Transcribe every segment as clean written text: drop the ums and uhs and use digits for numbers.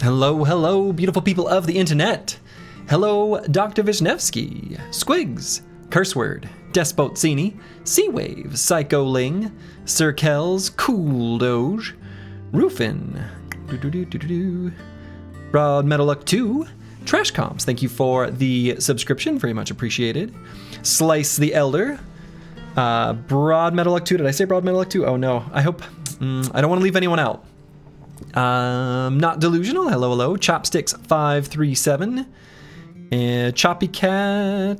Hello, hello, beautiful people of the internet. Hello, Dr. Vishnevsky, Squigs, Curseword, Despotzini, Seawave, Psycho Ling, Sir Kells, Cool Doge, Rufin, Broad Metal Luck 2, Trash Comps, thank you for the subscription, very much appreciated. Slice the Elder, Broad Metal Luck 2, did I say Broad Metal Luck 2? Oh no, I hope, I don't want to leave anyone out. Not Delusional, hello, hello, Chopsticks 537, Choppy Cat,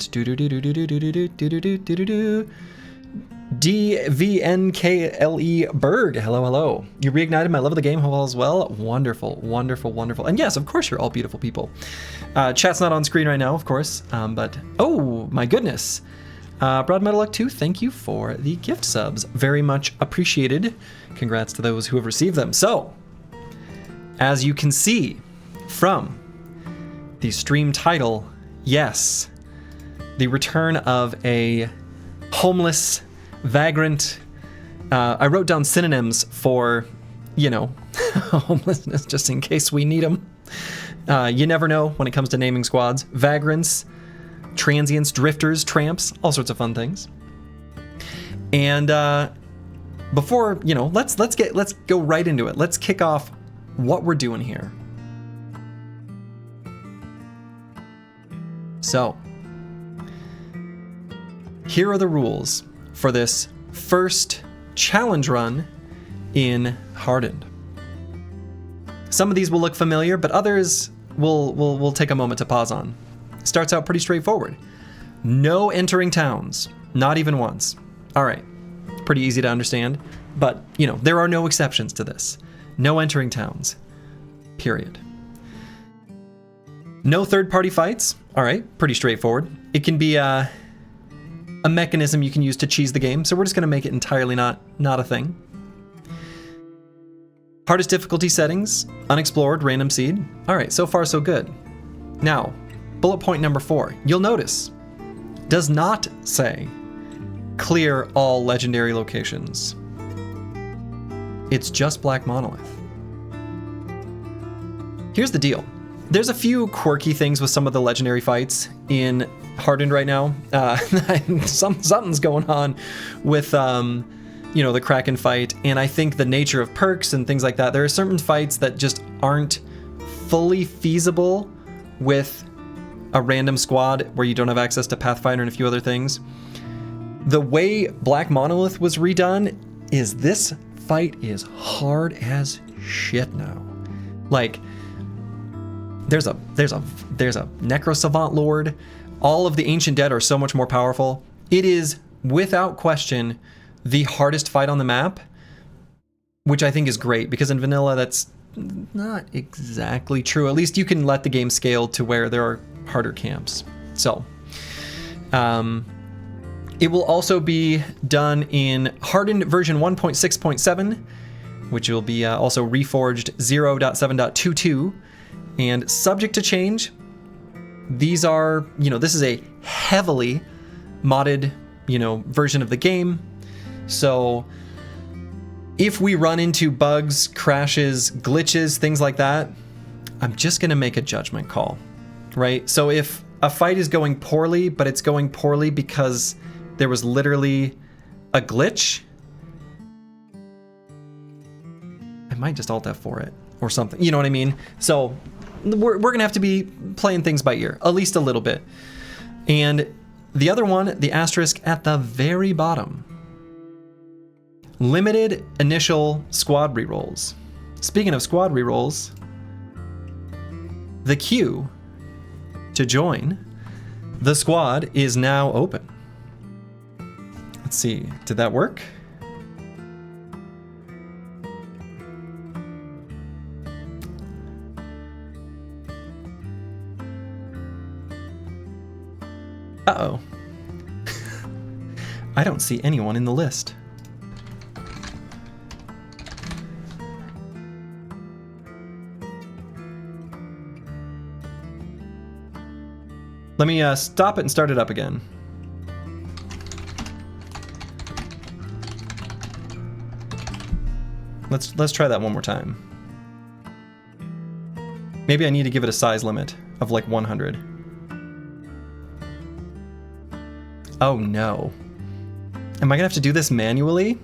DVNKLE Berg, hello, hello. You reignited my love of the game all as well. Wonderful, wonderful, wonderful. And yes, of course, you're all beautiful people. Chat's not on screen right now, of course, but oh my goodness. Broad Metal Luck 2, thank you for the gift subs. Very much appreciated. Congrats to those who have received them. So, as you can see from the stream title, yes, the return of a homeless vagrant. I wrote down synonyms for, you know, homelessness just in case we need them. You never know when it comes to naming squads. Vagrants, transients, drifters, tramps, all sorts of fun things. And before, you know, let's go right into it. Let's kick off what we're doing here. So, here are the rules for this first challenge run in Hardened. Some of these will look familiar, but others we'll take a moment to pause on. Starts out pretty straightforward. No entering towns, not even once. All right, pretty easy to understand, but you know, there are no exceptions to this. No entering towns, period. No third-party fights. All right, pretty straightforward. It can be a mechanism you can use to cheese the game, so we're just going to make it entirely not a thing. Hardest difficulty settings, unexplored, random seed. All right, so far so good. Now, bullet point number 4. You'll notice, does not say clear all legendary locations. It's just Black Monolith. Here's the deal. There's a few quirky things with some of the legendary fights in Hardened right now. Something's going on with, you know, the Kraken fight, and I think the nature of perks and things like that. There are certain fights that just aren't fully feasible with a random squad where you don't have access to Pathfinder and a few other things. The way Black Monolith was redone is this fight is hard as shit now. Like, there's a Necro Savant Lord. All of the Ancient Dead are so much more powerful. It is, without question, the hardest fight on the map, which I think is great, because in vanilla that's not exactly true. At least you can let the game scale to where there are harder camps. So, it will also be done in Hardened version 1.6.7, which will be also Reforged 0.7.22, and subject to change. These are, you know, this is a heavily modded, you know, version of the game. So if we run into bugs, crashes, glitches, things like that, I'm just going to make a judgment call, right? So if a fight is going poorly, but it's going poorly because there was literally a glitch, I might just alt F4 it or something. You know what I mean? So we're going to have to be playing things by ear, at least a little bit. And the other one, the asterisk at the very bottom. Limited initial squad rerolls. Speaking of squad rerolls, the queue to join the squad is now open. Let's see, did that work? Uh-oh. I don't see anyone in the list. Let me stop it and start it up again. Let's try that one more time. Maybe I need to give it a size limit of like 100. Oh no. Am I gonna have to do this manually?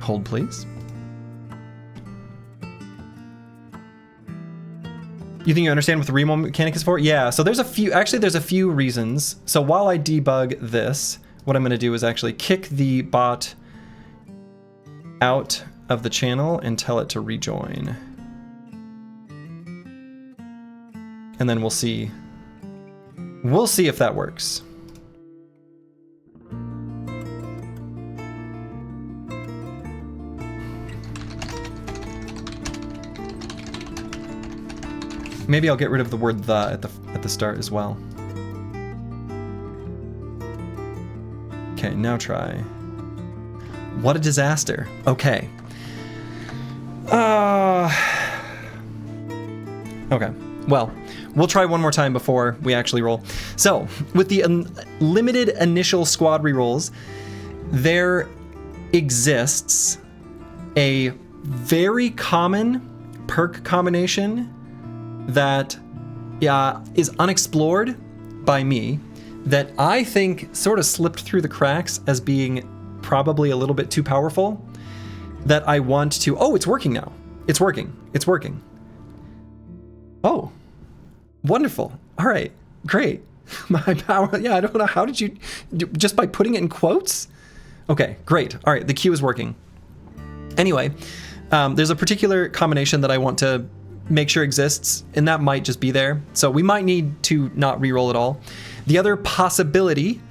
Hold, please. You think you understand what the remold mechanic is for? Yeah, so there's a few reasons. So while I debug this, what I'm gonna do is actually kick the bot out of the channel and tell it to rejoin. And then we'll see. We'll see if that works. Maybe I'll get rid of the word "the" at the start as well. Okay, now try. What a disaster. Okay. Okay. Well, we'll try one more time before we actually roll. So, with the limited initial squad rerolls, there exists a very common perk combination that is unexplored by me, that I think sort of slipped through the cracks as being probably a little bit too powerful, that I want to... Oh, it's working now. It's working. It's working. Oh, wonderful. All right, great. My power... Yeah, I don't know. How did you... Just by putting it in quotes? Okay, great. All right, the queue is working. Anyway, there's a particular combination that I want to make sure exists, and that might just be there. So we might need to not reroll at all. The other possibility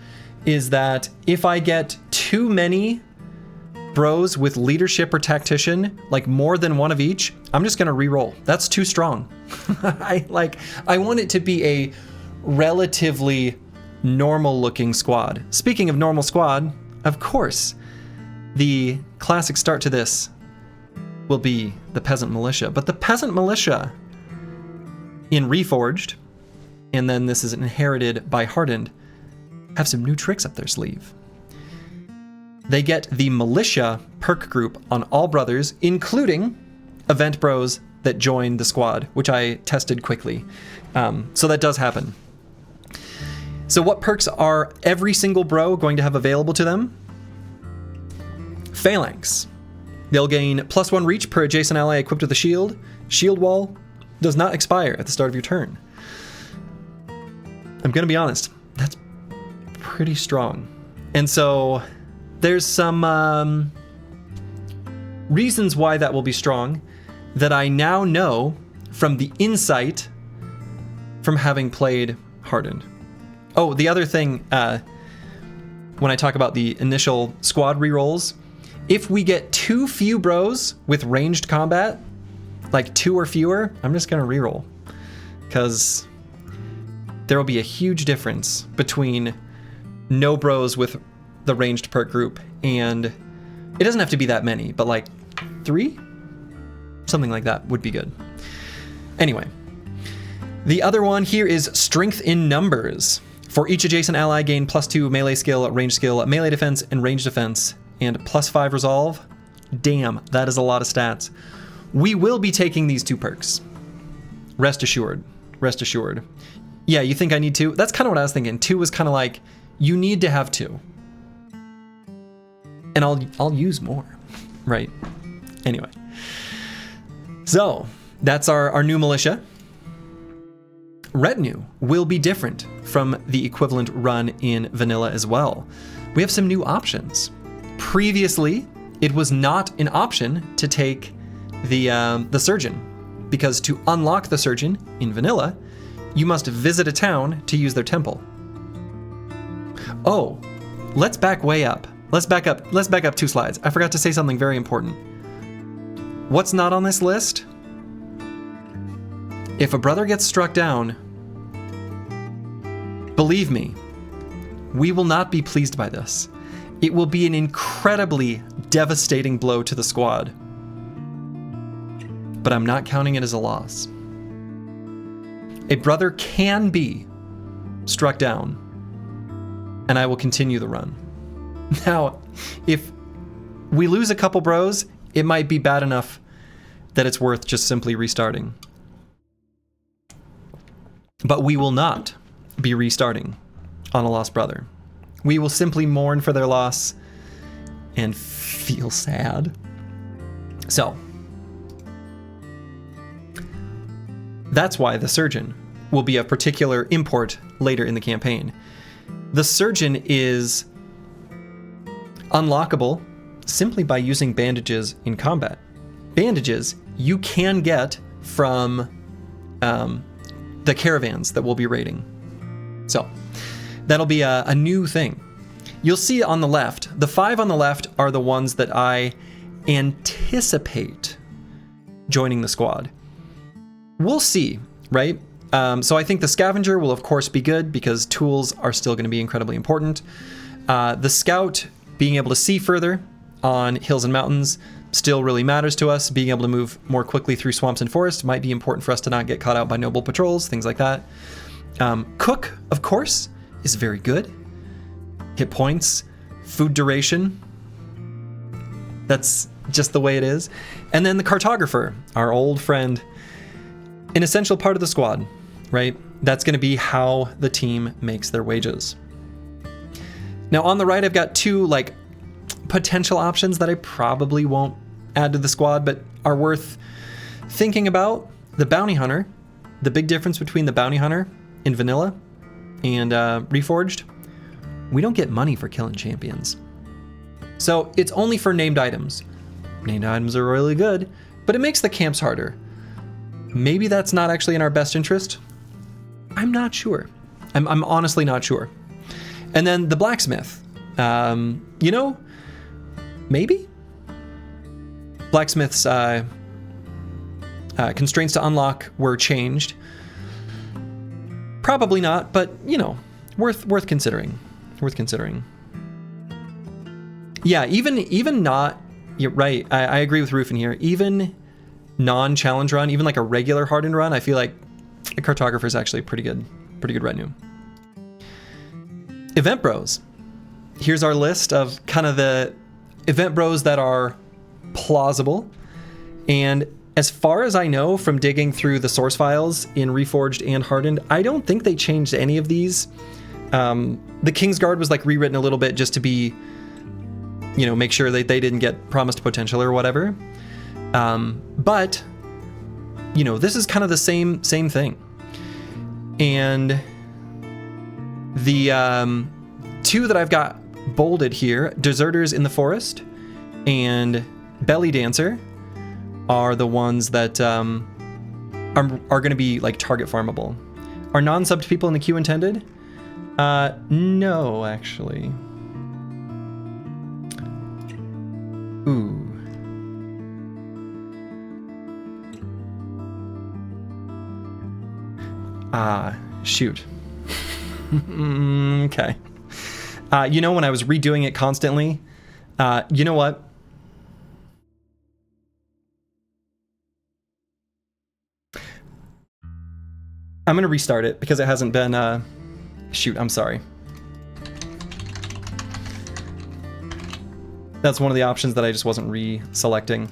is that if I get too many bros with leadership or tactician, like more than one of each, I'm just gonna reroll. That's too strong. I want it to be a relatively normal looking squad. Speaking of normal squad, of course, the classic start to this will be the Peasant Militia. But the Peasant Militia in Reforged, and then this is inherited by Hardened, have some new tricks up their sleeve. They get the Militia perk group on all brothers, including event bros that join the squad, which I tested quickly. So that does happen. So what perks are every single bro going to have available to them? Phalanx. They'll gain +1 reach per adjacent ally equipped with a shield. Shield wall does not expire at the start of your turn. I'm gonna be honest, that's pretty strong. And so there's some reasons why that will be strong that I now know from the insight from having played Hardened. Oh, the other thing, when I talk about the initial squad rerolls, if we get too few bros with ranged combat, like 2 or fewer, I'm just gonna reroll, because there will be a huge difference between no bros with the ranged perk group, and it doesn't have to be that many, but like 3? Something like that would be good. Anyway, the other one here is Strength in Numbers. For each adjacent ally, gain +2 melee skill, range skill, melee defense, and range defense, and +5 resolve. Damn, that is a lot of stats. We will be taking these 2 perks. Rest assured. Rest assured. Yeah, you think I need 2? That's kind of what I was thinking. 2 was kind of like, you need to have 2. And I'll use more, right? Anyway. So, that's our new militia. Retinue will be different from the equivalent run in vanilla as well. We have some new options. Previously, it was not an option to take the surgeon, because to unlock the surgeon in vanilla, you must visit a town to use their temple. Oh, let's back way up. Let's back up 2 slides. I forgot to say something very important. What's not on this list? If a brother gets struck down, believe me, we will not be pleased by this. It will be an incredibly devastating blow to the squad. But I'm not counting it as a loss. A brother can be struck down, and I will continue the run. Now, if we lose a couple bros, it might be bad enough that it's worth just simply restarting. But we will not be restarting on a lost brother. We will simply mourn for their loss and feel sad. So, that's why the Surgeon will be of particular import later in the campaign. The Surgeon is unlockable simply by using bandages in combat. Bandages you can get from the caravans that we'll be raiding. So that'll be a new thing. You'll see on the left, the 5 on the left are the ones that I anticipate joining the squad. We'll see, right? So I think the Scavenger will of course be good because tools are still going to be incredibly important. The Scout, being able to see further on hills and mountains, still really matters to us. Being able to move more quickly through swamps and forests might be important for us to not get caught out by noble patrols, things like that. Cook, of course, is very good. Hit points, food duration. That's just the way it is. And then the Cartographer, our old friend, an essential part of the squad, right? That's going to be how the team makes their wages. Now on the right, I've got 2 like potential options that I probably won't add to the squad, but are worth thinking about. The Bounty Hunter, the big difference between the Bounty Hunter in vanilla and Reforged, we don't get money for killing champions. So it's only for named items. Named items are really good, but it makes the camps harder. Maybe that's not actually in our best interest. I'm not sure. I'm honestly not sure. And then the Blacksmith, maybe? Blacksmith's constraints to unlock were changed. Probably not, but worth considering. Worth considering. Yeah, even not. You're right. I agree with Rufin here. Even non-challenge run, even like a regular hardened run, I feel like the Cartographer is actually pretty good retinue. Event Bros. Here's our list of kind of the event bros that are plausible. And as far as I know from digging through the source files in Reforged and Hardened, I don't think they changed any of these. The Kingsguard was like rewritten a little bit just to be, make sure that they didn't get promised potential or whatever. But this is kind of the same thing. And the 2 that I've got bolded here, Deserters in the Forest and Belly Dancer, are the ones that are going to be like target farmable. Are non-subbed people in the queue intended? No, actually. Ooh. Shoot. Okay. When I was redoing it constantly, you know what? I'm going to restart it because it hasn't been, shoot, I'm sorry. That's one of the options that I just wasn't reselecting.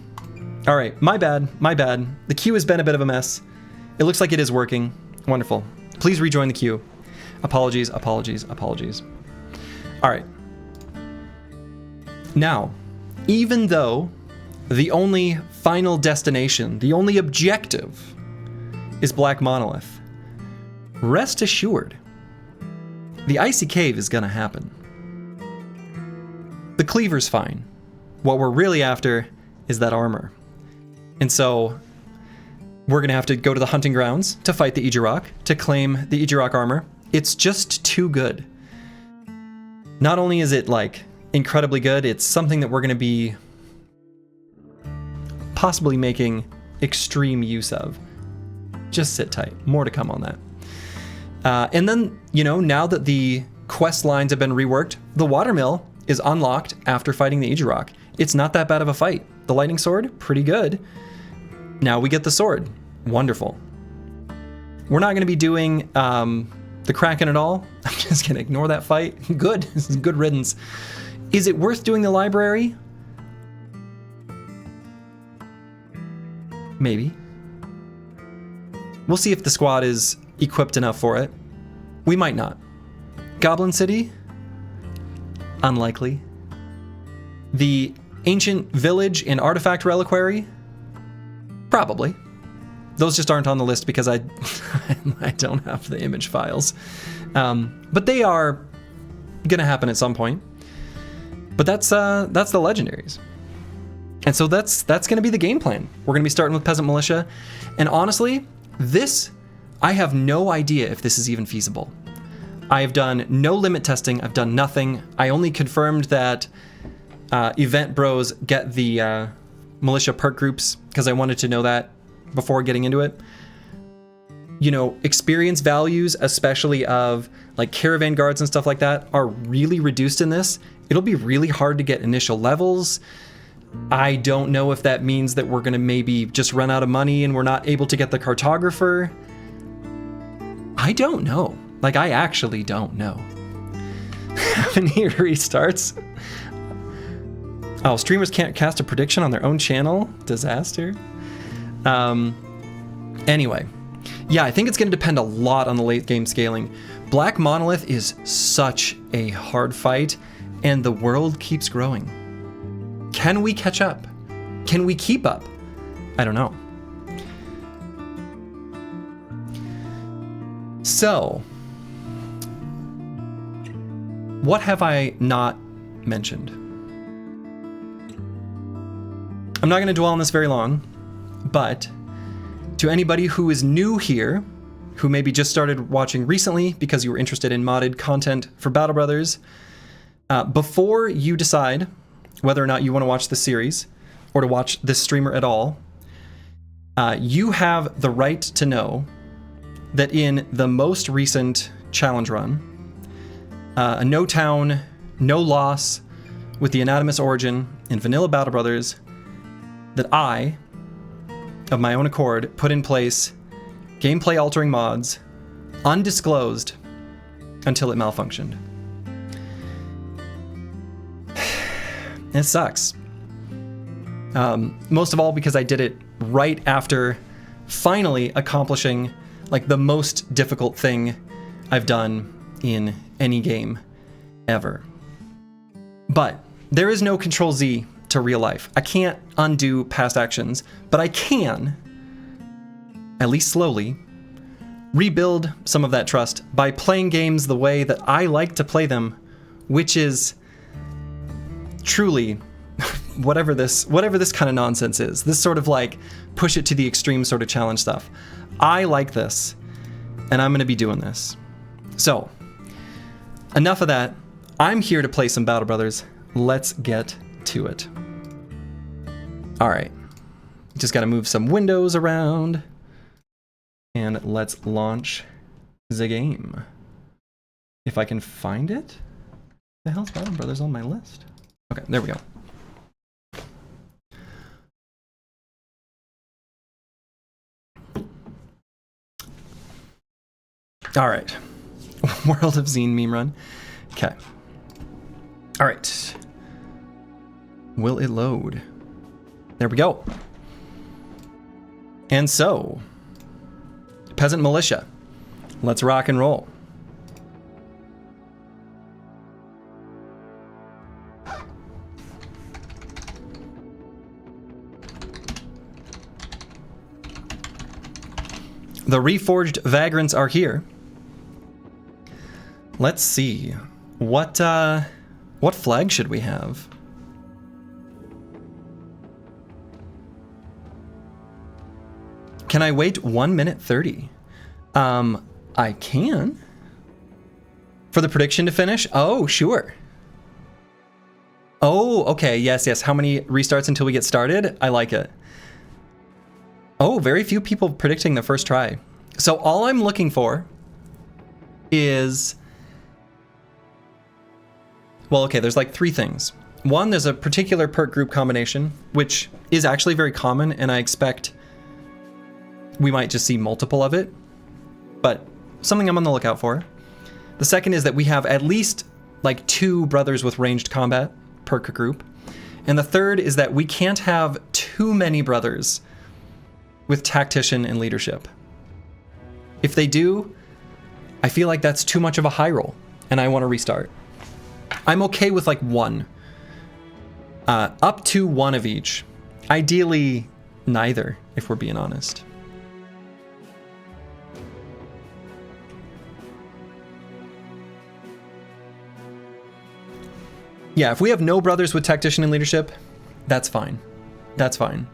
All right, my bad. The queue has been a bit of a mess. It looks like it is working. Wonderful. Please rejoin the queue. Apologies. All right. Now, even though the only final destination, the only objective is Black Monolith, rest assured, the Icy Cave is gonna happen. The Cleaver's fine. What we're really after is that armor. And so we're gonna have to go to the hunting grounds to fight the Ejirok, to claim the Ejirok armor. It's just too good. Not only is it like incredibly good, it's something that we're gonna be possibly making extreme use of. Just sit tight, more to come on that. And then, now that the quest lines have been reworked, the Watermill is unlocked after fighting the Ejirok. It's not that bad of a fight. The Lightning Sword, pretty good. Now we get the sword. Wonderful. We're not going to be doing the Kraken at all. I'm just going to ignore that fight. Good. This is good riddance. Is it worth doing the library? Maybe. We'll see if the squad is equipped enough for it. We might not. Goblin City? Unlikely. The Ancient Village in Artifact Reliquary? Probably. Those just aren't on the list because I don't have the image files. But they are gonna happen at some point. But that's the legendaries. And so that's gonna be the game plan. We're gonna be starting with Peasant Militia. And honestly, I have no idea if this is even feasible. I have done no limit testing. I've done nothing. I only confirmed that Event Bros get the militia perk groups because I wanted to know that before getting into it. You know, experience values, especially of like Caravan guards and stuff like that, are really reduced in this. It'll be really hard to get initial levels. I don't know if that means that we're gonna maybe just run out of money and we're not able to get the cartographer. I don't know. Like, I actually don't know. How many restarts? Oh, streamers can't cast a prediction on their own channel? Disaster. Anyway. Yeah, I think it's going to depend a lot on the late game scaling. Black Monolith is such a hard fight, and the world keeps growing. Can we catch up? Can we keep up? I don't know. So, what have I not mentioned? I'm not going to dwell on this very long, but to anybody who is new here, who maybe just started watching recently because you were interested in modded content for Battle Brothers, before you decide whether or not you want to watch the series or to watch this streamer at all, you have the right to know that in the most recent challenge run, a no town, no loss with the Anatomous Origin in Vanilla Battle Brothers, that I, of my own accord, put in place gameplay altering mods, undisclosed, until it malfunctioned. It sucks. Most of all because I did it right after finally accomplishing like the most difficult thing I've done in any game ever. But there is no Control Z to real life. I can't undo past actions, but I can, at least slowly, rebuild some of that trust by playing games the way that I like to play them, which is truly whatever this kind of nonsense is. This sort of like push it to the extreme sort of challenge stuff. I like this, and I'm going to be doing this. So, enough of that. I'm here to play some Battle Brothers. Let's get to it. All right. Just got to move some windows around. And let's launch the game. If I can find it. The hell's Battle Brothers on my list? Okay, there we go. All right. World of Zine meme run. Okay. All right. Will it load? There we go. And so, Peasant Militia. Let's rock and roll. The Reforged Vagrants are here. Let's see. What flag should we have? Can I wait 1 minute 30? I can. For the prediction to finish? Oh, sure. Oh, okay. Yes. How many restarts until we get started? I like it. Oh, very few people predicting the first try. So all I'm looking for is... Well, okay, there's like 3 things. One, there's a particular perk group combination, which is actually very common, and I expect we might just see multiple of it, but something I'm on the lookout for. The second is that we have at least like 2 brothers with ranged combat perk group. And the third is that we can't have too many brothers with tactician and leadership. If they do, I feel like that's too much of a high roll, and I want to restart. I'm okay with like one. Up to one of each. Ideally, neither, if we're being honest. Yeah, if we have no brothers with tactician and leadership, that's fine. That's fine.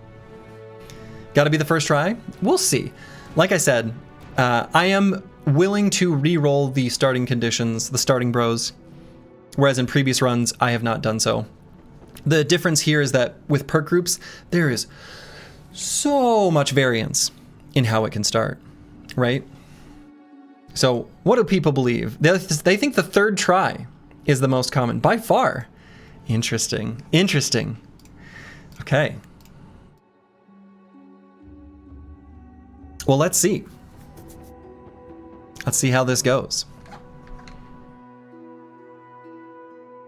Gotta be the first try? We'll see. Like I said, I am willing to re-roll the starting conditions, the starting bros, whereas in previous runs, I have not done so. The difference here is that with perk groups, there is so much variance in how it can start, right? So what do people believe? They think the third try is the most common, by far. Interesting, interesting. Okay. Well, let's see. Let's see how this goes.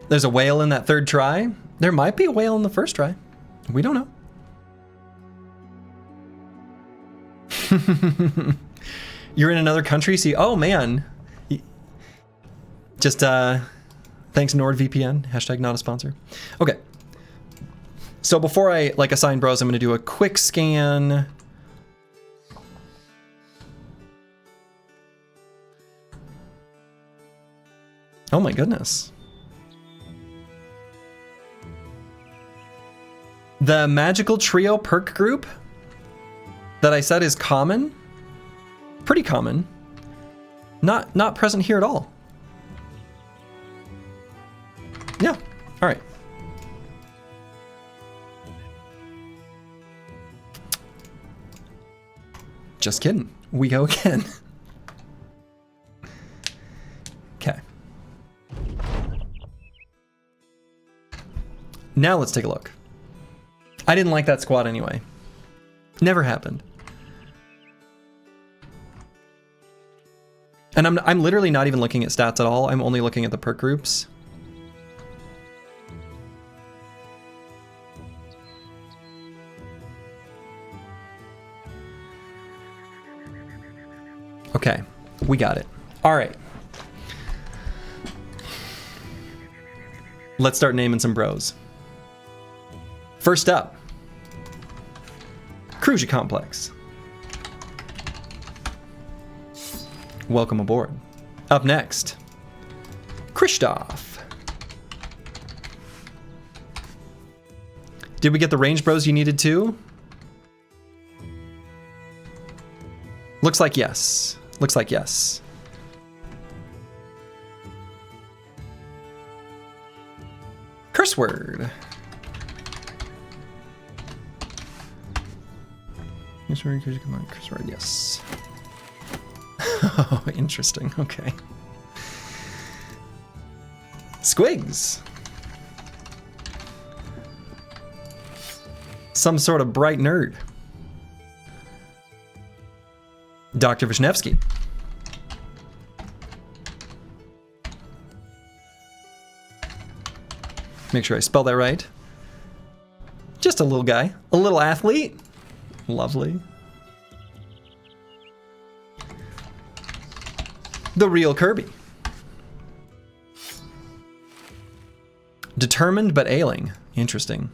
There's a whale in that third try. There might be a whale in the first try. We don't know. You're in another country, see? Oh, man. Just, thanks NordVPN. Hashtag not a sponsor. Okay. So before I, like, assign bros, I'm going to do a quick scan. Oh, my goodness. The magical trio perk group that I said is common, pretty common, not present here at all. Yeah, all right. Just kidding, we go again. Okay. Now let's take a look. I didn't like that squad anyway. Never happened. And I'm literally not even looking at stats at all. I'm only looking at the perk groups. Okay, we got it. All right. Let's start naming some bros. First up, Cruiser Complex. Welcome aboard. Up next, Christoph. Did we get the range bros you needed too? Looks like yes. Looks like yes. Curse word. Yes, curse word, yes. Oh, interesting. Okay. Squigs. Some sort of bright nerd. Dr. Vishnevsky. Make sure I spell that right. Just a little guy. A little athlete. Lovely. The real Kirby. Determined but ailing. Interesting.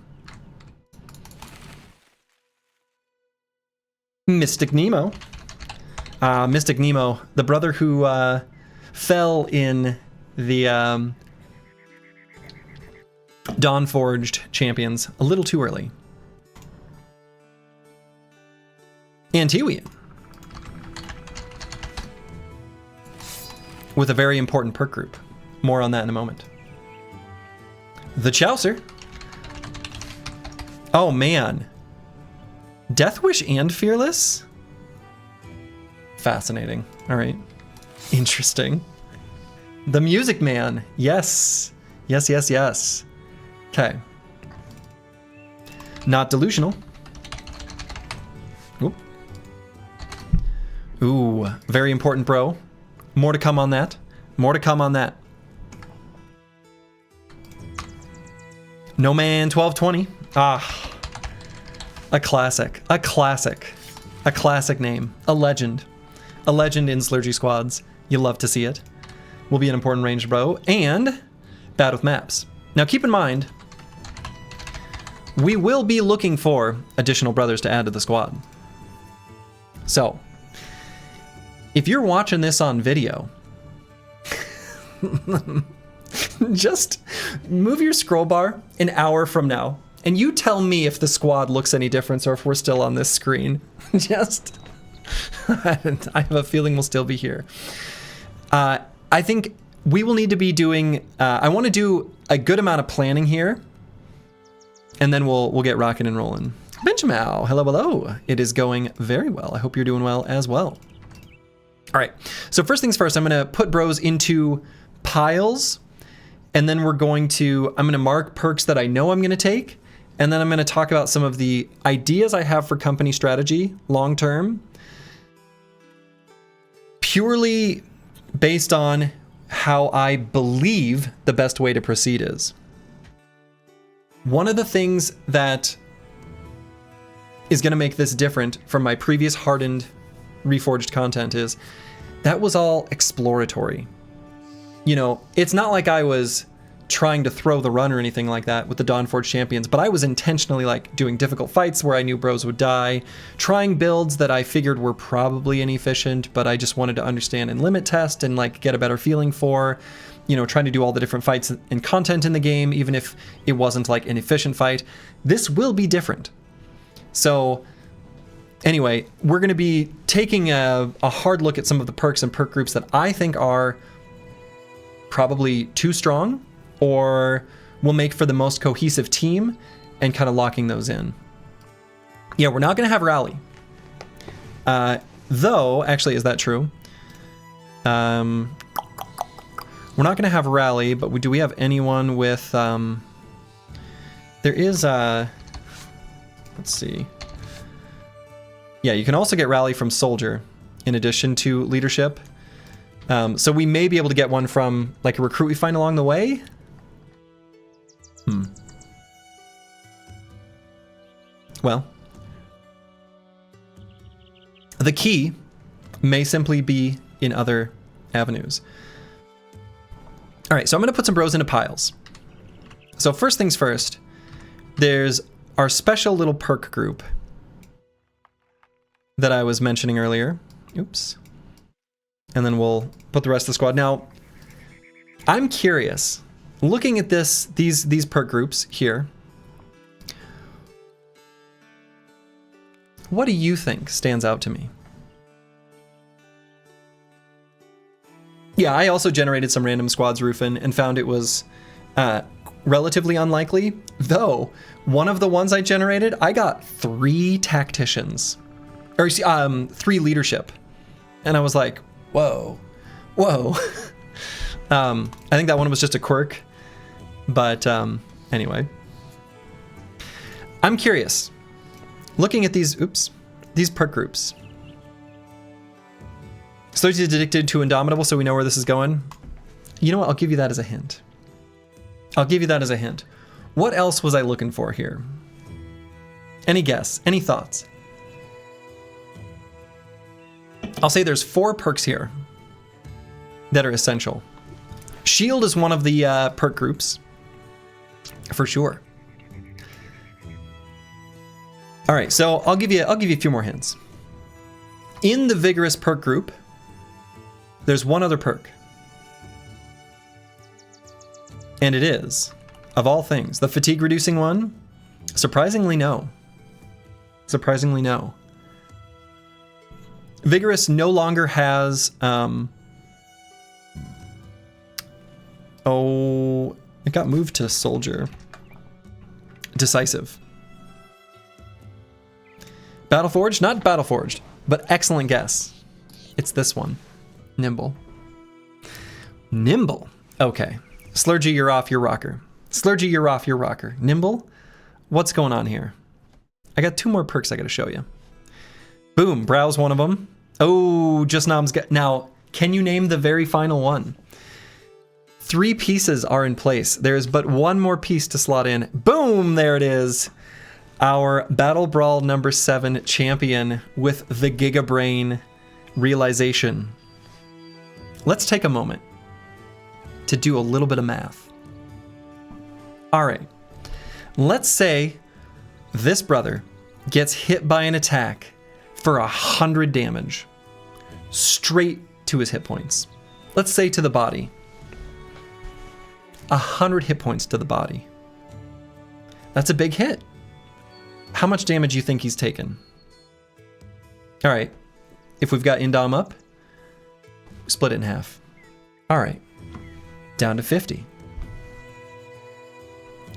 Mystic Nemo. Mystic Nemo, the brother who fell in the Dawnforged champions a little too early. Antiwian. With a very important perk group. More on that in a moment. The Chaucer. Oh man. Deathwish and Fearless? Fascinating. All right. Interesting. The Music Man. Yes. Yes, yes, yes. Okay. Not delusional. Oop. Ooh, very important, bro. More to come on that. More to come on that. No Man 1220. Ah. A classic. A classic. A classic name. A legend. A legend in Slurgy squads. You love to see it. Will be an important ranged bro. And bad with maps. Now keep in mind, we will be looking for additional brothers to add to the squad. So, if you're watching this on video, just move your scroll bar an hour from now, and you tell me if the squad looks any different or if we're still on this screen. Just, I have a feeling we'll still be here. I think we will need to be doing, I want to do a good amount of planning here, and then we'll get rocking and rolling. Benjamin, hello, hello. It is going very well. I hope you're doing well as well. All right, so first things first, I'm gonna put bros into piles, and then I'm gonna mark perks that I know I'm gonna take, and then I'm gonna talk about some of the ideas I have for company strategy long-term, purely based on how I believe the best way to proceed is. One of the things that is going to make this different from my previous Hardened Reforged content is that was all exploratory. You know, it's not like I was trying to throw the run or anything like that with the Dawnforged champions, but I was intentionally like doing difficult fights where I knew bros would die, trying builds that I figured were probably inefficient, but I just wanted to understand and limit test and like get a better feeling for, you know, trying to do all the different fights and content in the game, even if it wasn't like an efficient fight. This will be different. So anyway, we're going to be taking a hard look at some of the perks and perk groups that I think are probably too strong or will make for the most cohesive team, and kind of locking those in. Yeah, we're not going to have rally. Though, actually, is that true? We're not going to have rally, but do we have anyone with... there is... let's see. Yeah, you can also get rally from soldier in addition to leadership. So we may be able to get one from like a recruit we find along the way. Well, the key may simply be in other avenues. All right, so I'm going to put some bros into piles. So first things first, there's our special little perk group that I was mentioning earlier. Oops. And then we'll put the rest of the squad. Now, I'm curious, looking at these perk groups here, what do you think stands out to me? Yeah, I also generated some random squads, Rufin, and found it was relatively unlikely, though one of the ones I generated, I got 3 tacticians, or 3 leadership, and I was like, whoa. I think that one was just a quirk, but anyway. I'm curious, looking at these perk groups. Slurgy is addicted to Indomitable, so we know where this is going. You know what, I'll give you that as a hint. What else was I looking for here? Any guess? Any thoughts? I'll say there's 4 perks here that are essential. Shield is one of the perk groups, for sure. All right, so I'll give you a few more hints. In the Vigorous perk group, there's one other perk. And it is, of all things, the fatigue reducing one. Surprisingly, no. Vigorous no longer has, it got moved to Soldier. Decisive. Battleforged? Not Battleforged, but excellent guess. It's this one. Nimble. Okay. Slurgy, you're off your rocker. Nimble? What's going on here? I got 2 more perks I gotta show you. Boom, browse one of them. Oh, just Nom's got... Now, can you name the very final one? 3 pieces are in place. There is but one more piece to slot in. Boom, there it is. our Battle Brawl number 7 champion with the Giga Brain realization. Let's take a moment to do a little bit of math. All right, let's say this brother gets hit by an attack for 100 damage straight to his hit points. Let's say to the body. 100 hit points to the body. That's a big hit. How much damage you think he's taken? All right, if we've got Indom up, split it in half. All right, down to 50.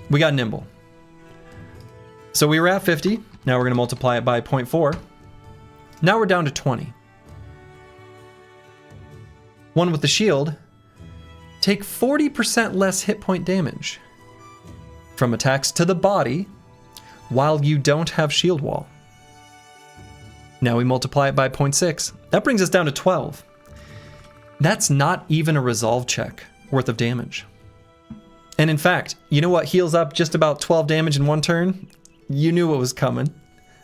We got Nimble. So we were at 50. Now we're going to multiply it by 0.4. Now we're down to 20. One with the shield, take 40% less hit point damage from attacks to the body while you don't have shield wall. Now we multiply it by 0.6. That brings us down to 12. That's not even a resolve check worth of damage. And in fact, you know what heals up just about 12 damage in one turn? You knew it was coming.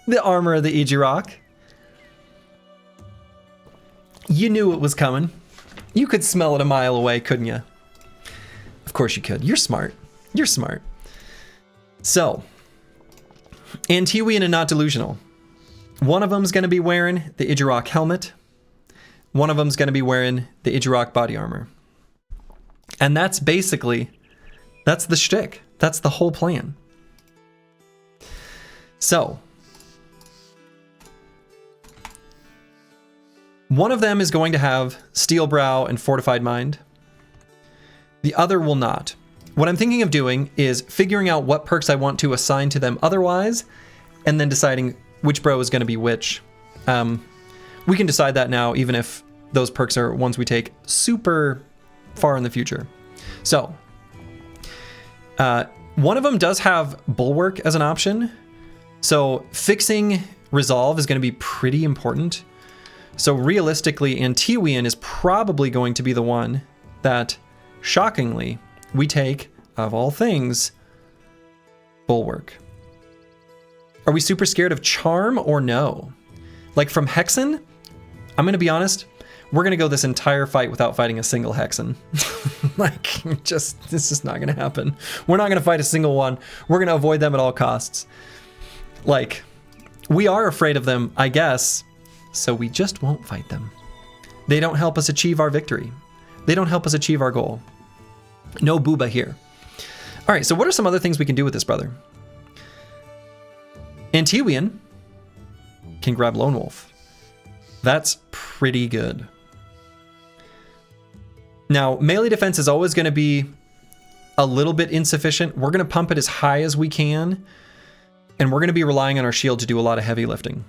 The armor of the Ejirok. You knew it was coming. You could smell it a mile away, couldn't you? Of course you could. You're smart. You're smart. So, Antiwian and Not Delusional. One of them's going to be wearing the Ejirok helmet. One of them's going to be wearing the Ejirok body armor. And that's basically, that's the shtick. That's the whole plan. So, one of them is going to have Steel Brow and Fortified Mind. The other will not. What I'm thinking of doing is figuring out what perks I want to assign to them otherwise, and then deciding which bro is going to be which. We can decide that now, even if those perks are ones we take super far in the future. So, one of them does have Bulwark as an option. So fixing Resolve is going to be pretty important. So realistically, Antiwian is probably going to be the one that, shockingly, we take, of all things, Bulwark. Are we super scared of Charm or no? Like from Hexen, I'm going to be honest, we're going to go this entire fight without fighting a single Hexen. This is not going to happen. We're not going to fight a single one. We're going to avoid them at all costs. Like, we are afraid of them, I guess, so we just won't fight them. They don't help us achieve our victory. They don't help us achieve our goal. No booba here. All right, so what are some other things we can do with this brother? Antiwian can grab Lone Wolf. That's pretty good. Now, melee defense is always going to be a little bit insufficient. We're going to pump it as high as we can, and we're going to be relying on our shield to do a lot of heavy lifting.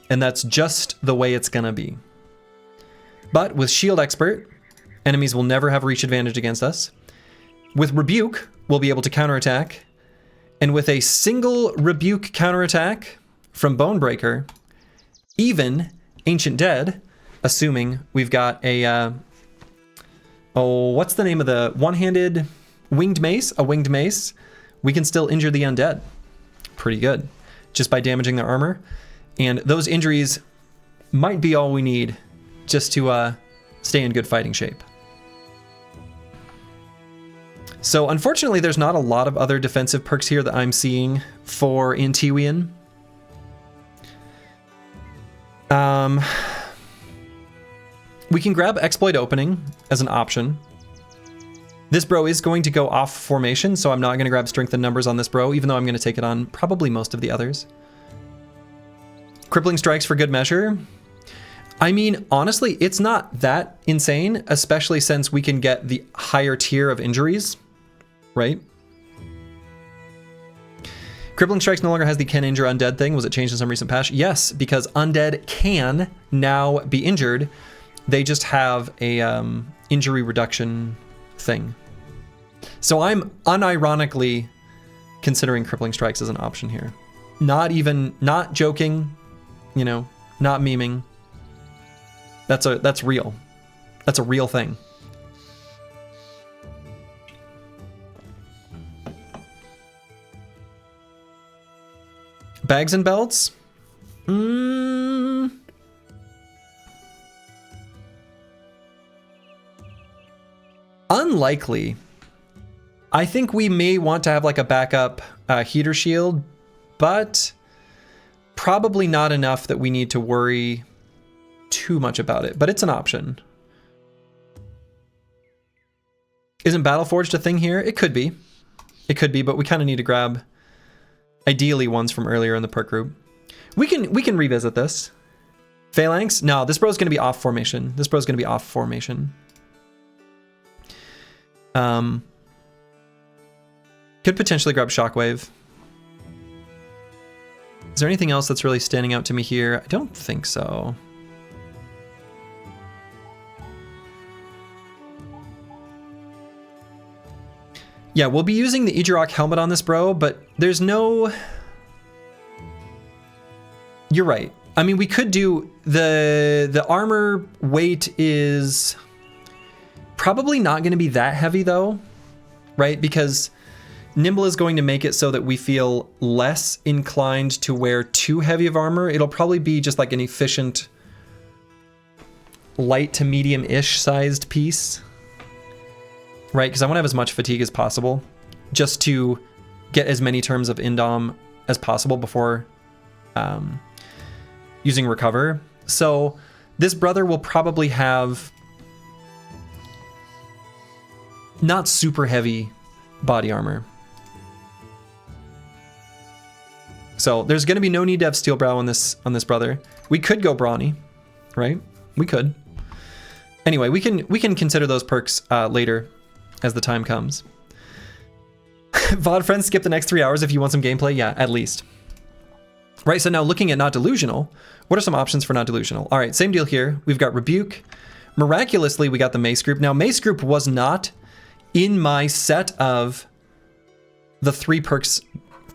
And that's just the way it's going to be. But with Shield Expert, enemies will never have reach advantage against us. With Rebuke, we'll be able to counterattack. And with a single Rebuke counterattack from Bonebreaker, even Ancient Dead, assuming we've got a... what's the name of the one-handed winged mace? A winged mace. We can still injure the undead. Pretty good. Just by damaging their armor. And those injuries might be all we need just to stay in good fighting shape. So unfortunately, there's not a lot of other defensive perks here that I'm seeing for Antiwian. We can grab Exploit Opening as an option. This bro is going to go off formation, so I'm not going to grab Strength and Numbers on this bro, even though I'm going to take it on probably most of the others. Crippling Strikes for good measure. I mean, honestly, it's not that insane, especially since we can get the higher tier of injuries, right? Crippling Strikes no longer has the can injure undead thing. Was it changed in some recent patch? Yes, because undead can now be injured. They just have a injury reduction thing. So I'm unironically considering Crippling Strikes as an option here. Not joking, you know, not memeing. That's real. That's a real thing. Bags and belts? Unlikely. I think we may want to have like a backup heater shield, but probably not enough that we need to worry too much about it, but it's an option. Isn't Battleforged a thing here? It could be. It could be, but we kind of need to grab ideally ones from earlier in the perk group. We can revisit this. Phalanx? No, this bro's gonna be off formation. This bro's gonna be off formation. Could potentially grab Shockwave. Is there anything else that's really standing out to me here? I don't think so. Yeah, we'll be using the Idrok helmet on this bro, but there's no... You're right. I mean, we could do... The armor weight is probably not going to be that heavy though, right? Because Nimble is going to make it so that we feel less inclined to wear too heavy of armor. It'll probably be just like an efficient light to medium-ish sized piece. Right, because I want to have as much fatigue as possible, just to get as many terms of indom as possible before using recover. So this brother will probably have not super heavy body armor. So there's going to be no need to have steel brow on this brother. We could go brawny, right? We could. Anyway, we can consider those perks later, as the time comes. VOD friends, skip the next 3 hours if you want some gameplay. Yeah, at least. Right, so now looking at Not Delusional, what are some options for Not Delusional? All right, same deal here. We've got Rebuke. Miraculously, we got the Mace Group. Now, Mace Group was not in my set of the 3 perk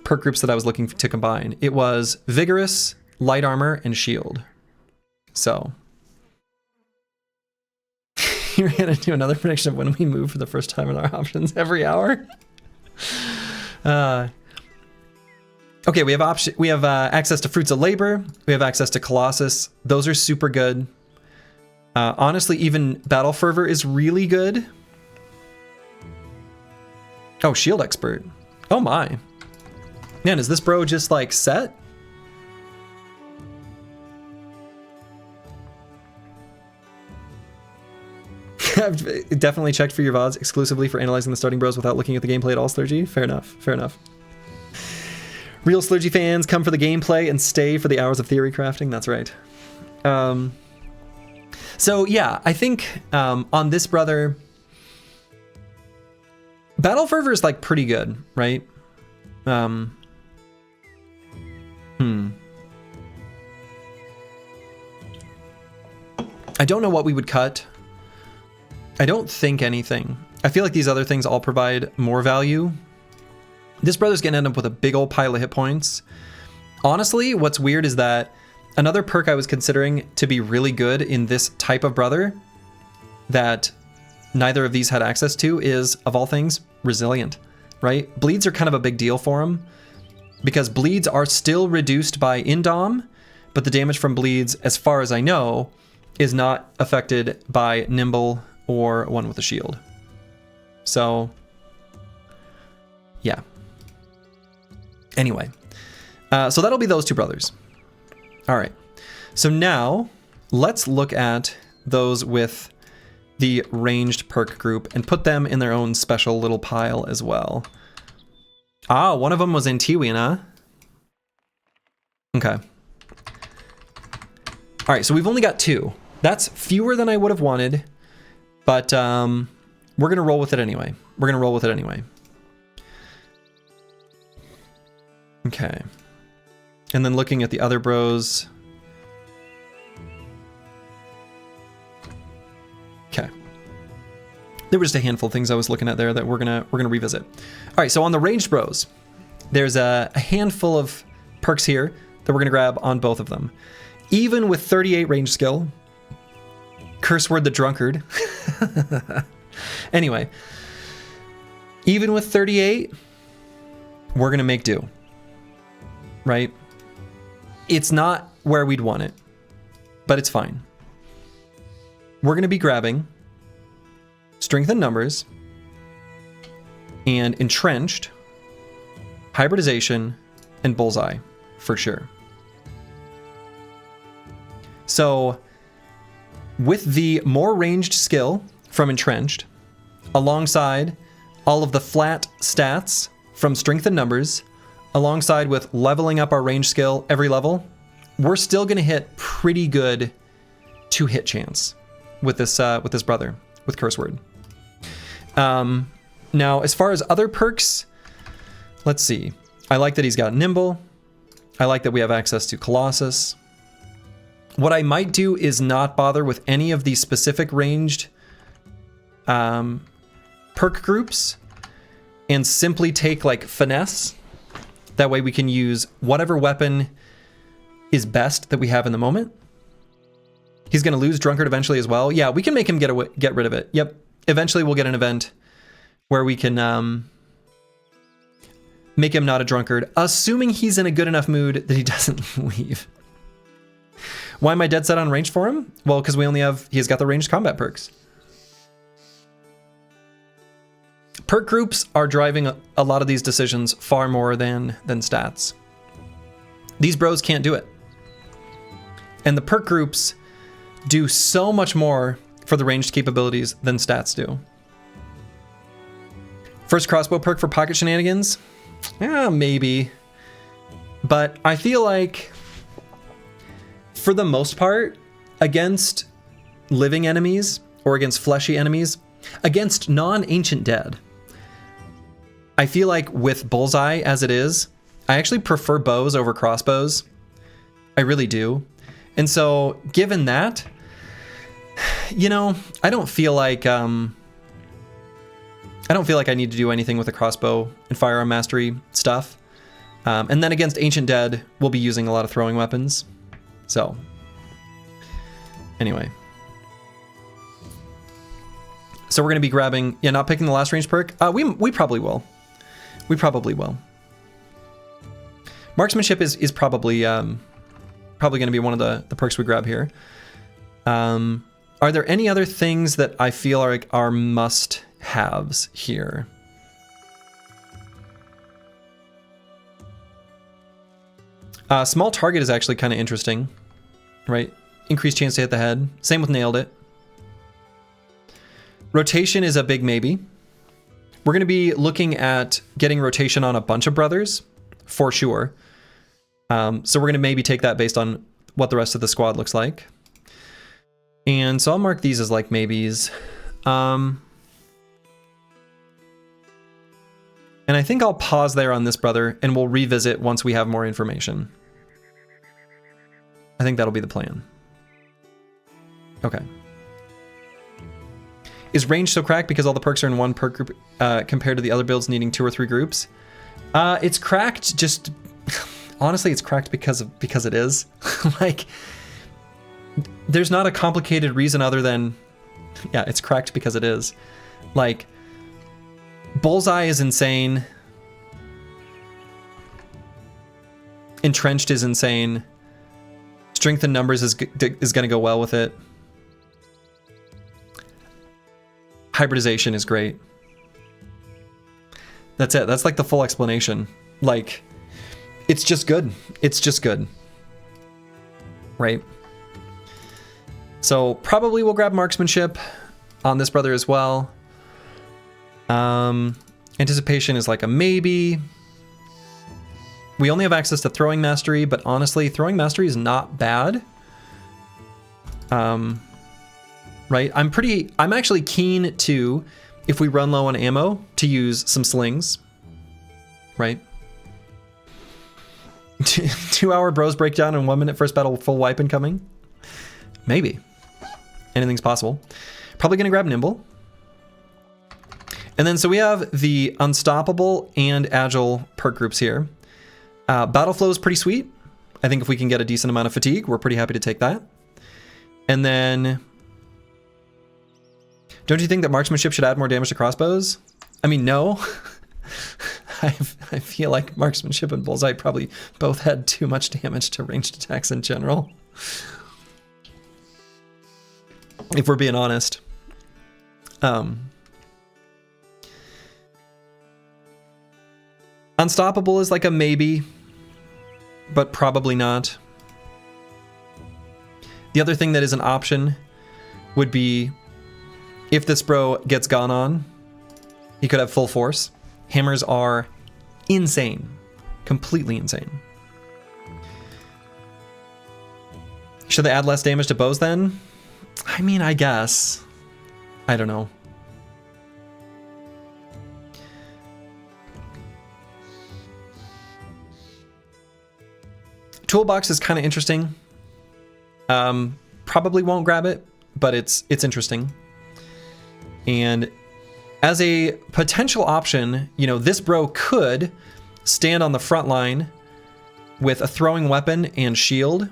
groups that I was looking to combine. It was Vigorous, Light Armor, and Shield. So... You're gonna do another prediction of when we move for the first time in our options every hour. Okay, we have access to Fruits of Labor. We have access to Colossus. Those are super good. Honestly, even Battle Fervor is really good. Oh, Shield Expert. Oh my. Man, is this bro just like set? I've definitely checked for your VODs exclusively for analyzing the starting bros without looking at the gameplay at all, Slurgy. Fair enough, fair enough. Real Slurgy fans come for the gameplay and stay for the hours of theory crafting. That's right. So yeah, I think on this brother, Battle Fervor is like pretty good, right? I don't know what we would cut. I don't think anything. I feel like these other things all provide more value. This brother's gonna end up with a big old pile of hit points. Honestly, what's weird is that another perk I was considering to be really good in this type of brother that neither of these had access to is, of all things, Resilient, right? Bleeds are kind of a big deal for him because bleeds are still reduced by Indom, but the damage from bleeds, as far as I know, is not affected by Nimble or one with a shield. So, yeah. Anyway, so that'll be those 2 brothers. All right. So now let's look at those with the ranged perk group and put them in their own special little pile as well. Ah, one of them was in Tiwian, huh? Okay. All right, so we've only got 2. That's fewer than I would have wanted, but we're gonna roll with it anyway. Okay. And then looking at the other bros. Okay. There were just a handful of things I was looking at there that we're gonna revisit. All right, so on the ranged bros, there's a handful of perks here that we're gonna grab on both of them. Even with 38 range skill, curse word the drunkard. Anyway, even with 38, we're gonna make do, right? It's not where we'd want it, but it's fine. We're going to be grabbing Strength in Numbers and Entrenched, Hybridization, and Bullseye for sure. So with the more ranged skill from Entrenched, alongside all of the flat stats from Strength in Numbers, alongside with leveling up our range skill every level, we're still going to hit pretty good 2-hit chance with this brother, with Curse Word. Now, as far as other perks, let's see. I like that he's got Nimble. I like that we have access to Colossus. What I might do is not bother with any of these specific ranged perk groups and simply take like Finesse. That way we can use whatever weapon is best that we have in the moment. He's going to lose Drunkard eventually as well. Yeah, we can make him get rid of it. Yep. Eventually we'll get an event where we can make him not a drunkard, assuming he's in a good enough mood that he doesn't leave. Why am I dead set on range for him? Well, because he's got the ranged combat perks. Perk groups are driving a lot of these decisions far more than stats. These bros can't do it. And the perk groups do so much more for the ranged capabilities than stats do. First crossbow perk for pocket shenanigans? Yeah, maybe. But I feel like, for the most part, against living enemies or against fleshy enemies, against non-ancient dead, I feel like with Bullseye as it is, I actually prefer bows over crossbows. I really do. And so, given that, you know, I don't feel like I need to do anything with the crossbow and firearm mastery stuff. And then against Ancient Dead, we'll be using a lot of throwing weapons. So, anyway. So we're going to be grabbing, not picking the last range perk. We probably will. We probably will. Marksmanship is probably going to be one of the perks we grab here. Are there any other things that I feel are must-haves here? Small target is actually kind of interesting, right? Increased chance to hit the head. Same with Nailed It. Rotation is a big maybe. We're going to be looking at getting rotation on a bunch of brothers, for sure. So we're going to maybe take that based on what the rest of the squad looks like. And so I'll mark these as like maybes. And I think I'll pause there on this brother and we'll revisit once we have more information. I think that'll be the plan. Okay. Is range so cracked because all the perks are in one perk group compared to the other builds needing 2 or 3 groups? It's cracked just... Honestly, it's cracked because it is. Like, there's not a complicated reason other than... Yeah, it's cracked because it is. Like, Bullseye is insane. Entrenched is insane. Strength in Numbers is going to go well with it. Hybridization is great. That's it. That's like the full explanation. Like, it's just good. It's just good. Right? So probably we'll grab Marksmanship on this brother as well. Anticipation is like a maybe. We only have access to Throwing Mastery, but honestly, Throwing Mastery is not bad. Right? I'm actually keen to, if we run low on ammo, to use some slings. Right? 2-hour bros breakdown and 1 minute first battle full wipe incoming. Maybe. Anything's possible. Probably gonna grab Nimble. And then so we have the Unstoppable and Agile perk groups here. Battle Flow is pretty sweet. I think if we can get a decent amount of fatigue, we're pretty happy to take that. And then... Don't you think that Marksmanship should add more damage to crossbows? I mean, no. I feel like marksmanship and bullseye probably both had too much damage to ranged attacks in general. If we're being honest. Unstoppable is like a maybe, but probably not. The other thing that is an option would be if this bro gets gone on, he could have full force. Hammers are insane, completely insane. Should they add less damage to bows then? I mean, I guess. I don't know. Toolbox is kind of interesting. Probably won't grab it, but it's interesting. And as a potential option, you know, this bro could stand on the front line with a throwing weapon and shield.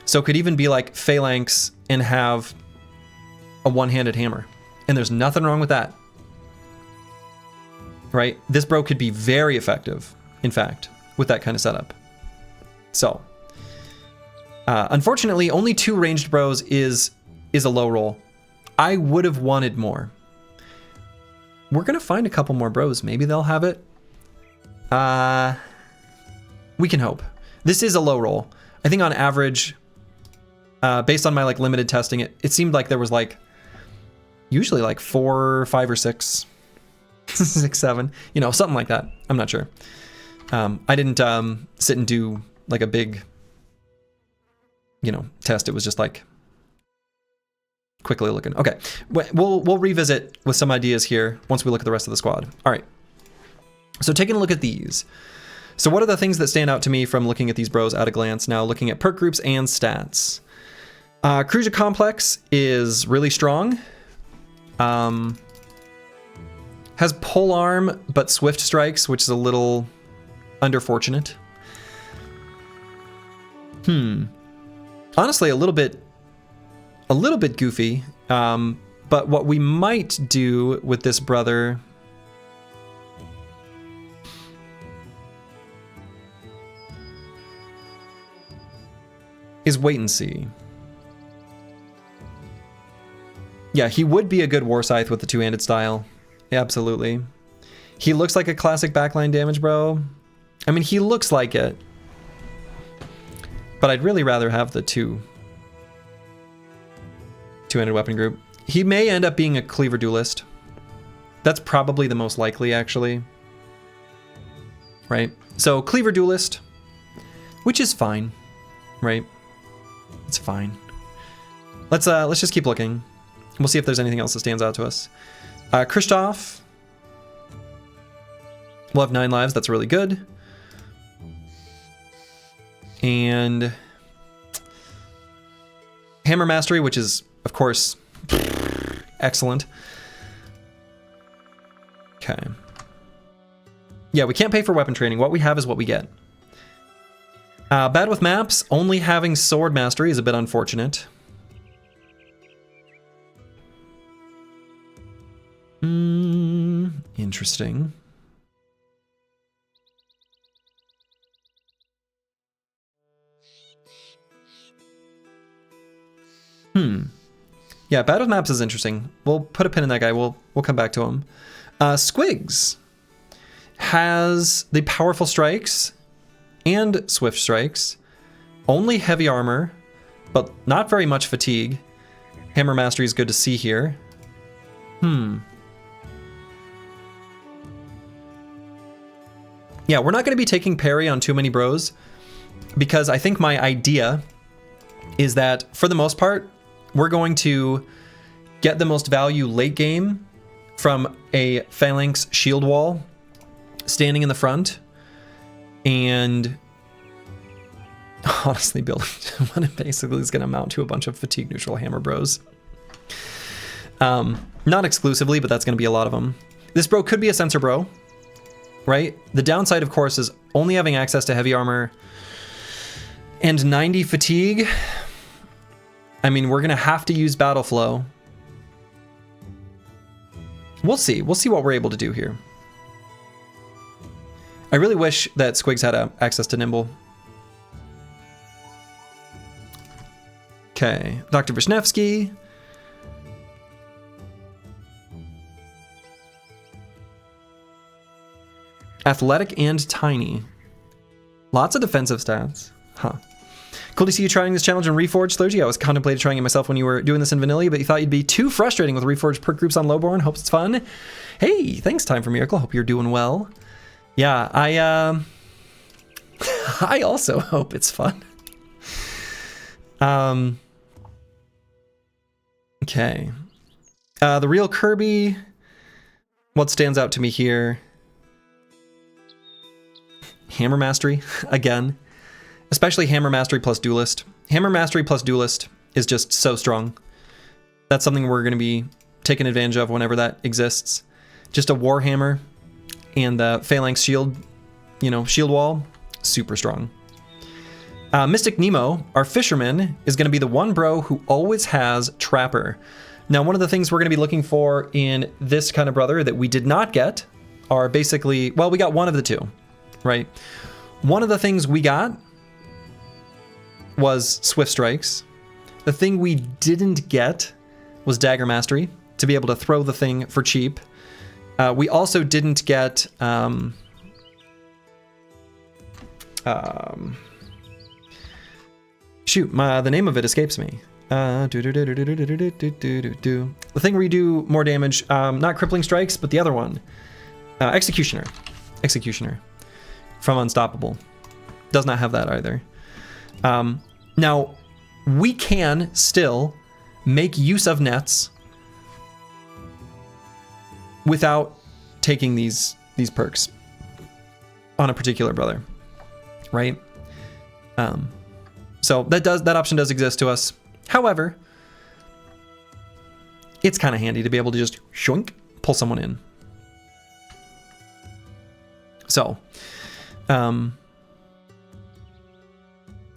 So it could even be like phalanx and have a one-handed hammer. And there's nothing wrong with that. Right? This bro could be very effective, in fact, with that kind of setup. So, unfortunately, only 2 ranged bros is a low roll. I would have wanted more. We're going to find a couple more bros. Maybe they'll have it. We can hope. This is a low roll. I think on average, based on my like limited testing, it seemed like there was like usually like 4, 5, or 6, 6, 7, you know, something like that. I'm not sure. I didn't sit and do like a big, you know, test. It was just like quickly looking. Okay, we'll revisit with some ideas here once we look at the rest of the squad. All right. So taking a look at these. So what are the things that stand out to me from looking at these bros at a glance? Now looking at perk groups and stats. Cruiser Complex is really strong. Has pole arm but swift strikes, which is a little underfortunate. Honestly, a little bit goofy. But what we might do with this brother is wait and see. Yeah, he would be a good war scythe with the two-handed style. Yeah, absolutely. He looks like a classic backline damage bro. I mean, he looks like it. But I'd really rather have the two-handed weapon group. He may end up being a cleaver duelist. That's probably the most likely, actually. Right? So, cleaver duelist, which is fine, right? It's fine. Let's just keep looking. We'll see if there's anything else that stands out to us. Kristoff will have 9 lives. That's really good. And Hammer Mastery, which is, of course, excellent. Okay. Yeah, we can't pay for weapon training. What we have is what we get. Bad with maps. Only having Sword Mastery is a bit unfortunate. Interesting. Yeah, bad with maps is interesting. We'll put a pin in that guy. We'll come back to him. Squigs has the powerful strikes and swift strikes. Only heavy armor, but not very much fatigue. Hammer Mastery is good to see here. Yeah, we're not going to be taking parry on too many bros because I think my idea is that for the most part, we're going to get the most value late game from a phalanx shield wall standing in the front, and honestly building one basically is going to amount to a bunch of fatigue neutral hammer bros. Not exclusively, but that's going to be a lot of them. This bro could be a sensor bro, right? The downside, of course, is only having access to heavy armor and 90 fatigue. I mean, we're going to have to use battle flow. We'll see. We'll see what we're able to do here. I really wish that Squigs had access to Nimble. Okay, Dr. Vishnevsky. Athletic and tiny. Lots of defensive stats. Huh. Cool to see you trying this challenge in Reforged, Clergy. I was contemplating trying it myself when you were doing this in Vanilla, but you thought you'd be too frustrating with Reforged perk groups on Lowborn. Hopes it's fun. Hey, thanks, Time for Miracle. Hope you're doing well. Yeah, I also hope it's fun. Okay. The real Kirby. What stands out to me here? Hammer Mastery, again. Especially Hammer Mastery plus Duelist. Hammer Mastery plus Duelist is just so strong. That's something we're going to be taking advantage of whenever that exists. Just a Warhammer and the Phalanx Shield, shield wall, super strong. Mystic Nemo, our fisherman, is going to be the one bro who always has Trapper. Now, one of the things we're going to be looking for in this kind of brother that we did not get are basically, well, we got one of the two, right? One of the things we got was Swift Strikes. The thing we didn't get was Dagger Mastery, to be able to throw the thing for cheap. We also didn't get... shoot, the name of it escapes me. The thing where you do more damage, not Crippling Strikes, but the other one. Executioner. Executioner. From Unstoppable. Does not have that either. Now, we can still make use of nets without taking these perks on a particular brother, right? So that option does exist to us. However, it's kind of handy to be able to just shoink, pull someone in. So, and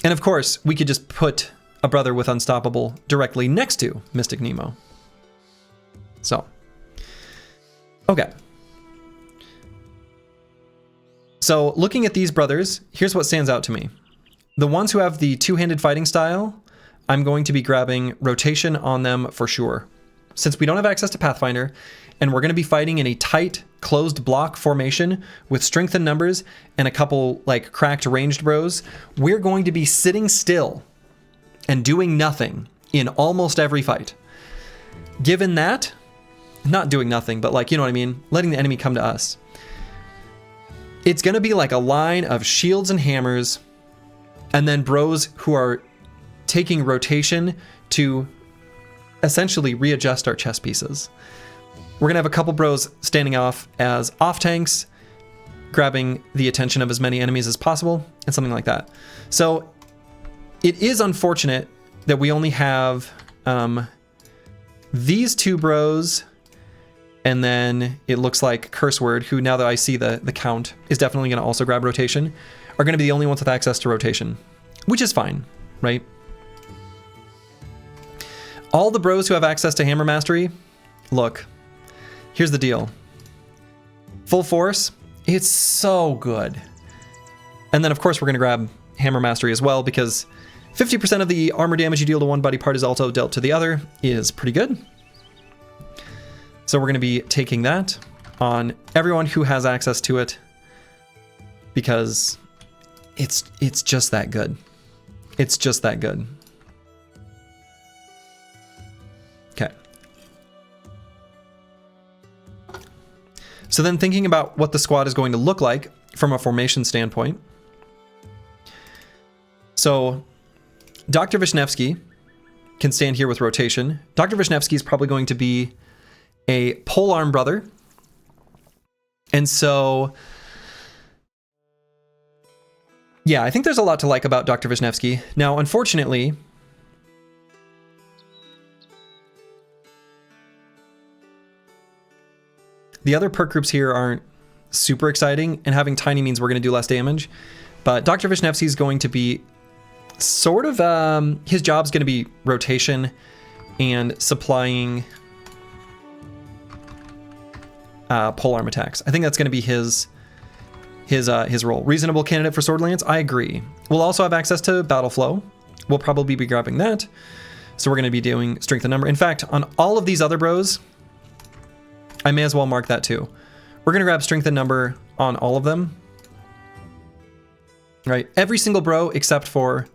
of course, we could just put a brother with Unstoppable directly next to Mystic Nemo. So, okay. So, looking at these brothers, here's what stands out to me. The ones who have the two-handed fighting style, I'm going to be grabbing rotation on them for sure. Since we don't have access to Pathfinder, and we're going to be fighting in a tight, closed block formation with strength in numbers and a couple like cracked ranged bros, we're going to be sitting still and doing nothing in almost every fight. Given that, not doing nothing, but like, you know what I mean? Letting the enemy come to us. It's going to be like a line of shields and hammers, and then bros who are taking rotation to essentially readjust our chess pieces. We're going to have a couple bros standing off as off tanks, grabbing the attention of as many enemies as possible, and something like that. So it is unfortunate that we only have these two bros, and then it looks like Curse Word, who now that I see the count is definitely going to also grab rotation, are going to be the only ones with access to rotation, which is fine, right? All the bros who have access to Hammer Mastery, look, here's the deal. Full Force, it's so good. And then of course we're going to grab Hammer Mastery as well, because 50% of the armor damage you deal to one body part is also dealt to the other is pretty good. So we're going to be taking that on everyone who has access to it, because it's just that good. It's just that good. Okay. So then thinking about what the squad is going to look like from a formation standpoint. So Dr. Vishnevsky can stand here with rotation. Dr. Vishnevsky is probably going to be a polearm brother. And so, yeah, I think there's a lot to like about Dr. Vishnevsky. Now, unfortunately, the other perk groups here aren't super exciting, and having tiny means we're going to do less damage. But Dr. Vishnevsky is going to be sort of, his job's going to be rotation and supplying polearm attacks. I think that's going to be his his role. Reasonable candidate for Sword Lance, I agree. We'll also have access to Battle Flow. We'll probably be grabbing that. So we're going to be doing Strength and Number. In fact, on all of these other bros, I may as well mark that too. We're going to grab Strength and Number on all of them. Right, every single bro except for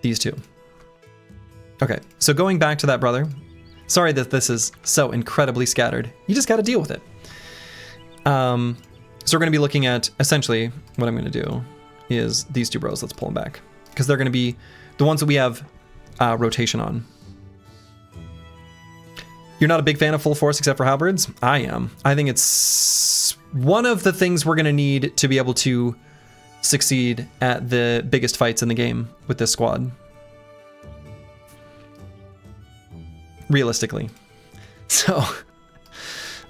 these two. Okay, so going back to that brother. Sorry that this is so incredibly scattered. You just got to deal with it. So we're going to be looking at, essentially, what I'm going to do is these two bros. Let's pull them back. Because they're going to be the ones that we have rotation on. You're not a big fan of full force except for halberds? I am. I think it's one of the things we're going to need to be able to succeed at the biggest fights in the game with this squad. Realistically. So,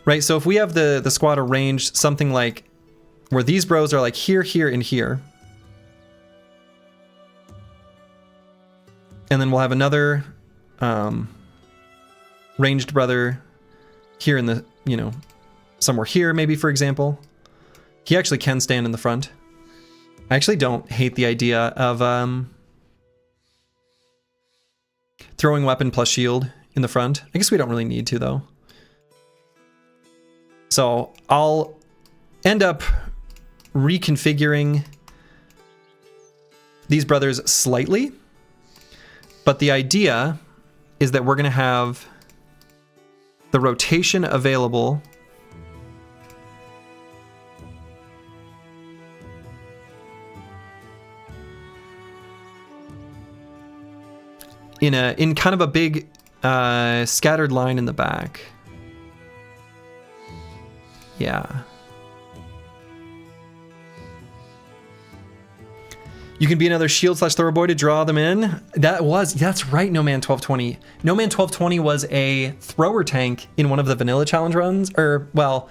right, so if we have the squad arranged something like where these bros are like here, here, and here. And then we'll have another ranged brother here in the, you know, somewhere here maybe, for example. He actually can stand in the front. I actually don't hate the idea of throwing weapon plus shield in the front. I guess we don't really need to, though. So I'll end up reconfiguring these brothers slightly. But the idea is that we're going to have the rotation available in kind of a big scattered line in the back. Yeah. You can be another shield / thrower boy to draw them in. That's right, No Man 1220. No Man 1220 was a thrower tank in one of the vanilla challenge runs, or, well,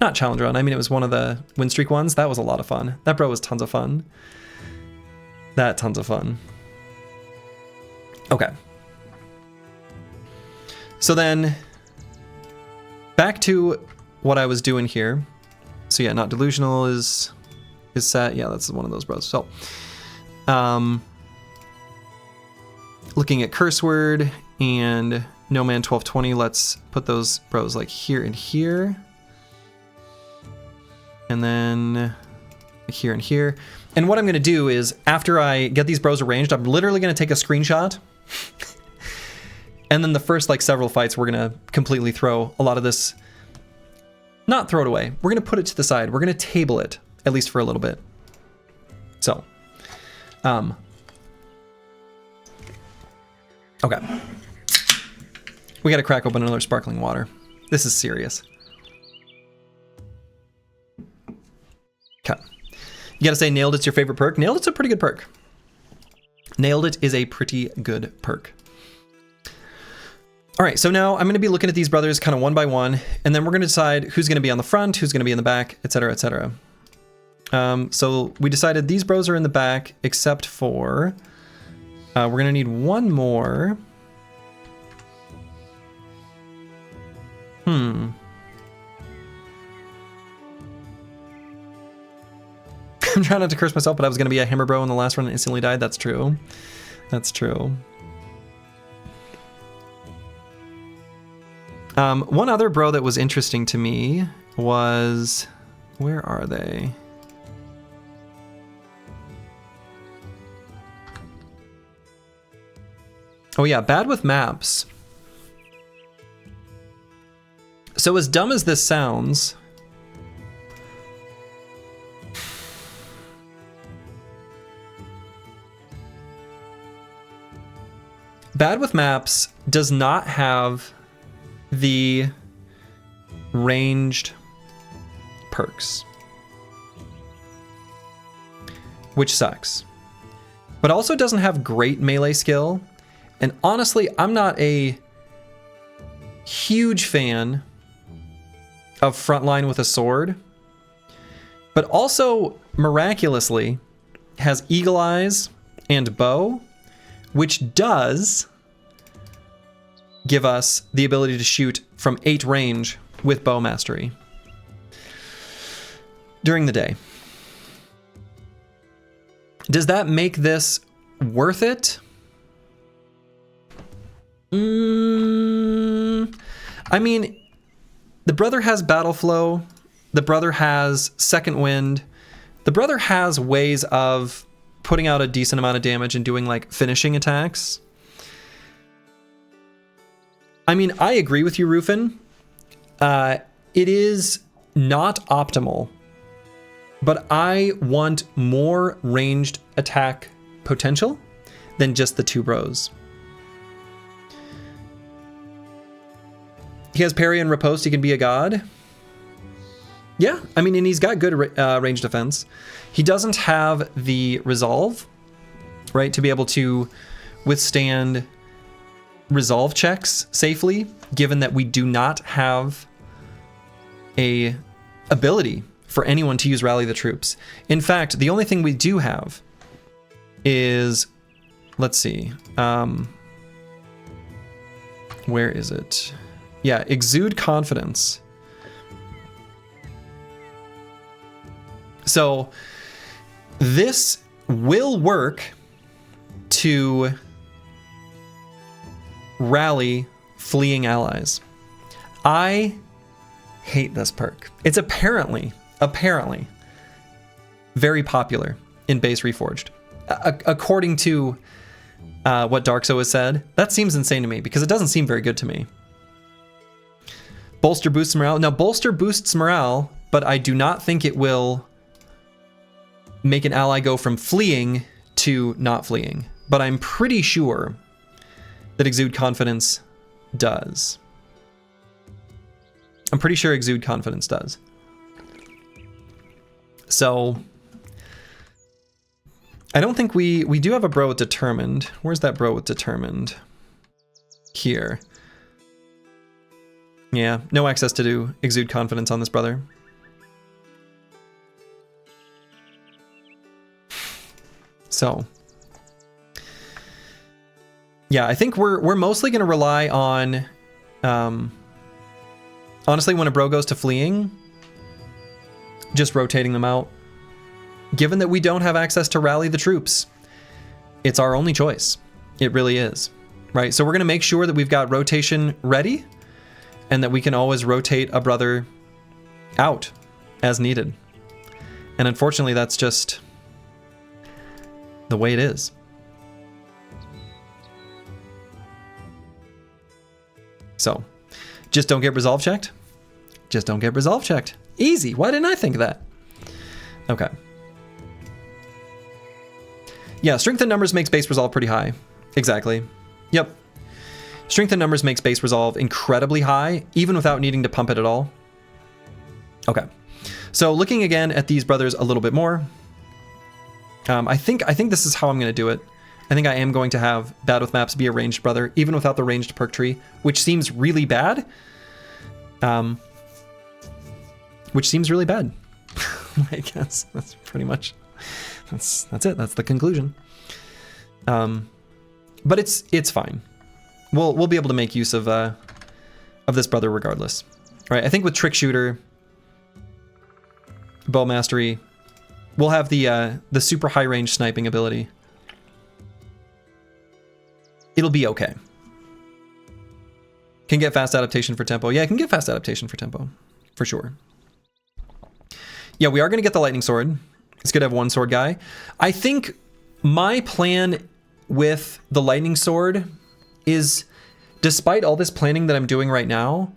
not challenge run. I mean, it was one of the win streak ones. That was a lot of fun. That bro was tons of fun. Tons of fun. Okay. So then, back to what I was doing here. So yeah, not delusional is set. Yeah, that's one of those bros. So, looking at curse word and No Man 1220, let's put those bros like here and here. And then here and here. And what I'm going to do is, after I get these bros arranged, I'm literally going to take a screenshot. And then the first like several fights, we're going to completely throw a lot of this, not throw it away. We're going to put it to the side. We're going to table it, at least for a little bit. So, okay. We got to crack open another sparkling water. This is serious. Okay. You got to say Nailed It's your favorite perk. Nailed It's a pretty good perk. Nailed It is a pretty good perk. All right, so now I'm going to be looking at these brothers kind of one by one, and then we're going to decide who's going to be on the front, who's going to be in the back, etc., etc. So we decided these bros are in the back, except for we're going to need one more. I'm trying not to curse myself, but I was going to be a hammer bro in the last run and instantly died. That's true. That's true. One other bro that was interesting to me was, where are they? Oh yeah, bad with maps. So as dumb as this sounds, bad with maps does not have the ranged perks, which sucks, but also doesn't have great melee skill. And honestly, I'm not a huge fan of frontline with a sword, but also miraculously has eagle eyes and bow, which does give us the ability to shoot from 8 range with bow mastery during the day. Does that make this worth it? I mean, the brother has battle flow. The brother has second wind. The brother has ways of putting out a decent amount of damage and doing like finishing attacks. I mean, I agree with you, Rufin. It is not optimal, but I want more ranged attack potential than just the 2 bros. He has parry and riposte. He can be a god. Yeah, I mean, and he's got good range defense. He doesn't have the resolve, right, to be able to withstand resolve checks safely, given that we do not have a ability for anyone to use Rally the Troops. In fact, the only thing we do have is, let's see, where is it? Yeah, Exude Confidence. So this will work to rally fleeing allies. I hate this perk. It's apparently very popular in base Reforged. According to what Darkso has said, that seems insane to me because it doesn't seem very good to me. Bolster boosts morale. Now, bolster boosts morale, but I do not think it will make an ally go from fleeing to not fleeing. But I'm pretty sure that Exude Confidence does. I'm pretty sure Exude Confidence does. So I don't think we do have a bro with Determined. Where's that bro with Determined? Here. Yeah, no access to do Exude Confidence on this brother. So yeah, I think we're mostly going to rely on, honestly, when a bro goes to fleeing, just rotating them out. Given that we don't have access to rally the troops, it's our only choice. It really is, right? So we're going to make sure that we've got rotation ready and that we can always rotate a brother out as needed. And unfortunately, that's just the way it is. So, just don't get resolve checked. Just don't get resolve checked. Easy. Why didn't I think of that? Okay. Yeah, strength in numbers makes base resolve pretty high. Exactly. Yep. Strength in numbers makes base resolve incredibly high, even without needing to pump it at all. Okay. So looking again at these brothers a little bit more, I think this is how I'm going to do it. I think I am going to have Bad with Maps be a ranged brother, even without the ranged perk tree, which seems really bad. Which seems really bad. I guess that's pretty much, that's it. That's the conclusion. But it's fine. We'll be able to make use of this brother regardless. Right? I think with Trick Shooter, Bow Mastery, we'll have the super high range sniping ability. It'll be okay. Can get fast adaptation for tempo. Yeah, I can get fast adaptation for tempo, for sure. Yeah, we are going to get the lightning sword. It's good to have one sword guy. I think my plan with the lightning sword is, despite all this planning that I'm doing right now,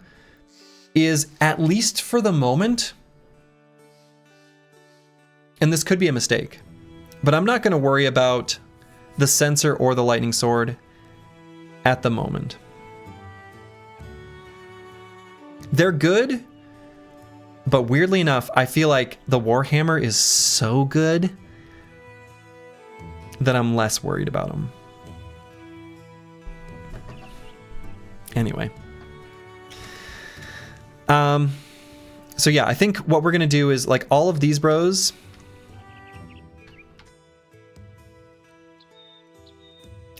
is at least for the moment, and this could be a mistake, but I'm not going to worry about the sensor or the lightning sword at the moment. They're good, but weirdly enough, I feel like the Warhammer is so good that I'm less worried about them. Anyway. So yeah, I think what we're going to do is, like, all of these bros,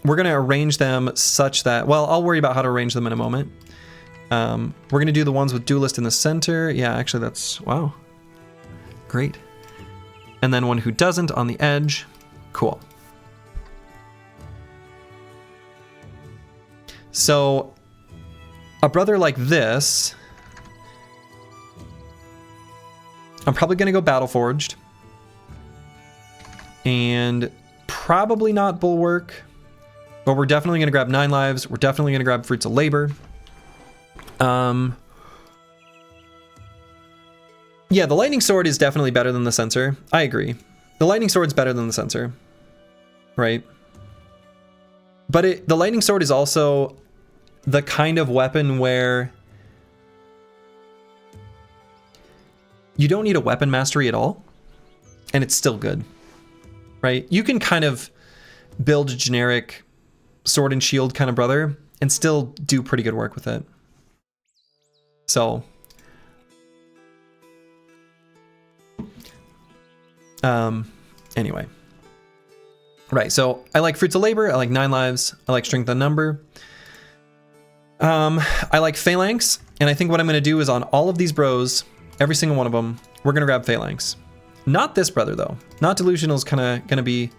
we're going to arrange them such that, well, I'll worry about how to arrange them in a moment. We're going to do the ones with Duelist in the center. Yeah, actually that's, wow. Great. And then one who doesn't on the edge. Cool. So a brother like this, I'm probably going to go Battleforged. And probably not Bulwark. But we're definitely going to grab 9 lives. We're definitely going to grab Fruits of Labor. Yeah, the Lightning Sword is definitely better than the Censer. I agree. The Lightning Sword's better than the Censer. Right? But the Lightning Sword is also the kind of weapon where you don't need a weapon mastery at all, and it's still good. Right? You can kind of build a generic sword and shield kind of brother and still do pretty good work with it. So anyway. Right, so I like Fruits of Labor, I like 9 lives, I like Strength on Number. I like Phalanx, and I think what I'm gonna do is on all of these bros, every single one of them, we're gonna grab Phalanx. Not this brother though. Not Delusional's kinda gonna be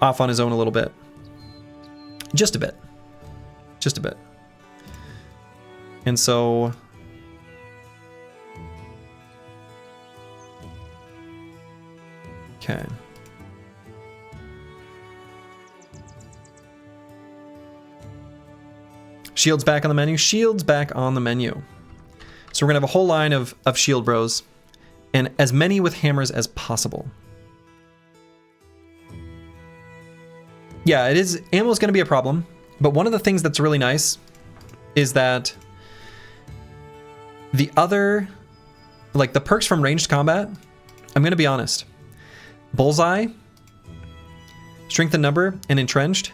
off on his own a little bit. Just a bit. Just a bit. And so okay. Shield's back on the menu. Shield's back on the menu. So we're gonna have a whole line of shield bros and as many with hammers as possible. Yeah, it is. Ammo is gonna be a problem, but one of the things that's really nice is that the other, like the perks from ranged combat, I'm gonna be honest. Bullseye, Strength and Number, and Entrenched,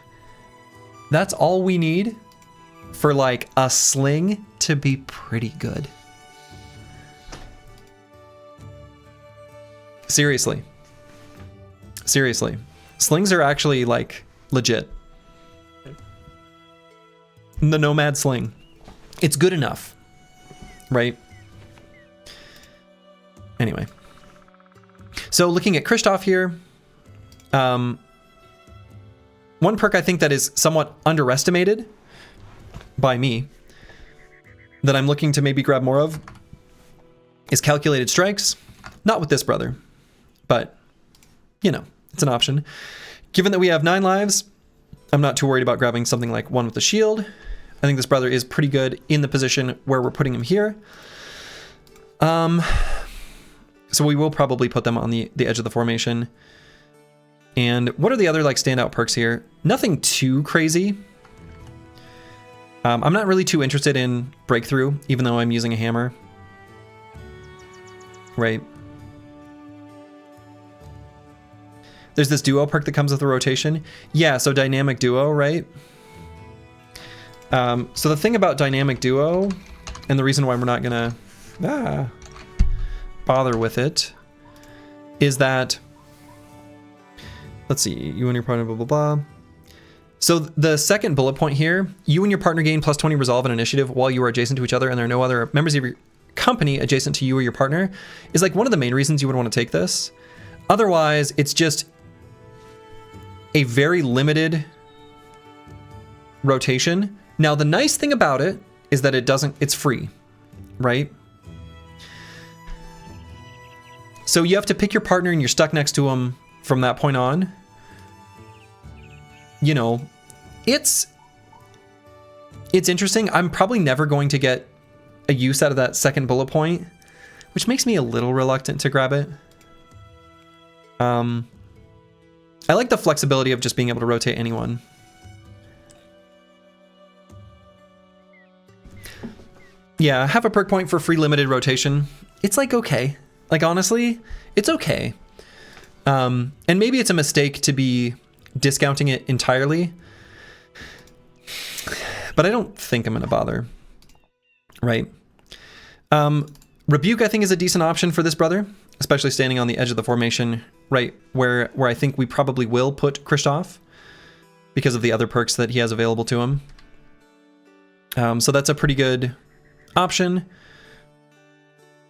that's all we need for like a sling to be pretty good. Seriously. Seriously. Slings are actually like legit. The Nomad Sling. It's good enough. Right? Anyway. So looking at Kristoff here, one perk I think that is somewhat underestimated by me that I'm looking to maybe grab more of is Calculated Strikes. Not with this brother, but you know, it's an option. Given that we have 9 lives, I'm not too worried about grabbing something like one with a shield. I think this brother is pretty good in the position where we're putting him here. So we will probably put them on the edge of the formation. And what are the other like standout perks here? Nothing too crazy. I'm not really too interested in Breakthrough, even though I'm using a hammer. Right. There's this duo perk that comes with the rotation. Yeah, so dynamic duo, right? So the thing about dynamic duo, and the reason why we're not gonna bother with it, is that, let's see, you and your partner, blah, blah, blah. So the second bullet point here, you and your partner gain plus 20 resolve and initiative while you are adjacent to each other and there are no other members of your company adjacent to you or your partner, is like one of the main reasons you would want to take this. Otherwise, it's just a very limited rotation. Now, the nice thing about it is that it's free, right? So you have to pick your partner and you're stuck next to them from that point on. You know, it's interesting. I'm probably never going to get a use out of that second bullet point, which makes me a little reluctant to grab it. I like the flexibility of just being able to rotate anyone. Yeah, have a perk point for free limited rotation. It's like okay. Like honestly, it's okay. And maybe it's a mistake to be discounting it entirely, but I don't think I'm gonna bother. Right. Rebuke I think is a decent option for this brother, especially standing on the edge of the formation, right where I think we probably will put Kristoff because of the other perks that he has available to him. So that's a pretty good option.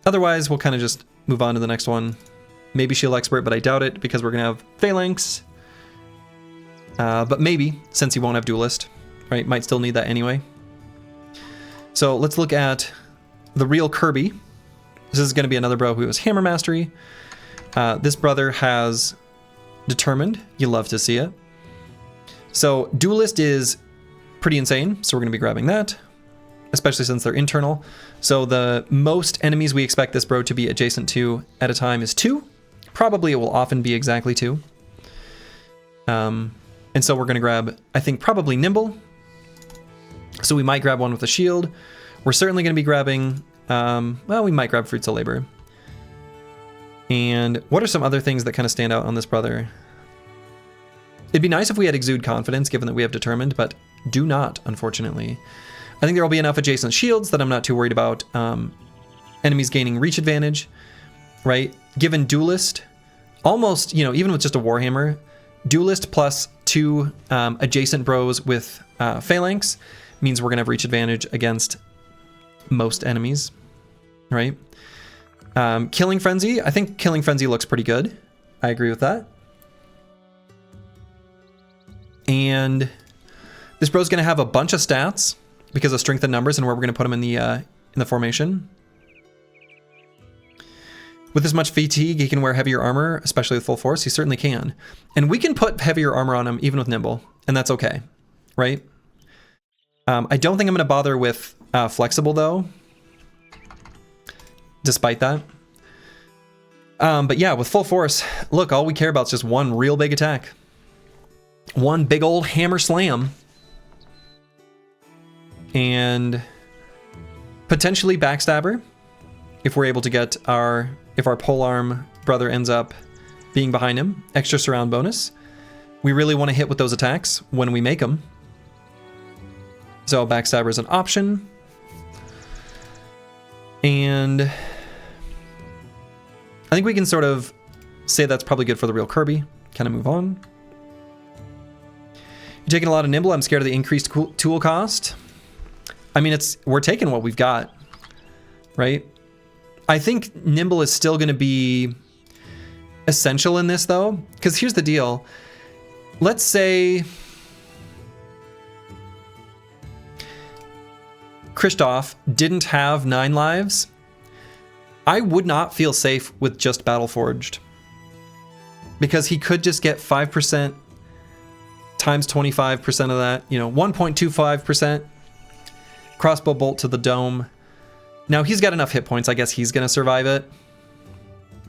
Otherwise, we'll kind of just move on to the next one. Maybe Shield Expert, but I doubt it because we're gonna have Phalanx. But maybe, since he won't have Duelist, right? Might still need that anyway. So let's look at the real Kirby. This is going to be another bro who has Hammer Mastery. This brother has Determined. You love to see it. So Duelist is pretty insane, so we're going to be grabbing that, especially since they're internal. So the most enemies we expect this bro to be adjacent to at a time is 2. Probably it will often be exactly 2. And so we're going to grab, I think, probably Nimble. So we might grab one with a shield. We're certainly going to be grabbing, well, we might grab Fruits of Labor. And what are some other things that kind of stand out on this brother? It'd be nice if we had Exude Confidence, given that we have Determined, but do not, unfortunately. I think there will be enough adjacent shields that I'm not too worried about enemies gaining reach advantage, right? Given Duelist, almost, you know, even with just a Warhammer, Duelist plus 2 adjacent bros with Phalanx means we're going to have reach advantage against most enemies, right? Killing Frenzy, I think Killing Frenzy looks pretty good. I agree with that. And this bro's going to have a bunch of stats because of strength and numbers and where we're going to put him in the formation. With as much fatigue, he can wear heavier armor, especially with full force. He certainly can. And we can put heavier armor on him even with Nimble, and that's okay, right? I don't think I'm going to bother with Flexible, though, despite that. But yeah, with full force, look, all we care about is just one real big attack. One big old hammer slam. And potentially Backstabber, if we're able to get if our polearm brother ends up being behind him. Extra surround bonus. We really want to hit with those attacks when we make them. So Backstabber is an option. And I think we can sort of say that's probably good for the real Kirby. Kind of move on. You're taking a lot of Nimble. I'm scared of the increased tool cost. I mean, we're taking what we've got, right? I think Nimble is still going to be essential in this, though, because here's the deal. Let's say Kristoff didn't have 9 lives. I would not feel safe with just Battleforged, because he could just get 5% times 25% of that, you know, 1.25% crossbow bolt to the dome. Now he's got enough hit points, I guess he's gonna survive it.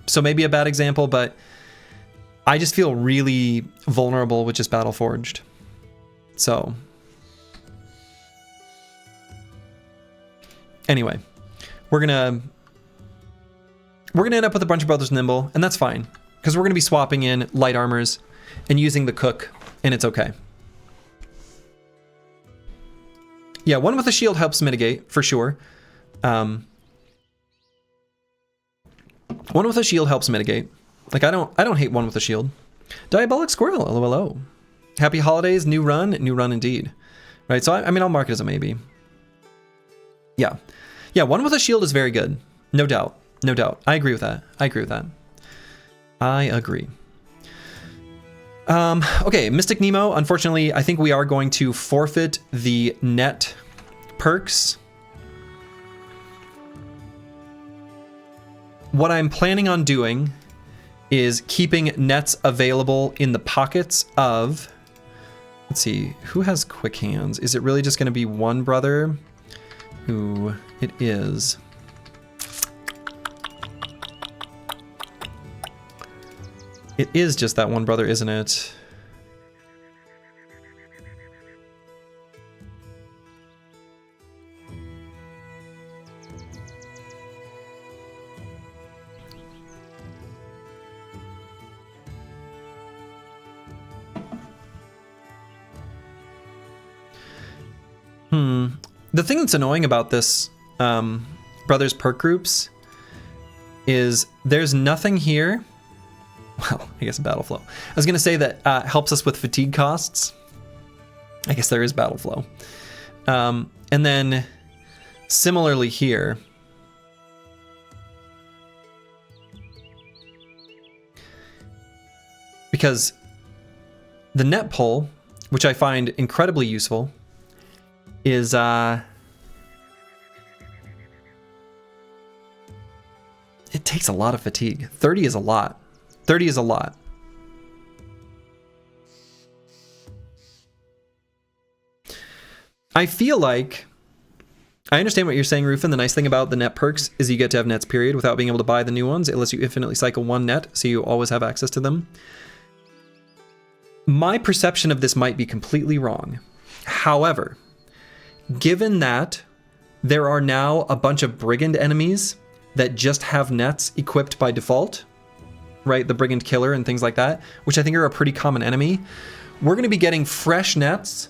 So maybe a bad example, but I just feel really vulnerable with just Battleforged. So anyway, we're gonna end up with a bunch of Brothers Nimble, and that's fine, because we're gonna be swapping in light armors and using the Cook, and it's okay. Yeah, one with a shield helps mitigate, for sure. One with a shield helps mitigate. Like, I don't hate one with a shield. Diabolic Squirrel, LOLO. Happy holidays, new run indeed. Right, so I mean, I'll mark it as a maybe. Yeah. Yeah, one with a shield is very good. No doubt. No doubt. I agree with that. I agree. Okay, Mystic Nemo. Unfortunately, I think we are going to forfeit the net perks. What I'm planning on doing is keeping nets available in the pockets of... Let's see, who has quick hands? Is it really just going to be one brother? Who it is? It is just that one brother, isn't it? The thing that's annoying about this brothers perk groups is there's nothing here. Well, I guess battle flow. I was going to say that helps us with fatigue costs. I guess there is battle flow. And then similarly here, because the net pull which I find incredibly useful, is it takes a lot of fatigue. 30 is a lot. 30 is a lot. I feel like I understand what you're saying, Rufin. The nice thing about the net perks is you get to have nets, period, without being able to buy the new ones. It lets you infinitely cycle one net, so you always have access to them. My perception of this might be completely wrong. However, given that there are now a bunch of brigand enemies that just have nets equipped by default, right? The brigand killer and things like that, which I think are a pretty common enemy. We're going to be getting fresh nets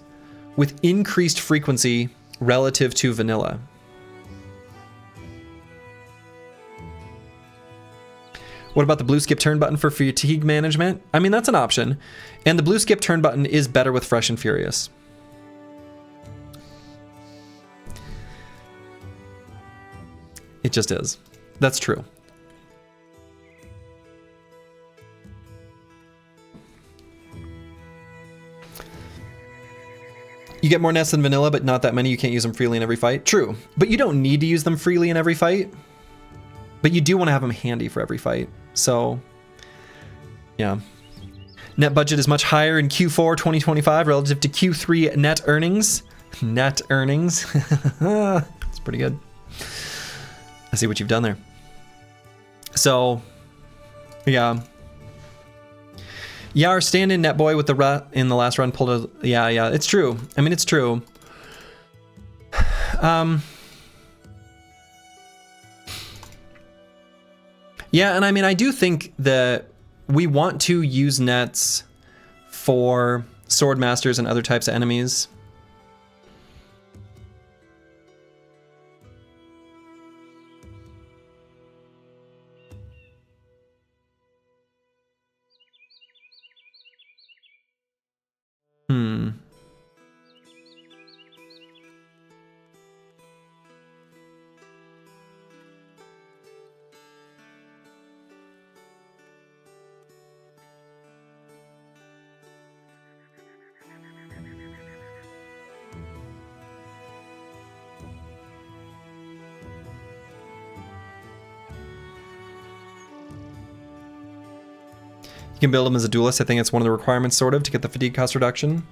with increased frequency relative to vanilla. What about the blue skip turn button for fatigue management? I mean, that's an option. And the blue skip turn button is better with Fresh and Furious. It just is. That's true. You get more nets than vanilla, but not that many. You can't use them freely in every fight. True, but you don't need to use them freely in every fight. But you do want to have them handy for every fight. So, yeah. Net budget is much higher in Q4 2025 relative to Q3 net earnings. Net earnings. That's pretty good. I see what you've done there. So, yeah. Yeah, our stand-in net boy with the in the last run pulled a... Yeah, it's true. I mean, it's true. Yeah, and I mean, I do think that we want to use nets for sword masters and other types of enemies. You can build him as a duelist. I think it's one of the requirements, sort of, to get the fatigue cost reduction.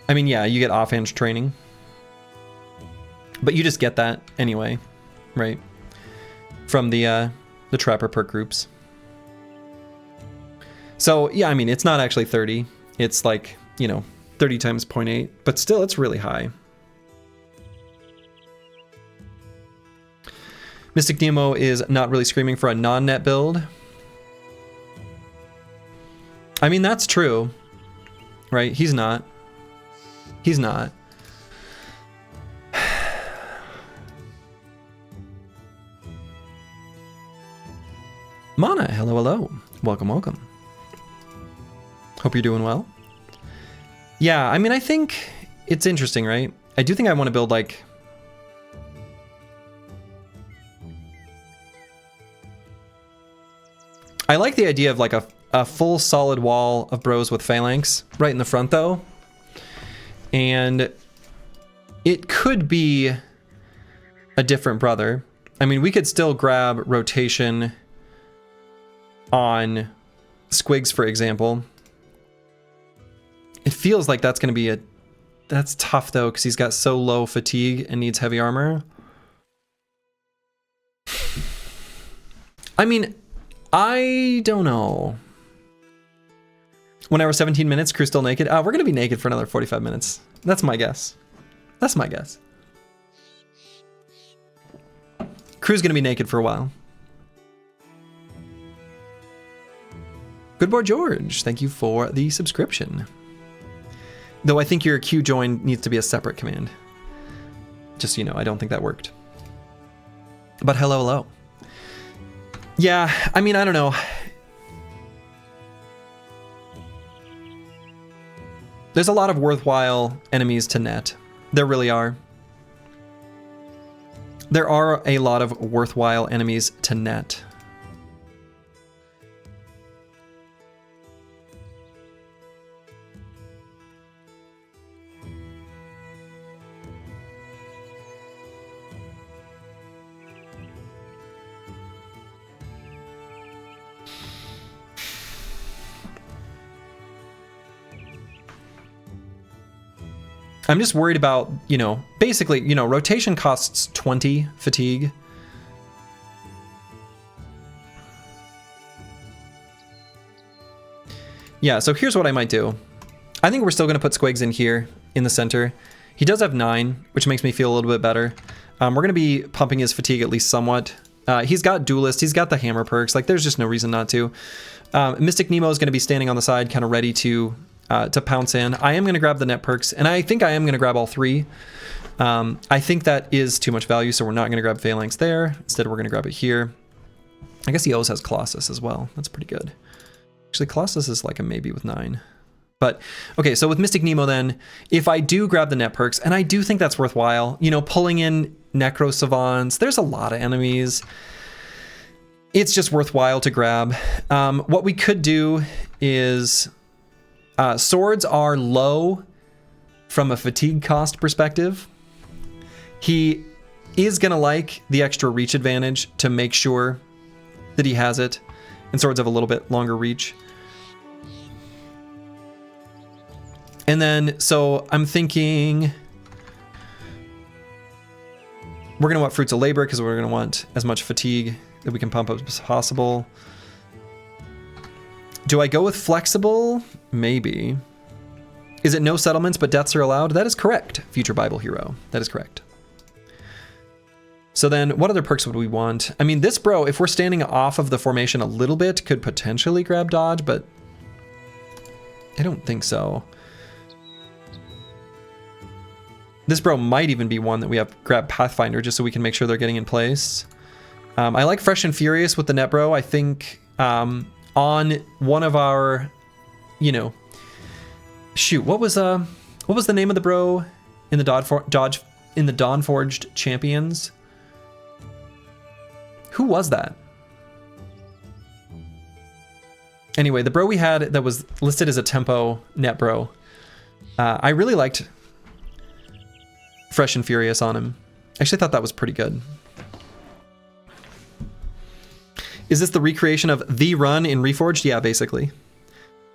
I mean, yeah, you get offhand training. But you just get that anyway, right? From the Trapper perk groups. So, yeah, I mean, it's not actually 30. It's like, 30 times 0.8. But still, it's really high. Mystic Nemo is not really screaming for a non-net build. I mean, that's true, right? He's not. He's not. Mana, hello, hello. Welcome, welcome. Hope you're doing well. Yeah, I mean, I think it's interesting, right? I do think I want to build, like... I like the idea of, like, a full solid wall of bros with phalanx right in the front, though. And it could be a different brother. I mean, we could still grab rotation on Squigs, for example. It feels like that's going to be a... That's tough, though, because he's got so low fatigue and needs heavy armor. I mean, I don't know. 1 hour, 17 minutes, crew still naked. We're going to be naked for another 45 minutes. That's my guess. That's my guess. Crew's going to be naked for a while. Good boy, George. Thank you for the subscription. Though I think your Q join needs to be a separate command. Just, I don't think that worked. But hello, hello. Yeah, I mean, I don't know. There's a lot of worthwhile enemies to net. There really are. There are a lot of worthwhile enemies to net. I'm just worried about, you know, basically, you know, rotation costs 20 fatigue. Yeah, so here's what I might do. I think we're still going to put Squigs in here in the center. He does have 9, which makes me feel a little bit better. We're going to be pumping his fatigue at least somewhat. He's got Duelist, he's got the hammer perks, like there's just no reason not to. Mystic Nemo is going to be standing on the side, kind of ready to pounce in. I am going to grab the net perks, and I think I am going to grab all 3. I think that is too much value, so we're not going to grab Phalanx there. Instead, we're going to grab it here. I guess he always has Colossus as well. That's pretty good. Actually, Colossus is like a maybe with 9. But, okay, so with Mystic Nemo then, if I do grab the net perks, and I do think that's worthwhile, you know, pulling in Necro Savants, there's a lot of enemies. It's just worthwhile to grab. What we could do is... swords are low from a fatigue cost perspective. He is going to like the extra reach advantage to make sure that he has it. And swords have a little bit longer reach. And then, so I'm thinking we're going to want Fruits of Labor because we're going to want as much fatigue that we can pump up as possible. Do I go with Flexible? Maybe. Is it no settlements but deaths are allowed? That is correct, Future Bible Hero. That is correct. So then, what other perks would we want? I mean, this bro, if we're standing off of the formation a little bit, could potentially grab Dodge, but I don't think so. This bro might even be one that we have grab Pathfinder just so we can make sure they're getting in place. I like Fresh and Furious with the net bro. I think on one of our, you know, shoot, what was the name of the bro in the Dawnforged Champions? Who was that? Anyway, the bro we had that was listed as a tempo net bro. I really liked Fresh and Furious on him. Actually thought that was pretty good. Is this the recreation of the run in Reforged? Yeah, basically.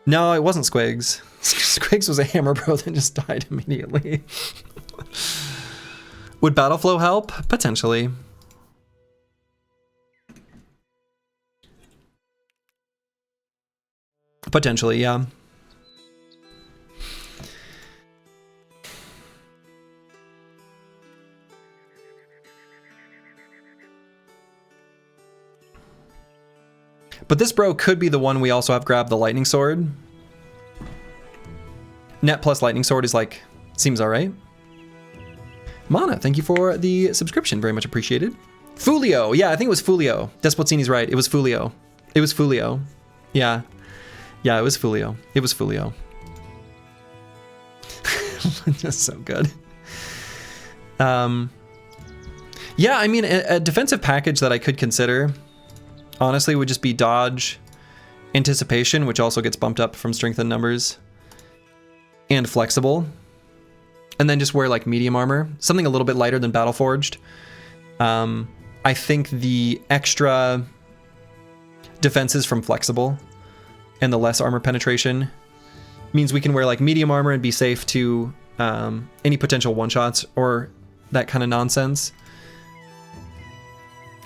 No, it wasn't Squigs. Squigs was a hammer bro that just died immediately. Would battle flow help? Potentially. Potentially, yeah. But this bro could be the one we also have grabbed the lightning sword. Net plus lightning sword is like, seems all right. Mana, thank you for the subscription. Very much appreciated. Fulio. Yeah, I think it was Fulio. Despotzini's right. It was Fulio. It was Fulio. Yeah. Yeah, it was Fulio. It was Fulio. Just so good. Yeah, I mean, a defensive package that I could consider, honestly, would just be Dodge, Anticipation, which also gets bumped up from Strength and Numbers, and Flexible. And then just wear like medium armor, something a little bit lighter than Battleforged. I think the extra defenses from Flexible and the less armor penetration means we can wear like medium armor and be safe to any potential one-shots or that kind of nonsense.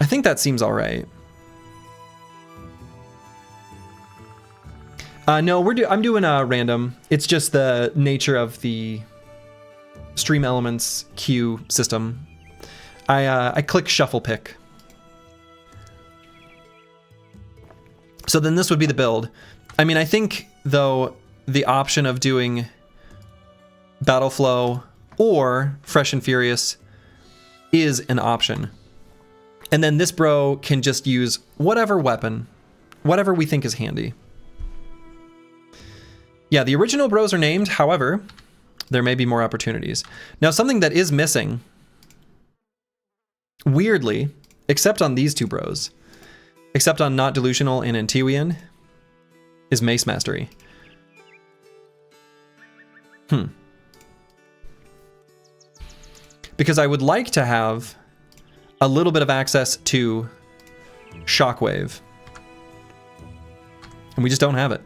I think that seems all right. No, I'm doing a random. It's just the nature of the Stream Elements queue system. I click shuffle pick. So then this would be the build. I mean, I think though the option of doing Battle Flow or Fresh and Furious is an option. And then this bro can just use whatever weapon, whatever we think is handy. Yeah, the original bros are named, however, there may be more opportunities. Now, something that is missing, weirdly, except on these two bros, except on Not Delusional and Antiwian, is Mace Mastery. Because I would like to have a little bit of access to Shockwave. And we just don't have it.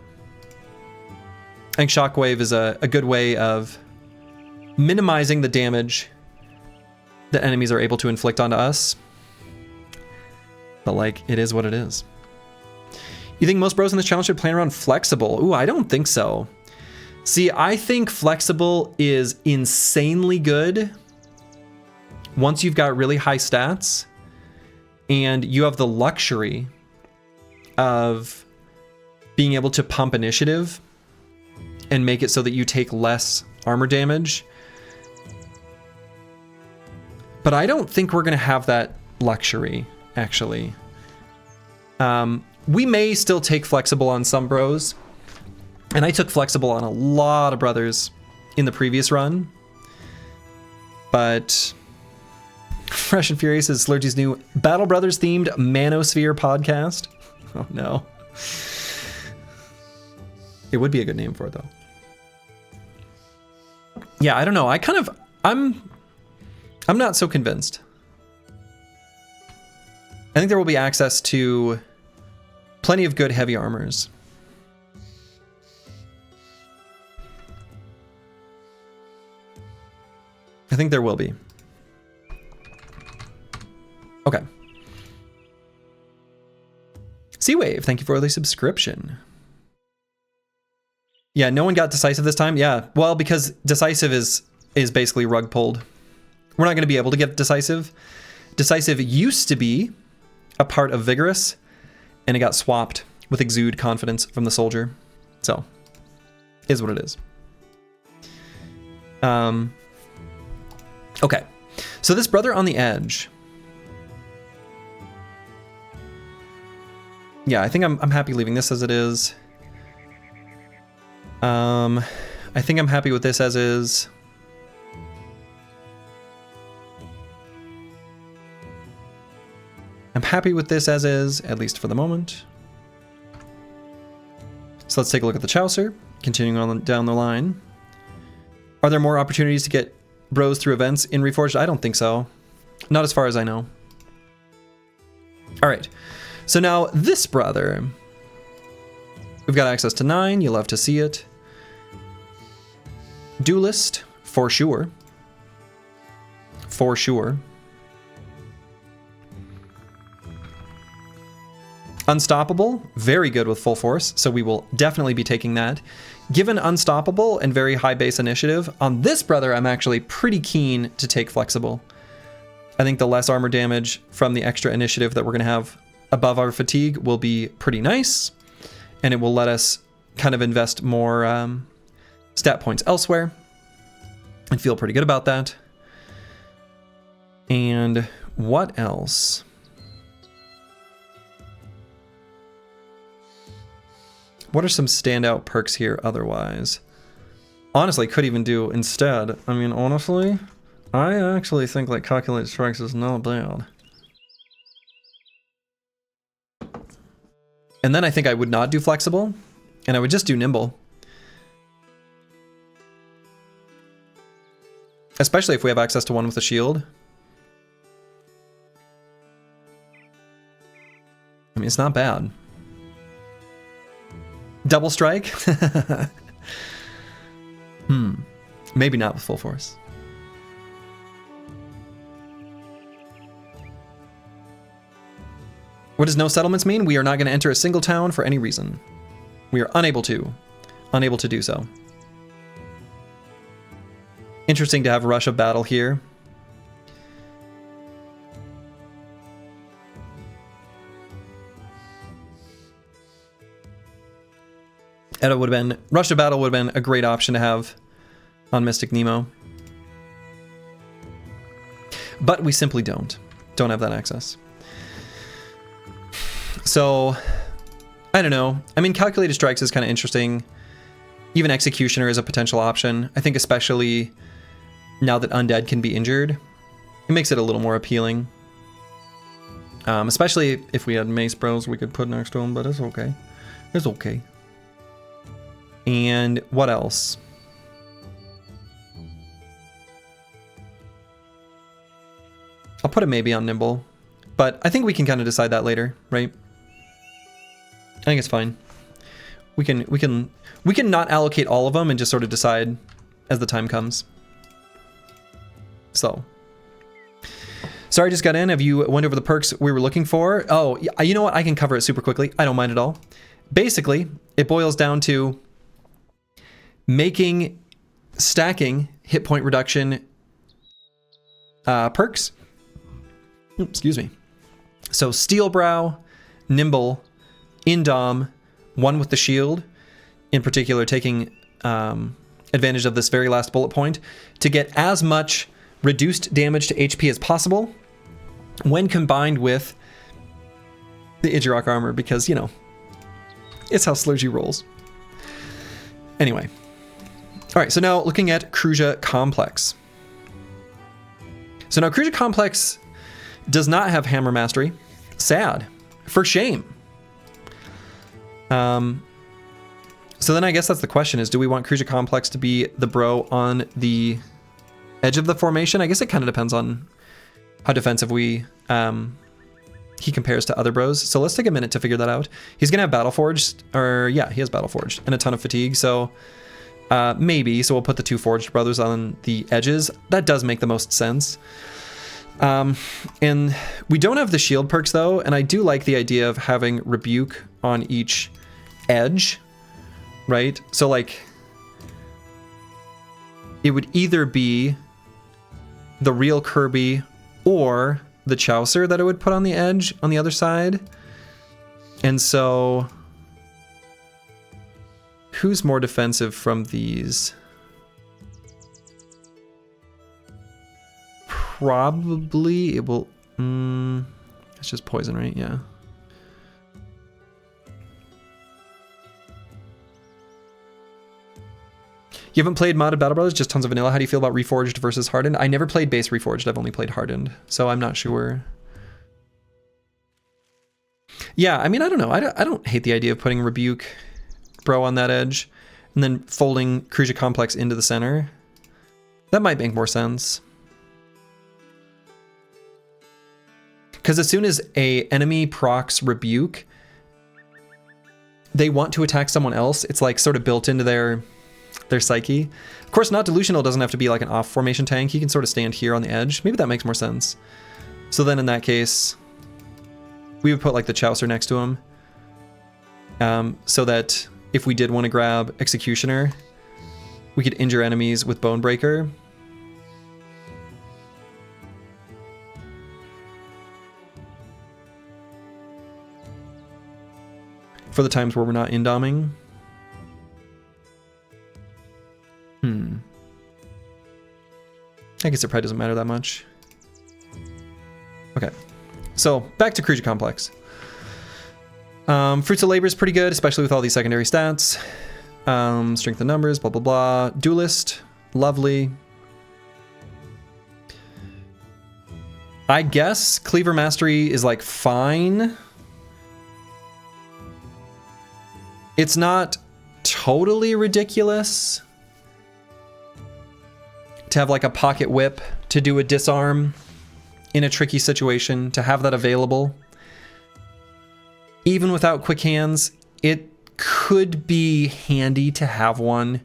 I think Shockwave is a good way of minimizing the damage that enemies are able to inflict onto us. But like, it is what it is. You think most bros in this challenge should plan around flexible? Ooh, I don't think so. See, I think flexible is insanely good once you've got really high stats and you have the luxury of being able to pump initiative and make it so that you take less armor damage. But I don't think we're going to have that luxury, actually. We may still take flexible on some bros. And I took flexible on a lot of brothers in the previous run. But Fresh and Furious is Slurgy's new Battle Brothers themed Manosphere podcast. Oh no. It would be a good name for it though. Yeah, I don't know. I'm not so convinced. I think there will be access to plenty of good heavy armors. I think there will be. Okay. Seawave, thank you for the subscription. Yeah, no one got decisive this time. Yeah, well, because decisive is basically rug pulled. We're not going to be able to get decisive. Decisive used to be a part of Vigorous, and it got swapped with Exude Confidence from the Soldier. So, is what it is. Okay, so this Brother on the Edge. Yeah, I think I'm happy leaving this as it is. I think I'm happy with this as is. I'm happy with this as is, at least for the moment. So let's take a look at the Chaucer, continuing on down the line. Are there more opportunities to get bros through events in Reforged? I don't think so. Not as far as I know. All right. So now this brother, we've got access to 9. You love to see it. Duelist, for sure. For sure. Unstoppable, very good with full force, so we will definitely be taking that. Given Unstoppable and very high base initiative, on this brother I'm actually pretty keen to take Flexible. I think the less armor damage from the extra initiative that we're going to have above our fatigue will be pretty nice, and it will let us kind of invest more stat points elsewhere and feel pretty good about that. And what else? What are some standout perks here otherwise? Honestly, could even do instead. I mean, honestly, I actually think like Calculated Strikes is not bad. And then I think I would not do Flexible, and I would just do Nimble. Especially if we have access to one with a shield. I mean, it's not bad. Double strike? Maybe not with full force. What does no settlements mean? We are not going to enter a single town for any reason. We are unable to do so. Interesting to have Rush of Battle here. It would have been, Rush of Battle would have been a great option to have on Mystic Nemo. But we simply don't have that access. So, I don't know. I mean, Calculated Strikes is kind of interesting. Even Executioner is a potential option. I think especially now that Undead can be injured, it makes it a little more appealing. Especially if we had Mace Bros we could put next to them, but it's okay. It's okay. And what else? I'll put a maybe on Nimble, but I think we can kind of decide that later, right? I think it's fine. We can not allocate all of them and just sort of decide as the time comes. So, sorry, I just got in. Have you went over the perks we were looking for? Oh, you know what? I can cover it super quickly. I don't mind at all. Basically, it boils down to stacking hit point reduction perks. Oops, excuse me. So Steel Brow, Nimble, Indom, one with the shield, in particular taking advantage of this very last bullet point to get as much reduced damage to HP as possible when combined with the Idjarok armor, because, you know, it's how Slurgy rolls. Anyway. Alright, so now looking at Kruja Complex. So now Kruja Complex does not have Hammer Mastery. Sad. For shame. So then I guess that's the question is, do we want Kruja Complex to be the bro on the edge of the formation? I guess it kind of depends on how defensive he compares to other bros. So let's take a minute to figure that out. He's going to have Battleforged, or yeah, he has Battleforged and a ton of fatigue. So maybe, so we'll put the two Forged brothers on the edges. That does make the most sense. And we don't have the shield perks though. And I do like the idea of having Rebuke on each edge, right? So like, it would either be the real Kirby or the Chaucer that it would put on the edge on the other side. And so who's more defensive from these? Probably it will. It's just poison, right? Yeah. You haven't played modded Battle Brothers, just tons of vanilla. How do you feel about Reforged versus Hardened? I never played base Reforged. I've only played Hardened, so I'm not sure. Yeah, I mean, I don't know. I don't hate the idea of putting Rebuke Bro on that edge and then folding Kruja Complex into the center. That might make more sense. Because as soon as a enemy procs Rebuke, they want to attack someone else. It's like sort of built into their psyche. Of course, not delusional doesn't have to be like an off formation tank. He can sort of stand here on the edge. Maybe that makes more sense. So then in that case, we would put like the Chaucer next to him. So that if we did want to grab Executioner, we could injure enemies with Bonebreaker. For the times where we're not indoming. I guess it probably doesn't matter that much. Okay, so back to Kruja Complex. Fruits of Labor is pretty good, especially with all these secondary stats. Strength of numbers, blah, blah, blah. Duelist, lovely. I guess Cleaver Mastery is like fine. It's not totally ridiculous to have like a pocket whip to do a disarm in a tricky situation, to have that available. Even without quick hands, it could be handy to have one.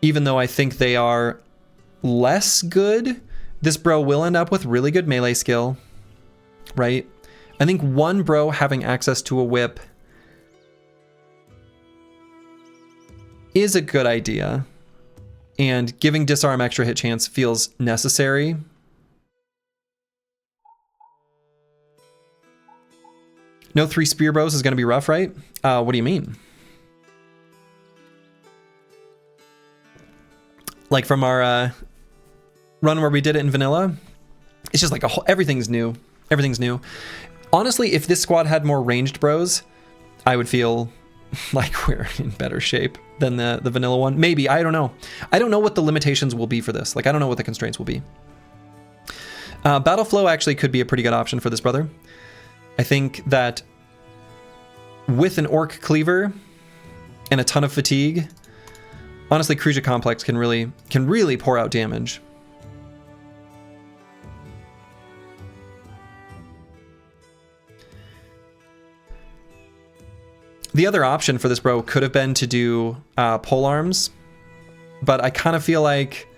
Even though I think they are less good, this bro will end up with really good melee skill, right? I think one bro having access to a whip is a good idea. And giving disarm extra hit chance feels necessary. No 3 spear bros is going to be rough, right? What do you mean? Like from our run where we did it in vanilla, it's just like everything's new. Everything's new. Honestly, if this squad had more ranged bros, I would feel like we're in better shape than the vanilla one. Maybe, I don't know. I don't know what the limitations will be for this. Like, I don't know what the constraints will be. Battle Flow actually could be a pretty good option for this brother. I think that with an Orc Cleaver and a ton of fatigue, honestly, Kruja Complex can really pour out damage. The other option for this bro could have been to do pole arms, but I kind of feel like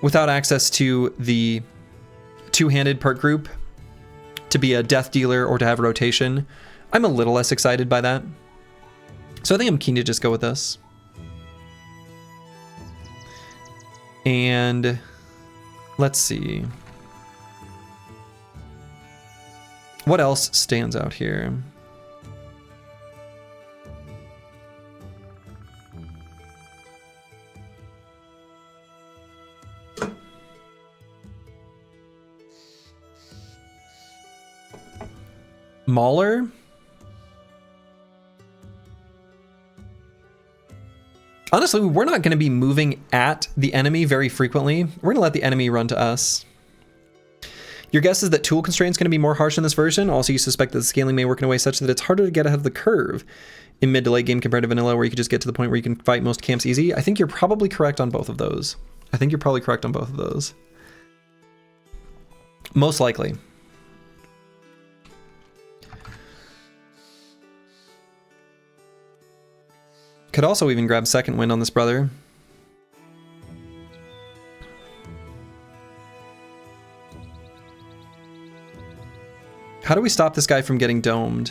without access to the two-handed perk group to be a death dealer or to have rotation, I'm a little less excited by that. So I think I'm keen to just go with this. And let's see. What else stands out here? Mauler? Honestly, we're not going to be moving at the enemy very frequently. We're going to let the enemy run to us. Your guess is that tool constraint's going to be more harsh in this version. Also, you suspect that the scaling may work in a way such that it's harder to get ahead of the curve in mid to late game compared to vanilla, where you could just get to the point where you can fight most camps easy. I think you're probably correct on both of those. Most likely. Could also even grab second wind on this brother. How do we stop this guy from getting domed?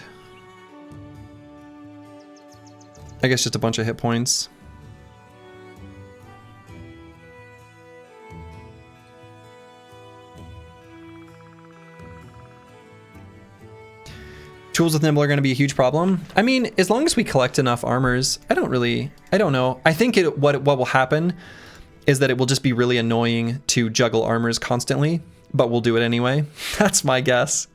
I guess just a bunch of hit points. Tools with Nimble are going to be a huge problem. I mean, as long as we collect enough armors, I don't know. I think what will happen is that it will just be really annoying to juggle armors constantly, but we'll do it anyway. That's my guess.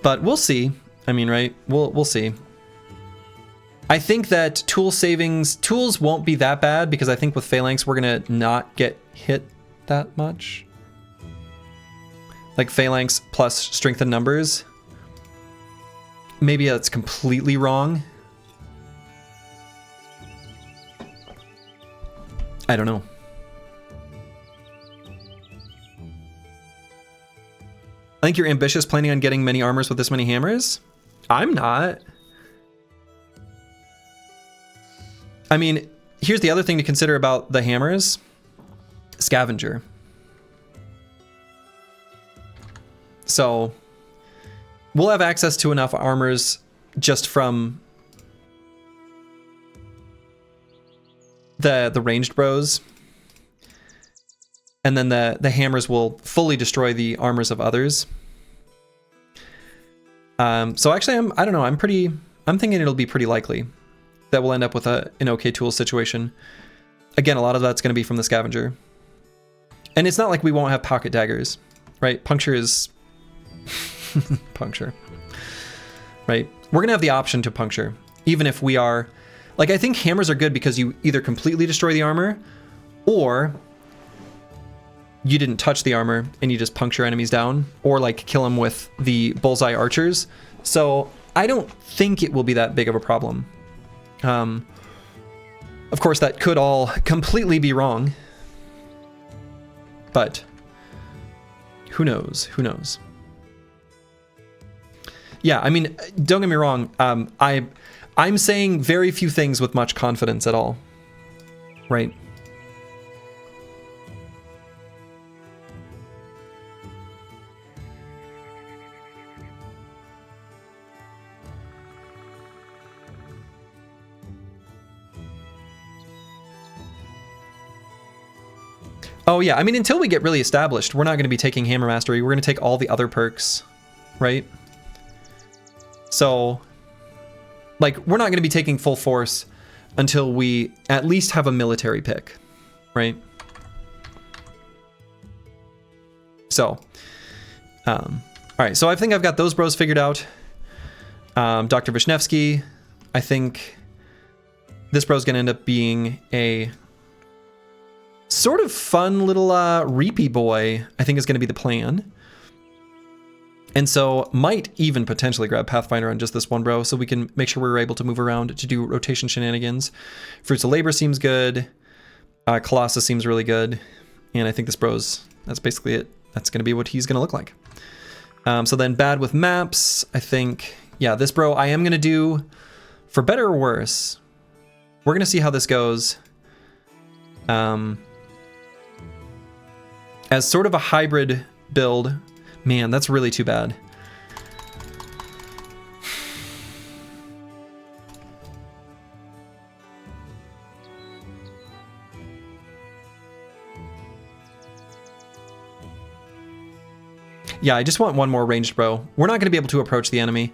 But we'll see. I mean, right? We'll see. I think that tools won't be that bad because I think with Phalanx we're going to not get hit that much. Like Phalanx plus strength in numbers. Maybe that's completely wrong. I don't know. I think you're ambitious planning on getting many armors with this many hammers. I'm not. I mean, here's the other thing to consider about the hammers. Scavenger. So we'll have access to enough armors just from the ranged bros. And then the hammers will fully destroy the armors of others. So actually, I don't know. I'm thinking it'll be pretty likely that we'll end up with an okay tool situation. Again, a lot of that's going to be from the scavenger. And it's not like we won't have pocket daggers, right? Puncture is puncture, right? We're going to have the option to puncture, even if we are... Like, I think hammers are good because you either completely destroy the armor or you didn't touch the armor and you just puncture enemies down, or like kill them with the bullseye archers. So I don't think it will be that big of a problem. Of course, that could all completely be wrong, but who knows? Who knows? Yeah, I mean, don't get me wrong. I'm saying very few things with much confidence at all, right? Oh yeah, I mean, until we get really established, we're not going to be taking Hammer Mastery. We're going to take all the other perks, right? So, like, we're not going to be taking full force until we at least have a military pick, right? So, all right, so I think I've got those bros figured out. Dr. Vishnevsky, I think this bro's going to end up being a sort of fun little reapy boy, I think is going to be the plan. And so might even potentially grab Pathfinder on just this one bro so we can make sure we're able to move around to do rotation shenanigans. Fruits of Labor seems good. Colossus seems really good. And I think this bro's, that's basically it. That's going to be what he's going to look like. So then bad with maps, I think, yeah, this bro I am going to do, for better or worse, We're going to see how this goes. As sort of a hybrid build. Man, that's really too bad. Yeah, I just want one more ranged bro. We're not going to be able to approach the enemy.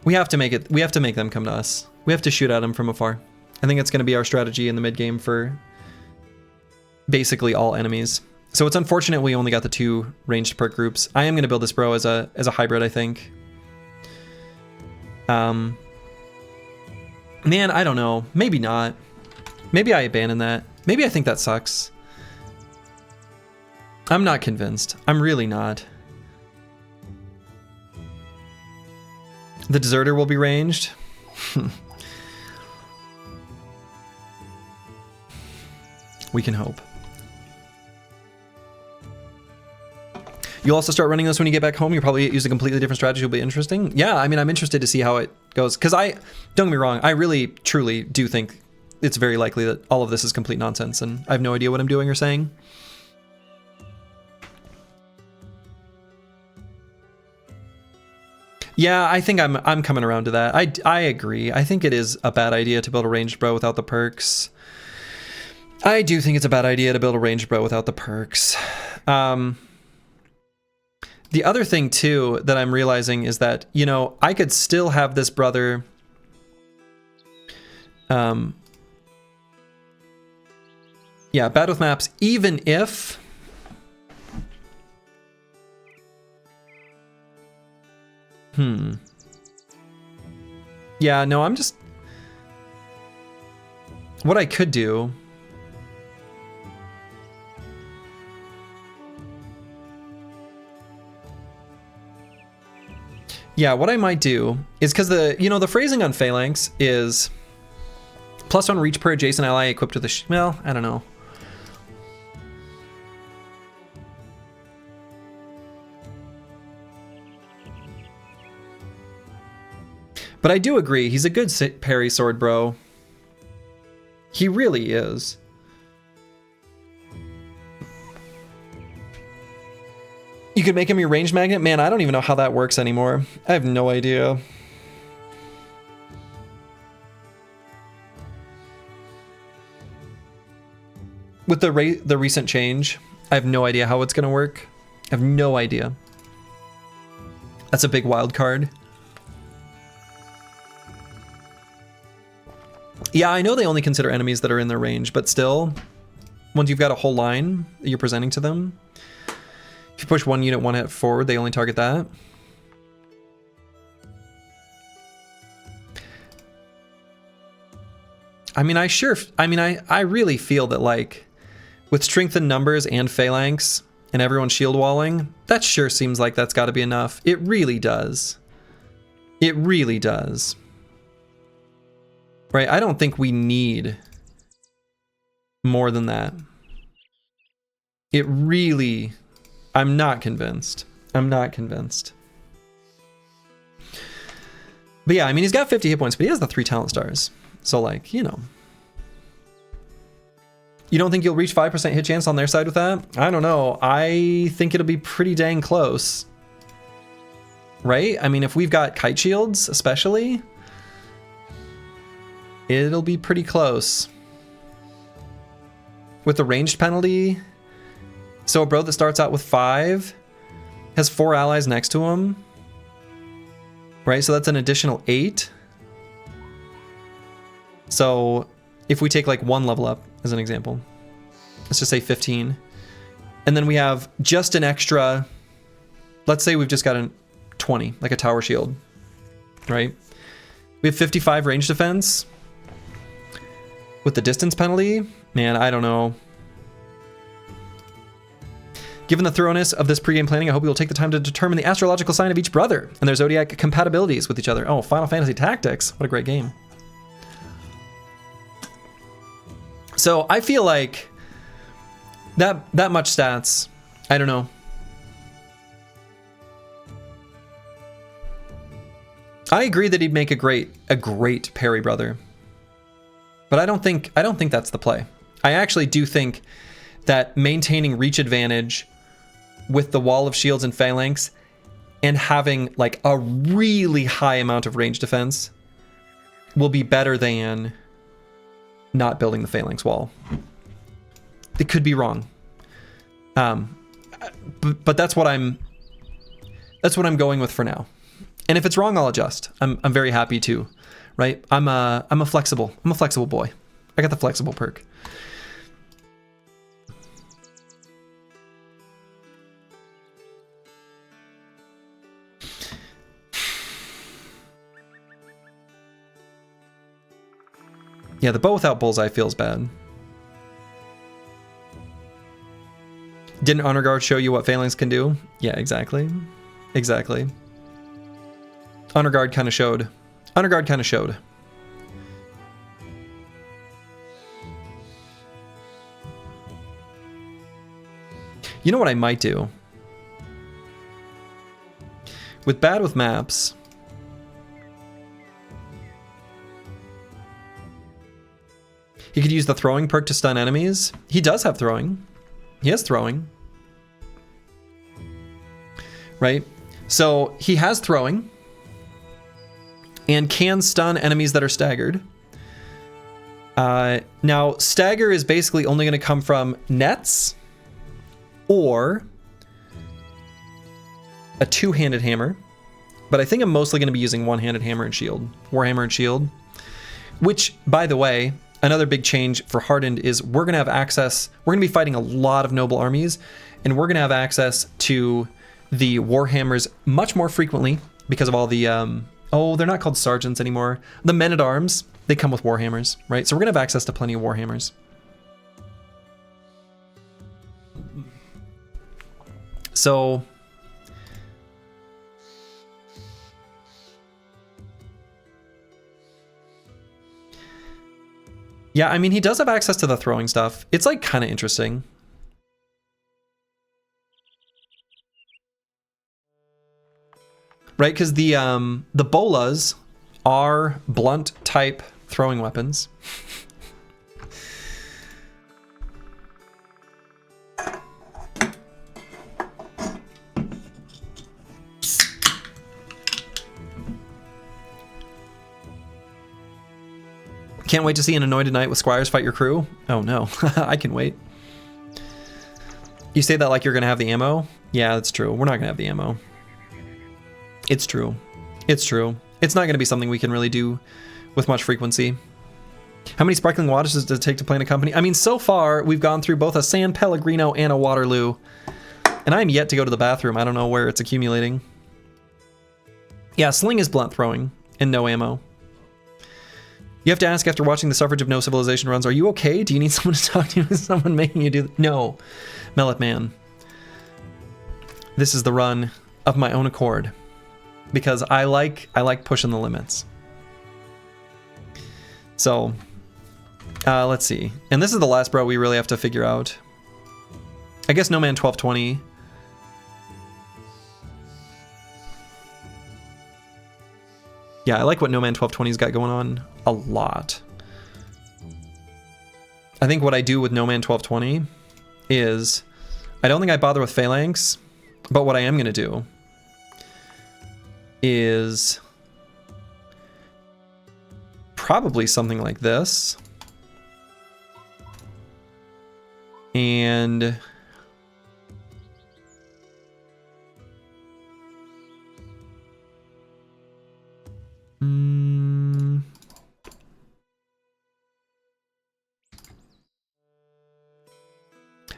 We have to make it. We have to make them come to us. We have to shoot at them from afar. I think it's going to be our strategy in the mid game for basically all enemies. So it's unfortunate we only got the 2 ranged perk groups. I am going to build this bro as a hybrid, I think. Man, I don't know. Maybe not. Maybe I abandon that. Maybe I think that sucks. I'm not convinced. I'm really not. The deserter will be ranged. We can hope. You'll also start running this when you get back home. You'll probably use a completely different strategy. It'll be interesting. Yeah, I mean, I'm interested to see how it goes. Because don't get me wrong, I really, truly do think it's very likely that all of this is complete nonsense and I have no idea what I'm doing or saying. Yeah, I think I'm coming around to that. I agree. I think it is a bad idea to build a ranged bro without the perks. I do think it's a bad idea to build a ranged bro without the perks. The other thing too that I'm realizing is that, you know, I could still have this brother yeah, bad with maps, even if yeah, no, I'm just... What I could do... Yeah, what I might do is because the phrasing on Phalanx is +1 reach per adjacent ally equipped with a well, I don't know. But I do agree, he's a good parry sword bro. He really is. You could make him your range magnet? Man, I don't even know how that works anymore. I have no idea. With the recent change, I have no idea how it's gonna work. I have no idea. That's a big wild card. Yeah, I know they only consider enemies that are in their range, but still, once you've got a whole line that you're presenting to them, if you push one unit one hit forward, they only target that. I mean, I really feel that, like, with strength in numbers and phalanx and everyone shield walling, that sure seems like that's got to be enough. It really does. It really does. Right, I don't think we need more than that. It really... I'm not convinced. I'm not convinced. But yeah, I mean, he's got 50 hit points, but he has the 3 talent stars. So, like, you know. You don't think you'll reach 5% hit chance on their side with that? I don't know. I think it'll be pretty dang close. Right? I mean, if we've got kite shields, especially... it'll be pretty close. With the ranged penalty, so a bro that starts out with 5 has 4 allies next to him. Right, so that's an additional 8. So if we take like 1 level up as an example, let's just say 15. And then we have just an extra, let's say we've just got a 20, like a tower shield, right? We have 55 range defense. With the distance penalty, man, I don't know. Given the thoroughness of this pregame planning, I hope you will take the time to determine the astrological sign of each brother and their zodiac compatibilities with each other. Oh, Final Fantasy Tactics. What a great game. So I feel like that much stats, I don't know. I agree that he'd make a great parry brother. But I don't think that's the play. I actually do think that maintaining reach advantage with the wall of shields and phalanx and having like a really high amount of range defense will be better than not building the phalanx wall. It could be wrong. But that's what I'm going with for now. And if it's wrong, I'll adjust. I'm very happy to, right? I'm a flexible boy. I got the flexible perk. Yeah, the bow without bullseye feels bad. Didn't Honor Guard show you what Phalanx can do? Yeah, exactly. Exactly. Honor Guard kind of showed. Honor Guard kind of showed. You know what I might do? With bad with maps... He could use the throwing perk to stun enemies. He does have throwing. He has throwing. Right? So he has throwing. And can stun enemies that are staggered. Now, stagger is basically only going to come from nets. Or a two-handed hammer. But I think I'm mostly going to be using one-handed hammer and shield. Warhammer and shield. Which, by the way... Another big change for Hardened is we're going to have access, we're going to be fighting a lot of noble armies, and we're going to have access to the Warhammers much more frequently because of all the, oh, they're not called sergeants anymore. The men-at-arms, they come with Warhammers, right? So we're going to have access to plenty of Warhammers. So... Yeah, I mean, he does have access to the throwing stuff. It's like kind of interesting. Right, because the bolas are blunt type throwing weapons. Can't wait to see an anointed knight with squires fight your crew. Oh no, I can wait. You say that like you're gonna have the ammo? Yeah, that's true. We're not gonna have the ammo. It's true. It's true. It's not gonna be something we can really do with much frequency. How many sparkling waters does it take to plan a company? I mean, so far we've gone through both a San Pellegrino and a Waterloo, and I'm yet to go to the bathroom. I don't know where it's accumulating. Yeah, sling is blunt throwing and no ammo. You have to ask after watching the Suffrage of No Civilization runs, are you okay? Do you need someone to talk to? Is someone making you do No. Mellet Man. This is the run of my own accord. Because I like pushing the limits. So, let's see. And this is the last bro we really have to figure out. I guess No Man 1220. Yeah, I like what No Man 1220's got going on a lot. I think what I do with No Man 1220 is, I don't think I bother with Phalanx, but what I am going to do is probably something like this. And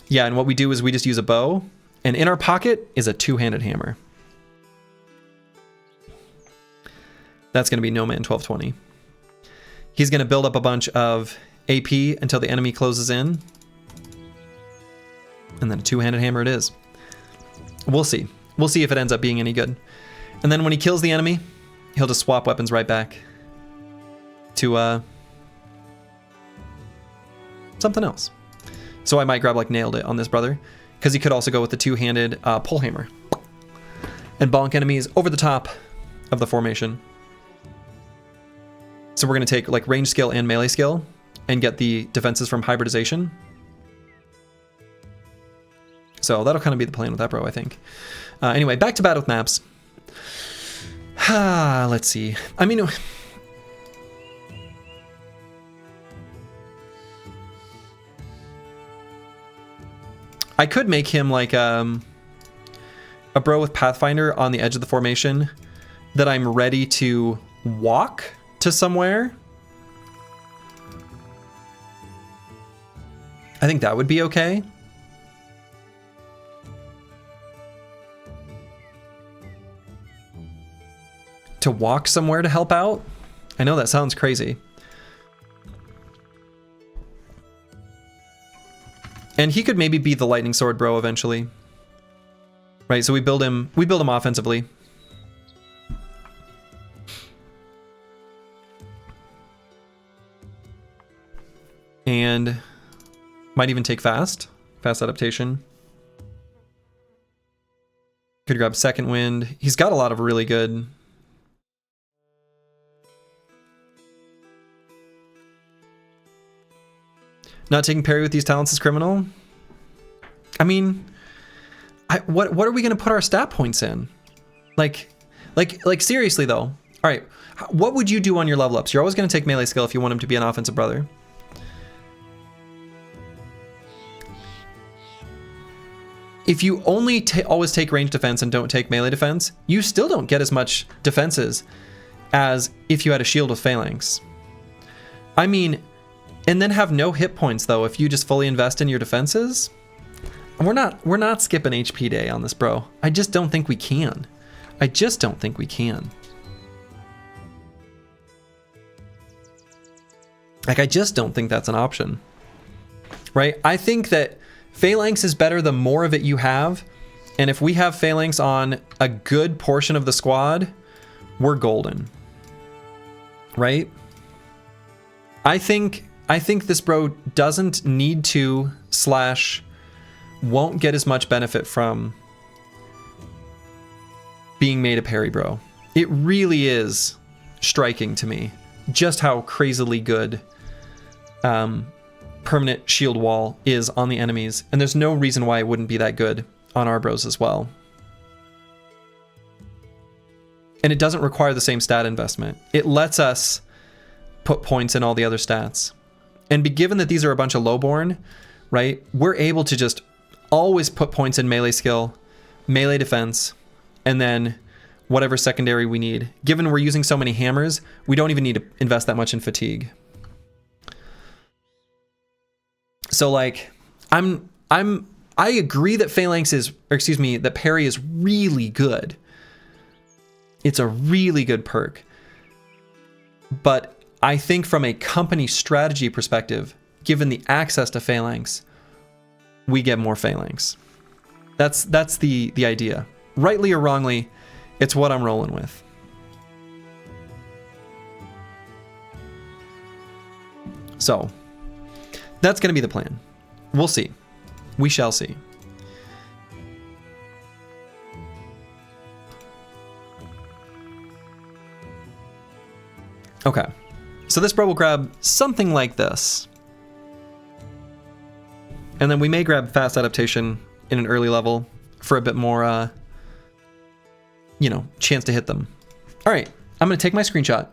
yeah, and what we do is we just use a bow, and in our pocket is a two-handed hammer. That's going to be No Man 1220. He's going to build up a bunch of AP until the enemy closes in. And then a two-handed hammer it is. We'll see. We'll see if it ends up being any good. And then when he kills the enemy, he'll just swap weapons right back to something else. So I might grab like Nailed It on this brother, because he could also go with the two-handed pull hammer and bonk enemies over the top of the formation. So we're going to take like range skill and melee skill and get the defenses from hybridization. So that'll kind of be the plan with that bro, I think. Anyway, back to battle with maps. Let's see. I mean, I could make him like a bro with Pathfinder on the edge of the formation that I'm ready to walk to somewhere. I think that would be okay. To walk somewhere to help out? I know that sounds crazy. And he could maybe be the lightning sword bro eventually. Right, so we build him offensively. And might even take fast adaptation. Could grab second wind. He's got a lot of really good. Not taking parry with these talents is criminal. I mean, what are we gonna put our stat points in? Like seriously though. All right, what would you do on your level ups? You're always gonna take melee skill if you want him to be an offensive brother. If you only always take range defense and don't take melee defense, you still don't get as much defenses as if you had a shield with phalanx. I mean, and then have no hit points though if you just fully invest in your defenses. We're not skipping HP day on this, bro. I just don't think we can. I just don't think we can. Like, I just don't think that's an option. Right? I think that phalanx is better the more of it you have, and if we have phalanx on a good portion of the squad, we're golden. Right? I think this bro doesn't need to / won't get as much benefit from being made a parry bro. It really is striking to me just how crazily good permanent shield wall is on the enemies, and there's no reason why it wouldn't be that good on our bros as well. And it doesn't require the same stat investment. It lets us put points in all the other stats. And given that these are a bunch of lowborn, right, we're able to just always put points in melee skill, melee defense, and then whatever secondary we need. Given we're using so many hammers, we don't even need to invest that much in fatigue. So like, I agree that phalanx is, or excuse me, that parry is really good. It's a really good perk. But I think from a company strategy perspective, given the access to phalanx, we get more phalanx. That's the idea. Rightly or wrongly, it's what I'm rolling with. So, that's going to be the plan. We'll see. We shall see. Okay. So this bro will grab something like this. And then we may grab fast adaptation in an early level for a bit more, chance to hit them. All right, I'm going to take my screenshot.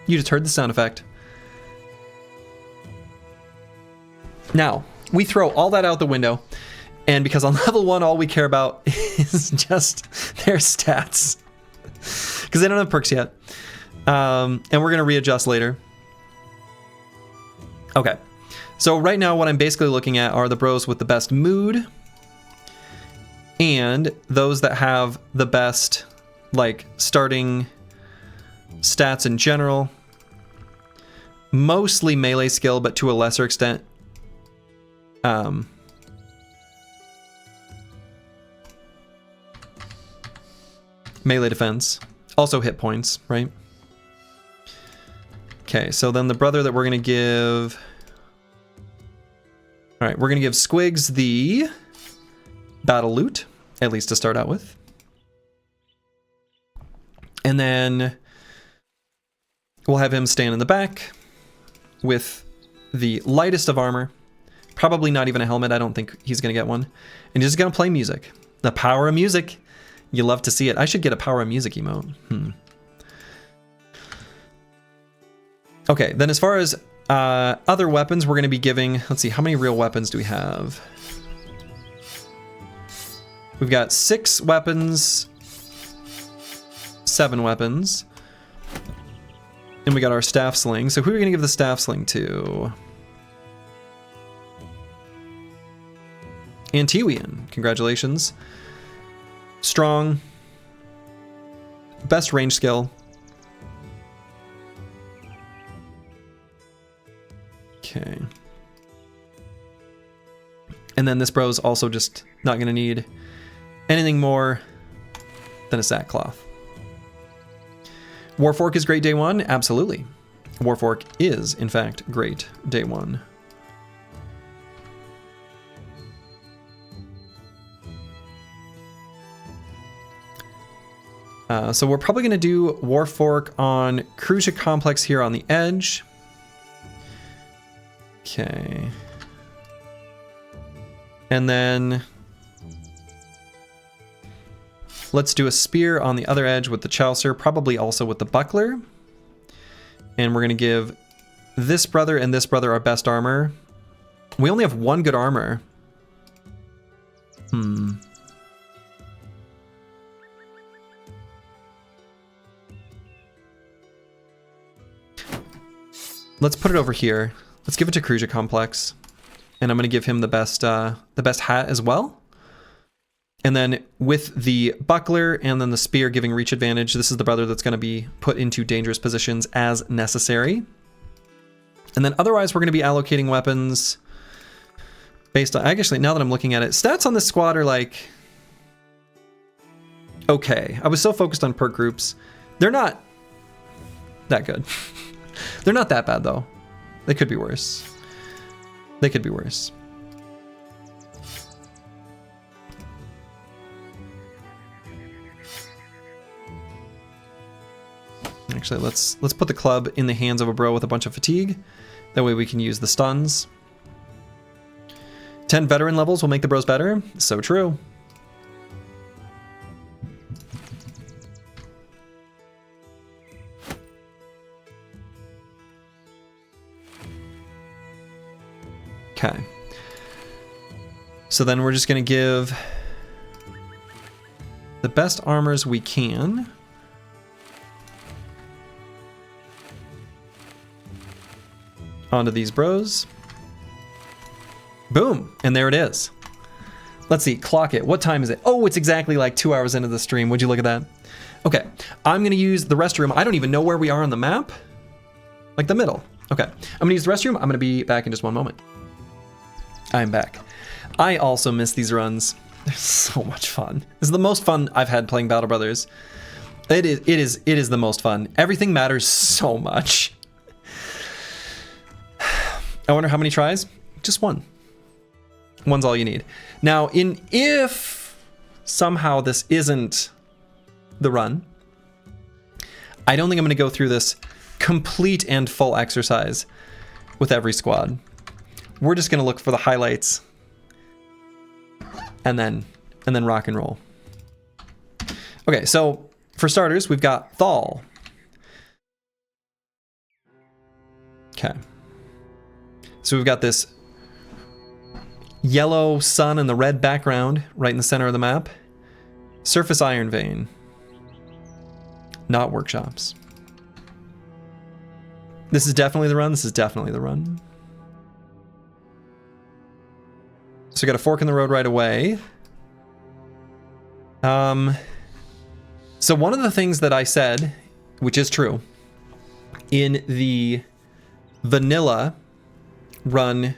You just heard the sound effect. Now, we throw all that out the window, and because on level 1, all we care about is just their stats. Because they don't have perks yet. And we're going to readjust later. Okay. So right now what I'm basically looking at are the bros with the best mood and those that have the best like starting stats in general. Mostly melee skill, but to a lesser extent melee defense. Also hit points, right? Okay, so then the brother that we're going to give... All right, we're going to give Squigs the battle loot, at least to start out with. And then we'll have him stand in the back with the lightest of armor. Probably not even a helmet. I don't think he's going to get one. And he's just going to play music. The power of music. You love to see it. I should get a power of music emote. Okay, then as far as other weapons, we're going to be giving... Let's see, how many real weapons do we have? We've got 6 weapons, 7 weapons. And we got our staff sling. So who are we going to give the staff sling to? Antiwian. Congratulations. Strong. Best range skill. Okay. And then this bro's also just not going to need anything more than a sackcloth. Warfork is great day 1? Absolutely. Warfork is, in fact, great day 1. So we're probably going to do Warfork on Crucia Complex here on the edge. Okay. And then let's do a spear on the other edge with the Chaucer, probably also with the buckler. And we're going to give this brother and this brother our best armor. We only have 1 good armor. Let's put it over here. Let's give it to Crucia Complex. And I'm going to give him the best hat as well. And then with the buckler and then the spear giving reach advantage, this is the brother that's going to be put into dangerous positions as necessary. And then otherwise we're going to be allocating weapons based on... Actually, now that I'm looking at it, stats on this squad are like... Okay. I was so focused on perk groups. They're not that good. They're not that bad, though. They could be worse. They could be worse. Actually, let's put the club in the hands of a bro with a bunch of fatigue. That way we can use the stuns. 10 veteran levels will make the bros better. So true. Okay. So then we're just going to give the best armors we can. Onto these bros. Boom. And there it is. Let's see. Clock it. What time is it? Oh, it's exactly like 2 hours into the stream. Would you look at that? Okay. I'm going to use the restroom. I don't even know where we are on the map. Like the middle. Okay. I'm going to use the restroom. I'm going to be back in just one moment. I'm back. I also miss these runs. They're so much fun. This is the most fun I've had playing Battle Brothers. It is the most fun. Everything matters so much. I wonder how many tries? Just 1. 1's all you need. Now, if somehow this isn't the run, I don't think I'm going to go through this complete and full exercise with every squad. We're just going to look for the highlights and then rock and roll. Okay, so for starters, we've got Thal. Okay. So we've got this yellow sun and the red background right in the center of the map. Surface Iron Vein. Not workshops. This is definitely the run. This is definitely the run. So we got a fork in the road right away. So one of the things that I said, which is true, in the vanilla run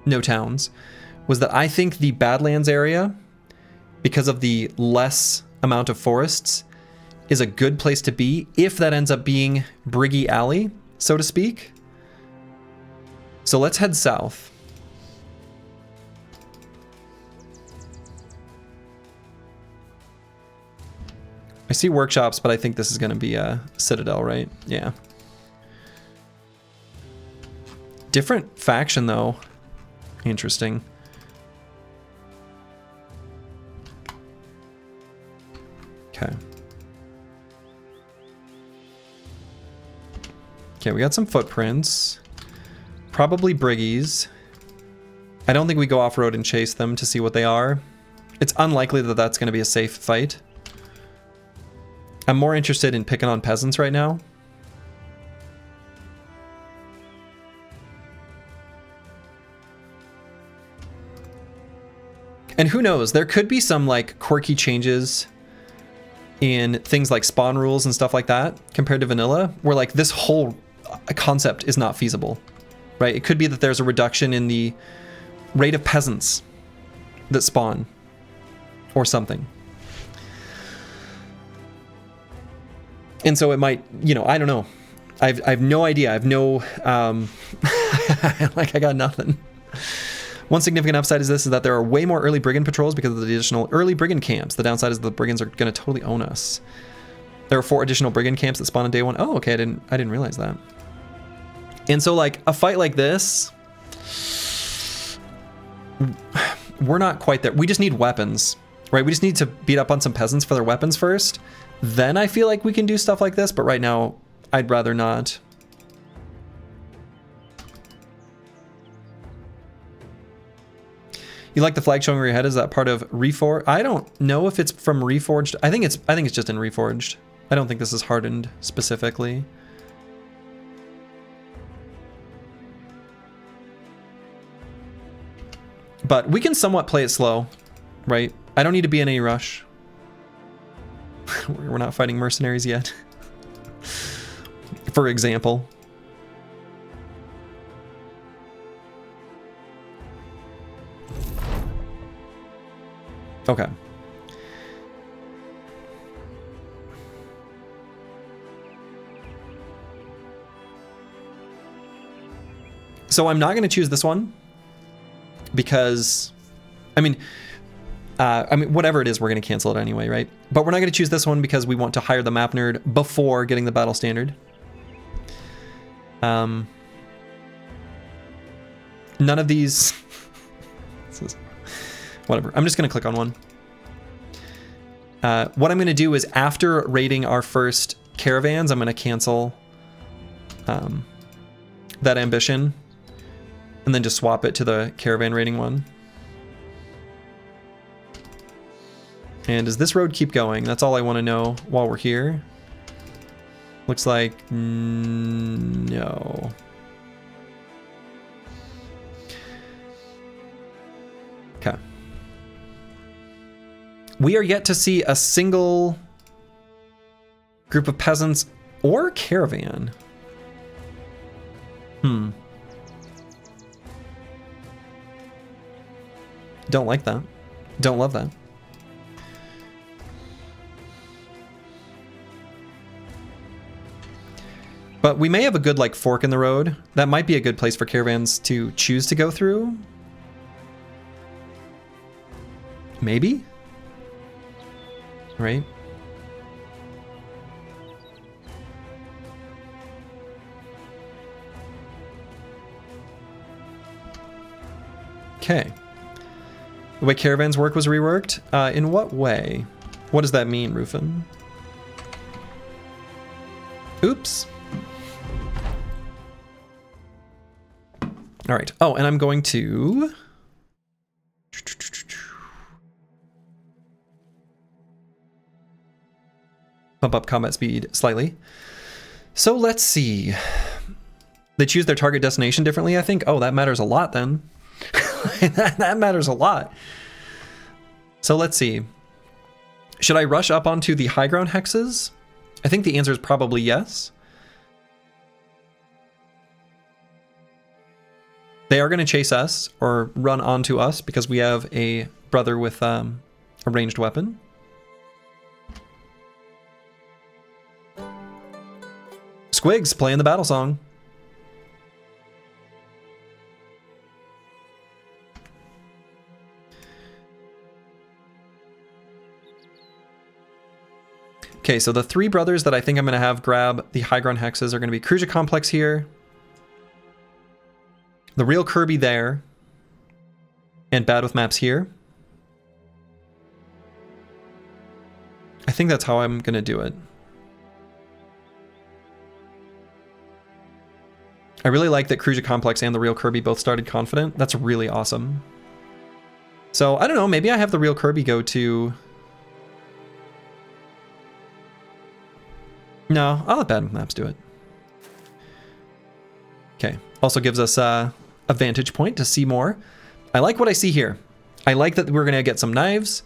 No Towns, was that I think the Badlands area, because of the less amount of forests, is a good place to be if that ends up being Briggy Alley, so to speak. So let's head south. I see workshops, but I think this is going to be a Citadel, right? Yeah. Different faction, though. Interesting. Okay. Okay, we got some footprints. Probably briggies. I don't think we go off-road and chase them to see what they are. It's unlikely that that's going to be a safe fight. I'm more interested in picking on peasants right now. And who knows, there could be some like quirky changes in things like spawn rules and stuff like that compared to vanilla, where like this whole concept is not feasible, right? It could be that there's a reduction in the rate of peasants that spawn or something. And so it might, you know, I don't know. I have no idea. I have no, like I got nothing. One significant upside is that there are way more early brigand patrols because of the additional early brigand camps. The downside is the brigands are going to totally own us. There are 4 additional brigand camps that spawn on day 1. Oh, okay, I didn't realize that. And so like a fight like this, we're not quite there. We just need weapons, right? We just need to beat up on some peasants for their weapons first. Then I feel like we can do stuff like this, but right now I'd rather not. You like the flag showing where your head is? That part of Reforged? I don't know if it's from Reforged. I think it's just in Reforged. I don't think this is Hardened specifically. But we can somewhat play it slow, right? I don't need to be in any rush. We're not fighting mercenaries yet. For example. Okay. So I'm not going to choose this one because, I mean, whatever it is, we're going to cancel it anyway, right? But we're not going to choose this one because we want to hire the map nerd before getting the battle standard. None of these. Whatever. I'm just going to click on one. What I'm going to do is after raiding our first caravans, I'm going to cancel that ambition and then just swap it to the caravan raiding one. And does this road keep going? That's all I want to know while we're here. Looks like no. Okay. We are yet to see a single group of peasants or caravan. Don't like that. Don't love that. But we may have a good like fork in the road. That might be a good place for caravans to choose to go through. Maybe? Right? Okay. The way caravans work was reworked? In what way? What does that mean, Rufin? Oops. All right. Oh, and I'm going to... bump up combat speed slightly. So let's see. They choose their target destination differently, I think. Oh, that matters a lot then. That matters a lot. So let's see. Should I rush up onto the high ground hexes? I think the answer is probably yes. They are going to chase us or run onto us because we have a brother with a ranged weapon. Squigs playing the battle song. Okay, so the 3 brothers that I think I'm going to have grab the high ground hexes are going to be Cruiser Complex here. the real Kirby there, and bad with maps here. I think that's how I'm gonna do it. I really like that Cruja Complex and the real Kirby both started confident. That's really awesome. So, I don't know, maybe I have the real Kirby go to... No, I'll let bad with maps do it. Okay, also gives us a vantage point to see more. I like what I see here. I like that we're gonna get some knives.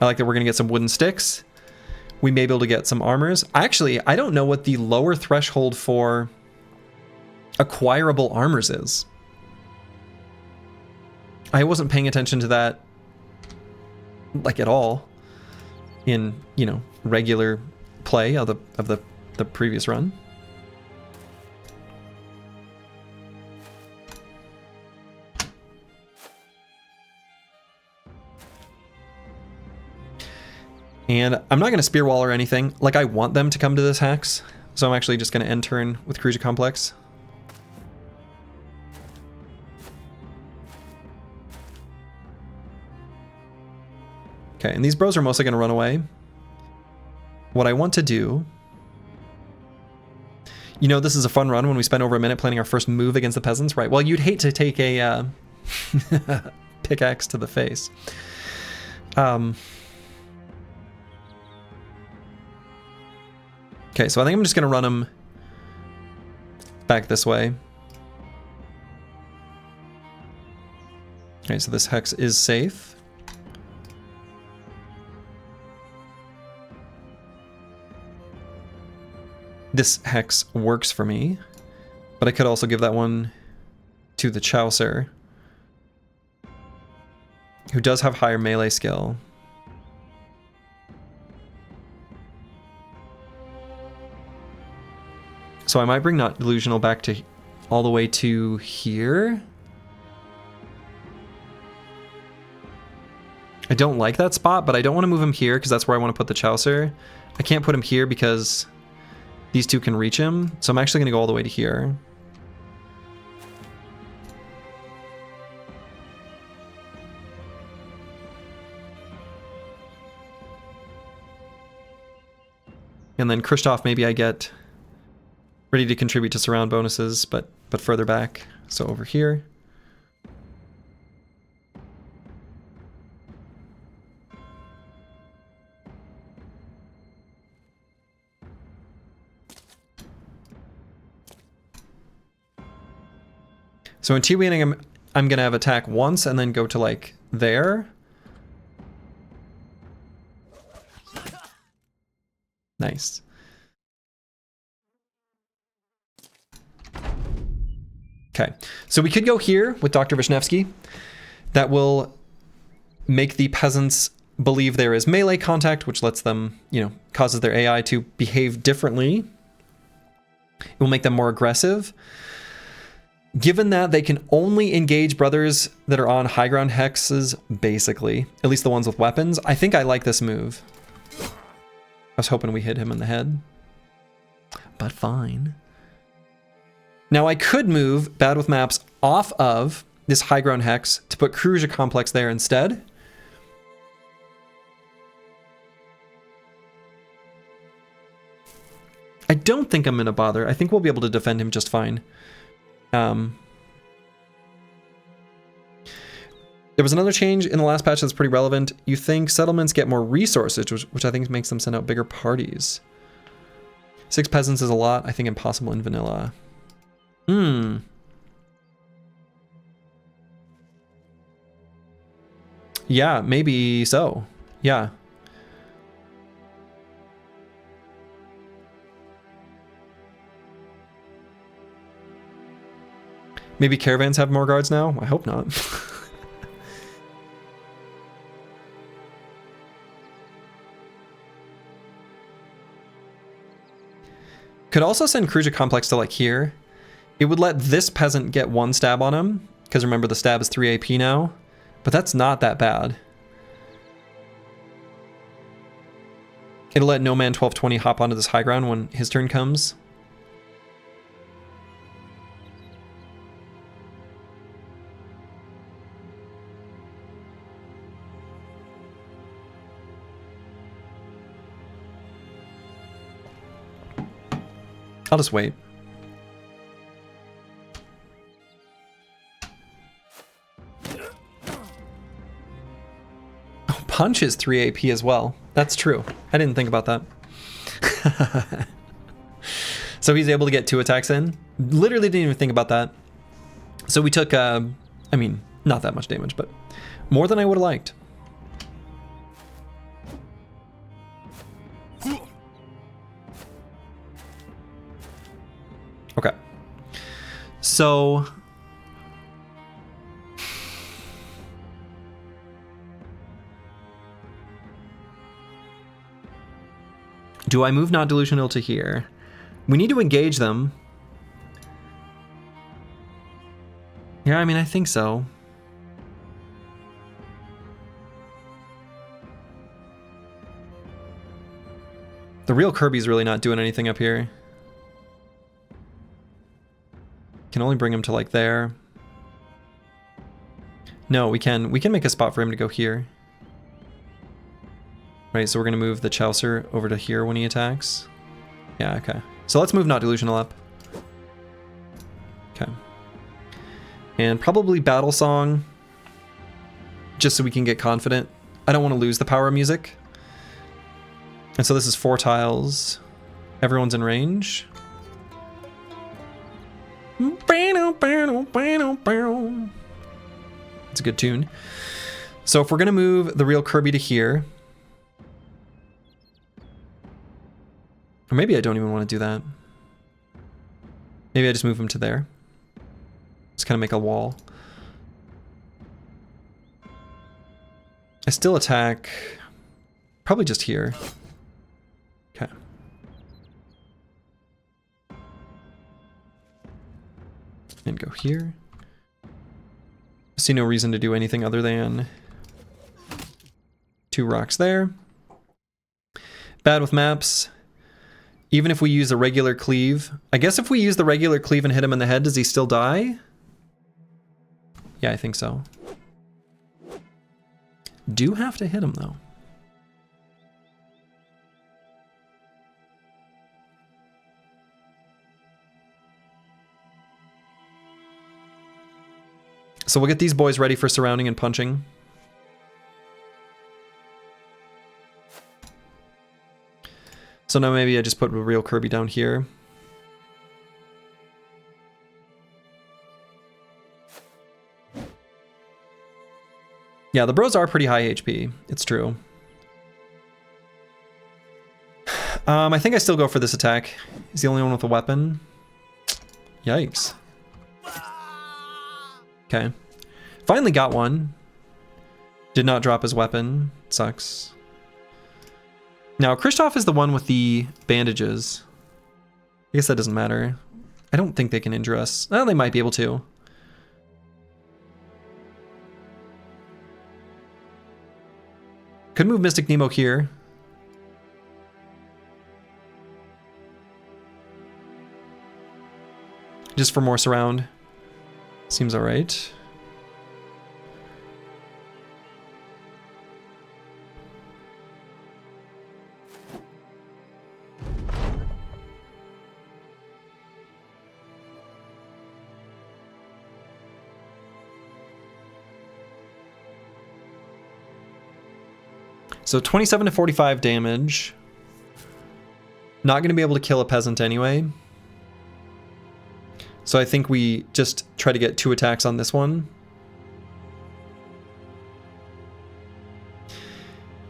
I like that we're gonna get some wooden sticks. We may be able to get some armors. Actually, I don't know what the lower threshold for acquirable armors is. I wasn't paying attention to that like at all in, you know, regular play of the previous run. And I'm not going to spear wall or anything. Like, I want them to come to this hex, so I'm actually just going to end turn with Cruja Complex. Okay, and these bros are mostly going to run away. What I want to do... You know, this is a fun run when we spend over a minute planning our first move against the peasants, right? Well, you'd hate to take a pickaxe to the face. Okay, so I think I'm just going to run them back this way. Okay, so this hex is safe. This hex works for me, but I could also give that one to the Chaucer, who does have higher melee skill. So I might bring Not Delusional back to all the way to here. I don't like that spot, but I don't want to move him here because that's where I want to put the Chaucer. I can't put him here because these two can reach him, so I'm actually going to go all the way to here. And then Kristoff, maybe I get ready to contribute to surround bonuses, but further back, so over here. So in T-Weening, I'm going to have attack once and then go to, like, there. Nice. Okay, so we could go here with Dr. Vishnevsky. That will make the peasants believe there is melee contact, which lets them, you know, causes their AI to behave differently. It will make them more aggressive. Given that they can only engage brothers that are on high ground hexes, basically, at least the ones with weapons, I think I like this move. I was hoping we hit him in the head, but fine. Now I could move Bad with Maps off of this high ground hex to put Cruja Complex there instead. I don't think I'm going to bother. I think we'll be able to defend him just fine. There was another change in the last patch that's pretty relevant. You think settlements get more resources, which I think makes them send out bigger parties. 6 peasants is a lot. I think impossible in vanilla. Yeah, maybe so. Yeah. Maybe caravans have more guards now? I hope not. Could also send Cruja Complex to, like, here. It would let this peasant get 1 stab on him, because remember the stab is 3 AP now, but that's not that bad. It'll let No Man 1220 hop onto this high ground when his turn comes. I'll just wait. Oh, punch is 3 AP as well. That's true. I didn't think about that. So he's able to get 2 attacks in. Literally didn't even think about that. So we took, I mean, not that much damage, but more than I would have liked. Okay. So do I move not delusional to here? We need to engage them. Yeah, I mean, I think so. The real Kirby's really not doing anything up here. Can only bring him to like there. No, we can make a spot for him to go here. Right, so we're gonna move the Chaucer over to here when he attacks. Yeah, okay. So let's move not delusional up. Okay. And probably Battle Song, just so we can get confident. I don't want to lose the power of music. And so this is 4 tiles. Everyone's in range. It's a good tune. So if we're gonna move the real Kirby to here, or maybe I don't even want to do that. Maybe I just move him to there. Just kind of make a wall. I still attack, probably just here. Okay. And go here. I see no reason to do anything other than 2 rocks there. Bad with maps. Even if we use a regular cleave. I guess if we use the regular cleave and hit him in the head, does he still die? Yeah, I think so. Do have to hit him though. So we'll get these boys ready for surrounding and punching. So now maybe I just put a real Kirby down here. Yeah, the bros are pretty high HP. It's true. I think I still go for this attack. He's the only one with a weapon. Yikes. Okay. Finally got one. Did not drop his weapon. Sucks. Now, Kristoff is the one with the bandages. I guess that doesn't matter. I don't think they can injure us. Oh, they might be able to. Could move Mystic Nemo here. Just for more surround. Seems alright. So 27 to 45 damage. Not going to be able to kill a peasant anyway. So I think we just try to get 2 attacks on this one.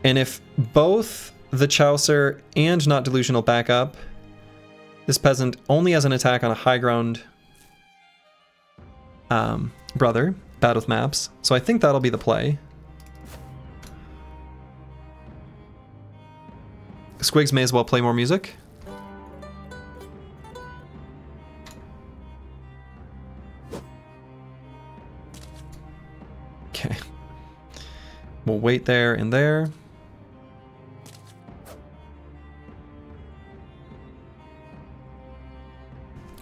And if both the Chaucer and Not Delusional back up, this peasant only has an attack on a high ground brother, bad with maps. So I think that'll be the play. Squigs may as well play more music. Okay. We'll wait there and there.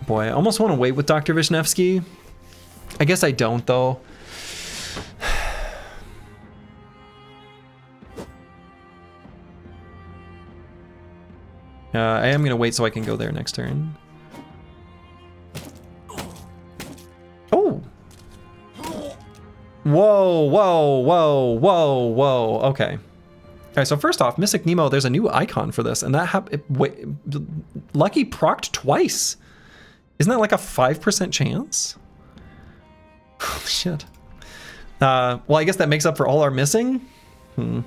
Boy, I almost want to wait with Dr. Vishnevsky. I guess I don't, though. I am going to wait so I can go there next turn. Whoa, whoa, whoa, whoa, whoa. Okay. All right, so first off, Mystic Nemo, there's a new icon for this, and that Lucky procced twice. Isn't that like a 5% chance? Holy shit. Well, I guess that makes up for all our missing. All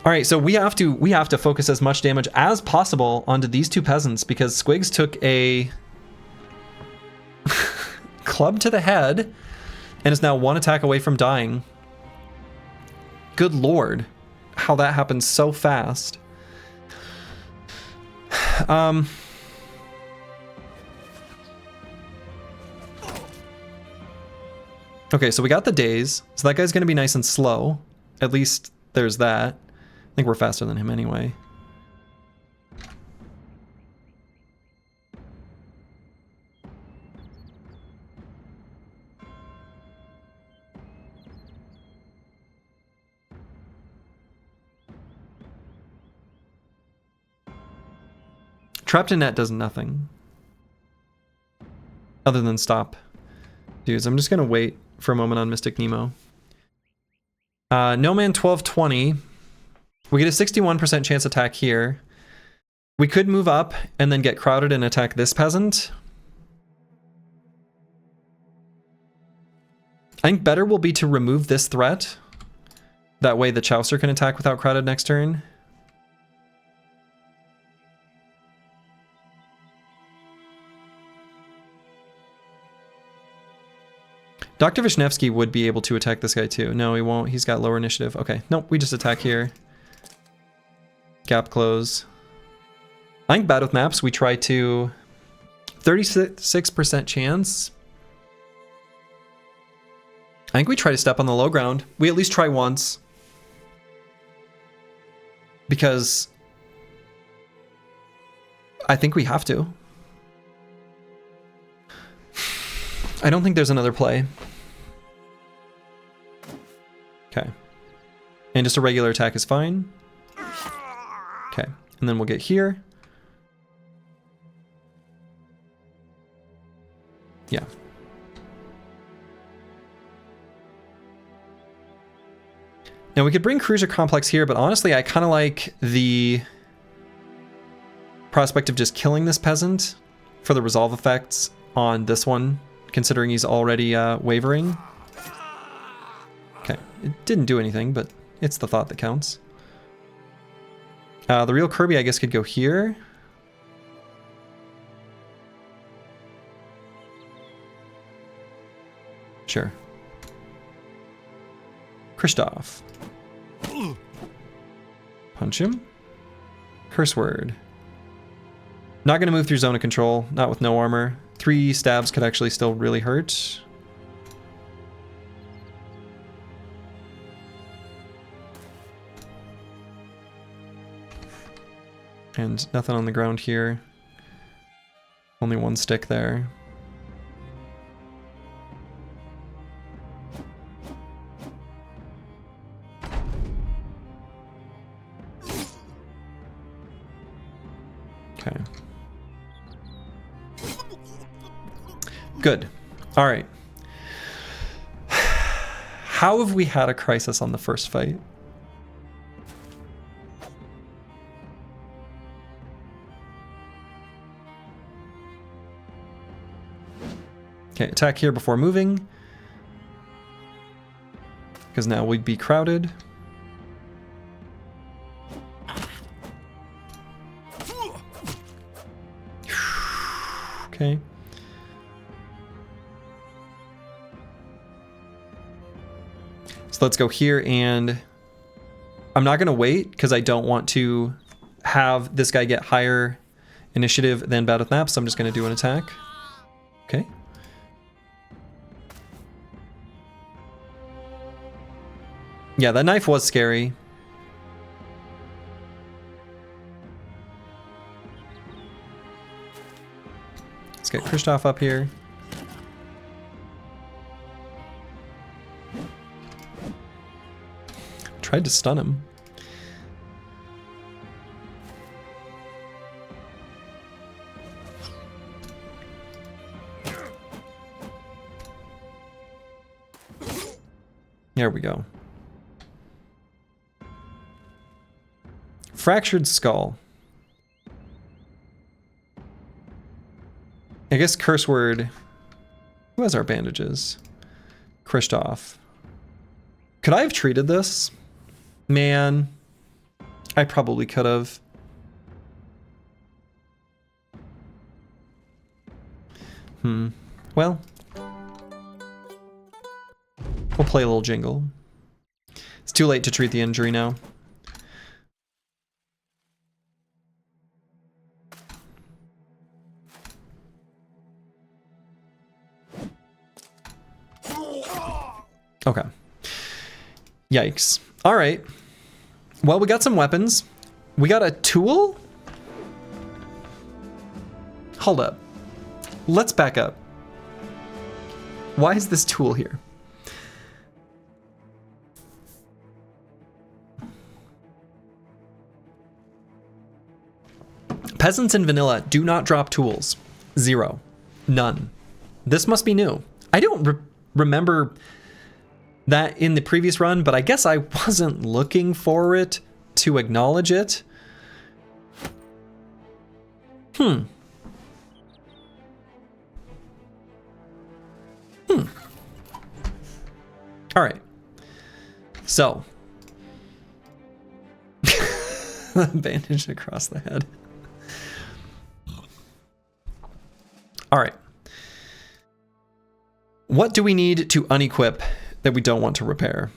right, so we have to focus as much damage as possible onto these two peasants because Squigs took a club to the head and is now one attack away from dying. Good lord, how that happens so fast. Okay, so we got the daze, so that guy's gonna be nice and slow. At least there's that. I think we're faster than him anyway. Trapped in net does nothing. Other than stop. Dudes, I'm just gonna wait for a moment on Mystic Nemo. No Man 1220. We get a 61% chance attack here. We could move up and then get crowded and attack this peasant. I think better will be to remove this threat. That way the Chaucer can attack without crowded next turn. Dr. Vishnevsky would be able to attack this guy too. No, he won't. He's got lower initiative. Okay, nope, we just attack here. Gap close. I think bad with maps. We try to 36% chance. I think we try to step on the low ground. We at least try once. Because I think we have to. I don't think there's another play. Okay. And just a regular attack is fine. Okay. And then we'll get here. Yeah. Now we could bring Cruiser Complex here, but honestly I kind of like the prospect of just killing this peasant for the resolve effects on this one, considering he's already wavering. Okay, it didn't do anything, but it's the thought that counts. The real Kirby, I guess, could go here. Sure. Kristoff. Punch him. Curse word. Not going to move through zone of control, not with no armor. 3 stabs could actually still really hurt. And nothing on the ground here. Only 1 stick there. Okay. Good. All right. How have we had a crisis on the first fight? Okay, attack here before moving. Because now we'd be crowded. Okay. So let's go here, and I'm not going to wait because I don't want to have this guy get higher initiative than Bad with Maps, so I'm just going to do an attack. Okay. Yeah, that knife was scary. Let's get Kristoff up here. Tried to stun him. There we go. Fractured skull. I guess curse word. Who has our bandages? Kristoff. Could I have treated this? Man, I probably could have. Well, we'll play a little jingle. It's too late to treat the injury now. Okay. Yikes. All right. Well, we got some weapons. We got a tool? Hold up. Let's back up. Why is this tool here? Peasants in vanilla do not drop tools. 0. None. This must be new. I don't remember that in the previous run, but I guess I wasn't looking for it to acknowledge it. All right. So. Bandage across the head. All right. What do we need to unequip that we don't want to repair?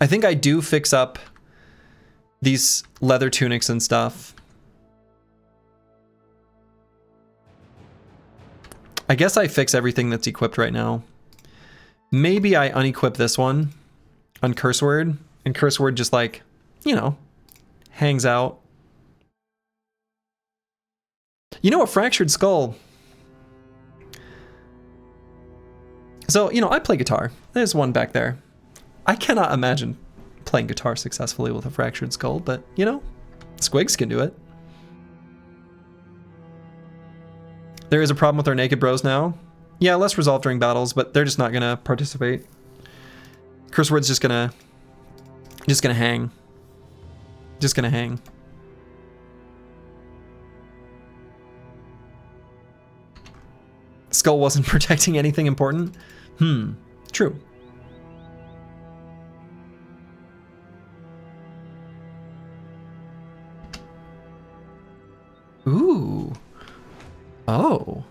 I think I do fix up these leather tunics and stuff. I guess I fix everything that's equipped right now. Maybe I unequip this one on curse word, and curse word just like, you know, hangs out. You know, a fractured skull. So, you know, I play guitar. There's one back there. I cannot imagine playing guitar successfully with a fractured skull, but, you know, Squigs can do it. There is a problem with our naked bros now. Yeah, less resolved during battles, but they're just not gonna participate. Curse word's just gonna hang. Just gonna hang. Skull wasn't protecting anything important? True. Ooh. Oh.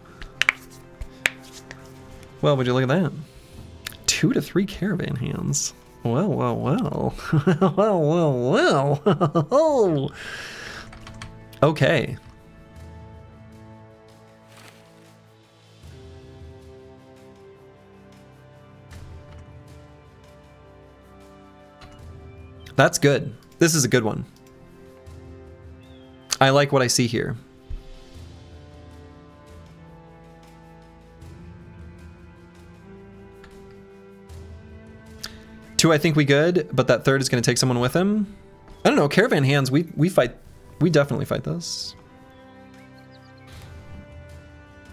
Well, would you look at that? 2 to 3 caravan hands. Well, well, well. Well, well, well. Okay. That's good. This is a good one. I like what I see here. Two, I think we good, but that third is going to take someone with him. I don't know. Caravan hands, we fight. We definitely fight this.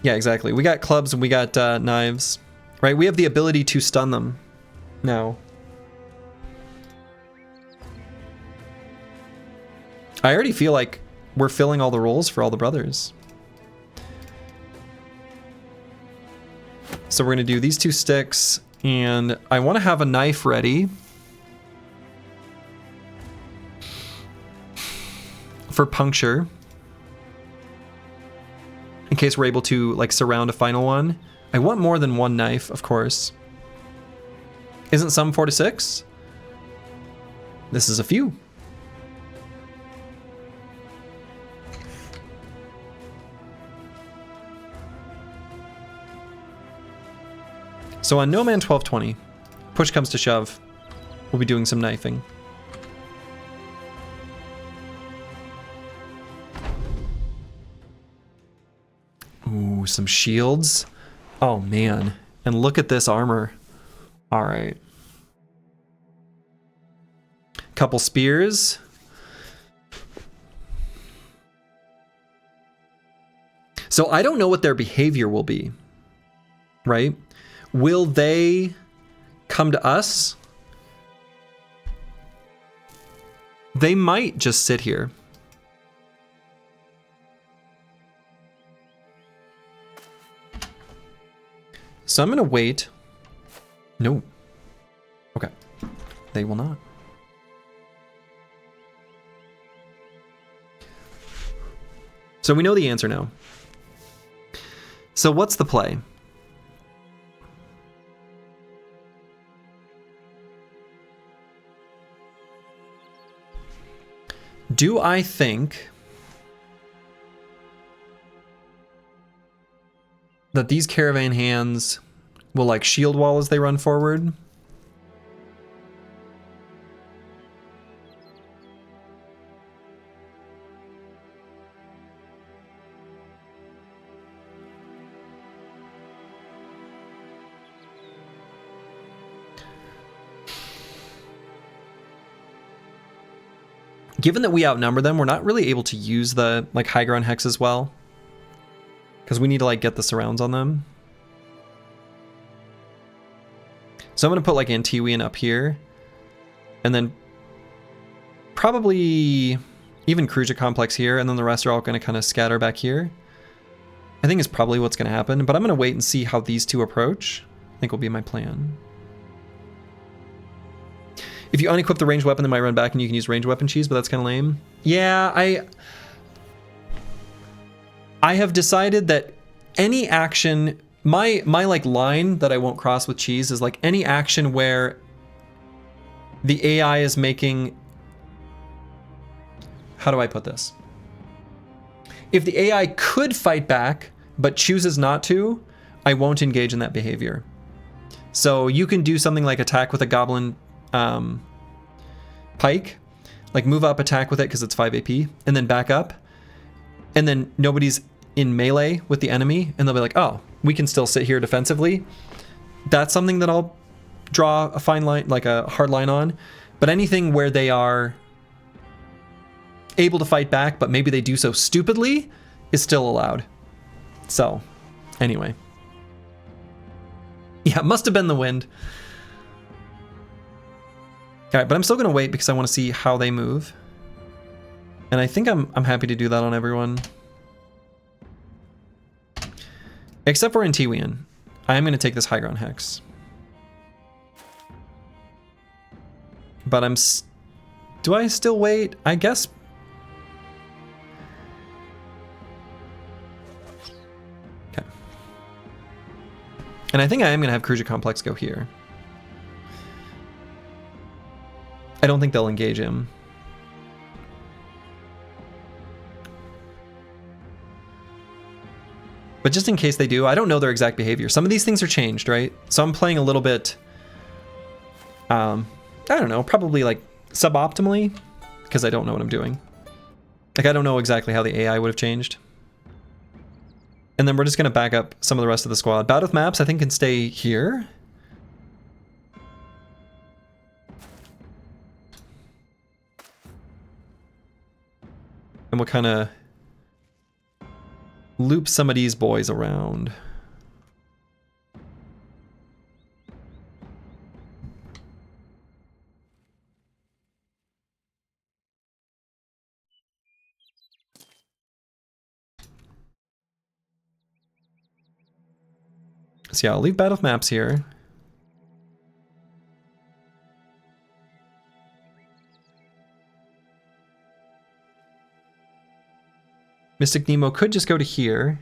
Yeah, exactly. We got clubs and we got knives, right? We have the ability to stun them now. I already feel like we're filling all the roles for all the brothers. So we're going to do these 2 sticks. And I want to have a knife ready for puncture in case we're able to like surround a final one. I want more than 1 knife, of course. Isn't some 4 to 6? This is a few. So on No Man 1220, push comes to shove, we'll be doing some knifing. Ooh, some shields. Oh man, and look at this armor. All right. couple spears. So I don't know what their behavior will be, right? Will they come to us? They might just sit here. So I'm going to wait. No. Okay. They will not. So we know the answer now. So what's the play? Do I think that these caravan hands will like shield wall as they run forward? Given that we outnumber them, we're not really able to use the like high ground hex as well, because we need to like get the surrounds on them. So I'm gonna put like Antiwian up here, and then probably even Kruja Complex here, and then the rest are all gonna kind of scatter back here. I think is probably what's gonna happen, but I'm gonna wait and see how these two approach. I think will be my plan. If you unequip the ranged weapon, they might run back and you can use ranged weapon cheese, but that's kind of lame. Yeah, I have decided that any action, my like line that I won't cross with cheese is like any action where the AI is making, how do I put this? If the AI could fight back, but chooses not to, I won't engage in that behavior. So you can do something like attack with a goblin pike, like move up, attack with it because it's 5 AP, and then back up, and then nobody's in melee with the enemy, and they'll be like, oh, we can still sit here defensively. That's something that I'll draw a fine line, like a hard line on. But anything where they are able to fight back, but maybe they do so stupidly, is still allowed. So, anyway. Yeah, it must have been the wind. All right, but I'm still gonna wait because I want to see how they move. And I think I'm happy to do that on everyone. Except for Antiwian. I am gonna take this high ground hex. But do I still wait? I guess. Okay. And I think I am gonna have Kruja Complex go here. I don't think they'll engage him. But just in case they do, I don't know their exact behavior. Some of these things are changed, right? So I'm playing a little bit, I don't know, probably like suboptimally, because I don't know what I'm doing. Like I don't know exactly how the AI would have changed. And then we're just gonna back up some of the rest of the squad. Bout with maps, I think, can stay here. And we'll kind of loop some of these boys around. So yeah, I'll leave Battle of Maps here. Mystic Nemo could just go to here.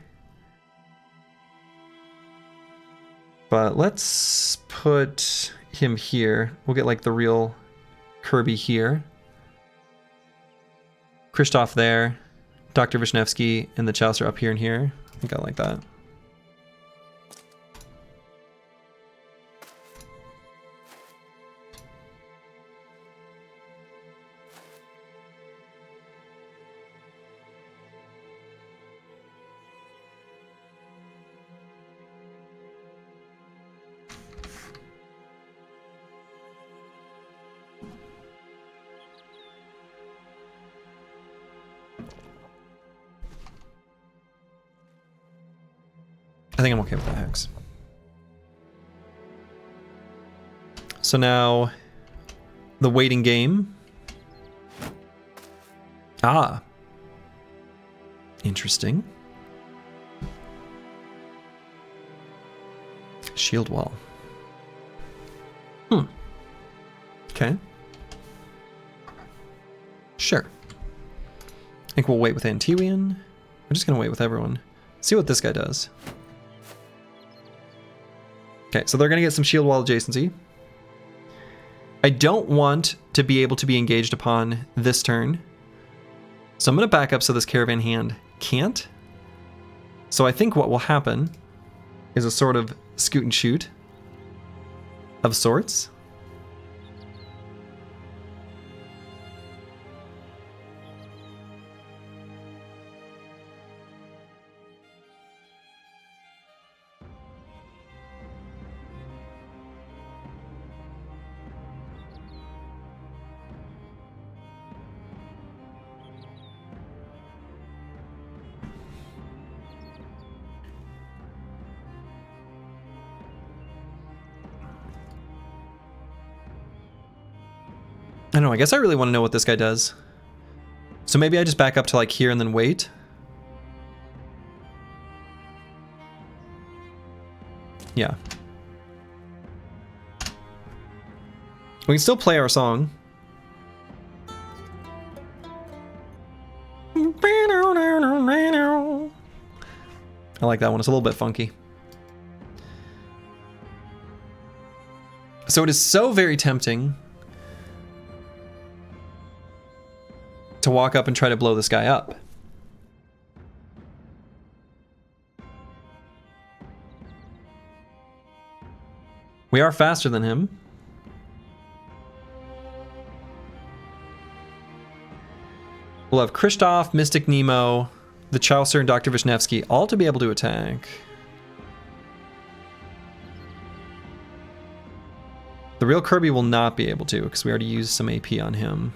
But let's put him here. We'll get like the real Kirby here. Kristoff there. Dr. Vishnevsky and the Chaucer up here and here. I think I like that. I think I'm okay with that hex. So now, the waiting game. Ah. Interesting. Shield wall. Okay. Sure. I think we'll wait with Antiwian. We're just going to wait with everyone. See what this guy does. Okay, so they're going to get some shield wall adjacency. I don't want to be able to be engaged upon this turn. So I'm going to back up so this Caravan hand can't. So I think what will happen is a sort of scoot and shoot of sorts. I don't know, I guess I really want to know what this guy does. So maybe I just back up to like here and then wait. Yeah. We can still play our song. I like that one, it's a little bit funky. So it is so very tempting to walk up and try to blow this guy up. We are faster than him. We'll have Kristoff, Mystic Nemo, the Chaucer, and Dr. Vishnevsky all to be able to attack. The real Kirby will not be able to because we already used some AP on him.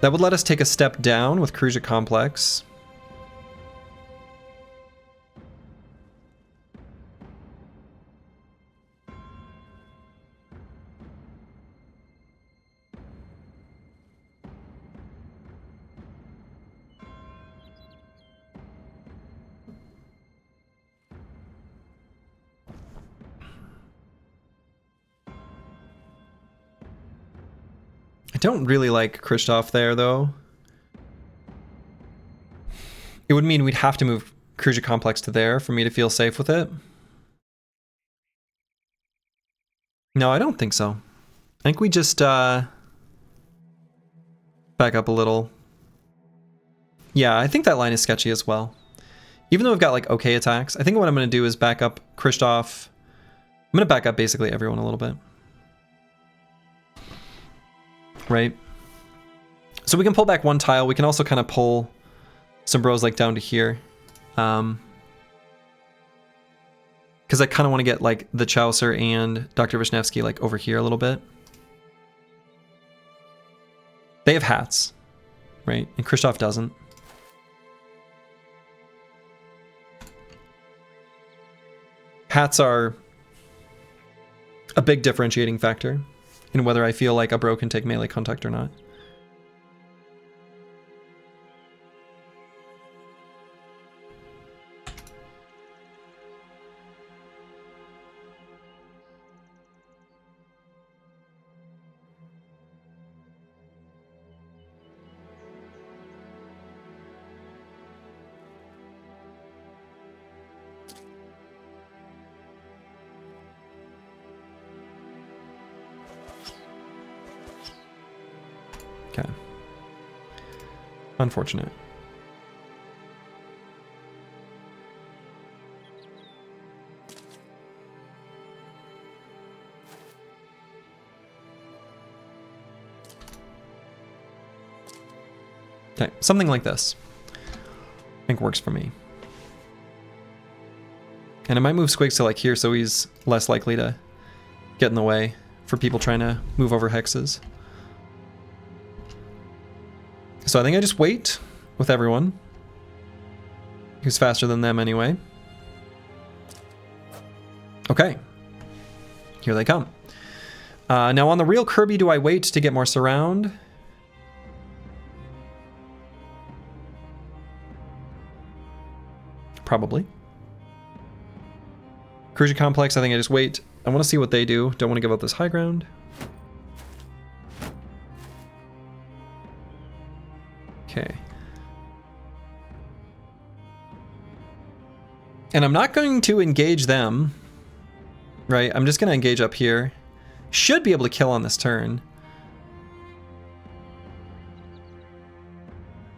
That would let us take a step down with Cruiser Complex. I don't really like Kristoff there, though. It would mean we'd have to move Cruiser Complex to there for me to feel safe with it. No, I don't think so. I think we just back up a little. Yeah, I think that line is sketchy as well. Even though we've got like okay attacks, I think what I'm going to do is back up Kristoff. I'm going to back up basically everyone a little bit. Right? So we can pull back one tile. We can also kind of pull some bros like down to here. Because I kind of want to get like the Chaucer and Dr. Vishnevsky like over here a little bit. They have hats, right? And Kristoff doesn't. Hats are a big differentiating factor in whether I feel like a bro can take melee contact or not. Okay. Unfortunate. Okay, something like this. I think works for me. And I might move Squigs to like here so he's less likely to get in the way for people trying to move over hexes. So I think I just wait with everyone who's faster than them anyway. Okay, here they come. Now on the real Kirby, do I wait to get more surround? Probably. Cruiser Complex, I think I just wait. I want to see what they do. Don't want to give up this high ground. Okay. And I'm not going to engage them, right? I'm just going to engage up here. Should be able to kill on this turn.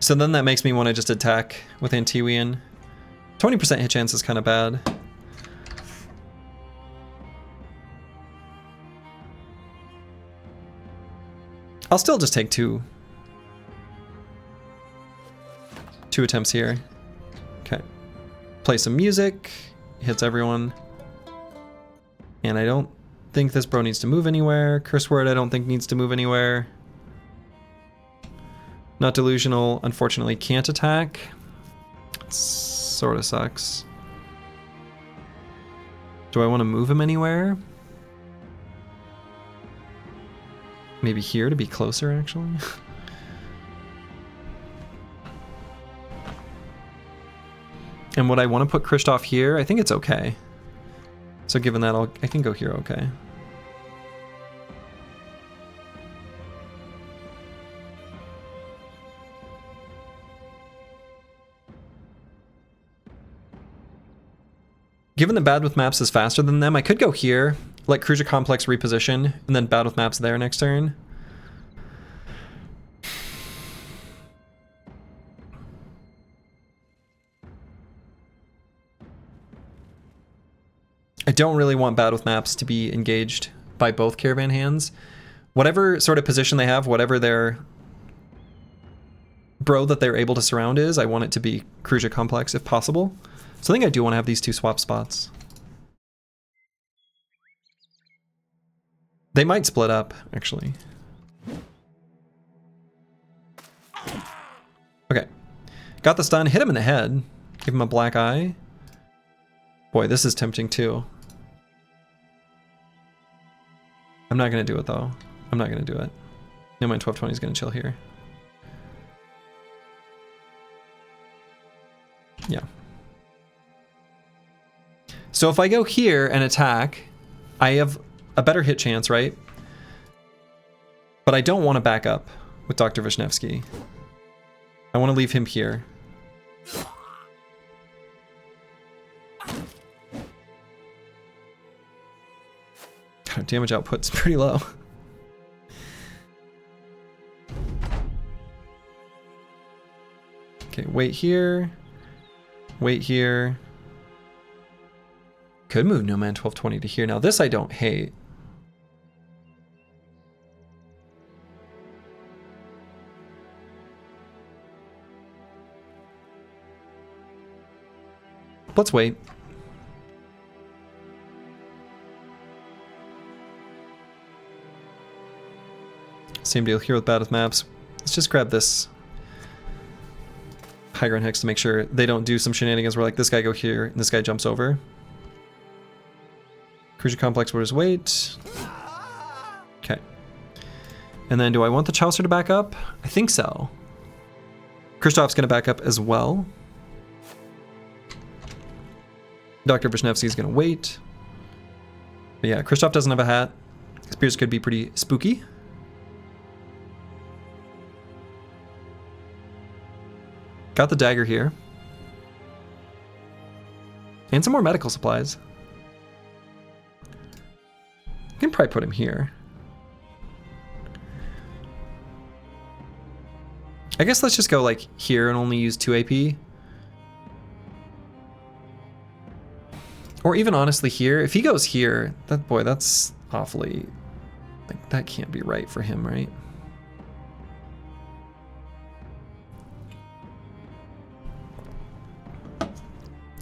So then that makes me want to just attack with Antiwian. 20% hit chance is kind of bad. I'll still just take two attempts here. Okay. Play some music. Hits everyone. And I don't think this bro needs to move anywhere. Curse word I don't think needs to move anywhere. Not delusional, unfortunately can't attack. Sort of sucks. Do I want to move him anywhere? Maybe here to be closer, actually. And would I want to put Kristoff here? I think it's okay. So given that, I can go here, okay. Given that Bad with Maps is faster than them, I could go here, let Cruiser Complex reposition, and then Bad with Maps there next turn. I don't really want Bad with Maps to be engaged by both Caravan hands. Whatever sort of position they have, whatever their bro that they're able to surround is, I want it to be Cruiser Complex if possible. So I think I do want to have these two swap spots. They might split up, actually. Okay. Got the stun, hit him in the head. Give him a black eye. Boy, this is tempting too. I'm not going to do it though. I'm not going to do it. No mind 1220 is going to chill here. Yeah. So if I go here and attack, I have a better hit chance, right? But I don't want to back up with Dr. Vishnevsky. I want to leave him here. God, damage output's pretty low. Okay, wait here. Wait here. Could move No Man 1220 to here. Now this I don't hate. Let's wait. Same deal here with Bad with Maps. Let's just grab this high ground hex to make sure they don't do some shenanigans where like this guy go here and this guy jumps over. Cruiser Complex, where's wait? Okay. And then do I want the Chaucer to back up? I think so. Kristoff's gonna back up as well. Dr. Vishnevsky's gonna wait. But yeah, Kristoff doesn't have a hat. Spears could be pretty spooky. Got the dagger here. And some more medical supplies. I can probably put him here. I guess let's just go like here and only use 2 AP. Or even honestly here, if he goes here, that's awfully, like that can't be right for him, right?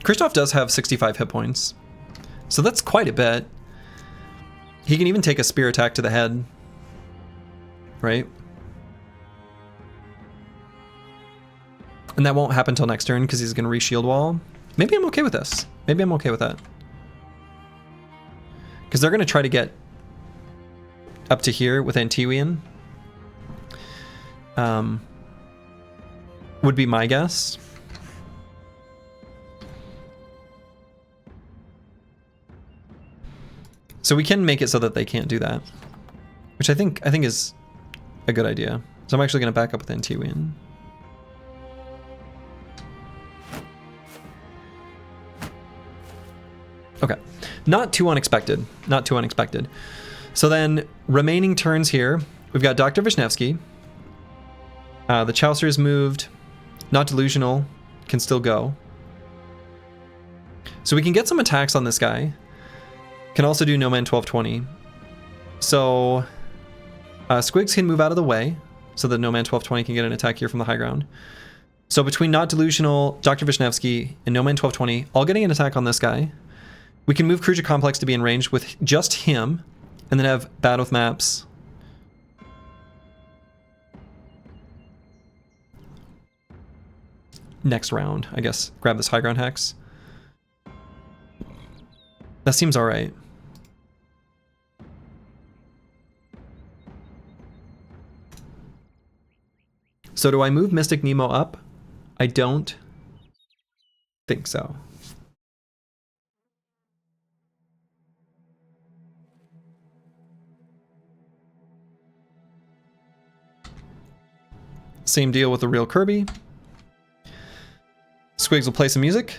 Kristoff does have 65 hit points, so that's quite a bit. He can even take a spear attack to the head. Right? And that won't happen until next turn because he's going to re-shield wall. Maybe I'm okay with this. Maybe I'm okay with that. Because they're going to try to get up to here with Antiwian. Would be my guess. So we can make it so that they can't do that, which I think is a good idea. So I'm actually going to back up with Antiwian. Okay, not too unexpected. Not too unexpected. So then, remaining turns here, we've got Dr. Vishnevsky. The Chaucer is moved. Not delusional, can still go. So we can get some attacks on this guy. Can also do No Man 1220. So Squigs can move out of the way so that No Man 1220 can get an attack here from the high ground. So between Not Delusional, Dr. Vishnevsky, and No Man 1220, all getting an attack on this guy. We can move Kruja Complex to be in range with just him, and then have Bad with Maps. Next round, I guess. Grab this high ground hex. That seems alright. So do I move Mystic Nemo up? I don't think so. Same deal with the real Kirby. Squigs will play some music.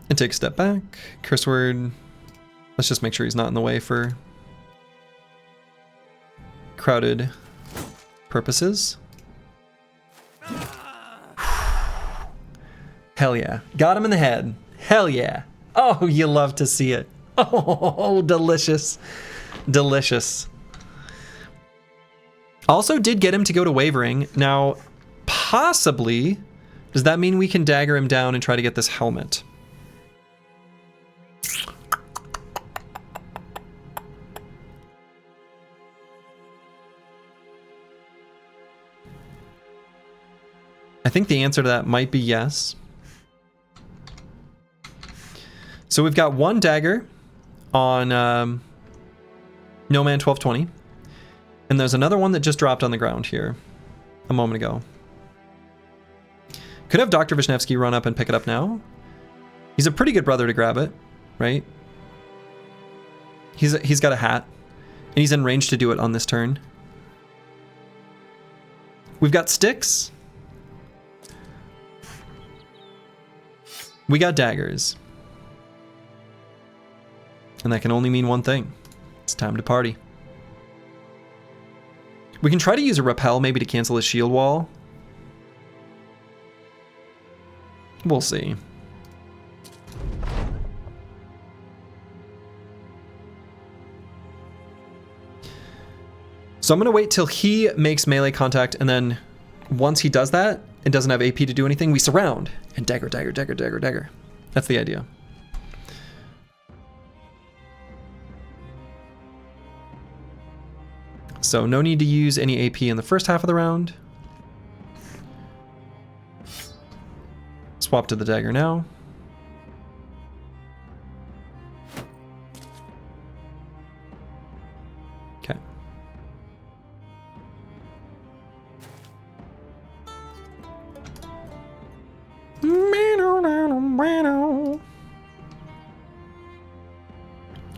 And take a step back. Curse word. Let's just make sure he's not in the way for crowded purposes. Hell yeah. Got him in the head. Hell yeah. Oh, you love to see it. Oh, delicious. Delicious. Also did get him to go to Wavering. Now, possibly, does that mean we can dagger him down and try to get this helmet? I think the answer to that might be yes. So we've got one dagger on No Man 1220. And there's another one that just dropped on the ground here a moment ago. Could have Dr. Vishnevsky run up and pick it up now. He's a pretty good brother to grab it, right? He's got a hat, and he's in range to do it on this turn. We've got sticks. We got daggers. And that can only mean one thing. It's time to party. We can try to use a repel maybe to cancel his shield wall. We'll see. So I'm going to wait till he makes melee contact, and then once he does that and doesn't have AP to do anything, we surround and dagger, dagger, dagger, dagger, dagger. That's the idea. So no need to use any AP in the first half of the round. Swap to the dagger now. Okay.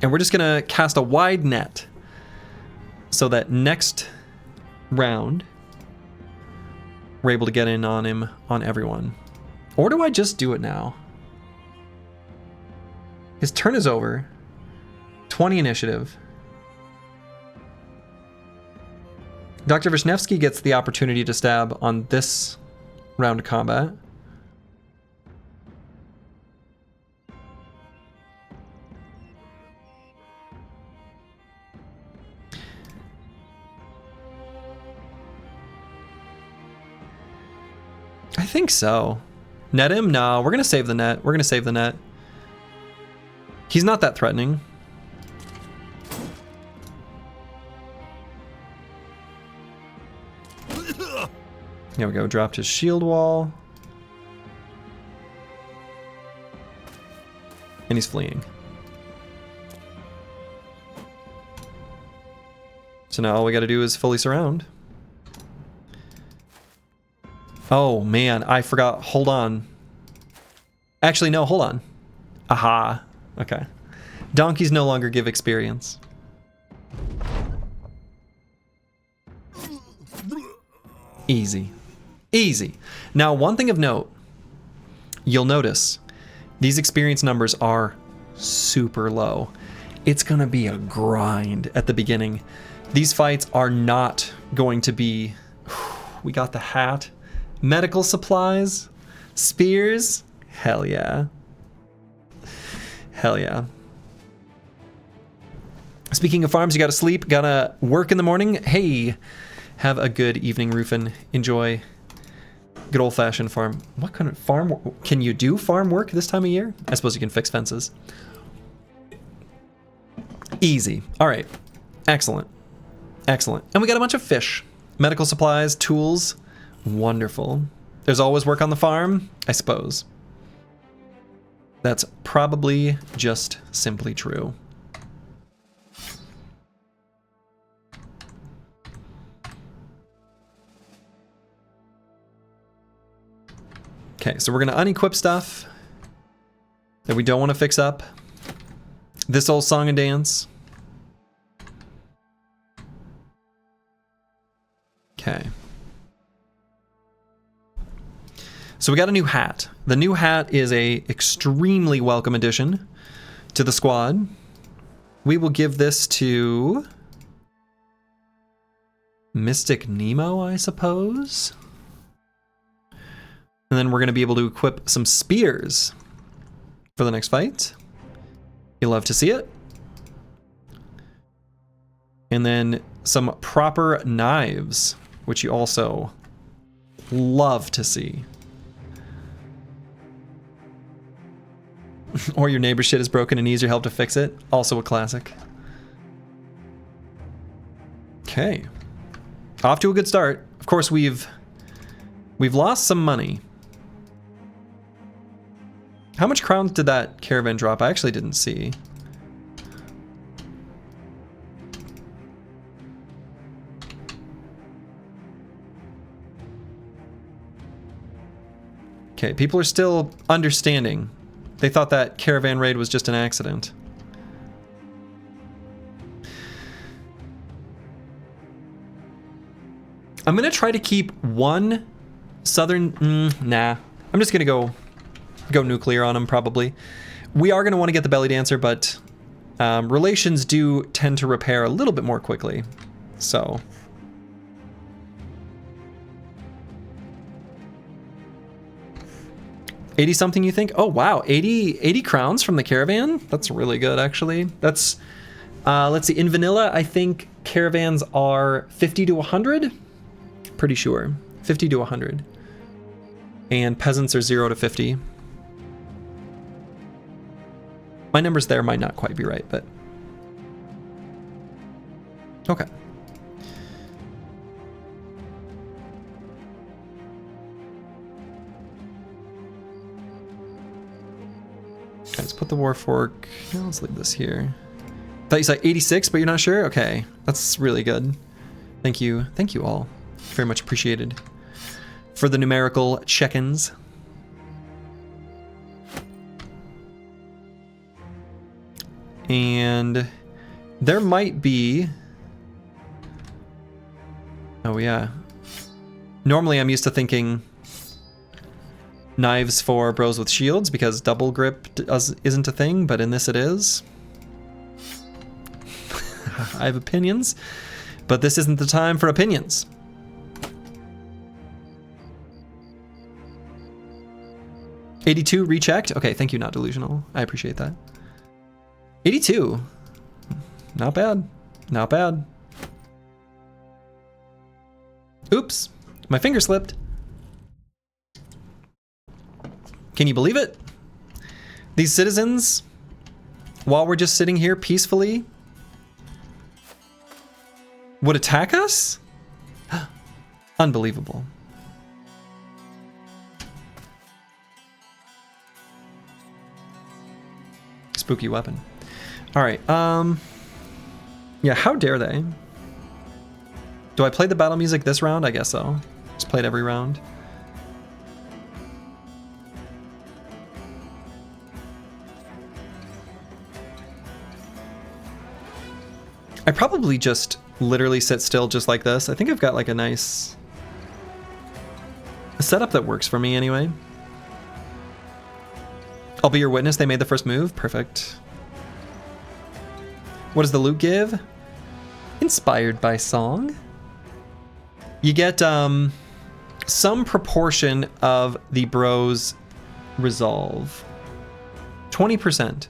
And we're just gonna cast a wide net so that next round we're able to get in on him, on everyone. Or do I just do it now? His turn is over. 20 initiative. Dr. Vishnevsky gets the opportunity to stab on this round of combat. I think so. Net him? No, we're going to save the net. We're going to save the net. He's not that threatening. There we go, dropped his shield wall. And he's fleeing. So now all we gotta do is fully surround. Oh man, I forgot. Hold on. Actually, no, hold on. Aha. Okay. Donkeys no longer give experience. Easy. Easy. Now, one thing of note, you'll notice these experience numbers are super low. It's gonna be a grind at the beginning. These fights are not going to be... We got the hat. Medical supplies. Spears. Hell yeah. Hell yeah. Speaking of farms, you gotta sleep, gotta work in the morning. Hey, have a good evening, Rufin. Enjoy good old-fashioned farm. What kind of farm? Can you do farm work this time of year? I suppose you can fix fences. Easy. All right. Excellent. Excellent. And we got a bunch of fish. Medical supplies, tools. Wonderful. There's always work on the farm, I suppose. That's probably just simply true. Okay, so we're going to unequip stuff that we don't want to fix up. This old song and dance. Okay. So we got a new hat. The new hat is a extremely welcome addition to the squad. We will give this to Mystic Nemo, I suppose. And then we're going to be able to equip some spears for the next fight. You'll love to see it. And then some proper knives, which you also love to see. Or your neighbor's shit is broken and needs your help to fix it. Also a classic. Okay. Off to a good start. Of course, we've lost some money. How much crowns did that caravan drop? I actually didn't see. Okay, people are still understanding. They thought that caravan raid was just an accident. I'm gonna try to keep one southern... nah. I'm just gonna go nuclear on them, probably. We are gonna want to get the belly dancer, but relations do tend to repair a little bit more quickly. So... 80 something, you think? Oh wow, 80 crowns from the caravan? That's really good, actually. That's let's see, in vanilla I think caravans are 50 to 100. Pretty sure 50 to 100, and peasants are 0 to 50. My numbers there might not quite be right, but okay. Okay, let's put the war fork. No, let's leave this here. Thought you said 86, but you're not sure? Okay, that's really good. Thank you all. Very much appreciated for the numerical check-ins. And there might be... Oh yeah. Normally I'm used to thinking knives for bros with shields because double grip isn't a thing, but in this it is. I have opinions, but this isn't the time for opinions. $82 rechecked. Okay, thank you, Not Delusional. I appreciate that. 82. Not bad. Not bad. Oops. My finger slipped. Can you believe it? These citizens, while we're just sitting here peacefully, would attack us? Unbelievable. spooky weapon. All right. Yeah, how dare they? Do I play the battle music this round? I guess so. Just play it every round. I probably just literally sit still just like this. I think I've got like a nice setup that works for me anyway. I'll be your witness. They made the first move. Perfect. What does the loot give? Inspired by song. You get some proportion of the bro's resolve. 20%.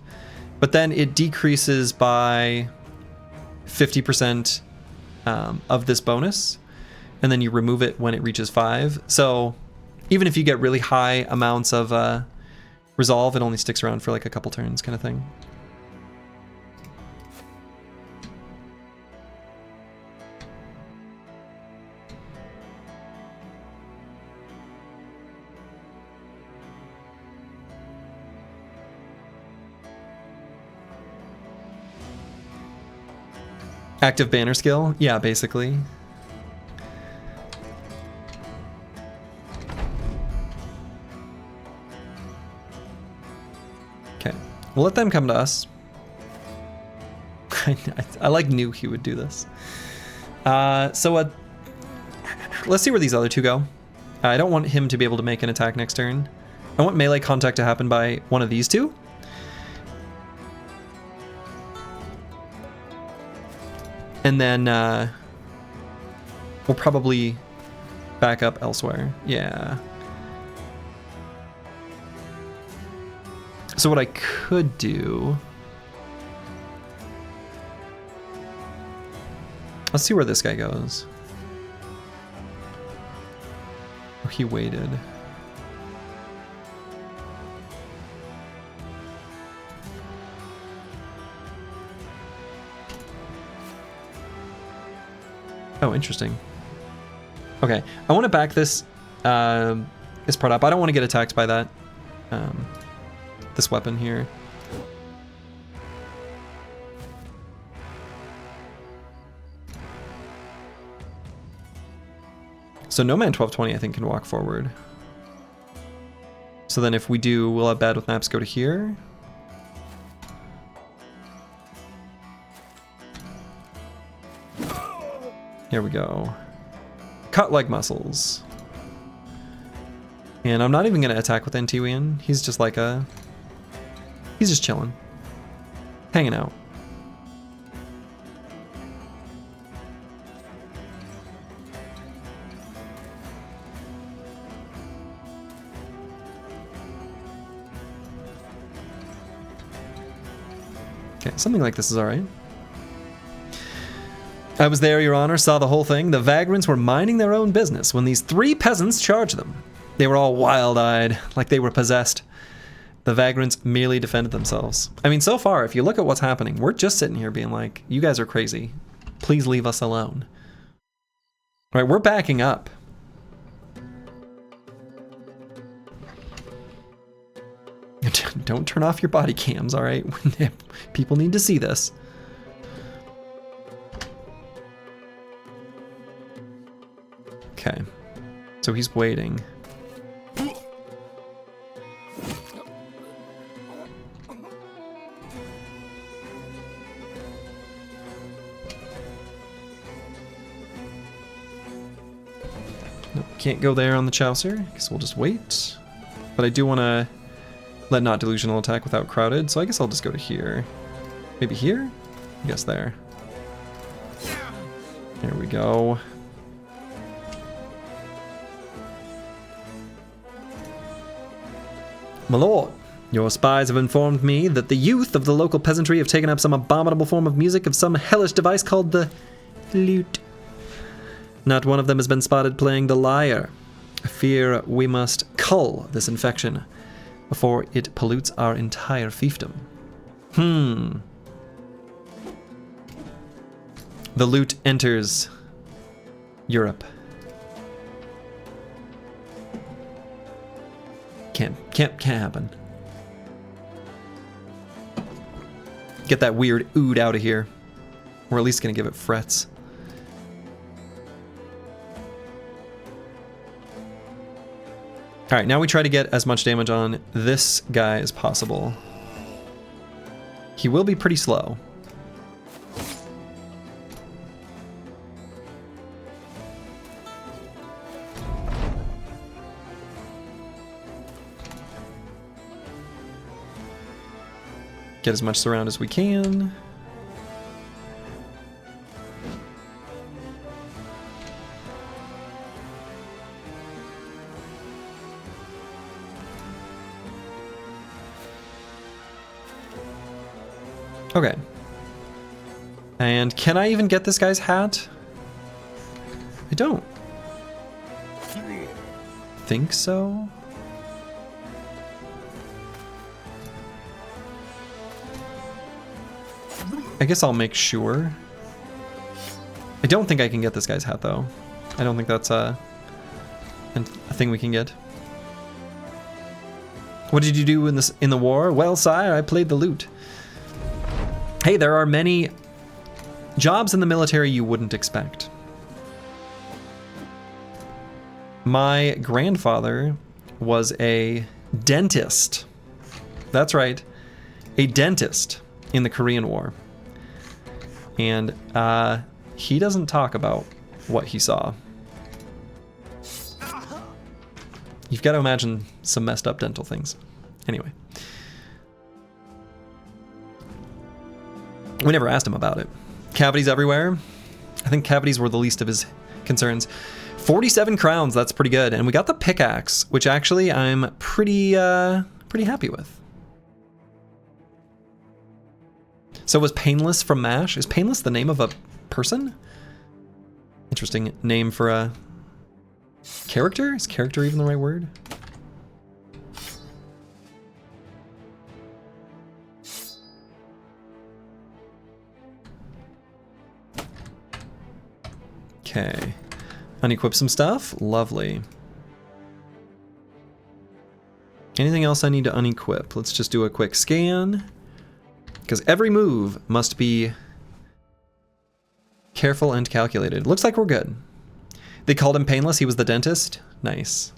But then it decreases by 50% of this bonus. And then you remove it when it reaches 5. So even if you get really high amounts of resolve, it only sticks around for like a couple turns kind of thing. Active banner skill? Yeah, basically. Okay, we'll let them come to us. I like knew he would do this. Let's see where these other two go. I don't want him to be able to make an attack next turn. I want melee contact to happen by one of these two. And then we'll probably back up elsewhere. Yeah. So what I could do... Let's see where this guy goes. Oh, he waited. Oh, interesting. Okay, I want to back this this part up. I don't want to get attacked by that this weapon here. So no man 1220 I think can walk forward. So then if we do, we'll have bad with maps go to here. Here we go. Cut leg muscles. And I'm not even gonna attack with Antiwian. He's just like a... He's just chilling. Hanging out. Okay, something like this is alright. I was there, Your Honor, saw the whole thing. The Vagrants were minding their own business when these 3 peasants charged them. They were all wild-eyed, like they were possessed. The Vagrants merely defended themselves. I mean, so far, if you look at what's happening, we're just sitting here being like, you guys are crazy. Please leave us alone. All right, we're backing up. Don't turn off your body cams, all right? People need to see this. Okay, so he's waiting. Nope, can't go there on the Chaucer. Guess we'll just wait. But I do want to let not delusional attack without crowded, so I guess I'll just go to here. Maybe here? I guess there. There we go. My lord, your spies have informed me that the youth of the local peasantry have taken up some abominable form of music of some hellish device called the lute. Not one of them has been spotted playing the lyre. I fear we must cull this infection before it pollutes our entire fiefdom. The lute enters Europe. Can't happen. Get that weird ood out of here. We're at least gonna give it frets. Alright, now we try to get as much damage on this guy as possible. He will be pretty slow. Get as much surround as we can. Okay. And can I even get this guy's hat? I don't think so. I guess I'll make sure. I don't think I can get this guy's hat though. I don't think that's a thing we can get. What did you do in the war? Well, sire, I played the lute. Hey, there are many jobs in the military you wouldn't expect. My grandfather was a dentist. That's right, a dentist in the Korean War. And he doesn't talk about what he saw. You've got to imagine some messed up dental things. Anyway. We never asked him about it. Cavities everywhere. I think cavities were the least of his concerns. 47 crowns, that's pretty good. And we got the pickaxe, which actually I'm pretty happy with. So was Painless from MASH? Is Painless the name of a person? Interesting name for a character? Is character even the right word? Okay. Unequip some stuff. Lovely. Anything else I need to unequip? Let's just do a quick scan. Because every move must be careful and calculated. Looks like we're good. They called him Painless. He was the dentist. Nice.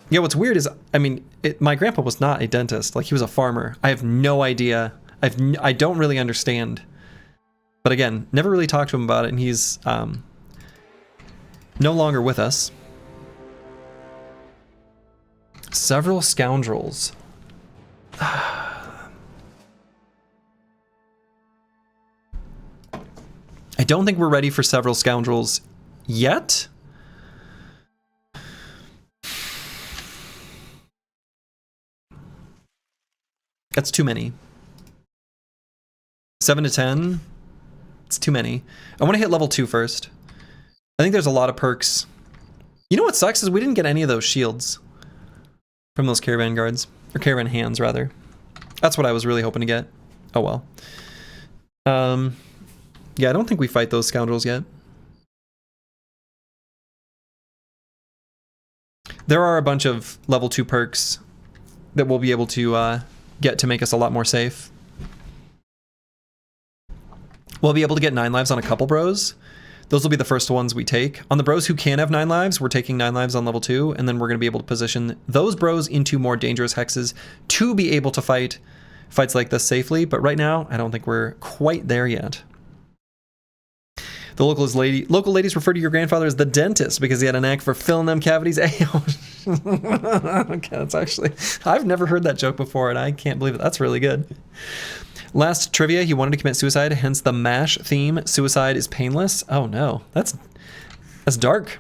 Yeah, what's weird is, I mean, my grandpa was not a dentist. Like, he was a farmer. I have no idea. I don't really understand. But again, never really talked to him about it, and he's no longer with us. Several scoundrels. I don't think we're ready for several scoundrels yet. That's too many. 7 to 10. It's too many. I want to hit level 2 first. I think there's a lot of perks. You know what sucks is we didn't get any of those shields from those caravan guards. Or caravan hands, rather. That's what I was really hoping to get. Oh well. Yeah, I don't think we fight those scoundrels yet. There are a bunch of level 2 perks that we'll be able to get to make us a lot more safe. We'll be able to get 9 lives on a couple bros. Those will be the first ones we take. On the bros who can have 9 lives, we're taking 9 lives on level 2, and then we're going to be able to position those bros into more dangerous hexes to be able to fight fights like this safely. But right now, I don't think we're quite there yet. The local ladies refer to your grandfather as the dentist because he had a knack for filling them cavities. Okay, that's actually, I've never heard that joke before, and I can't believe it. That's really good. Last trivia, he wanted to commit suicide, hence the MASH theme. Suicide is painless. Oh no, that's dark.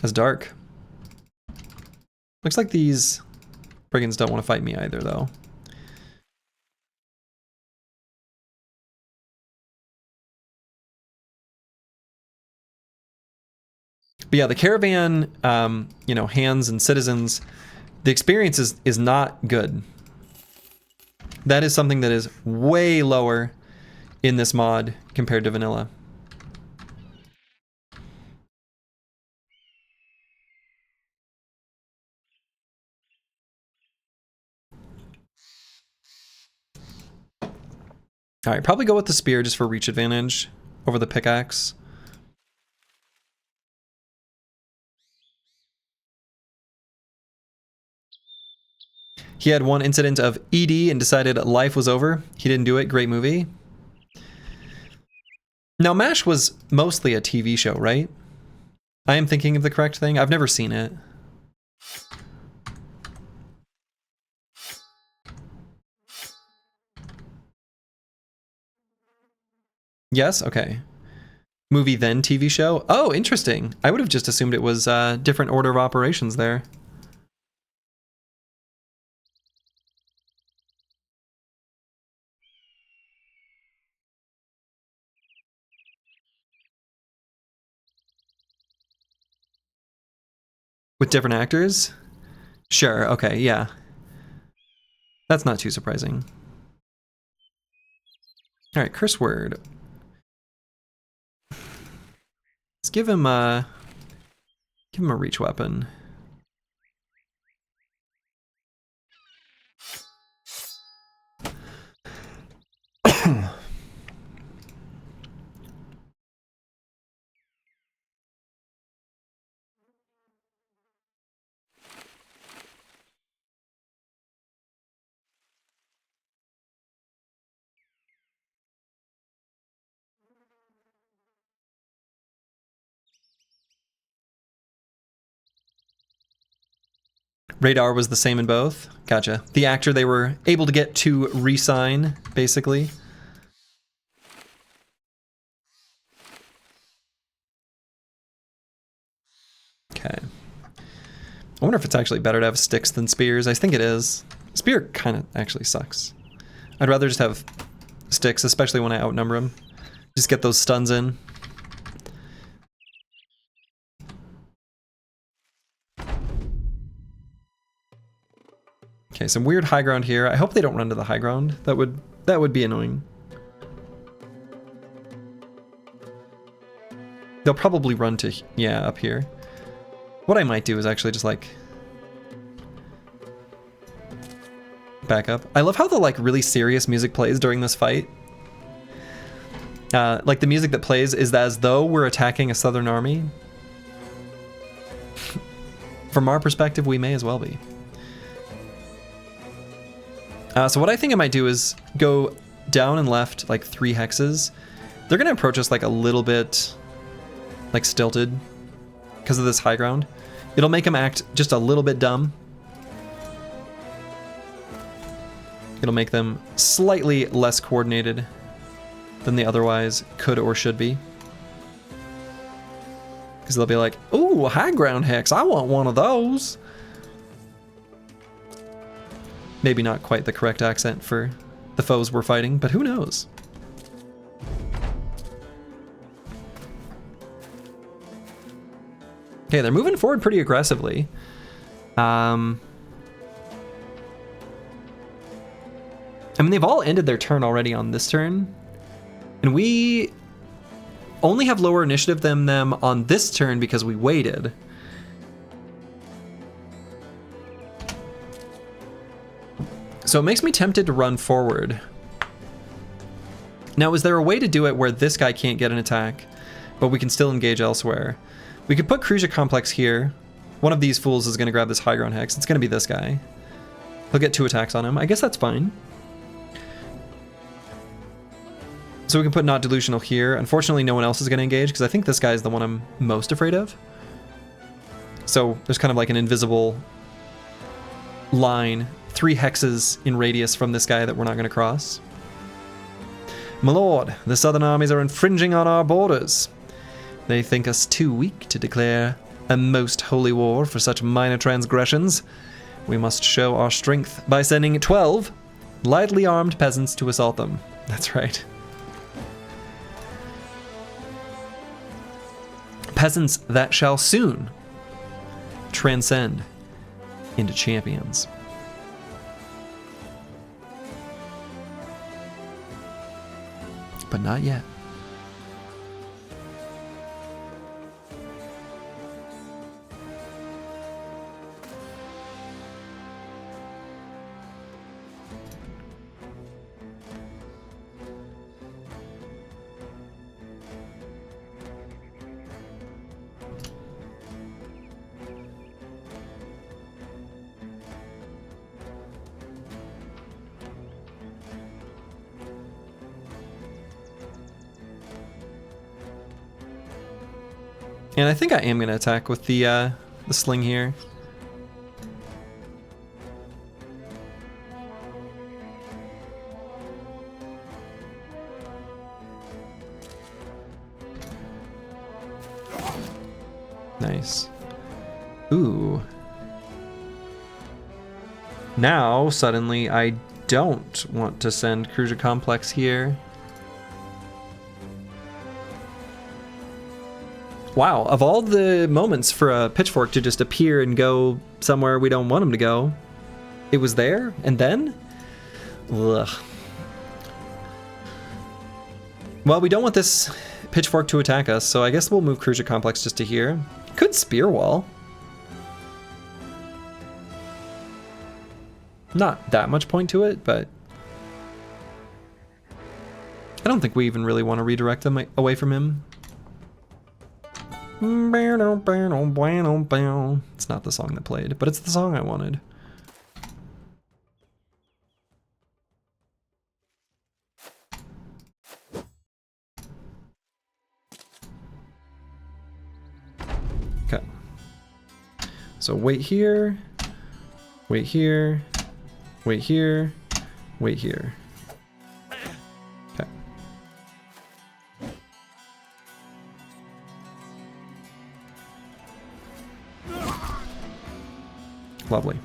That's dark. Looks like these brigands don't want to fight me either, though. But yeah, the caravan, you know, hands and citizens, the experience is not good. That is something that is way lower in this mod compared to vanilla. All right, probably go with the spear just for reach advantage over the pickaxe. He had one incident of ED and decided life was over. He didn't do it. Great movie. Now, MASH was mostly a TV show, right? I am thinking of the correct thing. I've never seen it. Yes? Okay. Movie then TV show? Oh, interesting. I would have just assumed it was a different order of operations there. With different actors? Sure, okay, yeah. That's not too surprising. Alright, curse word. Let's give him a reach weapon. Radar was the same in both. Gotcha. The actor they were able to get to re-sign, basically. Okay. I wonder if it's actually better to have sticks than spears. I think it is. Spear kind of actually sucks. I'd rather just have sticks, especially when I outnumber them. Just get those stuns in. Okay, some weird high ground here. I hope they don't run to the high ground. That would be annoying. They'll probably run to, yeah, up here. What I might do is actually just like back up. I love how the like really serious music plays during this fight. Like the music that plays is as though we're attacking a southern army. From our perspective, we may as well be. So what I think I might do is go down and left like 3 hexes. They're gonna approach us like a little bit like stilted because of this high ground. It'll make them act just a little bit dumb. It'll make them slightly less coordinated than they otherwise could or should be. Because they'll be like, ooh, high ground hex, I want one of those. Maybe not quite the correct accent for the foes we're fighting, but who knows? Okay, they're moving forward pretty aggressively. I mean, they've all ended their turn already on this turn. And we only have lower initiative than them on this turn because we waited. So it makes me tempted to run forward. Now, is there a way to do it where this guy can't get an attack, but we can still engage elsewhere? We could put Cruiser Complex here. One of these fools is going to grab this high ground hex. It's going to be this guy. He'll get 2 attacks on him. I guess that's fine. So we can put Not Delusional here. Unfortunately, no one else is going to engage because I think this guy is the one I'm most afraid of. So there's kind of like an invisible line, 3 hexes in radius from this guy that we're not going to cross. My lord, the southern armies are infringing on our borders. They think us too weak to declare a most holy war for such minor transgressions. We must show our strength by sending 12 lightly armed peasants to assault them. That's right. Peasants that shall soon transcend into champions. But not yet. And I think I am gonna attack with the sling here. Nice. Ooh. Now, suddenly, I don't want to send Cruiser Complex here. Wow, of all the moments for a Pitchfork to just appear and go somewhere we don't want him to go, it was there, and then? Ugh. Well, we don't want this Pitchfork to attack us, so I guess we'll move Cruiser Complex just to here. Could Spear Wall. Not that much point to it, but I don't think we even really want to redirect them away from him. It's not the song that played, but it's the song I wanted. Okay. So wait here, wait here, wait here, wait here. Okay. Lovely.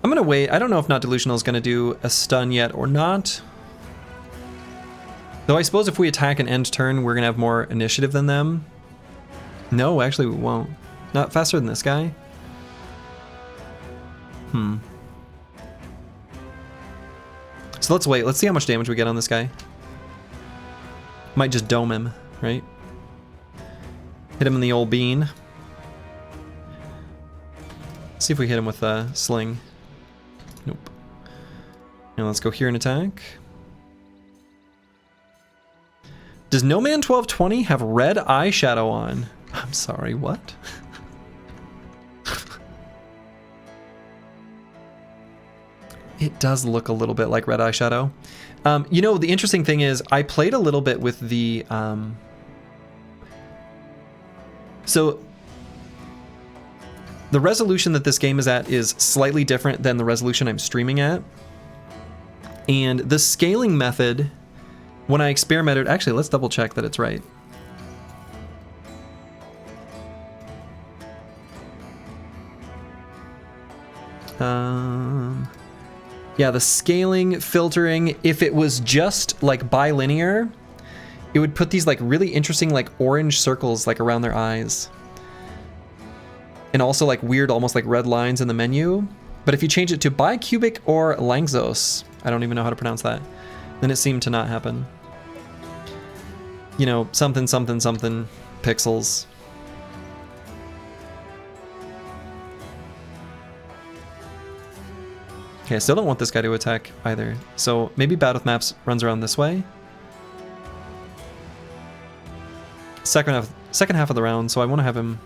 I'm gonna wait. I don't know if Not Delusional is gonna do a stun yet or not. Though I suppose if we attack and end turn, we're gonna have more initiative than them. No, actually we won't. Not faster than this guy. So let's wait. Let's see how much damage we get on this guy. Might just dome him, right? Hit him in the old bean. See if we hit him with a sling. Nope. Now let's go here and attack. Does No Man 1220 have red eyeshadow on? I'm sorry, what? It does look a little bit like red eyeshadow. You know, the interesting thing is I played a little bit with the... So the resolution that this game is at is slightly different than the resolution I'm streaming at. And the scaling method, when I experimented... Actually, let's double check that it's right. Yeah, the scaling, filtering, if it was just like bilinear, it would put these like really interesting like orange circles like around their eyes. And also like weird, almost like red lines in the menu. But if you change it to bicubic or Langzos, I don't even know how to pronounce that, then it seemed to not happen. You know, something, something, something pixels. Okay, I still don't want this guy to attack either. So maybe Bad with Maps runs around this way. Second half of the round, so I want to have him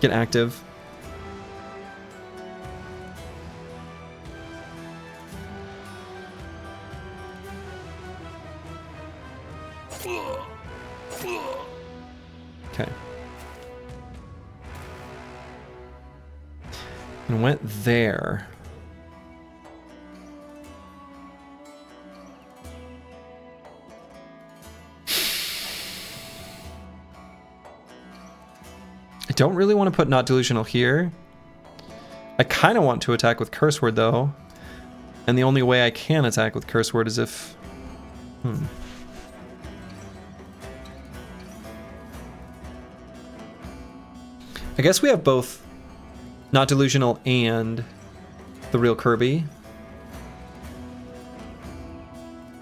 get active. Okay. And went there. I don't really want to put Not Delusional here. I kind of want to attack with Curse Word though. And the only way I can attack with Curse Word is if... I guess we have both Not Delusional and the real Kirby.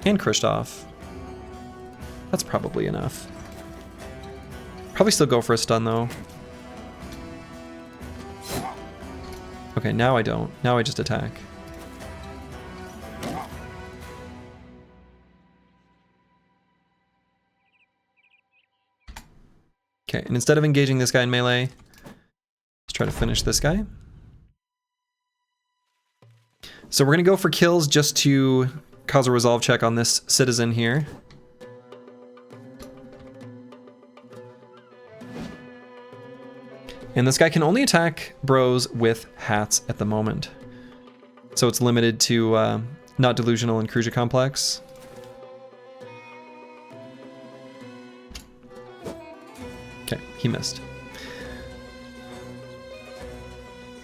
And Kristoff. That's probably enough. Probably still go for a stun though. Okay, now I don't. Now I just attack. Okay, and instead of engaging this guy in melee, let's try to finish this guy. So we're gonna go for kills just to cause a resolve check on this citizen here. And this guy can only attack bros with hats at the moment. So it's limited to not delusional and Cruiser Complex. Okay, he missed.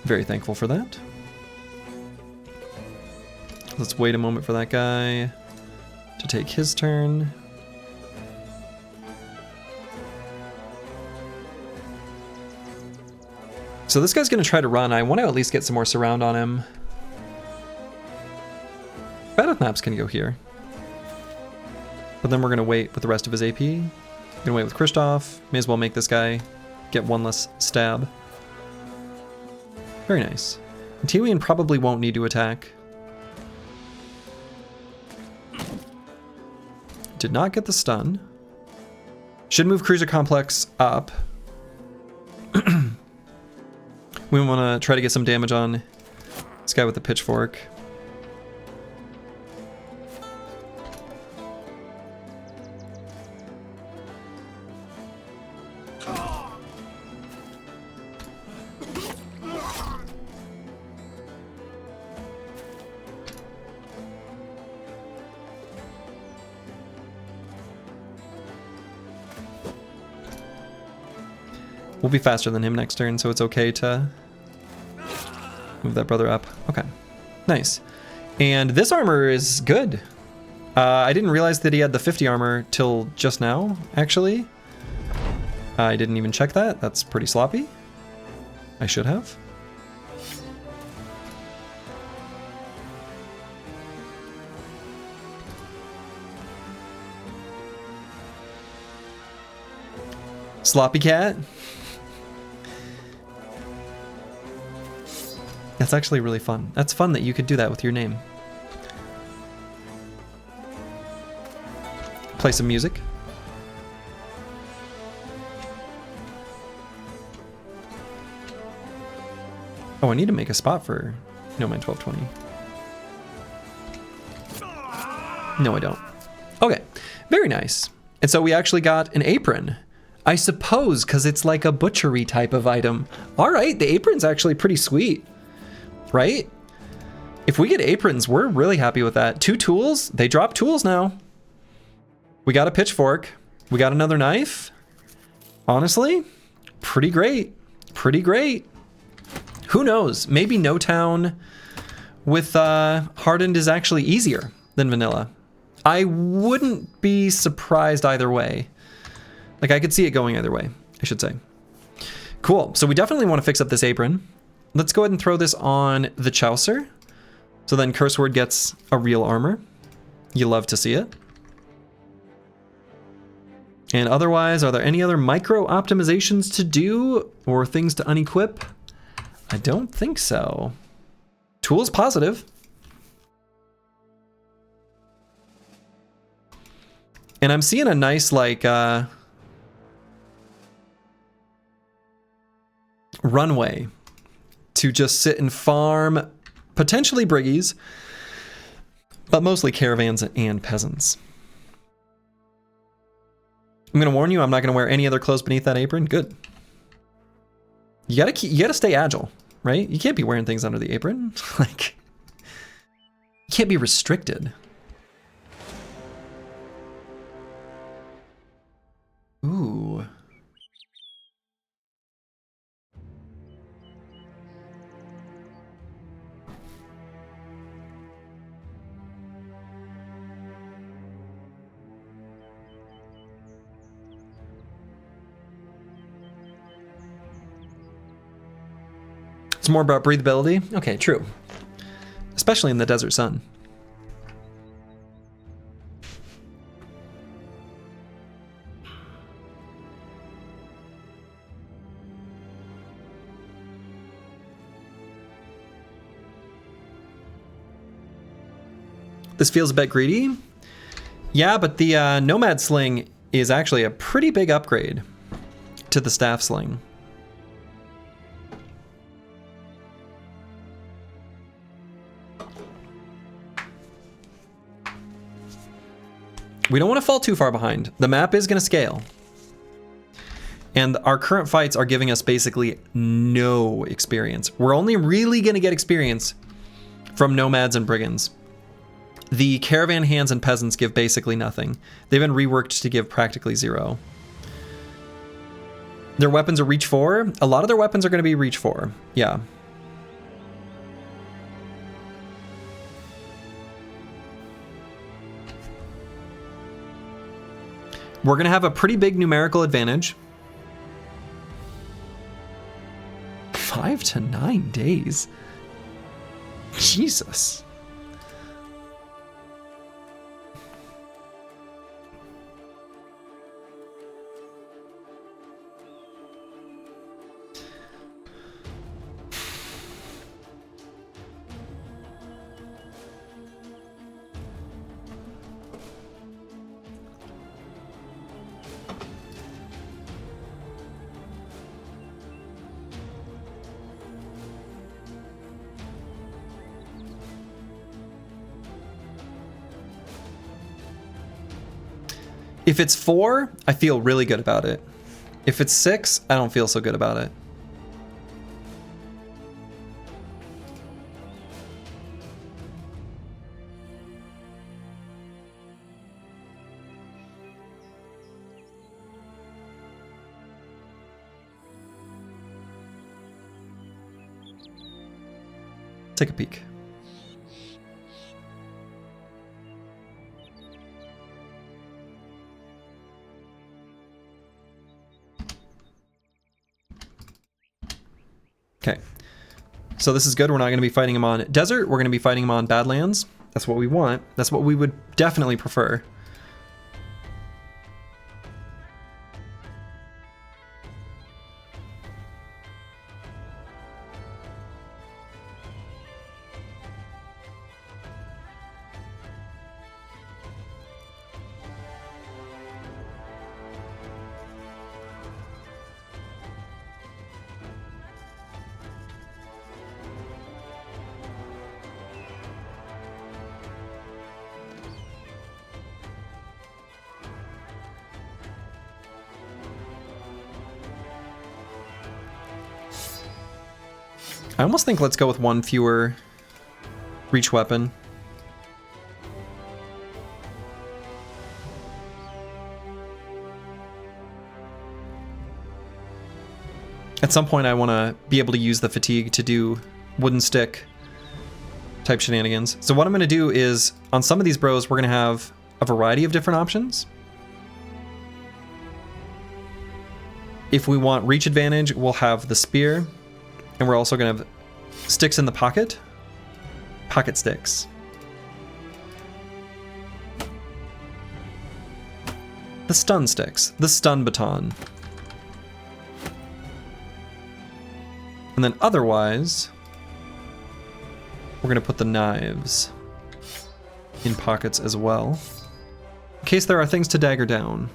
Very thankful for that. Let's wait a moment for that guy to take his turn. So this guy's gonna try to run. I want to at least get some more surround on him. Battle Maps can go here. But then we're gonna wait with the rest of his AP. Gonna wait with Kristoff. May as well make this guy get one less stab. Very nice. And Tiwian probably won't need to attack. Did not get the stun. Should move Cruiser Complex up. We want to try to get some damage on this guy with the pitchfork. We'll be faster than him next turn, so it's okay to move that brother up. Okay, nice. And this armor is good. I didn't realize that he had the 50 armor till just now, actually. I didn't even check that. That's pretty sloppy. I should have. Sloppy cat. That's actually really fun. That's fun that you could do that with your name. Play some music. Oh, I need to make a spot for No Man 1220. No, I don't. Okay, very nice. And so we actually got an apron. I suppose because it's like a butchery type of item. All right, the apron's actually pretty sweet. Right? If we get aprons, we're really happy with that. 2 tools, they drop tools now. We got a pitchfork. We got another knife. Honestly, pretty great. Pretty great. Who knows? Maybe No Town with Hardened is actually easier than vanilla. I wouldn't be surprised either way. Like, I could see it going either way, I should say. Cool. So we definitely want to fix up this apron. Let's go ahead and throw this on the Chaucer. So then Curse Word gets a real armor. You love to see it. And otherwise, are there any other micro optimizations to do or things to unequip? I don't think so. Tools positive. And I'm seeing a nice, like, runway to just sit and farm potentially briggies, but mostly caravans and peasants. I'm gonna warn you, I'm not gonna wear any other clothes beneath that apron. Good. You gotta stay agile, right? You can't be wearing things under the apron. Like, you can't be restricted. Ooh. It's more about breathability? Okay, true. Especially in the desert sun. This feels a bit greedy. Yeah, but the Nomad Sling is actually a pretty big upgrade to the staff sling. We don't want to fall too far behind. The map is going to scale. And our current fights are giving us basically no experience. We're only really going to get experience from nomads and brigands. The caravan hands and peasants give basically nothing. They've been reworked to give practically 0. Their weapons are reach 4. A lot of their weapons are going to be reach 4. Yeah. We're going to have a pretty big numerical advantage. 5 to 9 days. Jesus. If it's 4, I feel really good about it. If it's 6, I don't feel so good about it. Take a peek. Okay, so this is good. We're not going to be fighting him on desert. We're going to be fighting him on Badlands. That's what we want. That's what we would definitely prefer. I almost think let's go with 1 fewer reach weapon. At some point I want to be able to use the fatigue to do wooden stick type shenanigans. So what I'm going to do is, on some of these bros, we're going to have a variety of different options. If we want reach advantage, we'll have the spear. And we're also going to have sticks in the pocket. Pocket sticks. The stun sticks. The stun baton. And then otherwise, we're going to put the knives in pockets as well, in case there are things to dagger down.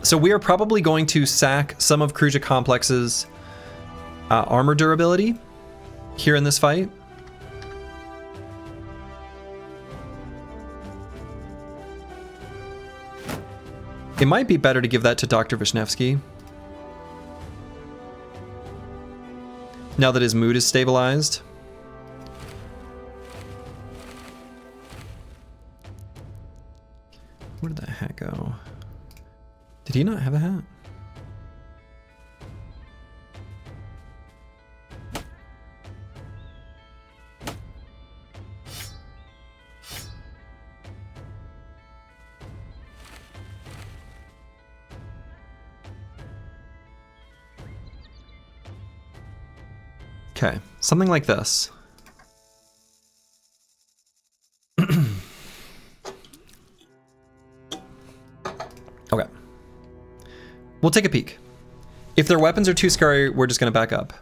So we are probably going to sack some of Kruja Complex's armor durability here in this fight. It might be better to give that to Dr. Vishnevsky, now that his mood is stabilized. Where did that hat go? Did he not have a hat? Okay, something like this. Okay. We'll take a peek. If their weapons are too scary, we're just going to back up.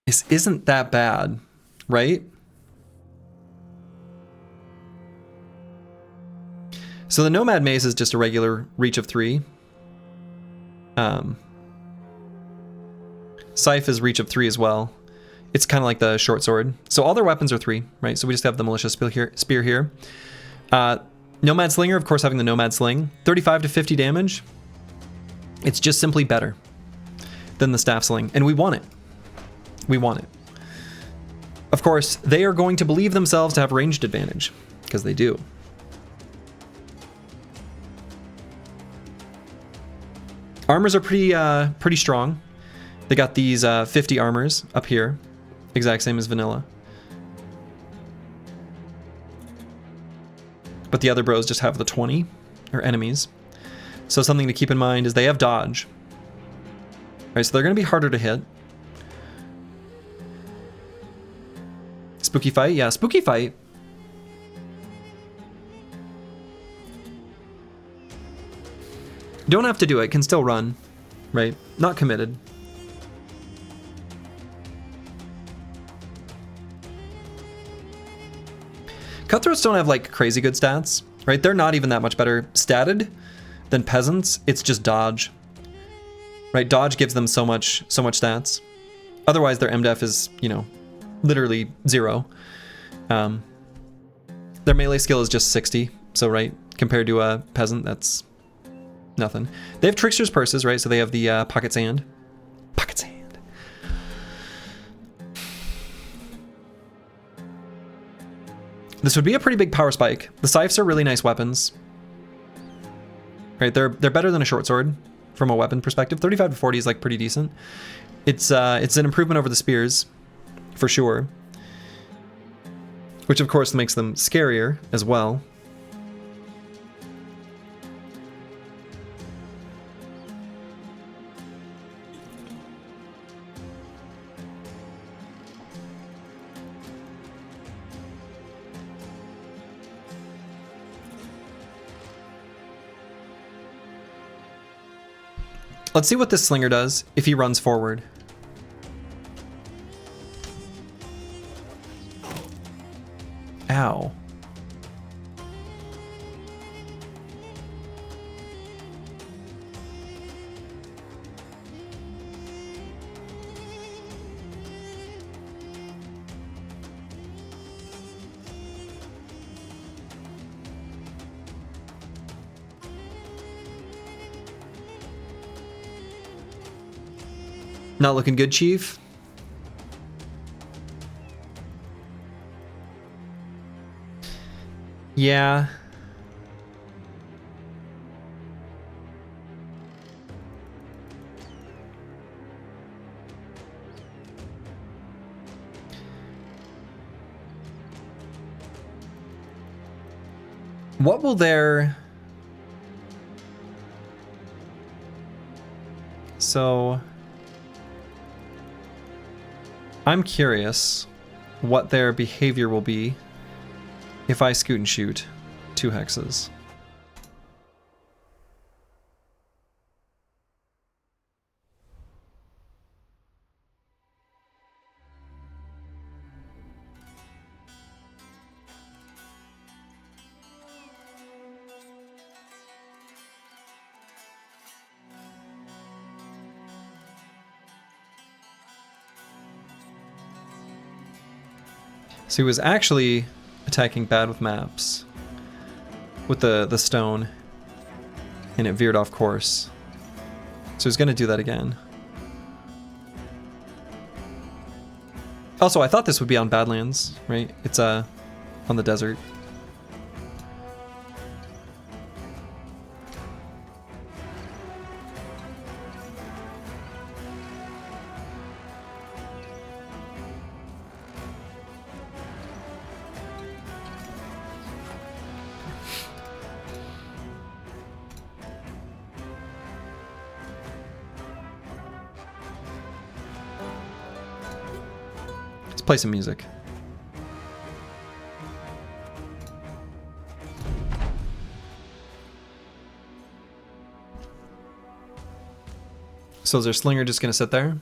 This isn't that bad, right? So the Nomad Mace is just a regular reach of 3. Scythe is reach of 3 as well. It's kind of like the short sword. So all their weapons are 3, right? So we just have the Militia Spear here. Nomad Slinger, of course, having the Nomad Sling. 35 to 50 damage. It's just simply better than the Staff Sling. And we want it. We want it. Of course, they are going to believe themselves to have ranged advantage, because they do. Armors are pretty strong. They got these 50 armors up here, exact same as vanilla. But the other bros just have the 20, or enemies. So something to keep in mind is they have dodge. All right, so they're going to be harder to hit. Spooky fight? Yeah, spooky fight. Don't have to do it, can still run, right? Not committed. Cutthroats don't have like crazy good stats, right? They're not even that much better statted than peasants. It's just dodge, right? Dodge gives them so much stats. Otherwise, their MDef is, you know, literally 0. Their melee skill is just 60. So, right, compared to a peasant, that's nothing. They have Trickster's Purses, right? So they have the Pocket Sand. Pocket Sand. This would be a pretty big power spike. The Scythes are really nice weapons. Right, they're better than a short sword from a weapon perspective. 35 to 40 is like pretty decent. It's an improvement over the spears, for sure. Which of course makes them scarier as well. Let's see what this slinger does if he runs forward. Ow. Not looking good, Chief. Yeah. What will their... So... I'm curious what their behavior will be if I scoot and shoot 2 hexes. So he was actually attacking bad with maps with the stone, and it veered off course. So he's going to do that again. Also, I thought this would be on Badlands, right? It's on the desert. Play some music. So is their slinger just gonna sit there?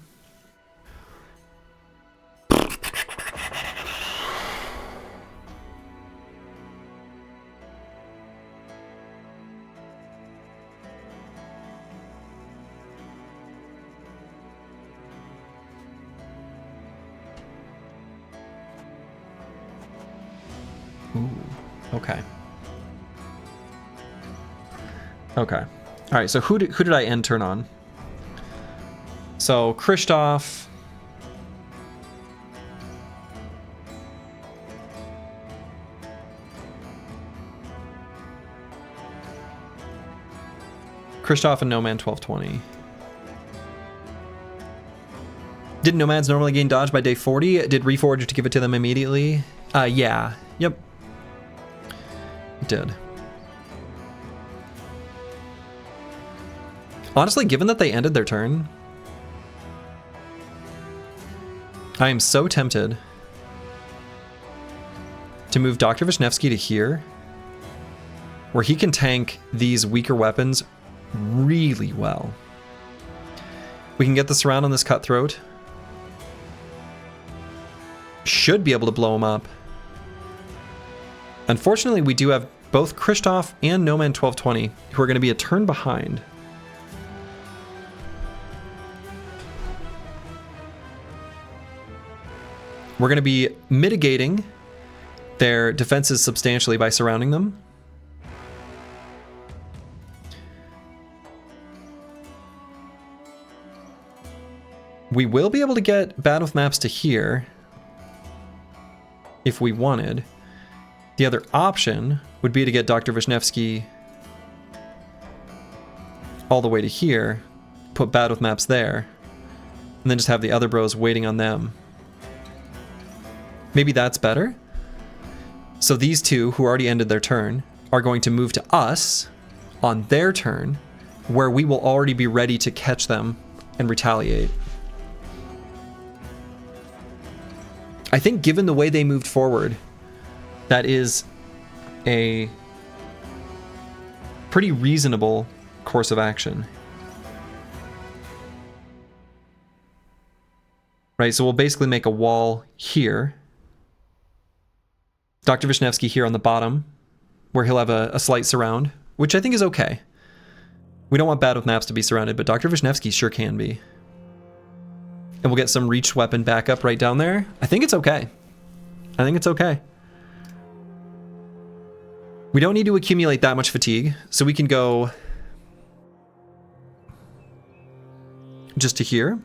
Okay. Okay. All right, so who did I end turn on? So Kristoff. Kristoff and Nomad 1220. Didn't Nomads normally gain dodge by day 40? Did Reforged to give it to them immediately? Yeah. Yep. It did. Honestly, given that they ended their turn, I am so tempted to move Dr. Vishnevsky to here, where he can tank these weaker weapons really well. We can get the surround on this Cutthroat. Should be able to blow him up. Unfortunately, we do have both Kristoff and Noman 1220, who are going to be a turn behind. We're going to be mitigating their defenses substantially by surrounding them. We will be able to get bad with maps to here if we wanted. The other option would be to get Dr. Vishnevsky all the way to here, put bad with maps there, and then just have the other bros waiting on them. Maybe that's better. So these two, who already ended their turn, are going to move to us on their turn, where we will already be ready to catch them and retaliate. I think given the way they moved forward, that is a pretty reasonable course of action. Right, so we'll basically make a wall here. Dr. Vishnevsky here on the bottom, where he'll have a slight surround, which I think is okay. We don't want bad with maps to be surrounded, but Dr. Vishnevsky sure can be. And we'll get some reached weapon backup right down there. I think it's okay. I think it's okay. We don't need to accumulate that much fatigue, so we can go just to here.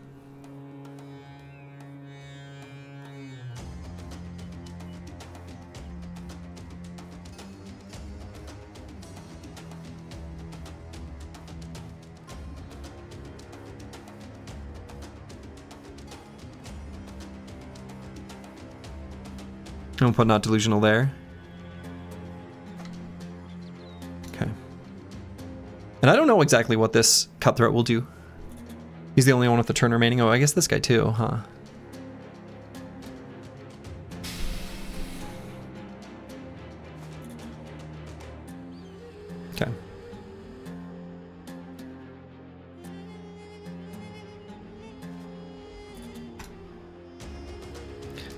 I'll put not delusional there. Okay. And I don't know exactly what this Cutthroat will do. He's the only one with the turn remaining. Oh, I guess this guy too, huh? Okay.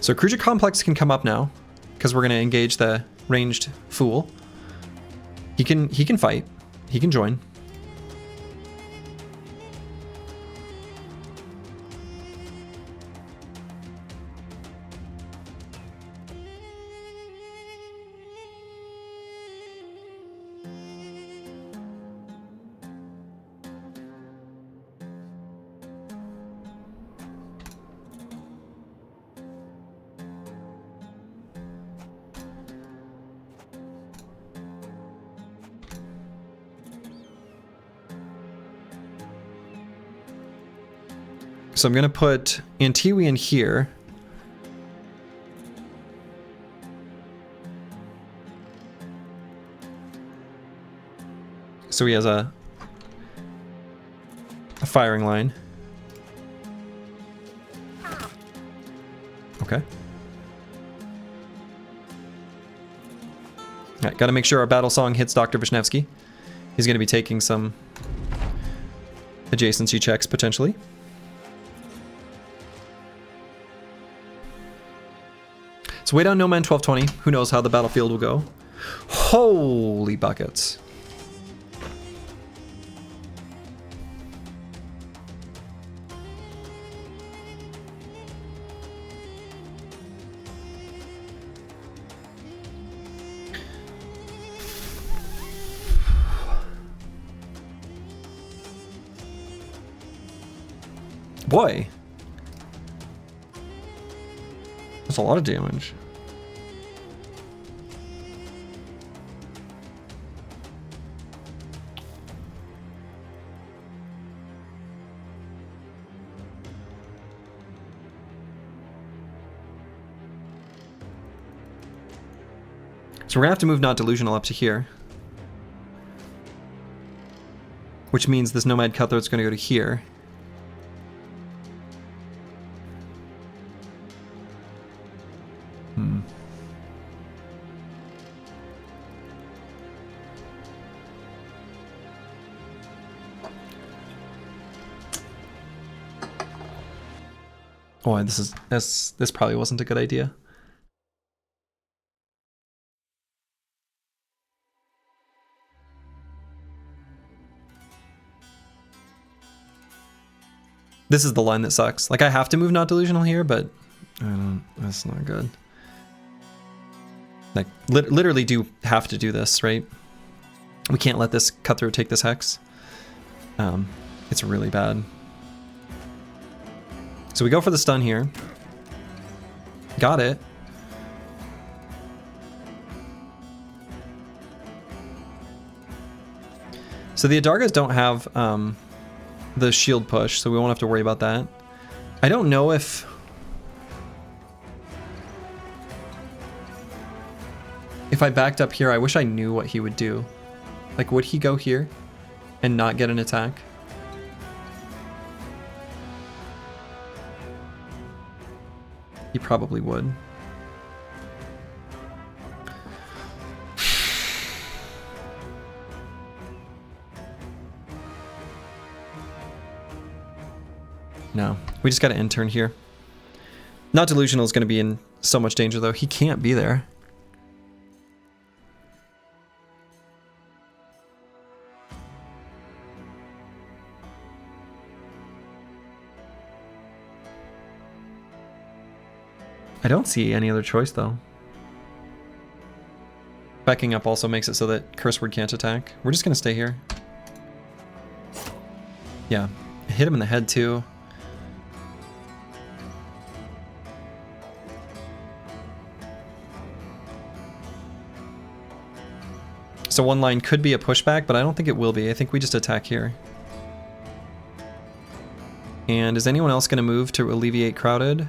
So Cruiser Complex can come up now, because we're going to engage the ranged fool. He can fight. He can join. So I'm going to put Antiwi in here. So he has a firing line. Okay. All right, got to make sure our battle song hits Dr. Vishnevsky. He's going to be taking some adjacency checks potentially. So way down No Man 1220. Who knows how the battlefield will go? Holy buckets. Boy. That's a lot of damage. So we're gonna have to move Not Delusional up to here. Which means this Nomad Cutthroat's gonna go to here. Oh, this probably wasn't a good idea. This is the line that sucks. Like, I have to move Not Delusional here, but I don't, that's not good. Like, literally do have to do this, right? We can't let this Cutthroat take this Hex. It's really bad. So we go for the stun here. Got it. So the Adargas don't have the shield push, so we won't have to worry about that. I don't know if... If I backed up here, I wish I knew what he would do. Like, would he go here and not get an attack? He probably would. No, we just got an intern here. Not Delusional is going to be in so much danger, though. He can't be there. I don't see any other choice, though. Backing up also makes it so that Curse Word can't attack. We're just going to stay here. Yeah, hit him in the head, too. So one line could be a pushback, but I don't think it will be. I think we just attack here. And is anyone else going to move to alleviate crowded?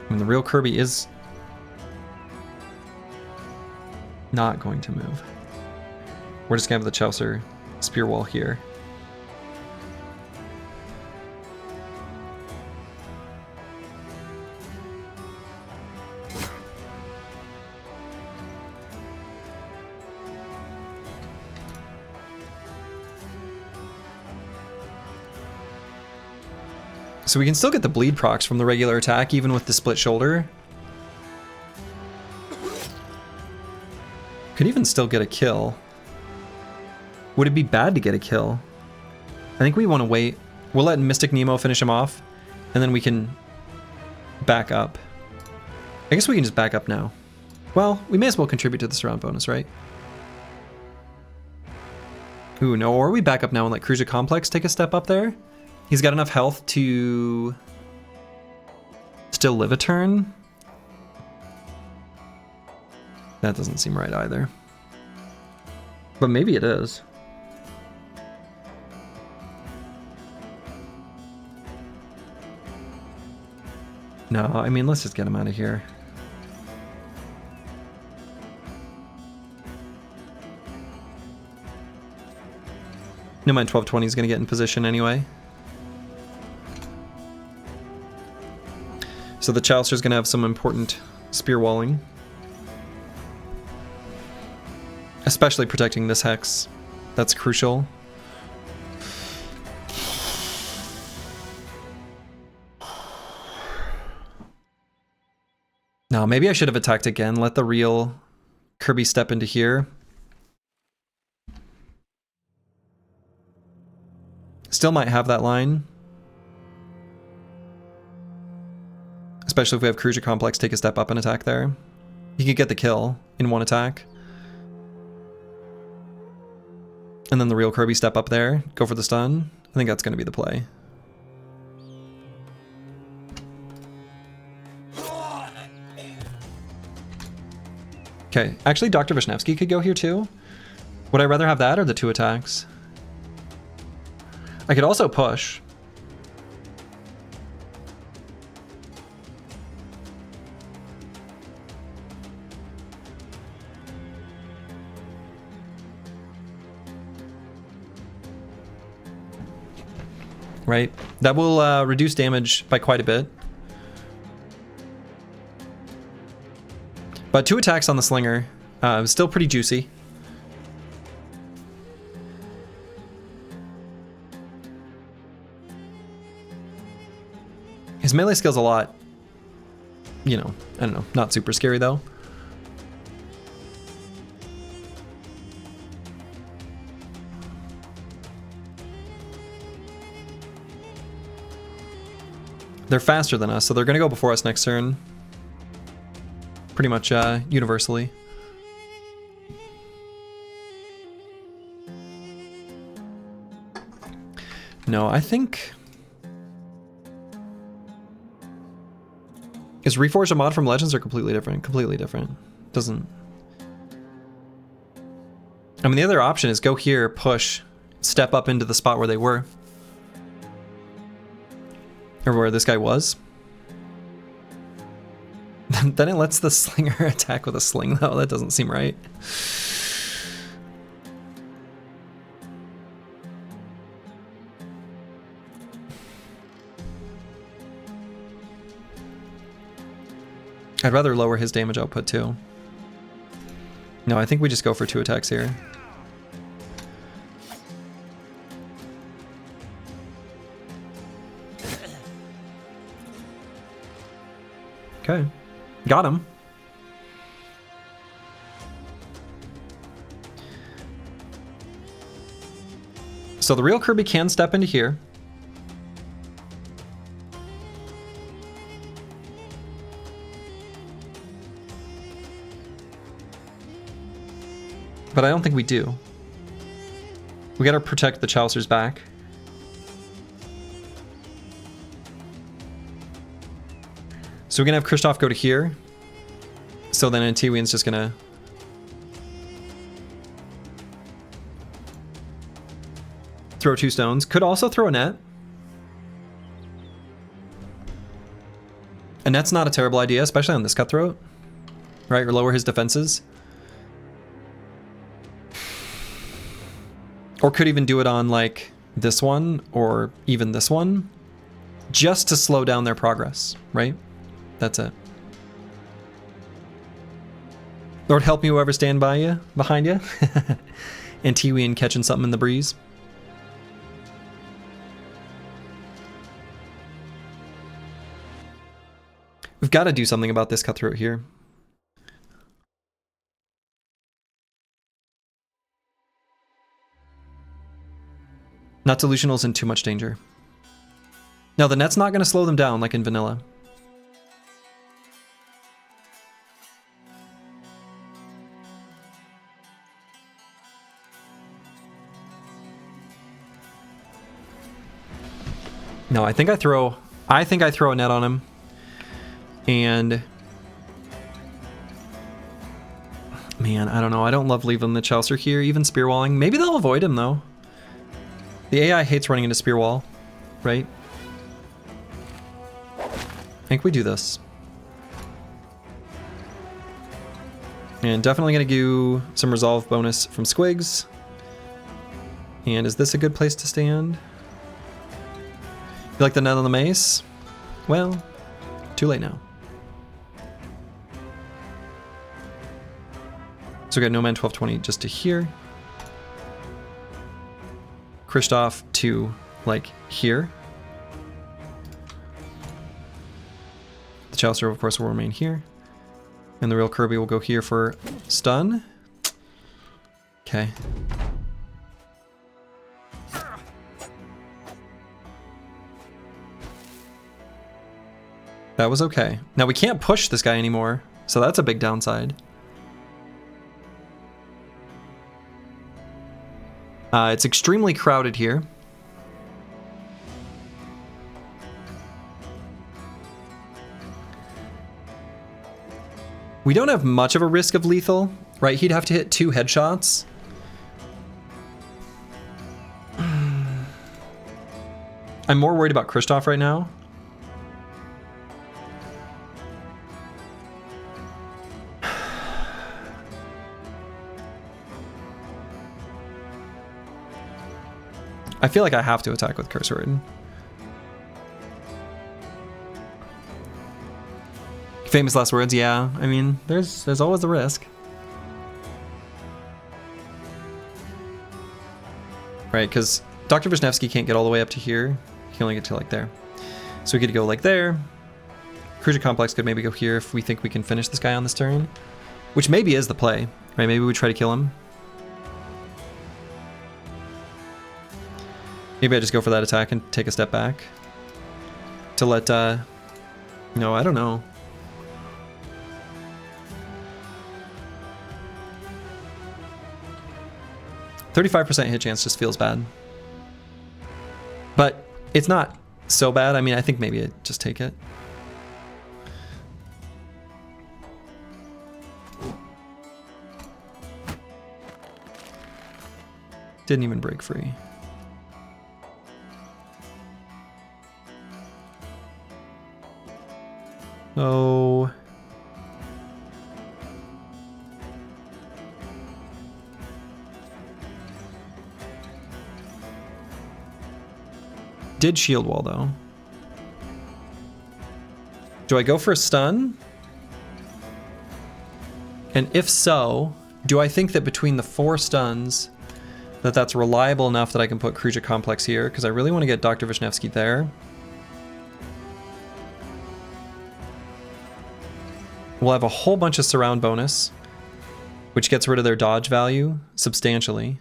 I mean, the real Kirby is not going to move. We're just going to have the Chaucer spear wall here. So we can still get the bleed procs from the regular attack, even with the split shoulder. Could even still get a kill. Would it be bad to get a kill? I think we want to wait. We'll let Mystic Nemo finish him off, and then we can back up. I guess we can just back up now. Well, we may as well contribute to the surround bonus, right? Ooh, no, or we back up now and let Crucia Complex take a step up there. He's got enough health to still live a turn. That doesn't seem right either. But maybe it is. No, I mean, let's just get him out of here. No mind, 1220 is going to get in position anyway. So the Chaucer's going to have some important spear walling. Especially protecting this Hex. That's crucial. No, maybe I should have attacked again. Let the real Kirby step into here. Still might have that line. Especially if we have Crucia Complex take a step up and attack there. He could get the kill in one attack. And then the real Kirby step up there, go for the stun. I think that's going to be the play. Okay, actually Dr. Vishnevsky could go here too. Would I rather have that or the 2 attacks? I could also push. Right? That will reduce damage by quite a bit. But 2 attacks on the Slinger was still pretty juicy. His melee skill's a lot, you know, I don't know, not super scary though. They're faster than us, so they're gonna go before us next turn. Pretty much universally. No, I think... Is Reforged a mod from Legends or completely different? Completely different. Doesn't... I mean, the other option is go here, push, step up into the spot where they were. Or where this guy was. Then it lets the Slinger attack with a sling, though. That doesn't seem right. I'd rather lower his damage output too. No, I think we just go for 2 attacks here. Okay, got him. So the real Kirby can step into here. But I don't think we do. We gotta protect the Chaucer's back. So we're gonna have Kristoff go to here. So then Antiwian's just gonna... throw 2 stones. Could also throw a net. A net's not a terrible idea, especially on this Cutthroat. Right, or lower his defenses. Or could even do it on like this one or even this one. Just to slow down their progress, right? That's it. Lord help me whoever stand by you, behind you. Antiwian catching something in the breeze. We've got to do something about this Cutthroat here. Not Delusional's in too much danger. Now the net's not going to slow them down like in vanilla. No, I think I throw a net on him. And man, I don't know. I don't love leaving the Chaucer here, even spear walling. Maybe they'll avoid him though. The AI hates running into spear wall, right? I think we do this. And definitely gonna do some resolve bonus from Squigs. And is this a good place to stand? You like the net on the mace? Well, too late now. So we got No Man 1220 just to here. Kristoff to like here. The Chaucer of course will remain here. And the real Kirby will go here for stun. Okay. That was okay. Now we can't push this guy anymore, so that's a big downside. It's extremely crowded here. We don't have much of a risk of lethal, right? He'd have to hit 2 headshots. I'm more worried about Kristoff right now. I feel like I have to attack with Curse Word. Famous last words, yeah. I mean, there's always the risk. Right, because Dr. Wisniewski can't get all the way up to here. He can only get to like there. So we could go like there. Cruiser Complex could maybe go here if we think we can finish this guy on this turn. Which maybe is the play, right? Maybe we try to kill him. Maybe I just go for that attack and take a step back. To let, no, I don't know. %35% hit chance just feels bad. But it's not so bad. I mean, I think maybe I just take it. Didn't even break free. Oh. Did shield wall though. Do I go for a stun? And if so, do I think that between the 4 stuns that's reliable enough that I can put Cruiser Complex here? Because I really want to get Dr. Wisniewski there. We'll have a whole bunch of surround bonus, which gets rid of their dodge value substantially.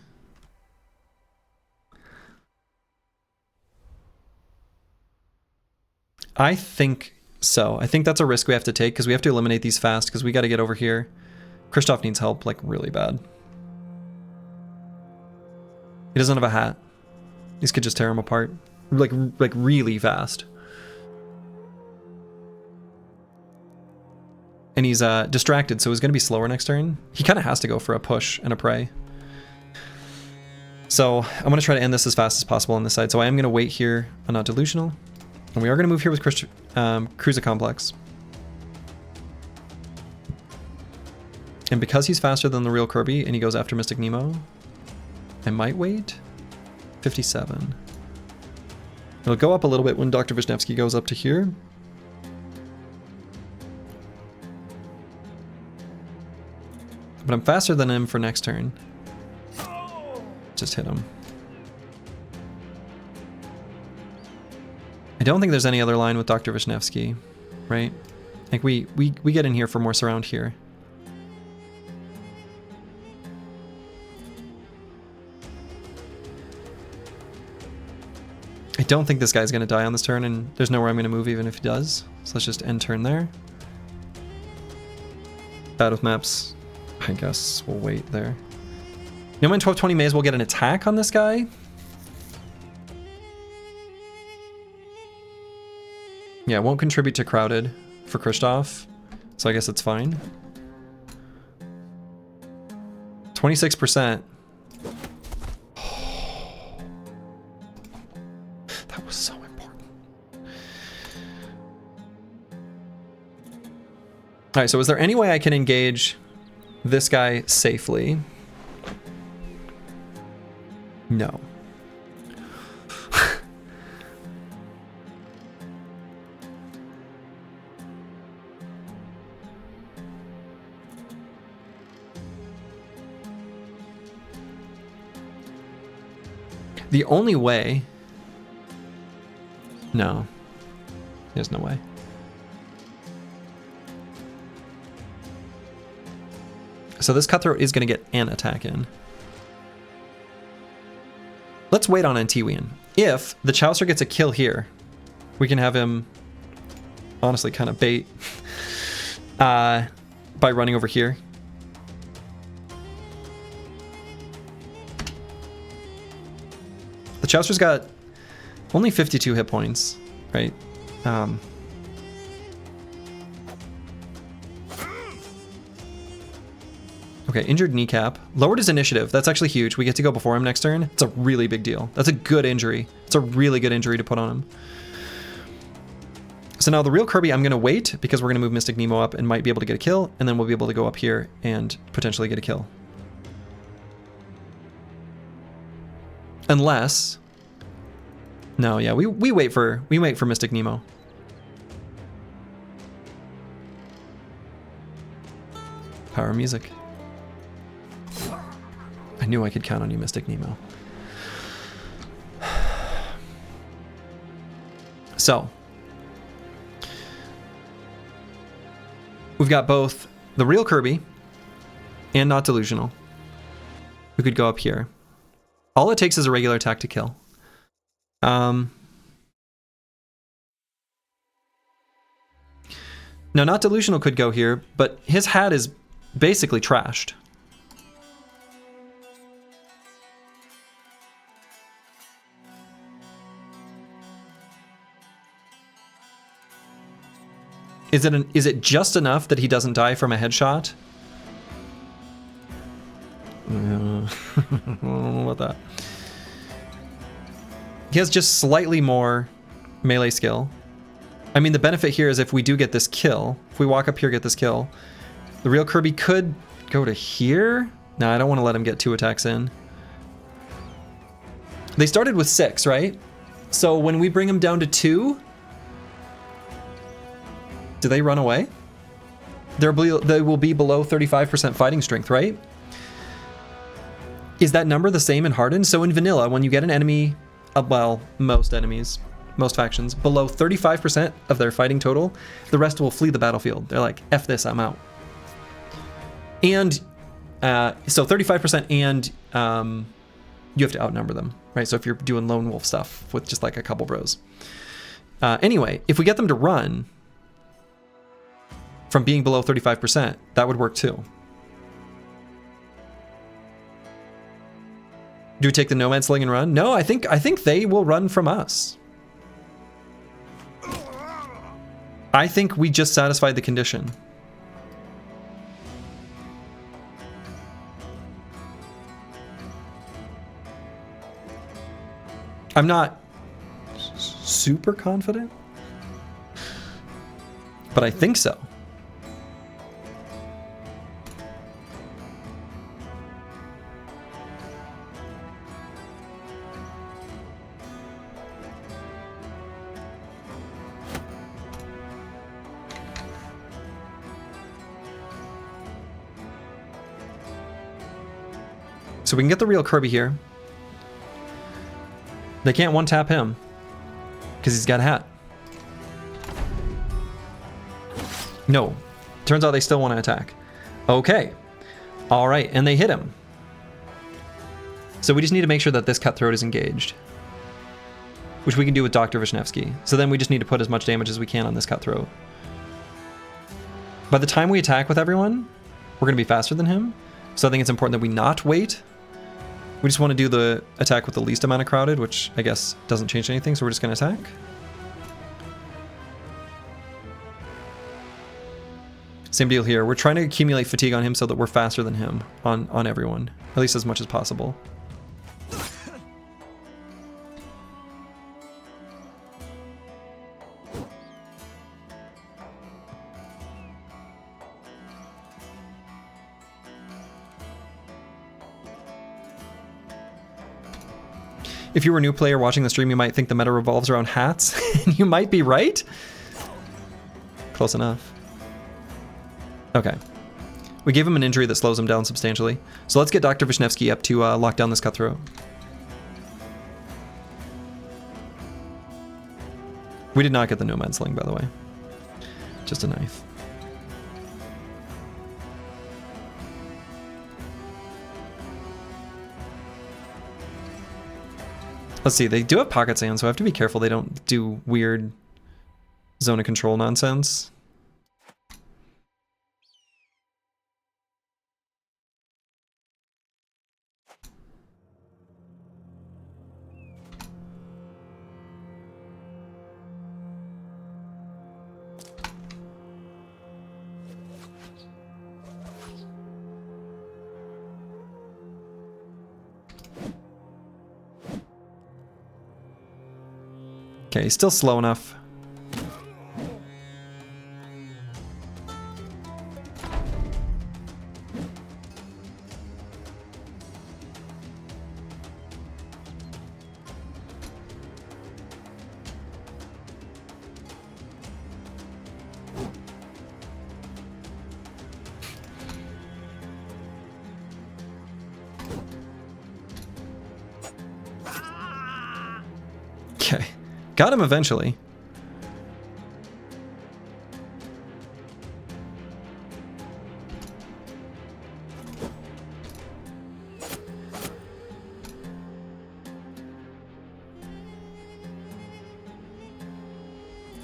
I think so. I think that's a risk we have to take because we have to eliminate these fast because we got to get over here. Kristoff needs help like really bad. He doesn't have a hat. These could just tear him apart like really fast. And he's distracted, so he's going to be slower next turn. He kind of has to go for a push and a pray. So I'm going to try to end this as fast as possible on this side. So I am going to wait here on Not Delusional. And we are going to move here with Cruiser Complex. And because he's faster than the real Kirby and he goes after Mystic Nemo, I might wait. 57. It'll go up a little bit when Dr. Wisniewski goes up to here. But I'm faster than him for next turn. Just hit him. I don't think there's any other line with Dr. Wisniewski, right? Like we get in here for more surround here. I don't think this guy's going to die on this turn, and there's nowhere I'm going to move even if he does. So let's just end turn there. Bad with maps. I guess we'll wait there. No man 1220 may as well get an attack on this guy. Yeah, it won't contribute to crowded for Kristoff, so I guess it's fine. 26%. That was so important. All right, so is there any way I can engage this guy safely? No. The only way... No. There's no way. So this Cutthroat is going to get an attack in. Let's wait on Antiwian. If the Chaucer gets a kill here, we can have him honestly kind of bait by running over here. The Chouster's got only 52 hit points, right? Okay, injured kneecap. Lowered his initiative. That's actually huge. We get to go before him next turn. It's a really big deal. That's a good injury. It's a really good injury to put on him. So now the real Kirby, I'm going to wait because we're going to move Mystic Nemo up and might be able to get a kill. And then we'll be able to go up here and potentially get a kill. Unless... No, yeah, we wait for Mystic Nemo. Power music. I knew I could count on you, Mystic Nemo. So, we've got both the real Kirby and Not Delusional, who could go up here. All it takes is a regular attack to kill. Now, Not Delusional could go here, but his hat is basically trashed. Is it just enough that he doesn't die from a headshot? I don't know about that. He has just slightly more melee skill. I mean, the benefit here is if we do get this kill, if we walk up here, get this kill, the real Kirby could go to here. No, I don't want to let him get 2 attacks in. They started with 6, right? So when we bring him down to 2, do they run away? They will be below 35% fighting strength, right? Is that number the same in Hardened? So in Vanilla, when you get an enemy, well, most enemies, most factions, below 35% of their fighting total, the rest will flee the battlefield. They're like, F this, I'm out. And so 35% and you have to outnumber them, right? So if you're doing lone wolf stuff with just like a couple bros. Anyway, if we get them to run from being below 35%, that would work too. Do we take the Nomad Sling and run? No, I think they will run from us. I think we just satisfied the condition. I'm not super confident, but I think so. So we can get the real Kirby here. They can't one-tap him because he's got a hat. No. Turns out they still want to attack. Okay. All right, and they hit him. So we just need to make sure that this Cutthroat is engaged, which we can do with Dr. Vishnevsky. So then we just need to put as much damage as we can on this Cutthroat. By the time we attack with everyone, we're going to be faster than him. So I think it's important that we not wait. We just want to do the attack with the least amount of crowded, which I guess doesn't change anything, so we're just going to attack. Same deal here. We're trying to accumulate fatigue on him so that we're faster than him on everyone, at least as much as possible. If you were a new player watching the stream, you might think the meta revolves around hats. And you might be right. Close enough. Okay. We gave him an injury that slows him down substantially. So let's get Dr. Vishnevsky up to lock down this Cutthroat. We did not get the Nomad Sling, by the way. Just a knife. Let's see, they do have Pocket Sand, so I have to be careful they don't do weird zone of control nonsense. Okay, he's still slow enough. Okay, got him eventually.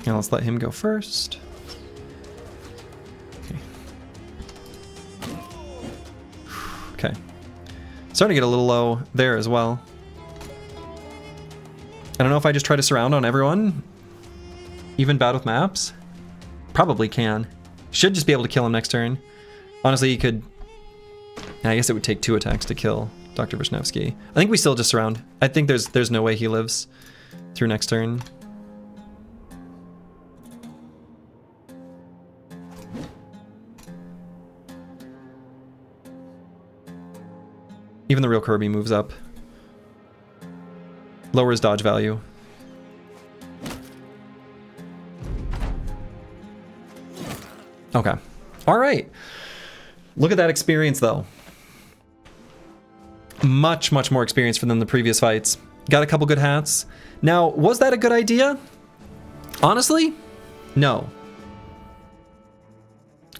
Now let's let him go first. Okay. Okay. Starting to get a little low there as well. I don't know if I just try to surround on everyone. Even bad with maps. Probably can. Should just be able to kill him next turn. Honestly, he could... I guess it would take 2 attacks to kill Dr. Vishnevsky. I think we still just surround. I think there's no way he lives through next turn. Even the real Kirby moves up. Lowers dodge value. Okay. All right. Look at that experience, though. Much, much more experience than the previous fights. Got a couple good hats. Now, was that a good idea? Honestly, no.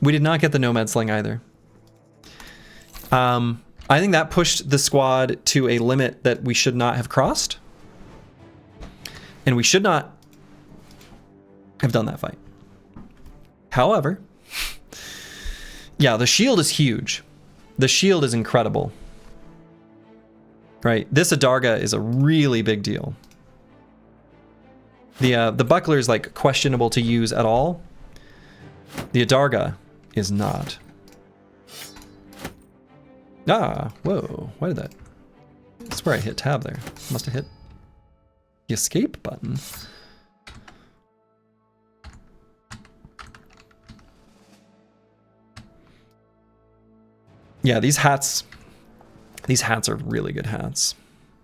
We did not get the Nomad Sling either. I think that pushed the squad to a limit that we should not have crossed. And we should not have done that fight. However, yeah, the shield is huge. The shield is incredible. Right? This Adarga is a really big deal. The buckler is like questionable to use at all. The Adarga is not. Ah, whoa, why did that? I swear I hit tab there. Must have hit the escape button. Yeah, these hats are really good hats,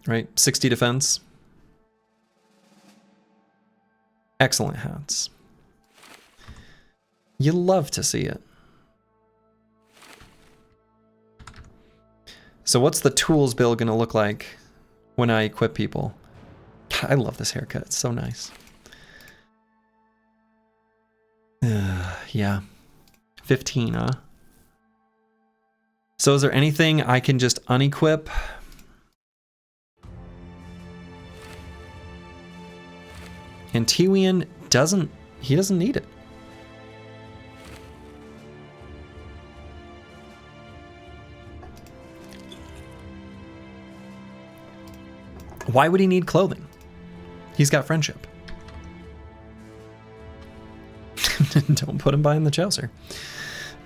right? 60 defense. Excellent hats. You love to see it. So what's the tools build gonna look like when I equip people? God, I love this haircut, it's so nice. Yeah, 15, huh? So is there anything I can just unequip? And Tiwian doesn't need it. Why would he need clothing? He's got friendship. Don't put him behind the Chaucer.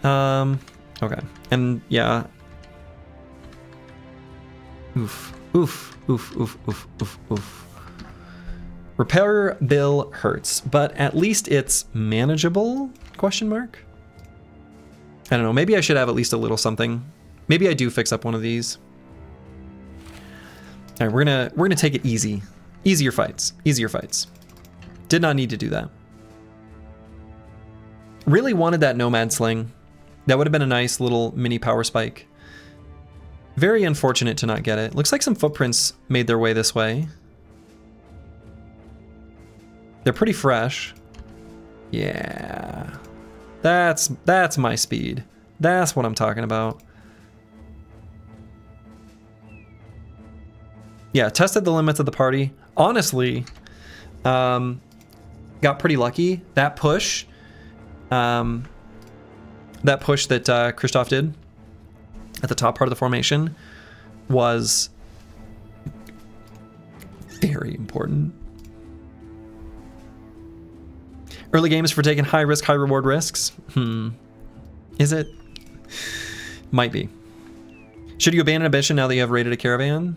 Okay. And yeah. Oof. Oof. Oof. Oof. Oof. Oof. Oof. Repair bill hurts, but at least it's manageable? Question mark? I don't know. Maybe I should have at least a little something. Maybe I do fix up one of these. All right, we're gonna take it easy. Easier fights. Easier fights. Did not need to do that. Really wanted that Nomad Sling. That would have been a nice little mini power spike. Very unfortunate to not get it. Looks like some footprints made their way this way. They're pretty fresh. Yeah. That's my speed. That's what I'm talking about. Yeah, tested the limits of the party. Honestly, got pretty lucky. That push that Christoph did at the top part of the formation was very important. Early game is for taking high risk, high reward risks. Is it? Might be. Should you abandon ambition now that you have raided a caravan?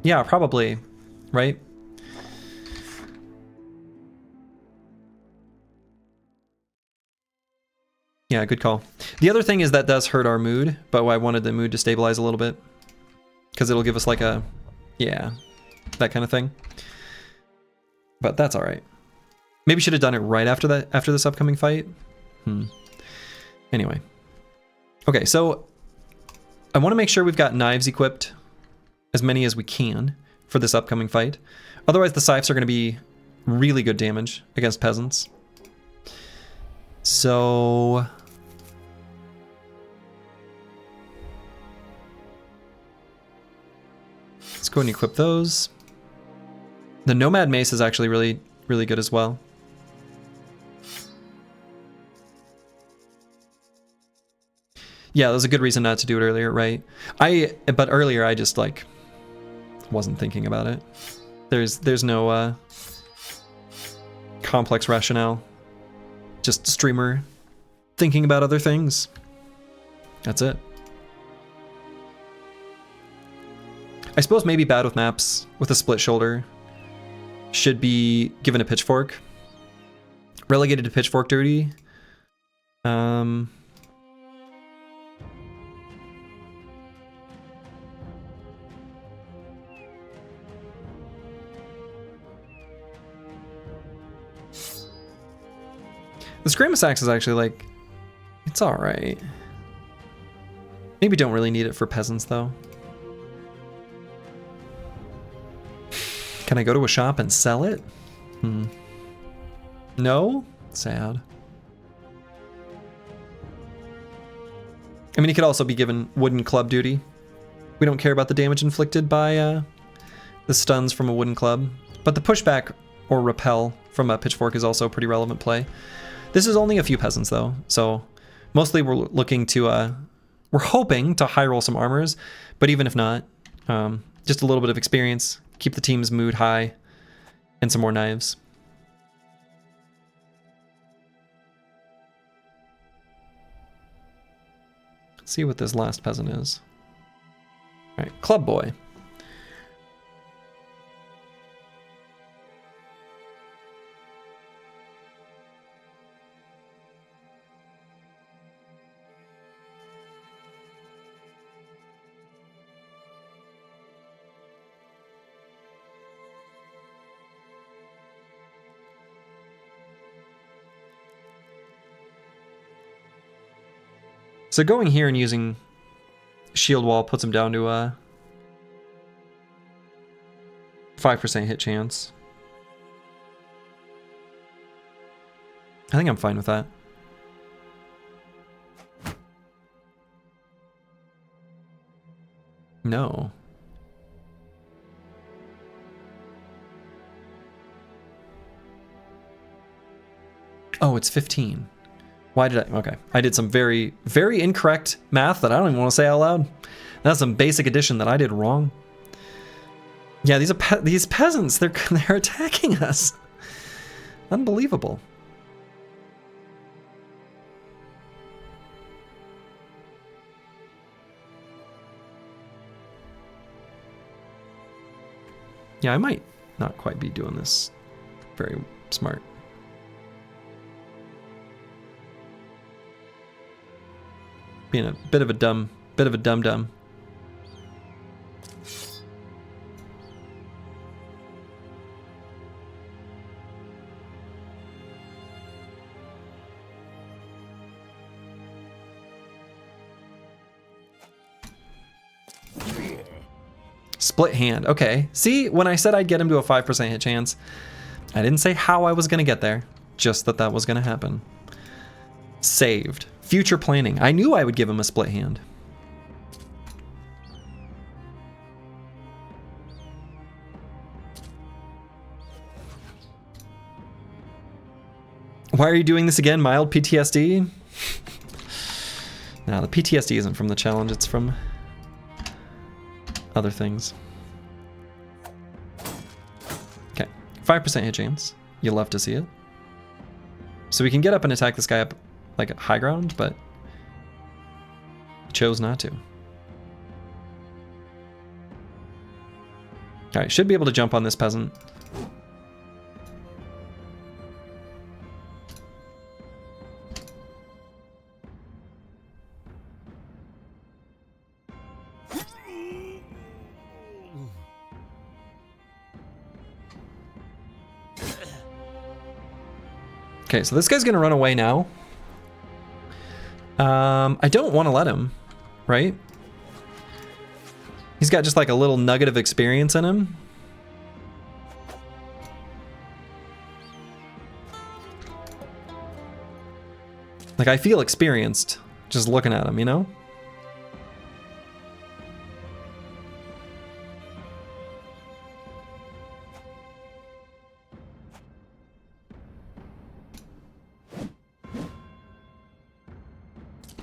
Yeah, probably, right? Yeah, good call. The other thing is that does hurt our mood, but I wanted the mood to stabilize a little bit. Because it'll give us like a, yeah, that kind of thing. But that's all right. Maybe should have done it right after that, after this upcoming fight. Anyway. Okay, so I want to make sure we've got knives equipped, as many as we can, for this upcoming fight. Otherwise, the scythes are going to be really good damage against peasants. So let's go and equip those. The Nomad Mace is actually really, really good as well. Yeah, that was a good reason not to do it earlier, right? But earlier I just like wasn't thinking about it. There's no complex rationale. Just streamer thinking about other things. That's it. I suppose maybe bad with maps with a split shoulder should be given a pitchfork. Relegated to pitchfork duty. The Scramus Axe is actually like, it's alright. Maybe don't really need it for peasants though. Can I go to a shop and sell it? No? Sad. I mean, he could also be given wooden club duty. We don't care about the damage inflicted by the stuns from a wooden club. But the pushback or repel from a pitchfork is also a pretty relevant play. This is only a few peasants though, so mostly we're looking to, we're hoping to high roll some armors, but even if not, just a little bit of experience, keep the team's mood high, and some more knives. Let's see what this last peasant is. All right, Club Boy. So going here and using shield wall puts him down to a 5% hit chance. I think I'm fine with that. No. Oh, it's 15. Why did I? Okay. I did some very, very incorrect math that I don't even want to say out loud. That's some basic addition that I did wrong. Yeah, these peasants, they're attacking us. Unbelievable. Yeah, I might not quite be doing this very smart. Being a bit of a dum-dum. Split hand. Okay. See, when I said I'd get him to a 5% hit chance, I didn't say how I was going to get there, just that that was going to happen. Saved. Future planning. I knew I would give him a split hand. Why are you doing this again? Mild PTSD? No, the PTSD isn't from the challenge, it's from other things. Okay, 5% hit chance. You love to see it. So we can get up and attack this guy up like at high ground, but chose not to. Alright, should be able to jump on this peasant. Okay, so this guy's gonna run away now. I don't want to let him, right? He's got just like a little nugget of experience in him. Like, I feel experienced just looking at him, you know?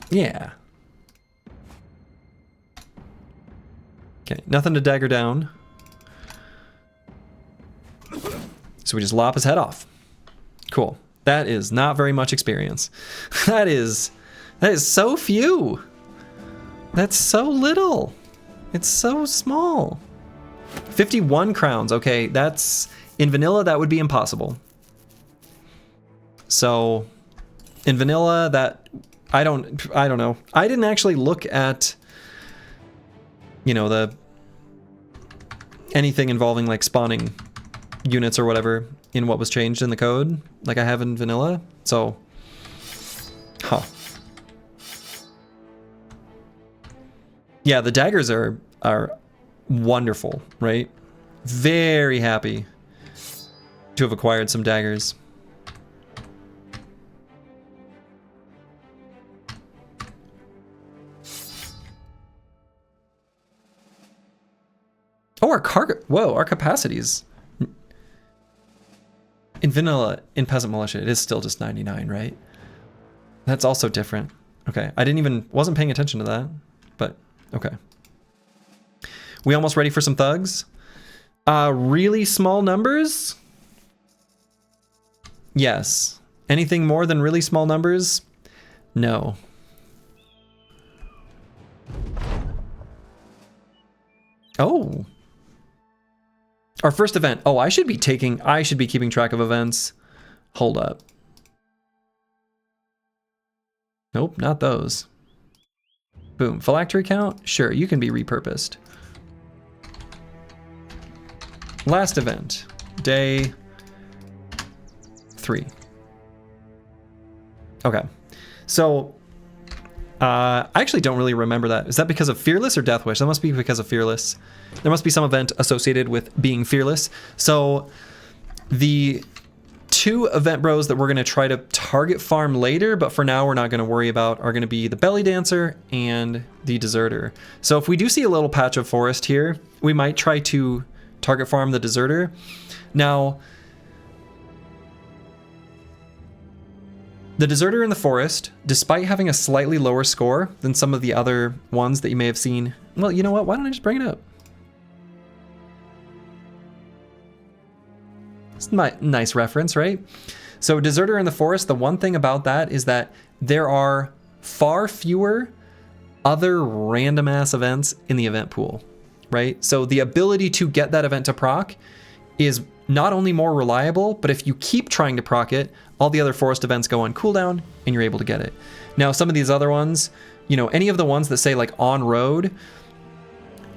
Yeah. Okay, nothing to dagger down. So we just lop his head off. Cool. That is not very much experience. That is so few. That's so little. It's so small. 51 crowns. Okay, that's in vanilla that would be impossible. So in vanilla that I don't know. I didn't actually look at, you know, anything involving like spawning units or whatever in what was changed in the code like I have in vanilla. So, yeah, the daggers are wonderful, right? Very happy to have acquired some daggers. Oh, our cargo. Whoa, our capacities. In vanilla, in Peasant Militia, it is still just 99, right? That's also different. Okay, wasn't paying attention to that, but okay. We almost ready for some thugs? Really small numbers? Yes. Anything more than really small numbers? No. Oh. Our first event. Oh, I should be keeping track of events. Hold up. Nope, not those. Boom. Phylactery count? Sure, you can be repurposed. Last event. Day 3. Okay. So, I actually don't really remember that. Is that because of Fearless or Death Wish? That must be because of Fearless. There must be some event associated with being fearless. So the 2 event bros that we're going to try to target farm later, but for now we're not going to worry about, are going to be the Belly Dancer and the Deserter. So if we do see a little patch of forest here, we might try to target farm the Deserter. Now, the Deserter in the forest, despite having a slightly lower score than some of the other ones that you may have seen, well, you know what? Why don't I just bring it up? It's a nice reference, right? So Deserter in the forest, the one thing about that is that there are far fewer other random ass events in the event pool, right? So the ability to get that event to proc is not only more reliable, but if you keep trying to proc it, all the other forest events go on cooldown and you're able to get it. Now, some of these other ones, you know, any of the ones that say like on road,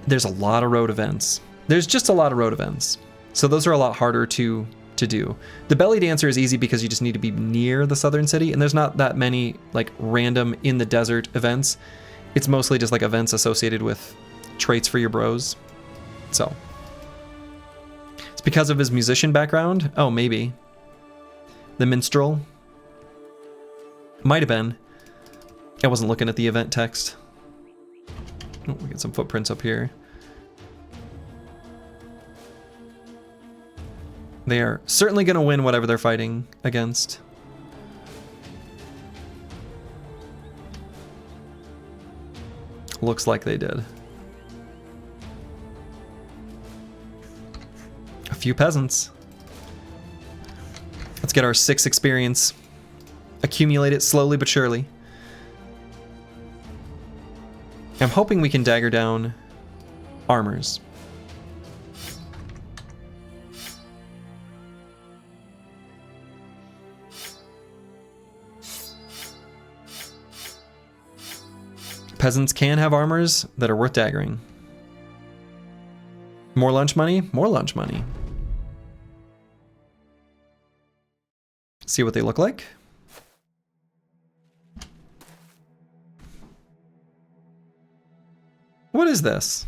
there's a lot of road events. There's just a lot of road events. So those are a lot harder to do. The Belly Dancer is easy because you just need to be near the southern city, and there's not that many like random in the desert events. It's mostly just like events associated with traits for your bros. So it's because of his musician background. Oh, maybe. The minstrel. Might have been. I wasn't looking at the event text. Oh, we get some footprints up here. They are certainly going to win whatever they're fighting against. Looks like they did. A few peasants. Let's get our 6 experience. Accumulate it slowly but surely. I'm hoping we can dagger down armors. Peasants can have armors that are worth daggering. More lunch money? More lunch money. see what they look like. What is this?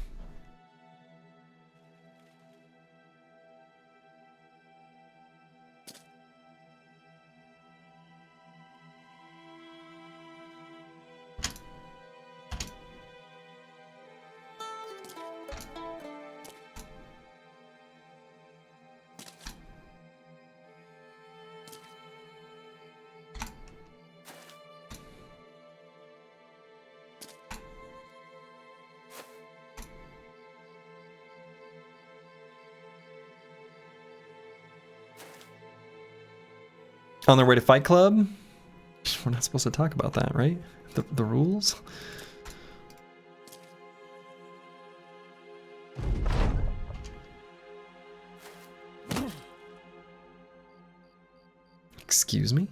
On their way to Fight Club? We're not supposed to talk about that, right? The rules? Excuse me?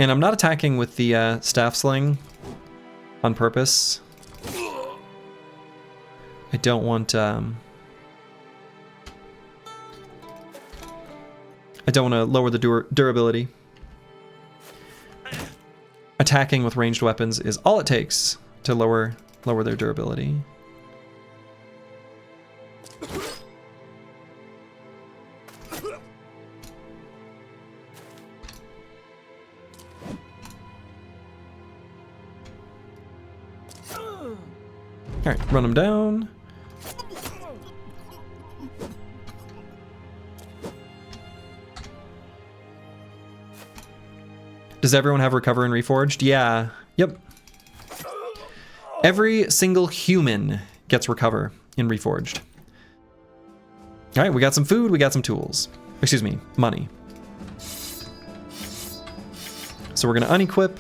And I'm not attacking with the staff sling on purpose. I don't want I don't want to lower the durability. Attacking with ranged weapons is all it takes to lower their durability. All right, run them down. Does everyone have Recover and Reforged? Yeah. Yep. Every single human gets Recover in Reforged. All right, we got some food, we got some tools. Excuse me, money. So we're gonna unequip.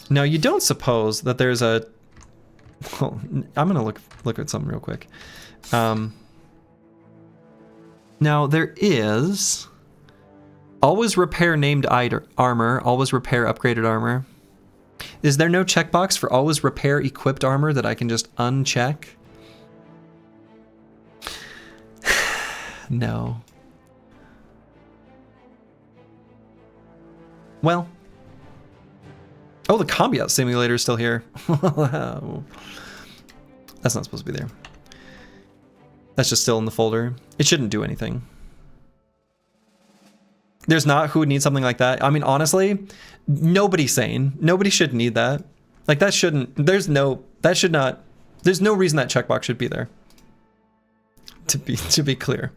Now you don't suppose that there's a... Well, I'm gonna look at something real quick. Now there is... Always repair named armor, always repair upgraded armor. Is there no checkbox for always repair equipped armor that I can just uncheck? No. Well. Oh, the combat simulator is still here. That's not supposed to be there. That's just still in the folder. It shouldn't do anything. There's not who would need something like that. I mean, honestly, nobody's sane. Nobody should need that. Like that shouldn't, there's no reason that checkbox should be there. To be clear.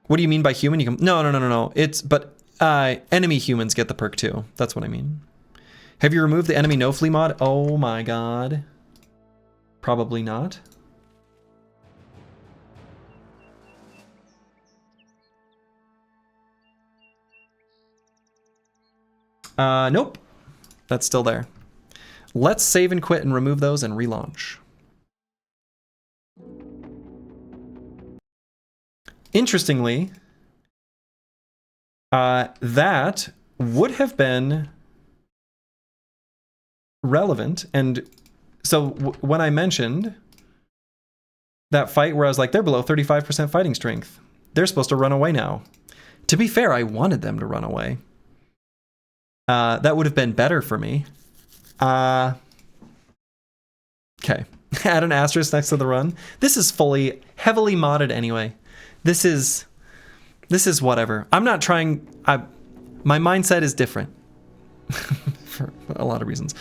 What do you mean by human? You can, no. Enemy humans get the perk too. That's what I mean. Have you removed the enemy no flee mod? Oh my god. Probably not. Nope. That's still there. Let's save and quit and remove those and relaunch. Interestingly, that would have been relevant. And so when I mentioned that fight where I was like, they're below 35% fighting strength, they're supposed to run away now. To be fair, I wanted them to run away. That would have been better for me. Okay. Add an asterisk next to the run. This is heavily modded anyway. This is whatever. I'm not trying, my mindset is different. For a lot of reasons.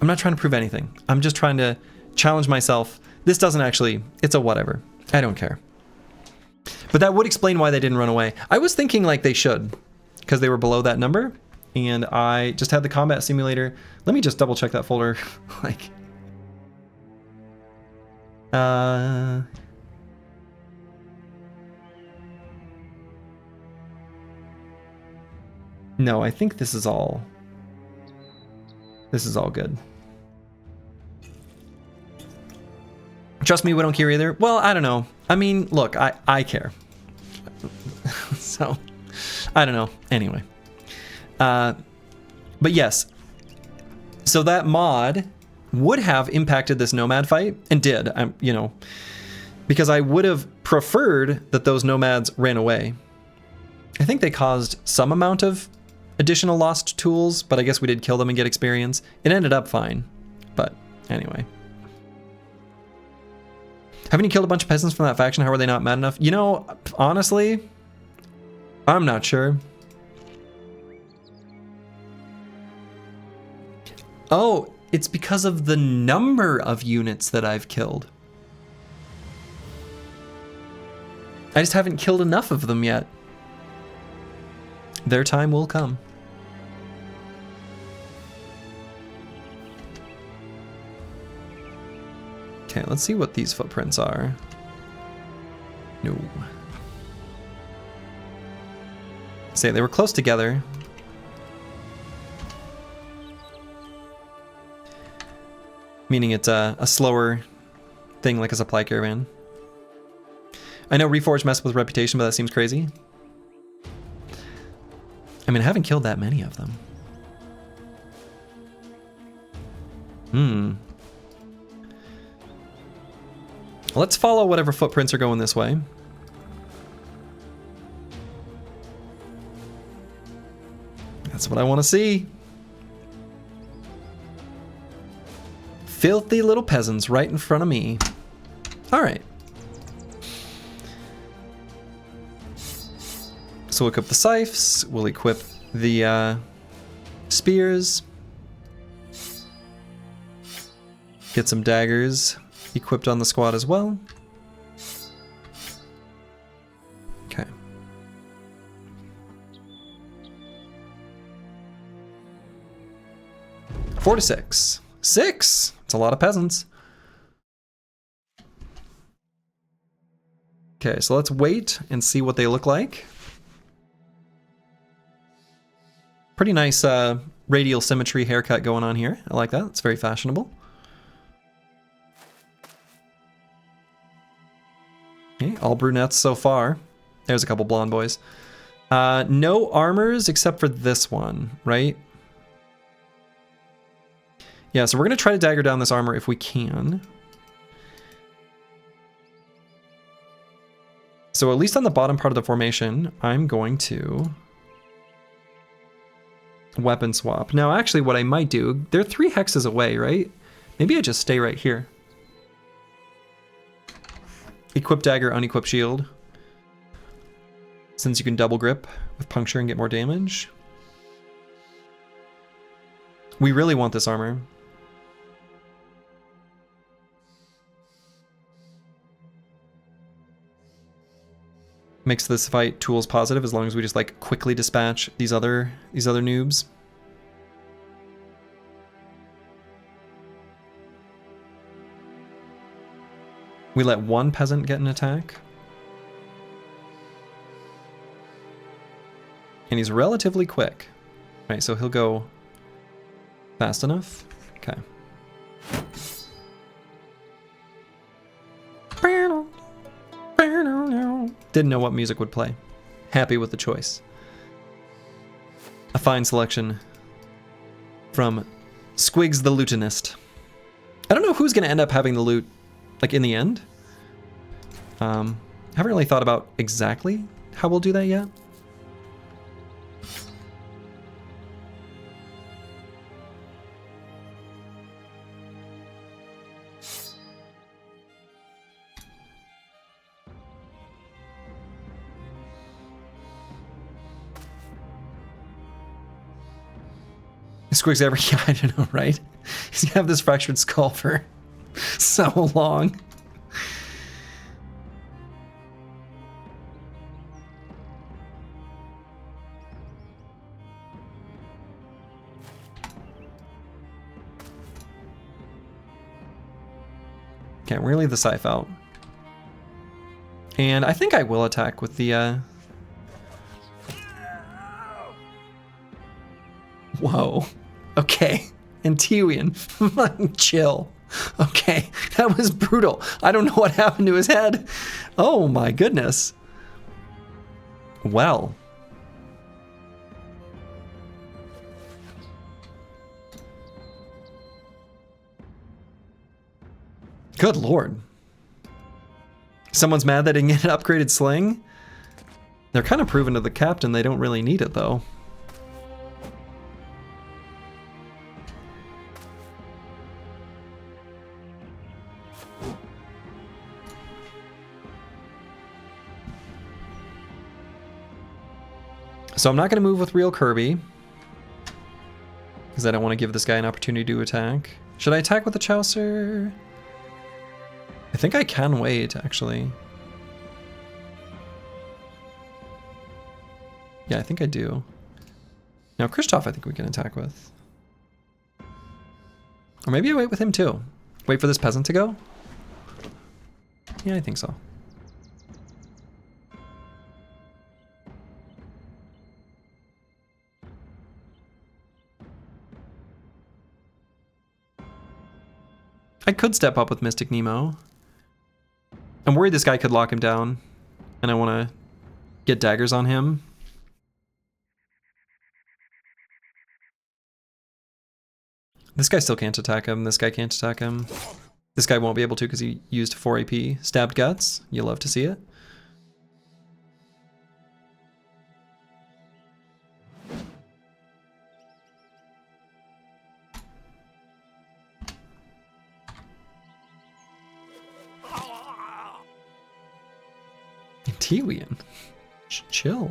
I'm not trying to prove anything. I'm just trying to challenge myself. This doesn't actually, it's a whatever. I don't care. But that would explain why they didn't run away. I was thinking like they should, because they were below that number. And I just had the combat simulator. Let me just double check that folder. Like, no, I think this is all good. Trust me, we don't care either. Well, I don't know. I mean, look, I care. So I don't know. Anyway. But yes. So that mod would have impacted this nomad fight, and did, you know, because I would have preferred that those nomads ran away. I think they caused some amount of additional lost tools, but I guess we did kill them and get experience. It ended up fine, but anyway. Haven't you killed a bunch of peasants from that faction? How are they not mad enough? You know, honestly, I'm not sure. Oh, it's because of the number of units that I've killed. I just haven't killed enough of them yet. Their time will come. Okay, let's see what these footprints are. No. Say they were close together. Meaning it's a slower thing, like a supply caravan. I know Reforged messed with reputation, but that seems crazy. I mean, I haven't killed that many of them. Let's follow whatever footprints are going this way. That's what I want to see. Filthy little peasants right in front of me. All right. So we'll equip the scythes. We'll equip the spears. Get some daggers equipped on the squad as well. Okay. Four to six. Six! It's a lot of peasants. Okay, so let's wait and see what they look like. Pretty nice radial symmetry haircut going on here. I like that. It's very fashionable. Okay, all brunettes so far. There's a couple blonde boys. No armors except for this one, right? Yeah, so we're going to try to dagger down this armor if we can. So at least on the bottom part of the formation, I'm going to weapon swap. Now, actually, what I might do, they're 3 hexes away, right? Maybe I just stay right here. Equip dagger, unequip shield. Since you can double grip with puncture and get more damage. We really want this armor. Makes this fight tools positive as long as we just like quickly dispatch these other noobs. We let one peasant get an attack. And he's relatively quick. Right, so he'll go fast enough. Okay. Didn't know what music would play. Happy with the choice. A fine selection from Squigs the Lutenist. I don't know who's going to end up having the loot, like, in the end. Haven't really thought about exactly how we'll do that yet. Squigs every, yeah, I don't know, right? He's gonna have this fractured skull for so long. Okay, we're gonna leave the scythe out. And I think I will attack with the, Whoa. Okay. Antiwian. Chill. Okay. That was brutal. I don't know what happened to his head. Oh my goodness. Well. Good lord. Someone's mad they didn't get an upgraded sling? They're kind of proving to the captain they don't really need it, though. So I'm not going to move with real Kirby, because I don't want to give this guy an opportunity to attack. Should I attack with the Chaucer? I think I can wait, actually. Yeah, I think I do. Now, Kristoff I think we can attack with. Or maybe I wait with him too. Wait for this peasant to go? Yeah, I think so. I could step up with Mystic Nemo. I'm worried this guy could lock him down, and I want to get daggers on him. This guy still can't attack him. This guy can't attack him. This guy won't be able to because he used 4 AP. Stabbed Guts. You love to see it. Tiwian. Chill.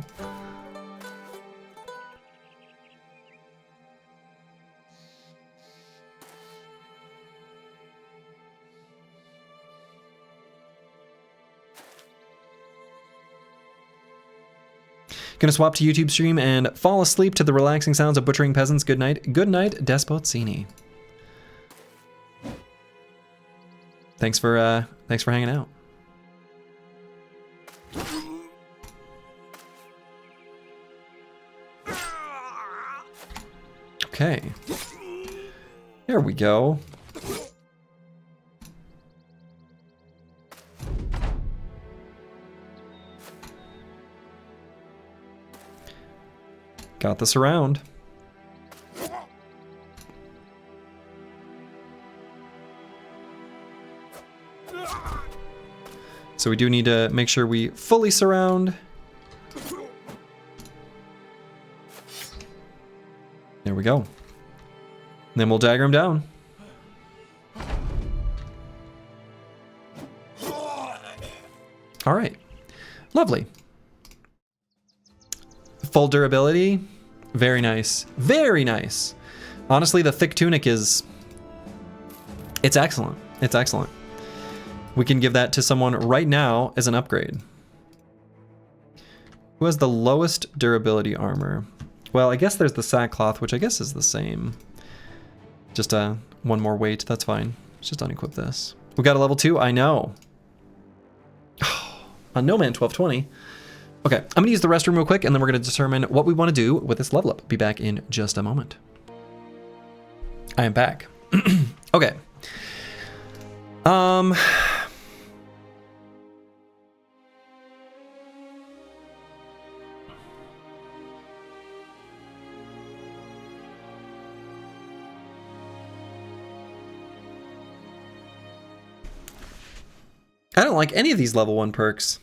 Gonna swap to YouTube stream and fall asleep to the relaxing sounds of butchering peasants. Good night. Good night, Despozzini. Thanks for hanging out. Okay. There we go. Got this around. So we do need to make sure we fully surround. There we go. And then we'll dagger him down. All right. Lovely. Full durability. Very nice. Very nice. Honestly, the thick tunic is... It's excellent. It's excellent. We can give that to someone right now as an upgrade. Who has the lowest durability armor? Well, I guess there's the sackcloth, which I guess is the same. Just one more weight, that's fine. Let's just unequip this. We got a level 2, I know. On No Man 1220. Okay, I'm gonna use the restroom real quick, and then we're gonna determine what we wanna do with this level up. Be back in just a moment. I am back. Okay. I don't like any of these level 1 perks.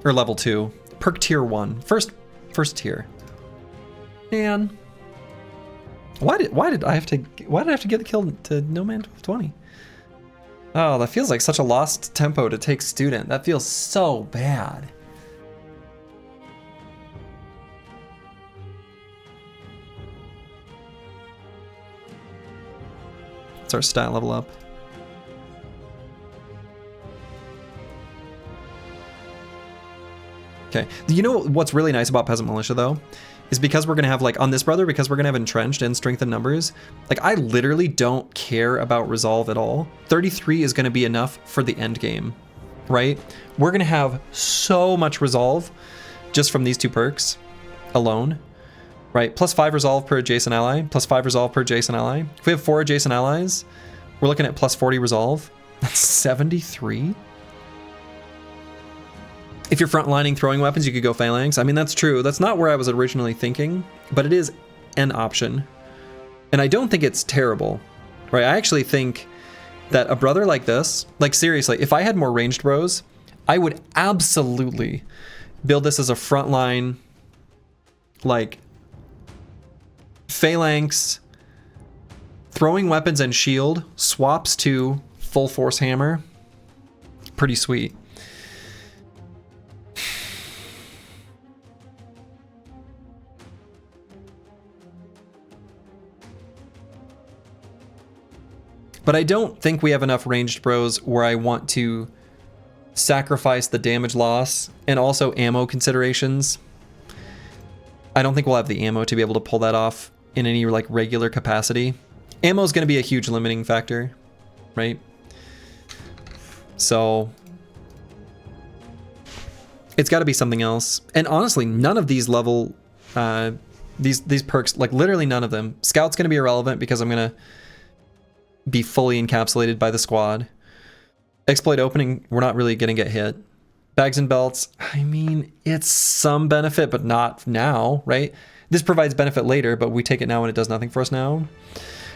Or level 2. Perk tier 1. First tier. Man. Why did I have to get the kill to No Man 1220? Oh, that feels like such a lost tempo to take student. That feels so bad. It's our stat level up. Okay, you know what's really nice about Peasant Militia though? Is because we're gonna have like, on this brother, because we're gonna have Entrenched and Strength in Numbers, like I literally don't care about Resolve at all. 33 is gonna be enough for the end game, right? We're gonna have so much Resolve just from these 2 perks alone. right? +5 resolve per adjacent ally, +5 resolve per adjacent ally. If we have 4 adjacent allies, we're looking at +40 resolve. That's 73. If you're frontlining throwing weapons, you could go phalanx. I mean, that's true. That's not where I was originally thinking, but it is an option. And I don't think it's terrible, right? I actually think that a brother like this, like seriously, if I had more ranged bros, I would absolutely build this as a frontline, like phalanx, throwing weapons and shield, swaps to full force hammer. Pretty sweet. But I don't think we have enough ranged bros where I want to sacrifice the damage loss and also ammo considerations. I don't think we'll have the ammo to be able to pull that off in any like regular capacity. Ammo is going to be a huge limiting factor, right? So it's got to be something else. And honestly, none of these level, these perks, like literally none of them. Scout's going to be irrelevant because I'm going to be fully encapsulated by the squad. Exploit opening, we're not really going to get hit. Bags and belts, I mean, it's some benefit, but not now, right? This provides benefit later, but we take it now and it does nothing for us now.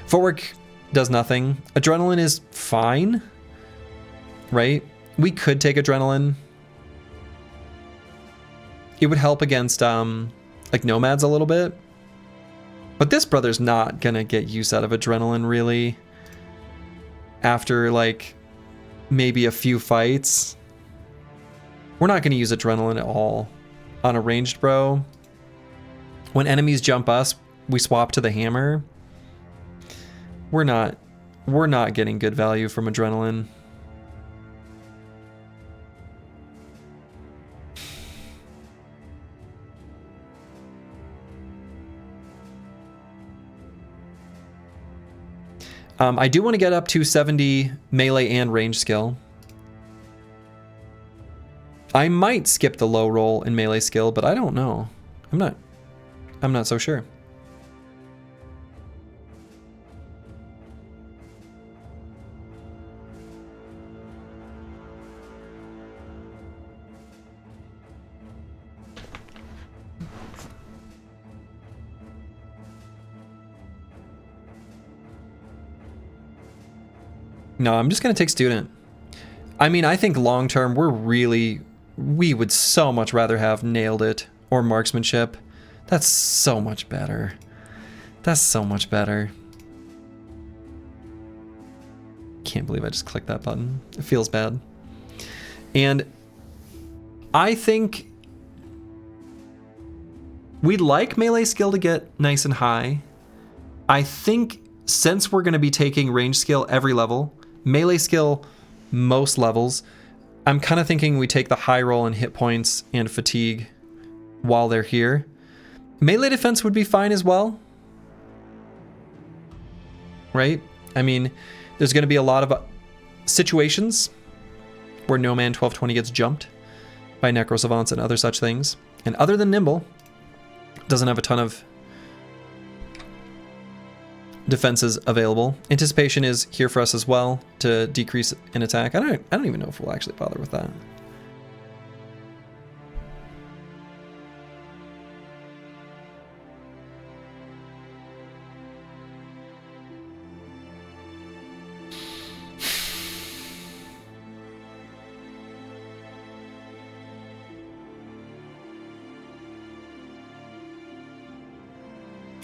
Footwork does nothing. Adrenaline is fine, right? We could take adrenaline. It would help against like nomads a little bit. But this brother's not gonna get use out of adrenaline really after like maybe a few fights. We're not gonna use adrenaline at all on a ranged bro. When enemies jump us, we swap to the hammer. We're not getting good value from adrenaline. I do want to get up to 70 melee and range skill. I might skip the low roll in melee skill, but I don't know. I'm not so sure. No, I'm just going to take student. I mean, I think long term, we would so much rather have nailed it or marksmanship. That's so much better. That's so much better. Can't believe I just clicked that button. It feels bad. And I think we'd like melee skill to get nice and high. I think since we're going to be taking range skill every level, melee skill most levels, I'm kind of thinking we take the high roll and hit points and fatigue while they're here. Melee defense would be fine as well, right? I mean, there's going to be a lot of situations where No Man 1220 gets jumped by Necro Savants and other such things. And other than Nimble, doesn't have a ton of defenses available. Anticipation is here for us as well to decrease in attack. I don't even know if we'll actually bother with that.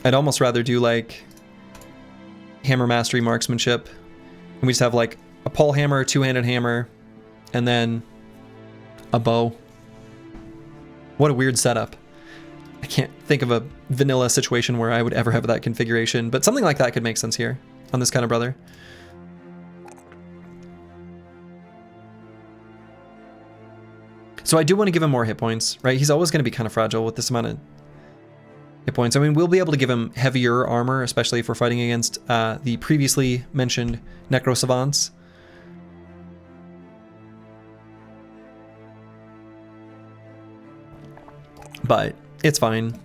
I'd almost rather do like hammer mastery marksmanship, and we just have like a pole hammer, two-handed hammer, and then a bow. What a weird setup. I can't think of a vanilla situation where I would ever have that configuration, but something like that could make sense here on this kind of brother. So I do want to give him more hit points, right? He's always going to be kind of fragile with this amount of hit points. I mean, we'll be able to give him heavier armor, especially if we're fighting against the previously mentioned Necro Savants. But it's fine.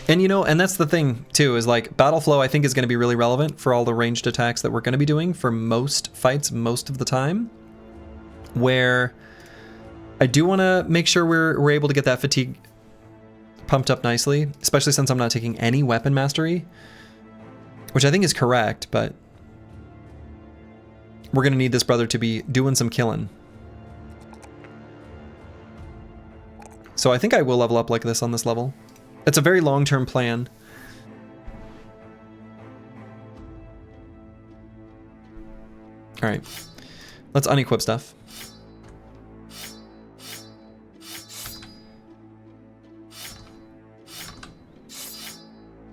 And you know, and that's the thing too, is like battle flow I think is going to be really relevant for all the ranged attacks that we're going to be doing for most fights most of the time, where I do want to make sure we're able to get that fatigue pumped up nicely, especially since I'm not taking any weapon mastery, which I think is correct, but we're going to need this brother to be doing some killing. So I think I will level up like this on this level. It's a very long-term plan. All right, let's unequip stuff.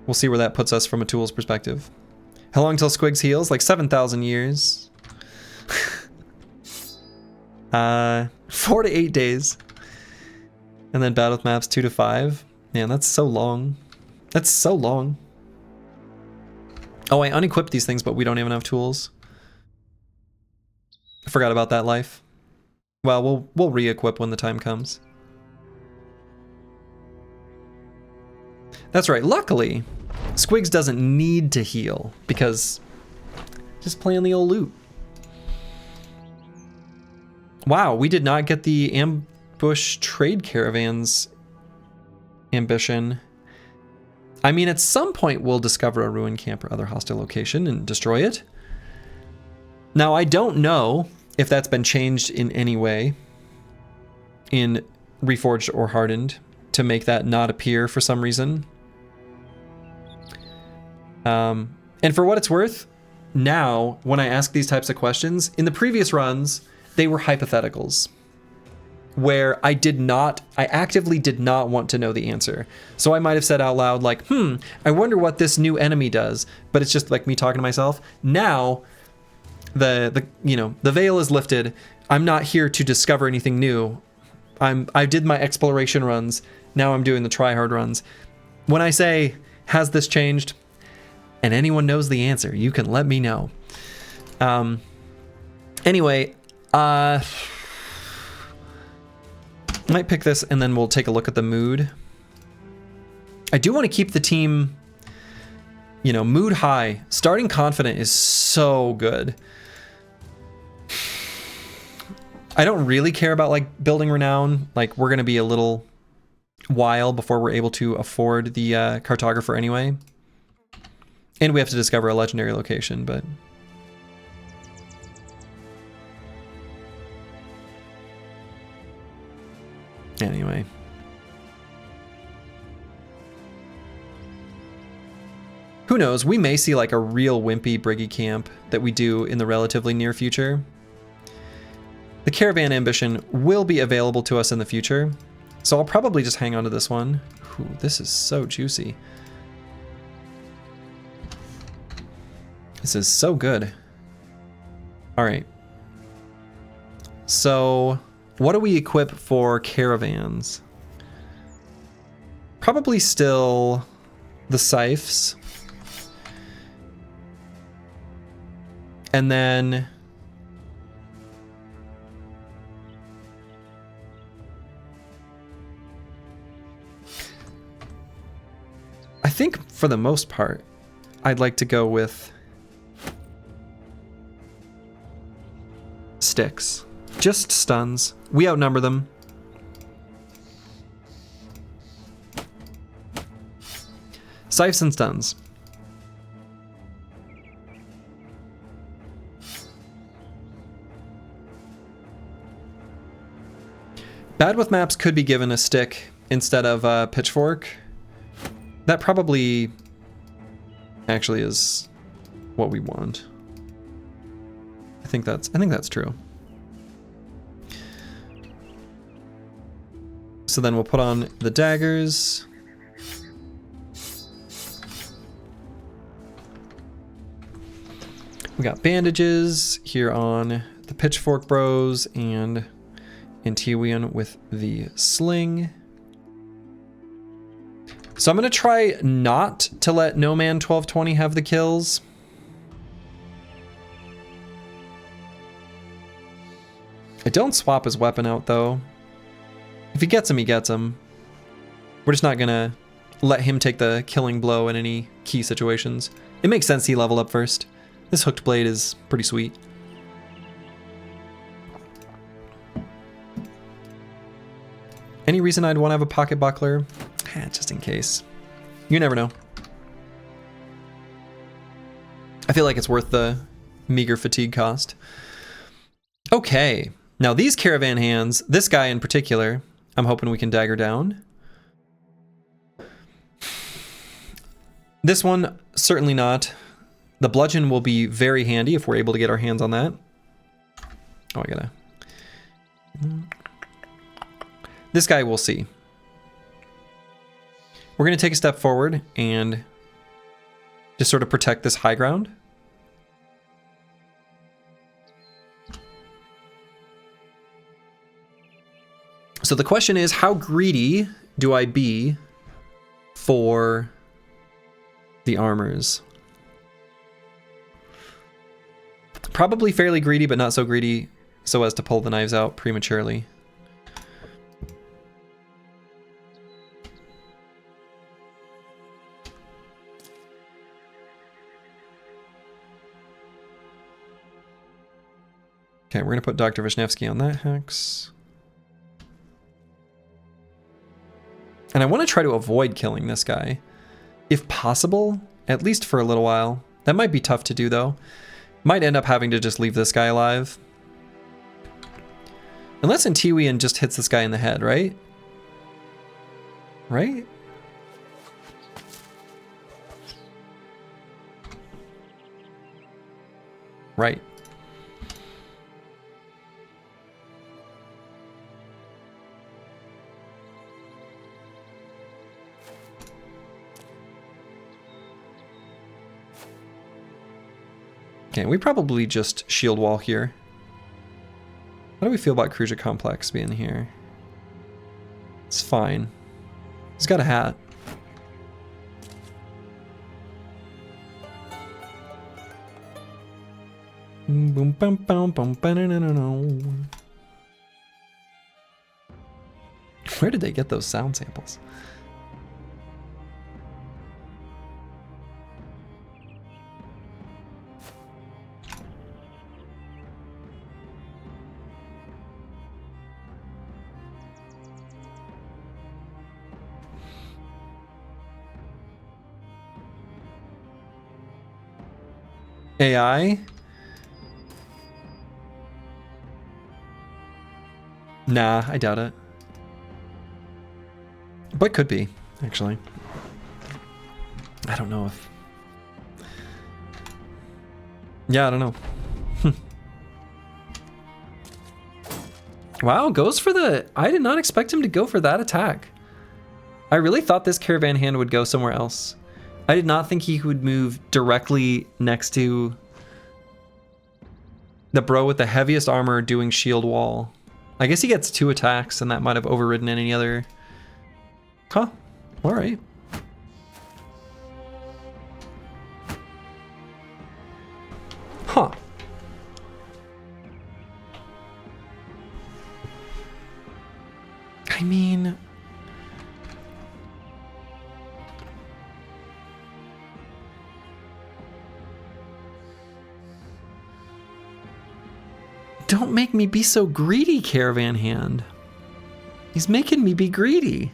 We'll see where that puts us from a tools perspective. How long till Squigs heals? Like 7,000 years. 4 to 8 days. And then battle with maps 2 to 5. Man, that's so long. That's so long. Oh, I unequipped these things, but we don't even have tools. I forgot about that life. Well, we'll re-equip when the time comes. That's right. Luckily, Squigs doesn't need to heal because just playing the old loot. Wow, we did not get the ambush trade caravans ambition. I mean, at some point we'll discover a ruin camp or other hostile location and destroy it. Now, I don't know if that's been changed in any way in Reforged or Hardened to make that not appear for some reason. And for what it's worth, now, when I ask these types of questions, in the previous runs, they were hypotheticals, where I actively did not want to know the answer. So I might have said out loud, like, I wonder what this new enemy does, but it's just like me talking to myself. Now, the veil is lifted. I'm not here to discover anything new. I did my exploration runs. Now I'm doing the try-hard runs. When I say, has this changed? And anyone knows the answer, you can let me know. Anyway, might pick this and then we'll take a look at the mood. I do want to keep the team, mood high. Starting confident is so good. I don't really care about like building renown. Like we're going to be a little while before we're able to afford the cartographer anyway. And we have to discover a legendary location, but anyway. Who knows? We may see like a real wimpy Briggy camp that we do in the relatively near future. The Caravan ambition will be available to us in the future, so I'll probably just hang on to this one. Ooh, this is so juicy. This is so good. All right. So what do we equip for caravans? Probably still the scythes. And then I think for the most part, I'd like to go with sticks. Just stuns. We outnumber them. Scythes and stuns. Bad with maps could be given a stick instead of a pitchfork. That probably actually is what we want. I think that's true. So then we'll put on the daggers. We got bandages here on the pitchfork bros and Antiwian with the sling. So I'm gonna try not to let No Man 1220 have the kills. I don't swap his weapon out though. If he gets him, he gets him. We're just not gonna let him take the killing blow in any key situations. It makes sense he level up first. This hooked blade is pretty sweet. Any reason I'd want to have a pocket buckler? Just in case. You never know. I feel like it's worth the meager fatigue cost. Okay. Now these caravan hands, this guy in particular, I'm hoping we can dagger down. This one, certainly not. The bludgeon will be very handy if we're able to get our hands on that. Oh, I gotta... This guy we'll see. We're gonna take a step forward and just sort of protect this high ground. So the question is, how greedy do I be for the armors? Probably fairly greedy, but not so greedy so as to pull the knives out prematurely. Okay, we're gonna put Dr. Vishnevsky on that hex. And I want to try to avoid killing this guy. If possible, at least for a little while. That might be tough to do though. Might end up having to just leave this guy alive. Unless Intiwian just hits this guy in the head, right? Right? Right. Okay, we probably just shield wall here. How do we feel about Cruiser Complex being here? It's fine. He's got a hat. Boom, bum, bum, bum, ba-na-na-na-na. Where did they get those sound samples? AI? Nah, I doubt it. But could be, actually. I don't know if... Yeah, I don't know. Wow, goes for the... I did not expect him to go for that attack. I really thought this caravan hand would go somewhere else. I did not think he would move directly next to the bro with the heaviest armor doing shield wall. I guess he gets 2 attacks and that might have overridden any other... Huh, alright. Huh. I mean... Don't make me be so greedy, Caravan Hand. He's making me be greedy.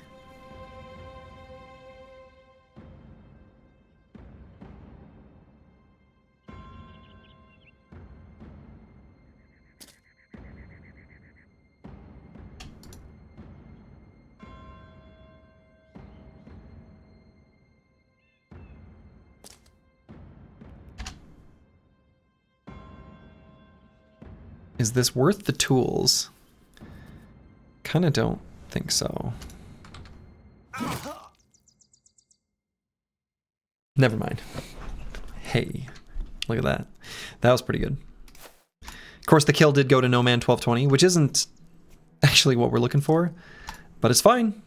Is this worth the tools? Kinda don't think so. Never mind. Hey, look at that. That was pretty good. Of course, the kill did go to No Man 1220, which isn't actually what we're looking for, but it's fine.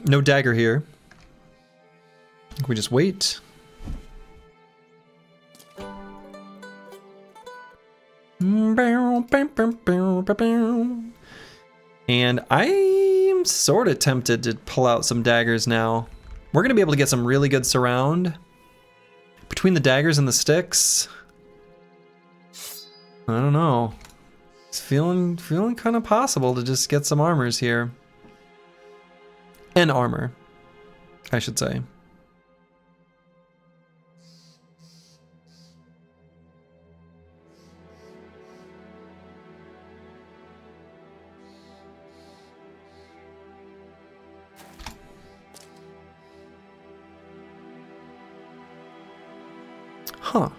No dagger here. We just wait. And I'm sort of tempted to pull out some daggers now. We're going to be able to get some really good surround. Between the daggers and the sticks, I don't know. It's feeling kind of possible to just get some armors here. And armor, I should say. Huh.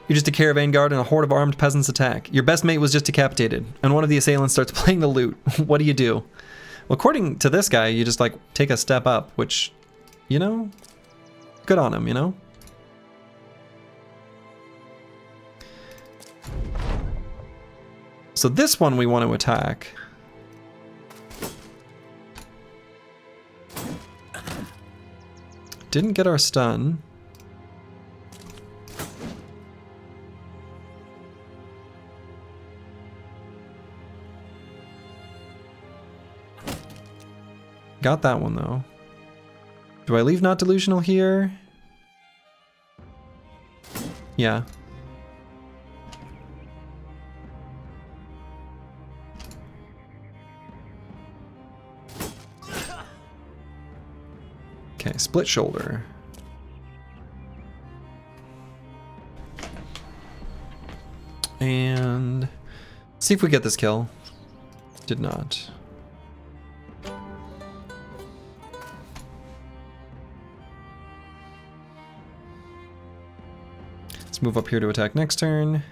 You're just a caravan guard and a horde of armed peasants attack. Your best mate was just decapitated, and one of the assailants starts playing the lute. What do you do? Well, according to this guy, you just like take a step up, which, you know, good on him, you know? So this one we want to attack. Didn't get our stun. Got that one though. Do I leave not delusional here? Yeah. Okay, split shoulder. And see if we get this kill. Did not. Let's move up here to attack next turn.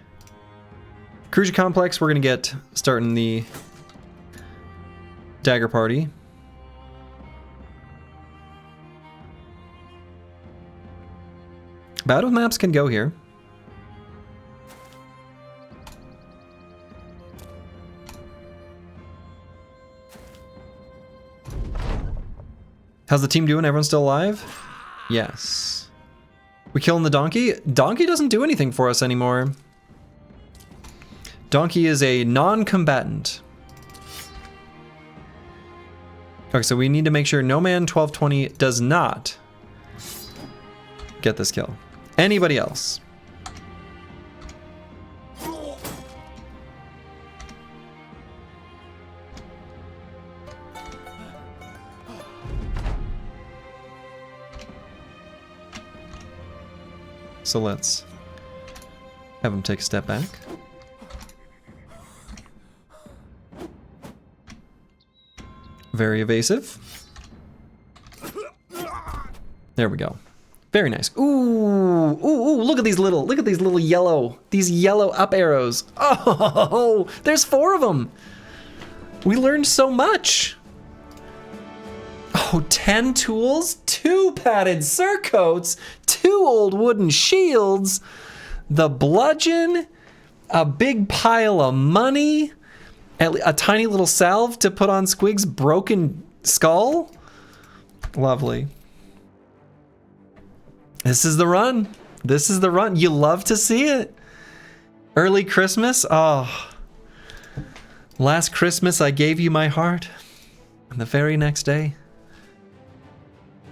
Cruiser complex, we're gonna get starting the dagger party. Battle maps can go here. How's the team doing? Everyone still alive? Yes. We killing the donkey? Donkey doesn't do anything for us anymore. Donkey is a non-combatant. Okay, so we need to make sure No Man 1220 does not get this kill. Anybody else? So let's have him take a step back. Very evasive. There we go. Very nice. Ooh, ooh, ooh, look at these little yellow up arrows. Oh, there's 4 of them. We learned so much. Oh, 10 tools, 2 padded surcoats, 2 old wooden shields, the bludgeon, a big pile of money, a tiny little salve to put on Squig's broken skull. Lovely. This is the run. This is the run. You love to see it. Early Christmas. Oh. Last Christmas I gave you my heart. And the very next day,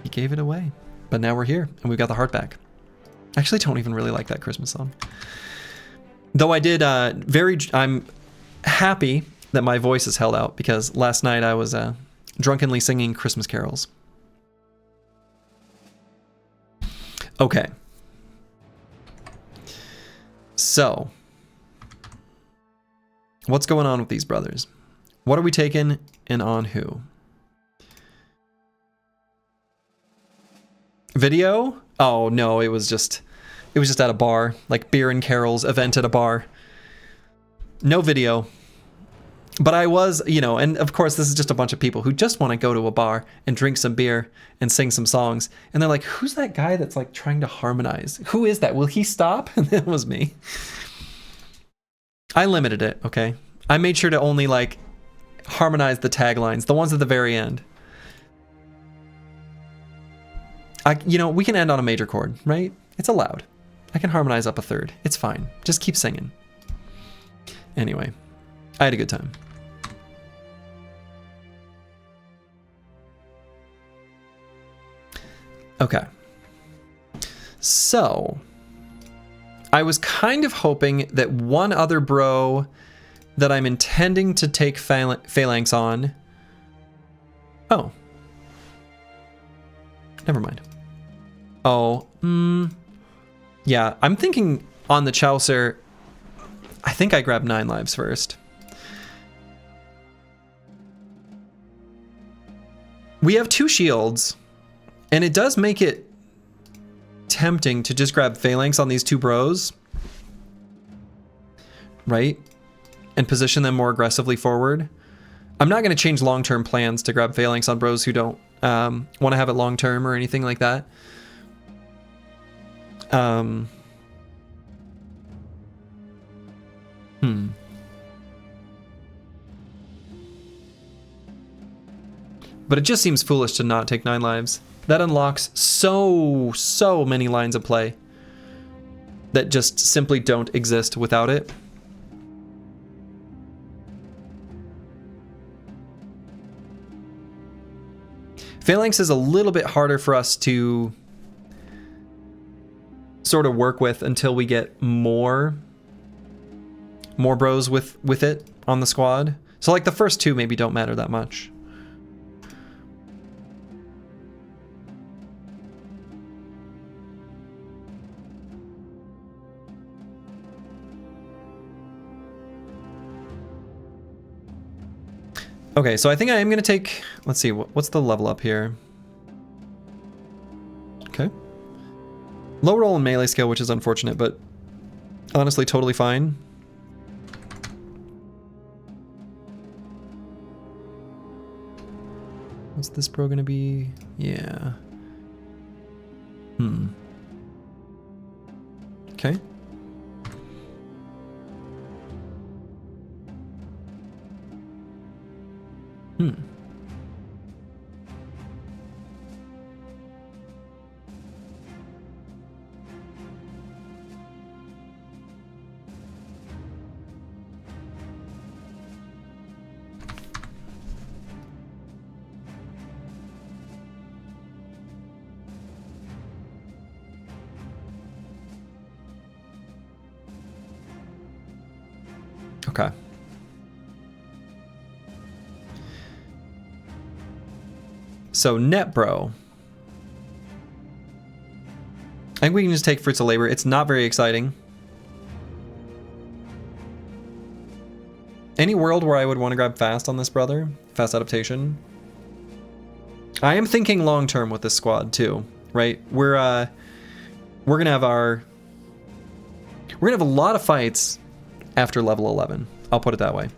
you gave it away. But now we're here and we've got the heart back. I actually don't even really like that Christmas song. Though I did I'm happy that my voice has held out because last night I was drunkenly singing Christmas carols. Okay. So, what's going on with these brothers? What are we taking and on who? Video? Oh no, it was just at a bar, like beer and carols event at a bar. No video. But I was, you know, and of course this is just a bunch of people who just want to go to a bar and drink some beer and sing some songs. And they're like, who's that guy that's like trying to harmonize? Who is that? Will he stop? And it was me. I limited it, okay? I made sure to only like, harmonize the taglines, the ones at the very end. You know, we can end on a major chord, right? It's allowed. I can harmonize up a third. It's fine. Just keep singing. Anyway, I had a good time. Okay. So, I was kind of hoping that one other bro that I'm intending to take Phalanx on... Oh. Never mind. Oh, yeah, I'm thinking on the Chaucer, I think I grabbed 9 lives first. We have 2 shields, and it does make it tempting to just grab Phalanx on these 2 bros. Right? And position them more aggressively forward. I'm not going to change long-term plans to grab Phalanx on bros who don't want to have it long-term or anything like that. But it just seems foolish to not take 9 lives. That unlocks so many lines of play that just simply don't exist without it. Phalanx is a little bit harder for us to sort of work with until we get more bros with it on the squad. So like the first 2 maybe don't matter that much. Okay, so I think I am going to take... Let's see, what's the level up here? Okay. Low roll and melee skill, which is unfortunate, but honestly totally fine. What's this bro going to be? Yeah. Okay. Okay. So net bro. I think we can just take Fruits of Labor. It's not very exciting. Any world where I would want to grab fast on this brother? Fast adaptation? I am thinking long term with this squad too, right? We're gonna have a lot of fights after level 11. I'll put it that way.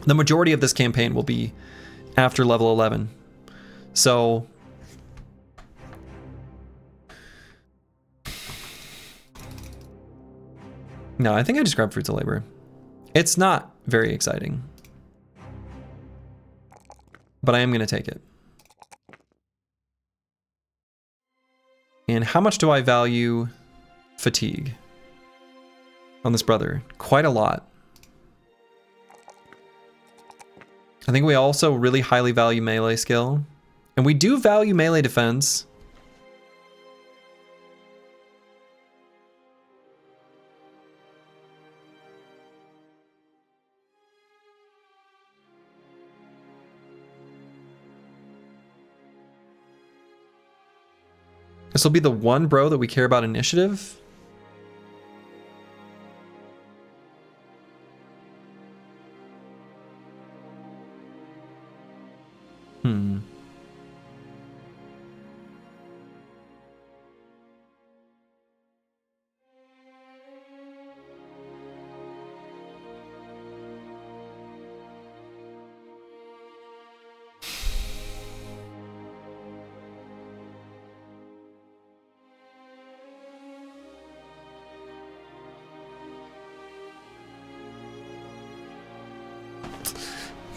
The majority of this campaign will be after level 11. So no, I think I just grabbed Fruits of Labor. It's not very exciting, but I am going to take it. And how much do I value fatigue on this brother? Quite a lot. I think we also really highly value melee skill. And we do value melee defense. This will be the one bro that we care about initiative.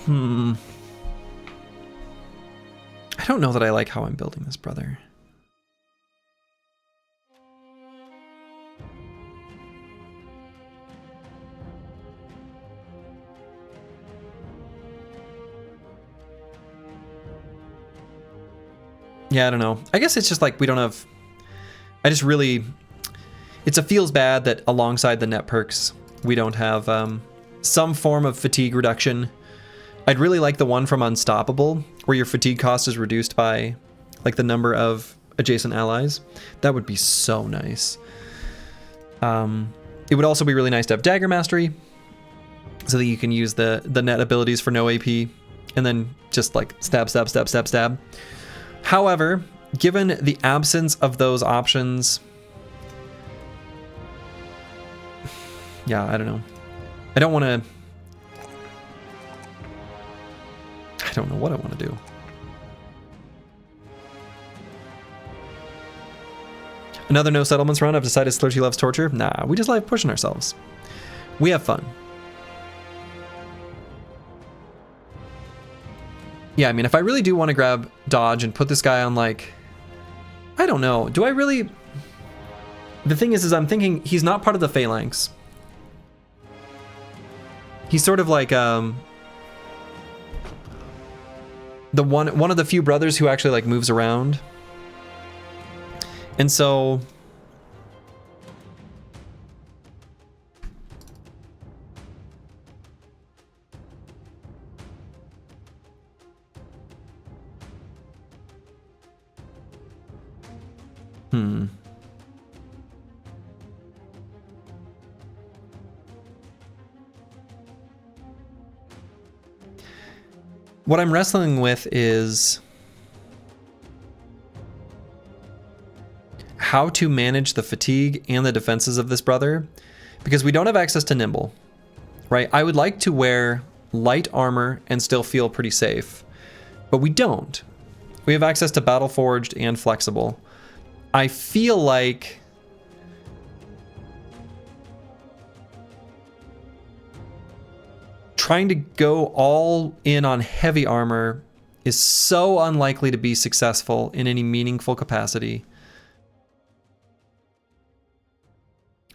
I don't know that I like how I'm building this brother. Yeah, I don't know. I guess it's just like we don't have... I just really... It feels bad that alongside the net perks, we don't have some form of fatigue reduction. I'd really like the one from Unstoppable, where your fatigue cost is reduced by like the number of adjacent allies. That would be so nice. It would also be really nice to have Dagger Mastery, so that you can use the net abilities for no AP, and then just like stab, stab, stab, stab, stab. However, given the absence of those options, yeah, I don't know. I don't want to... I don't know what I want to do. Another no settlements run. I've decided Slurchy loves torture. Nah, we just like pushing ourselves. We have fun. Yeah, I mean, if I really do want to grab dodge and put this guy on, like... I don't know. Do I really... The thing is I'm thinking he's not part of the Phalanx. He's sort of like the one of the few brothers who actually like moves around. And so what I'm wrestling with is how to manage the fatigue and the defenses of this brother, because we don't have access to nimble, right? I would like to wear light armor and still feel pretty safe, but we don't. We have access to battle forged and flexible. I feel like trying to go all in on heavy armor is so unlikely to be successful in any meaningful capacity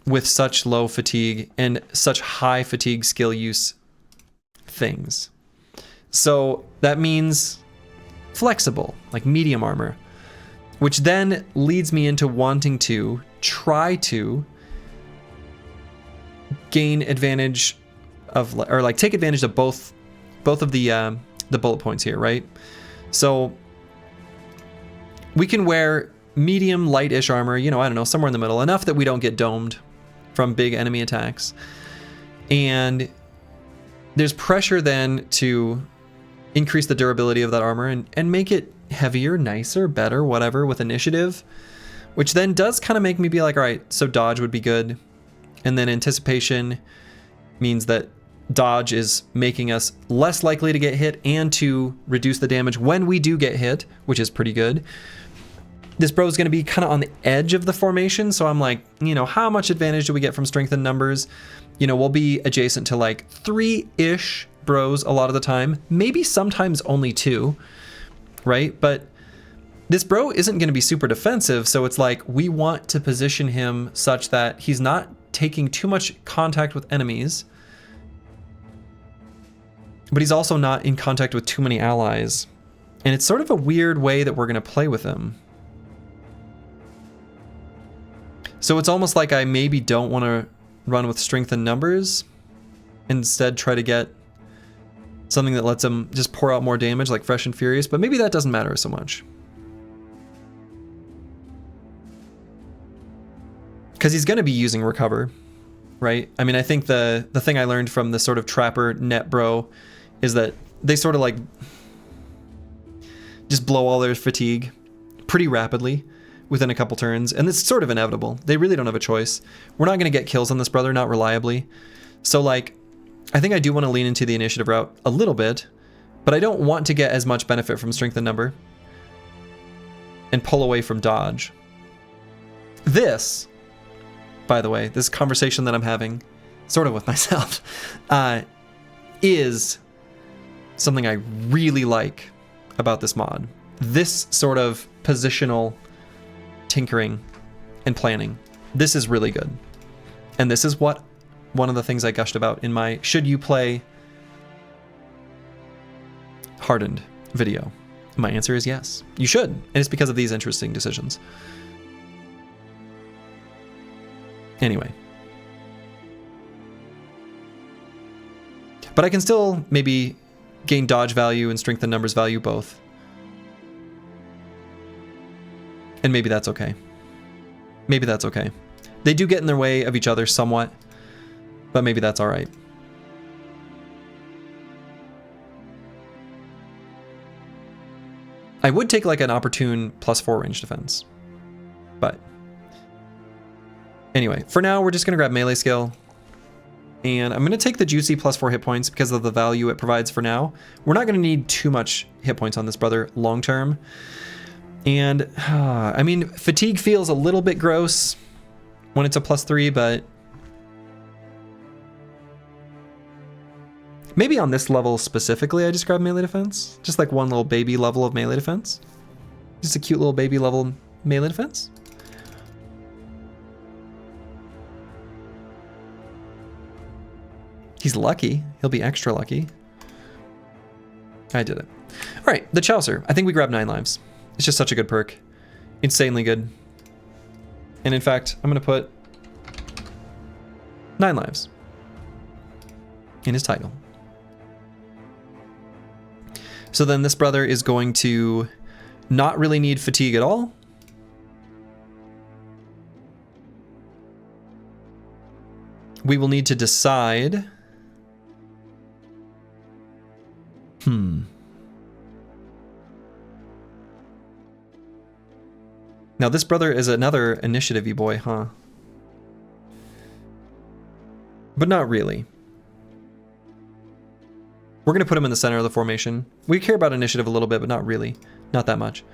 with such low fatigue and such high fatigue skill use things. So that means flexible, like medium armor, which then leads me into wanting to try to gain advantage of, or like take advantage of both of the bullet points here, right? So we can wear medium light-ish armor, you know, I don't know, somewhere in the middle, enough that we don't get domed from big enemy attacks. And there's pressure then to increase the durability of that armor and make it heavier, nicer, better, whatever, with initiative, which then does kind of make me be like, all right, so dodge would be good. And then anticipation means that dodge is making us less likely to get hit and to reduce the damage when we do get hit, which is pretty good. This bro is going to be kind of on the edge of the formation, so I'm like, you know, how much advantage do we get from strength in numbers? You know, we'll be adjacent to like 3-ish bros a lot of the time, maybe sometimes only 2, right? But this bro isn't going to be super defensive, so it's like we want to position him such that he's not taking too much contact with enemies, but he's also not in contact with too many allies. And it's sort of a weird way that we're going to play with him. So it's almost like I maybe don't want to run with strength in numbers. Instead, try to get something that lets him just pour out more damage, like Fresh and Furious. But maybe that doesn't matter so much, because he's going to be using Recover, right? I mean, I think the thing I learned from the sort of Trapper net bro is that they sort of like just blow all their fatigue pretty rapidly within a couple turns, and it's sort of inevitable. They really don't have a choice. We're not going to get kills on this brother, not reliably. So like, I think I do want to lean into the initiative route a little bit, but I don't want to get as much benefit from strength in number and pull away from dodge. This, by the way, this conversation that I'm having, sort of with myself, is something I really like about this mod. This sort of positional tinkering and planning. This is really good. And this is what one of the things I gushed about in my should you play Hardened video. My answer is yes, you should. And it's because of these interesting decisions. Anyway. But I can still maybe gain dodge value and strengthen numbers value both. And maybe that's okay. Maybe that's okay. They do get in their way of each other somewhat, but maybe that's all right. I would take like an opportune +4 range defense, but anyway, for now we're just gonna grab melee skill, and I'm gonna take the juicy +4 hit points because of the value it provides for now. We're not gonna need too much hit points on this brother long term, and I mean, fatigue feels a little bit gross when it's a +3, but maybe on this level specifically, I just grab melee defense. Just like one little baby level of melee defense. Just a cute little baby level melee defense. He's lucky. He'll be extra lucky. I did it. All right, the Chaucer. I think we grab 9 lives. It's just such a good perk. Insanely good. And in fact, I'm going to put 9 lives in his title. So then this brother is going to not really need fatigue at all. We will need to decide. Now this brother is another initiative-y boy, huh? But not really. We're going to put him in the center of the formation. We care about initiative a little bit, but not really. Not that much.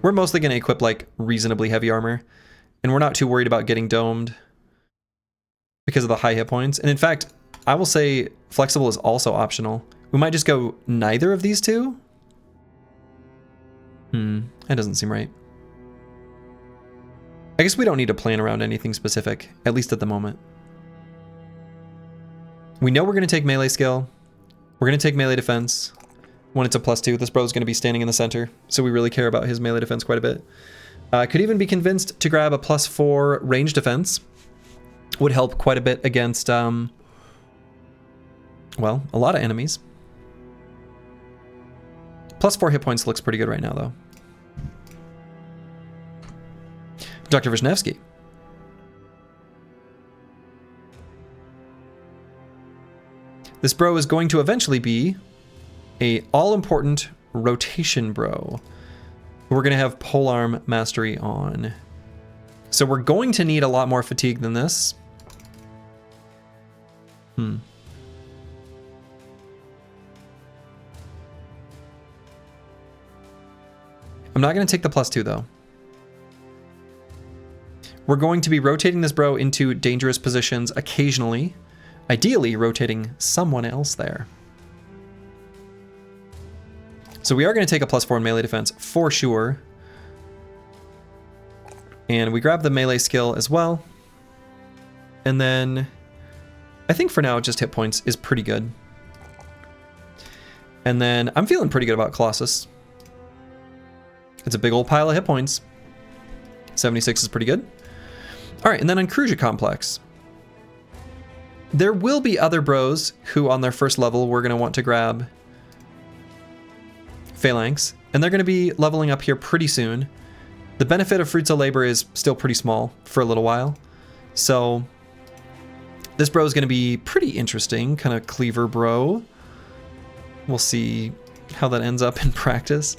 We're mostly going to equip like reasonably heavy armor, and we're not too worried about getting domed because of the high hit points. And in fact, I will say flexible is also optional. We might just go neither of these two. That doesn't seem right. I guess we don't need to plan around anything specific, at least at the moment. We know we're going to take melee skill. We're going to take melee defense when it's a +2. This bro's going to be standing in the center, so we really care about his melee defense quite a bit. Could even be convinced to grab a +4 range defense. Would help quite a bit against, well, a lot of enemies. +4 hit points looks pretty good right now, though. Dr. Wisniewski. This bro is going to eventually be a all-important rotation bro. We're going to have polearm mastery on. So we're going to need a lot more fatigue than this. I'm not going to take the +2 though. We're going to be rotating this bro into dangerous positions occasionally. Ideally, rotating someone else there. So we are going to take a +4 in melee defense for sure. And we grab the melee skill as well. And then I think for now, just hit points is pretty good. And then I'm feeling pretty good about Colossus. It's a big old pile of hit points. 76 is pretty good. All right, and then on Cruja Complex. There will be other bros who on their first level we're going to want to grab Phalanx, and they're going to be leveling up here pretty soon. The benefit of Fruits of Labor is still pretty small for a little while. So this bro is going to be pretty interesting, kind of cleaver bro. We'll see how that ends up in practice.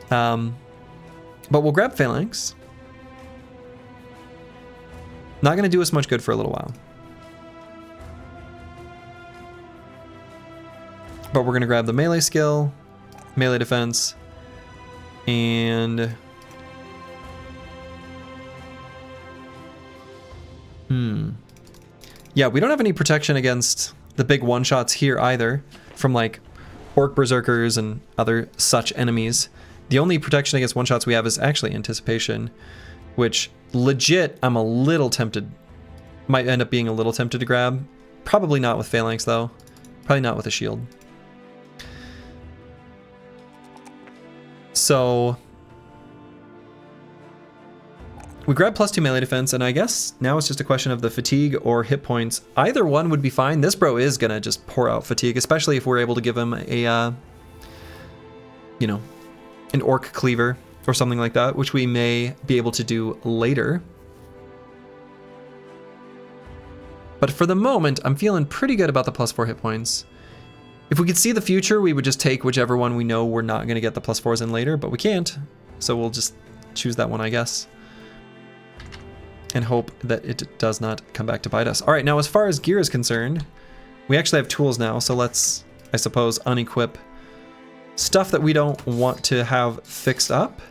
But we'll grab Phalanx. Not going to do us much good for a little while. But we're going to grab the melee skill, melee defense, and yeah, we don't have any protection against the big one-shots here either from like orc berserkers and other such enemies. The only protection against one-shots we have is actually anticipation, which legit I'm a little tempted, might end up being a little tempted to grab. Probably not with Phalanx though. Probably not with a shield. So we grab +2 melee defense, and I guess now it's just a question of the fatigue or hit points. Either one would be fine. This bro is gonna just pour out fatigue, especially if we're able to give him a, you know, an orc cleaver or something like that, which we may be able to do later. But for the moment, I'm feeling pretty good about the +4 hit points. If we could see the future, we would just take whichever one we know we're not gonna get the +4s in later, but we can't. So we'll just choose that one, I guess, and hope that it does not come back to bite us. All right, now as far as gear is concerned, we actually have tools now, so let's, I suppose, unequip stuff that we don't want to have fixed up,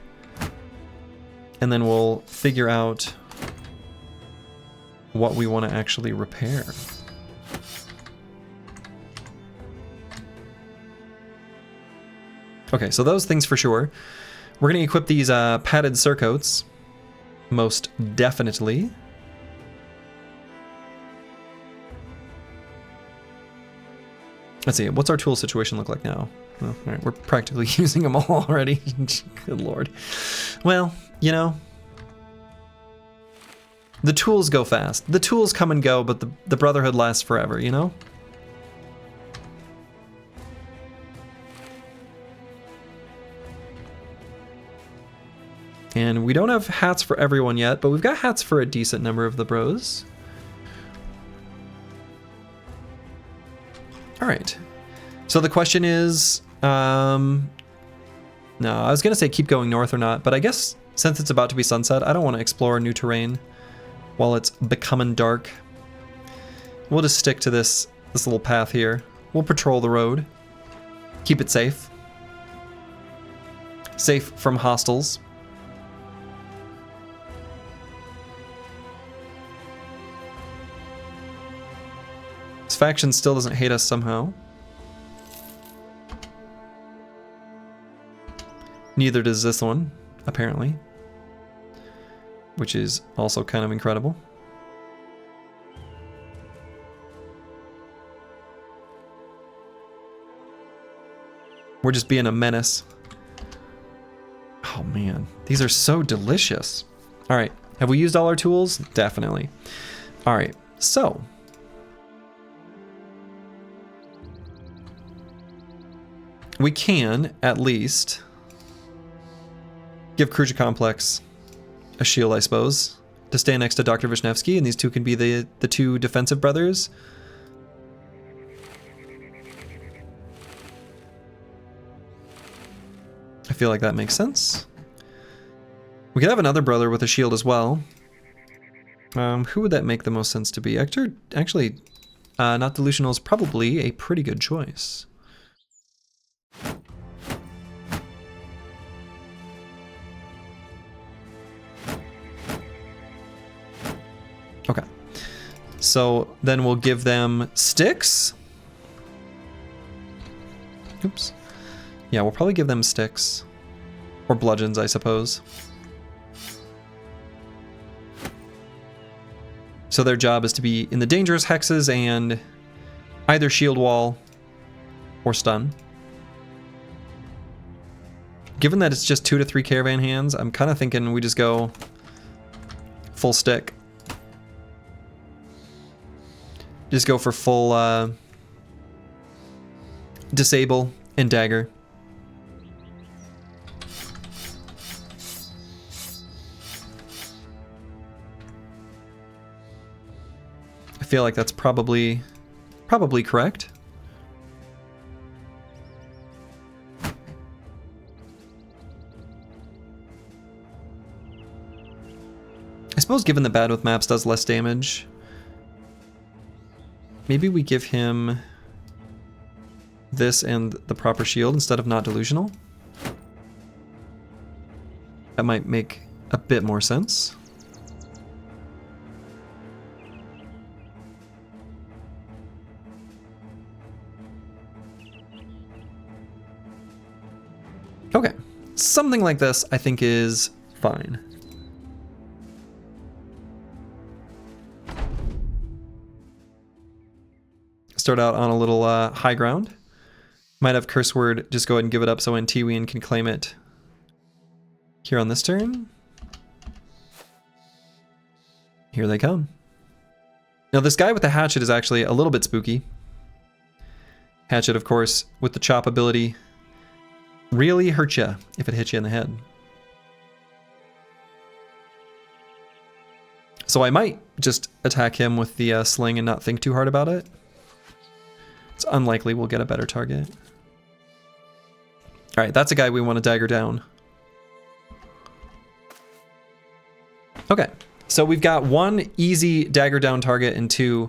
and then we'll figure out what we want to actually repair. Okay, so those things for sure. We're going to equip these padded surcoats. Most definitely. Let's see, what's our tool situation look like now? Well, all right, we're practically using them all already. Good lord. Well, you know, the tools go fast. The tools come and go, but the brotherhood lasts forever, you know? And we don't have hats for everyone yet, but we've got hats for a decent number of the bros. All right. So the question is, no, I was gonna say keep going north or not, but I guess since it's about to be sunset, I don't want to explore new terrain while it's becoming dark. We'll just stick to this little path here. We'll patrol the road, keep it safe. Safe from hostiles. This faction still doesn't hate us somehow. Neither does this one, apparently. Which is also kind of incredible. We're just being a menace. Oh man, these are so delicious. All right, have we used all our tools? Definitely. All right, so we can at least give Kruja Complex a shield, I suppose, to stand next to Dr. Vishnevsky, and these two can be the two defensive brothers. I feel like that makes sense. We could have another brother with a shield as well. Who would that make the most sense to be? Actually, not delusional is probably a pretty good choice. Okay, so then we'll give them sticks. Oops. Yeah, we'll probably give them sticks. Or bludgeons, I suppose. So their job is to be in the dangerous hexes and either shield wall or stun. Given that it's just 2 to 3 caravan hands, I'm kind of thinking we just go full stick. Just go for full disable and dagger. I feel like that's probably correct. I suppose given the bad with maps does less damage, maybe we give him this and the proper shield instead of not delusional. That might make a bit more sense. Okay. Something like this, I think, is fine. Start out on a little high ground. Might have curse word, just go ahead and give it up so Antiwian can claim it here on this turn. Here they come. Now this guy with the hatchet is actually a little bit spooky. Hatchet, of course, with the chop ability, really hurt you if it hits you in the head. So I might just attack him with the sling and not think too hard about it. It's unlikely we'll get a better target. All right, that's a guy we want to dagger down. Okay, so we've got one easy dagger down target and two,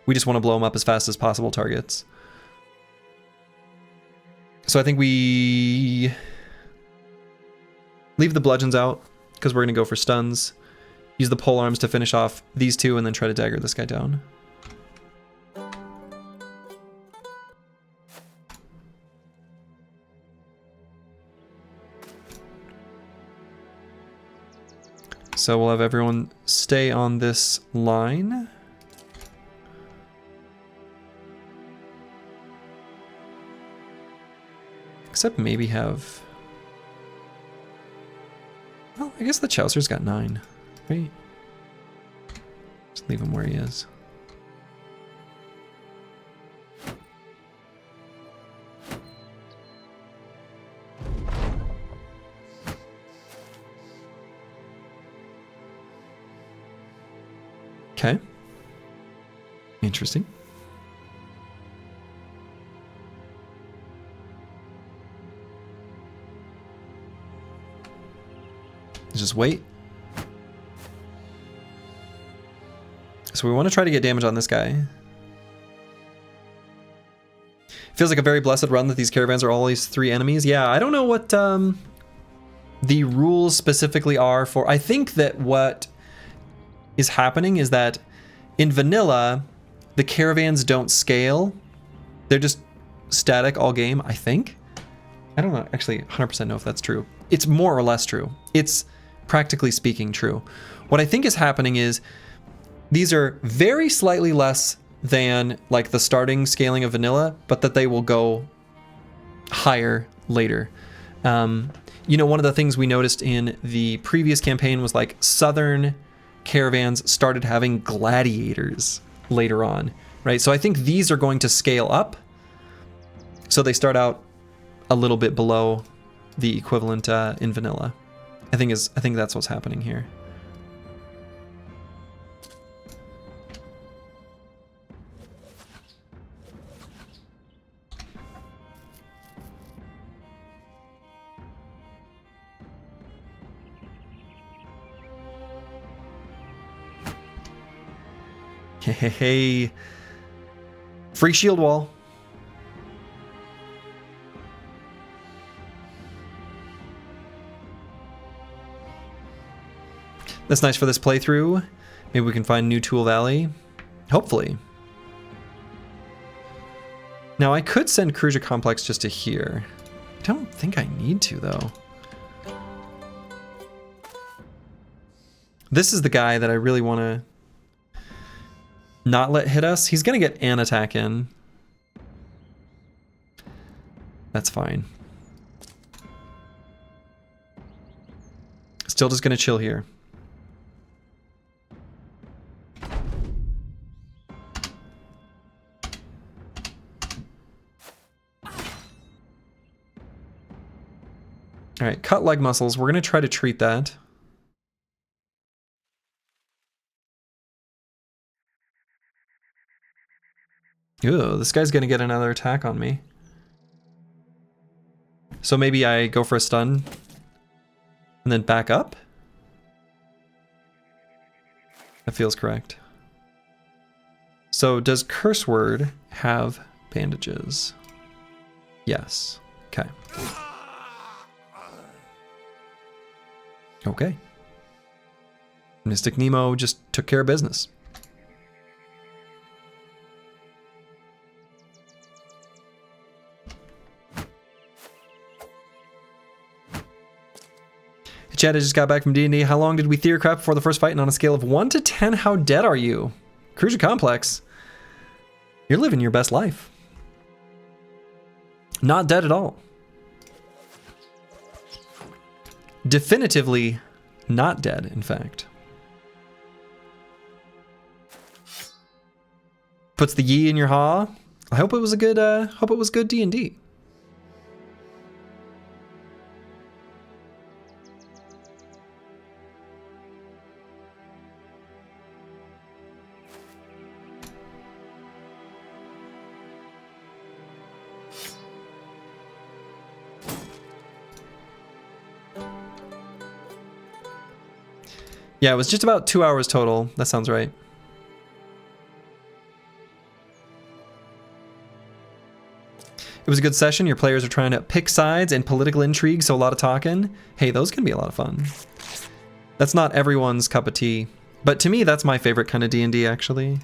we just want to blow them up as fast as possible targets. So I think we leave the bludgeons out because we're going to go for stuns. Use the pole arms to finish off these two and then try to dagger this guy down. So we'll have everyone stay on this line. Except maybe have... Well, I guess the Chaucer's got 9, right? Just leave him where he is. Okay. Interesting. Just wait. So we want to try to get damage on this guy. Feels like a very blessed run that these caravans are always 3 enemies. Yeah, I don't know what the rules specifically are for... I think that what is happening is that in vanilla, the caravans don't scale. They're just static all game, I think. I don't know, actually 100% know if that's true. It's more or less true. It's practically speaking true. What I think is happening is these are very slightly less than like the starting scaling of vanilla, but that they will go higher later. You know, one of the things we noticed in the previous campaign was like southern caravans started having gladiators later on, right? So I think these are going to scale up. So they start out a little bit below the equivalent in vanilla. I think that's what's happening here. Hey, free shield wall. That's nice for this playthrough. Maybe we can find New Tool Valley. Hopefully. Now I could send Cruiser Complex just to here. I don't think I need to though. This is the guy that I really want to not let hit us. He's gonna get an attack in. That's fine. Still just gonna chill here. All right, cut leg muscles. We're gonna try to treat that. Ooh, this guy's gonna get another attack on me. So maybe I go for a stun and then back up? That feels correct. So does Curse Word have bandages? Yes. Okay. Okay. Mystic Nemo just took care of business. Chad, I just got back from D&D. How long did we theorcraft before the first fight? And on a scale of 1 to 10, how dead are you? Cruiser Complex. You're living your best life. Not dead at all. Definitively not dead, in fact. Puts the yee in your ha. I hope it was a good good D&D. Yeah, it was just about 2 hours total. That sounds right. It was a good session. Your players are trying to pick sides and political intrigue, so a lot of talking. Hey, those can be a lot of fun. That's not everyone's cup of tea. But to me, that's my favorite kind of D&D, actually.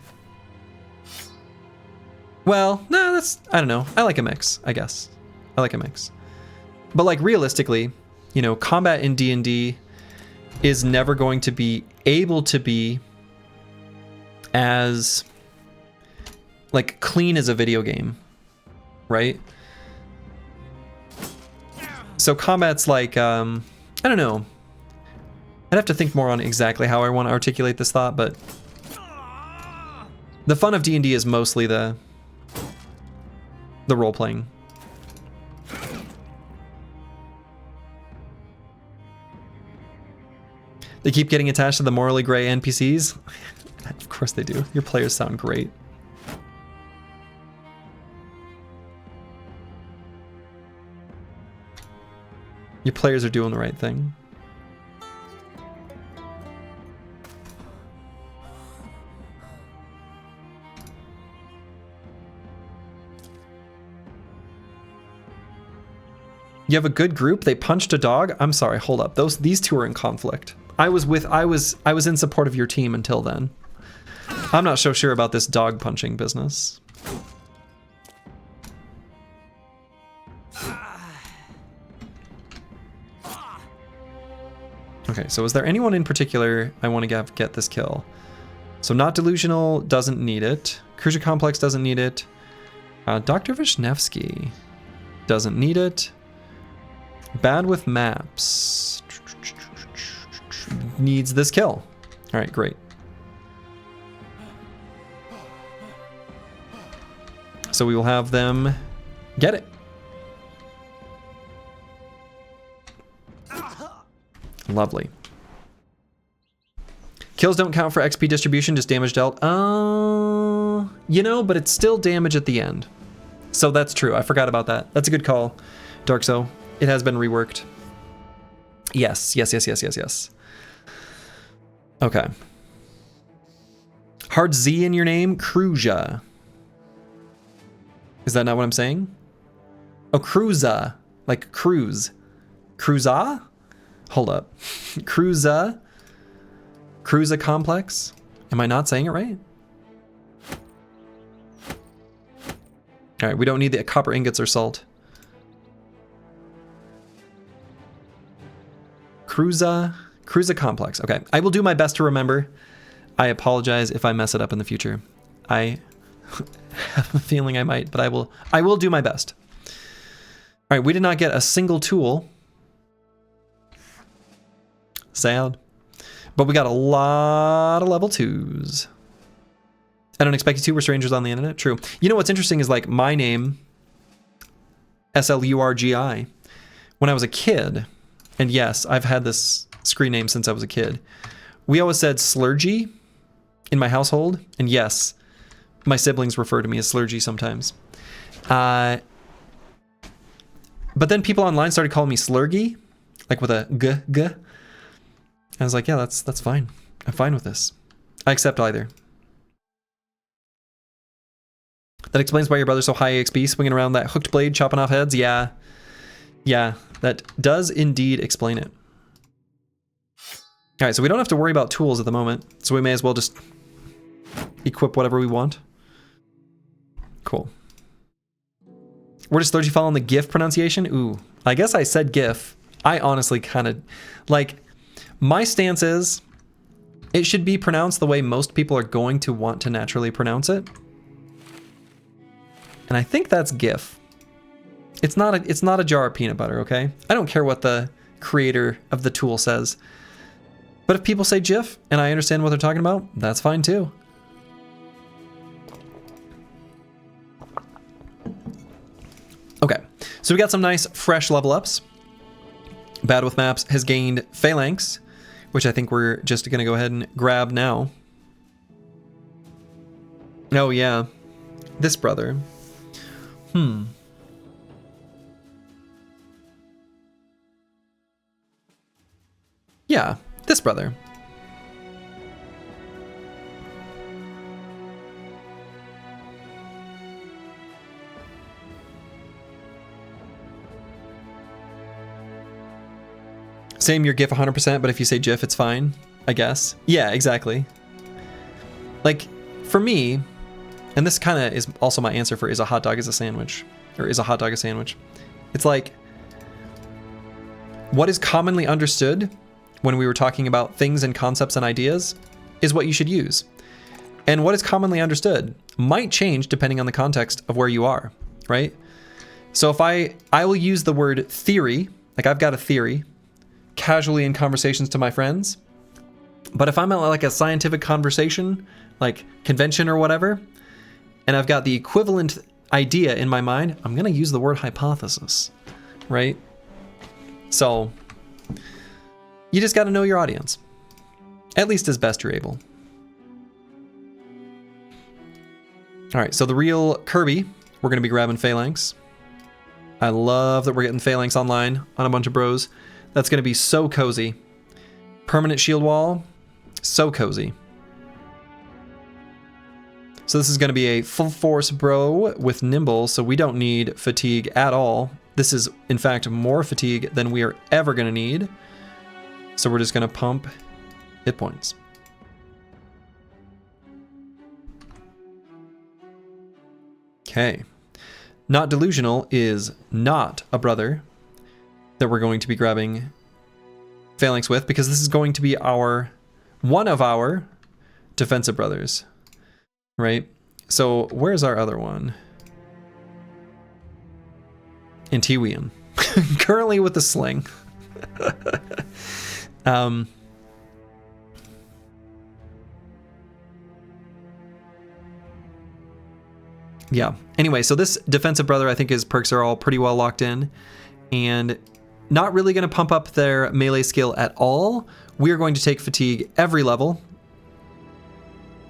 Well, no, I don't know. I like a mix, I guess. I like a mix. But like realistically, you know, combat in D&D is never going to be able to be as like clean as a video game, right? So combat's like, I don't know. I'd have to think more on exactly how I want to articulate this thought, but the fun of D&D is mostly the role-playing. They keep getting attached to the morally gray NPCs. Of course they do. Your players sound great. Your players are doing the right thing. You have a good group? They punched a dog? I'm sorry, hold up. These two are in conflict. I was in support of your team until then. I'm not so sure about this dog punching business. Okay, so is there anyone in particular I want to get this kill? So not delusional, doesn't need it. Cruiser Complex doesn't need it. Dr. Vishnevsky doesn't need it. Bad with maps. Needs this kill. All right, great. So we will have them get it. Lovely. Kills don't count for XP distribution, just damage dealt. You know, but it's still damage at the end. So that's true. I forgot about that. That's a good call, Darkso. It has been reworked. Yes. Okay. Hard Z in your name? Cruja. Is that not what I'm saying? Oh, Cruza. Like cruise. Cruza? Hold up. Cruza? Cruza Complex? Am I not saying it right? All right, we don't need the copper ingots or salt. Cruza Complex. Okay, I will do my best to remember. I apologize if I mess it up in the future. I have a feeling I might, but I will do my best. All right, we did not get a single tool. Sad. But we got a lot of level 2s. I don't expect you to. We're strangers on the internet. True. You know what's interesting is like my name, Slurgi, when I was a kid, and yes, I've had this screen name since I was a kid. We always said Slurgi in my household, and yes, my siblings refer to me as Slurgi sometimes. But then people online started calling me Slurgi, like with a g. I was like, yeah, that's fine. I'm fine with this. I accept either. That explains why your brother's so high XP, swinging around that hooked blade, chopping off heads. Yeah, that does indeed explain it. All right, so we don't have to worry about tools at the moment, so we may as well just equip whatever we want. Cool. Where does Slurgi fall on the GIF pronunciation? Ooh, I guess I said GIF. I honestly kind of, like, My stance is it should be pronounced the way most people are going to want to naturally pronounce it. And I think that's GIF. It's not a jar of peanut butter, okay? I don't care what the creator of the tool says. But if people say GIF and I understand what they're talking about, that's fine too. Okay, so we got some nice fresh level ups. Bad with Maps has gained Phalanx, which I think we're just gonna go ahead and grab now. Oh yeah, this brother. Yeah, this brother. Same, your GIF 100%, but if you say GIF, it's fine, I guess. Yeah, exactly. Like, for me, and this kind of is also my answer for is a hot dog as a sandwich, or is a hot dog a sandwich? It's like, what is commonly understood when we were talking about things and concepts and ideas is what you should use. And what is commonly understood might change depending on the context of where you are, right? So if I will use the word theory, like I've got a theory, casually in conversations to my friends. But if I'm at like a scientific conversation, like convention or whatever, and I've got the equivalent idea in my mind, I'm going to use the word hypothesis, right? So you just got to know your audience, at least as best you're able. All right, so the real Kirby, we're going to be grabbing Phalanx. I love that we're getting Phalanx online on a bunch of bros. That's going to be so cozy. Permanent shield wall, so cozy. So this is going to be a full force bro with nimble, so we don't need fatigue at all. This is, in fact, more fatigue than we are ever going to need. So we're just going to pump hit points. Okay. Not Delusional is not a brother that we're going to be grabbing Phalanx with, because this is going to be one of our defensive brothers, right? So where's our other one? Antiwian. Currently with the sling. Yeah. Anyway, so this defensive brother, I think his perks are all pretty well locked in, and not really going to pump up their melee skill at all. We're going to take fatigue every level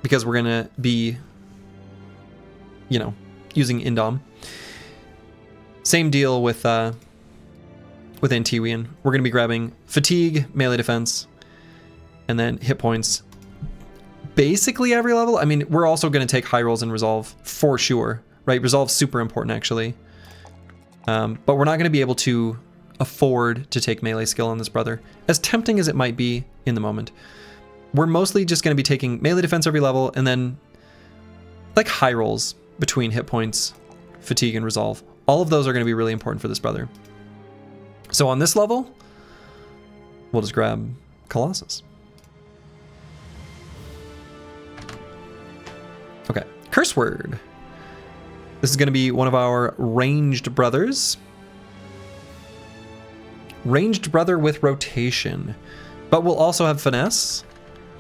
because we're going to be, you know, using Indom. Same deal with Antiwian. We're going to be grabbing fatigue, melee defense, and then hit points basically every level. I mean, we're also going to take high rolls and resolve for sure, right? Resolve's super important actually. But we're not going to be able to afford to take melee skill on this brother, as tempting as it might be in the moment. We're mostly just going to be taking melee defense every level and then like high rolls between hit points, fatigue, and resolve. All of those are going to be really important for this brother. So on this level, we'll just grab Colossus. Okay, curse word. This is going to be one of our ranged brothers. Ranged brother with rotation, but we'll also have finesse,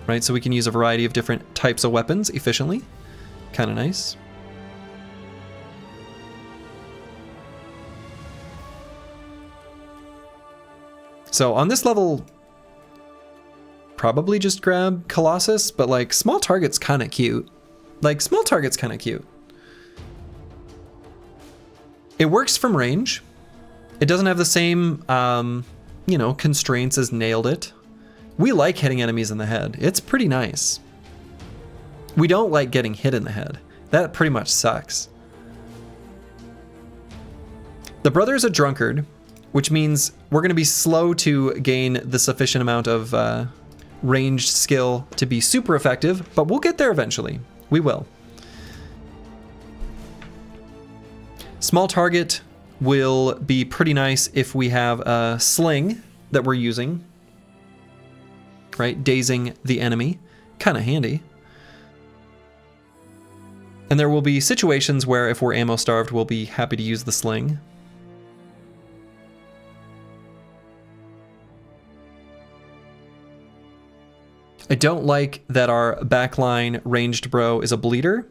right? So we can use a variety of different types of weapons efficiently. Kind of nice. So on this level, probably just grab Colossus, but like small target's kind of cute. Like small target's kind of cute. It works from range. It doesn't have the same, you know, constraints as Nailed It. We like hitting enemies in the head. It's pretty nice. We don't like getting hit in the head. That pretty much sucks. The brother is a drunkard, which means we're going to be slow to gain the sufficient amount of ranged skill to be super effective, but we'll get there eventually. We will. Small target will be pretty nice if we have a sling that we're using. right? Dazing the enemy. Kind of handy. And there will be situations where if we're ammo starved, we'll be happy to use the sling. I don't like that our backline ranged bro is a bleeder.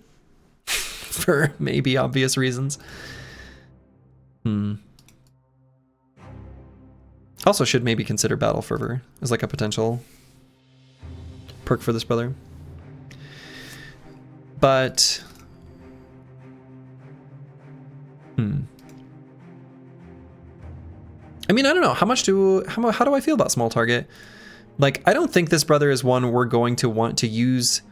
For maybe obvious reasons. Also should maybe consider Battle Fervor as like a potential perk for this brother. But... I mean, I don't know. How do I feel about small target? Like, I don't think this brother is one we're going to want to use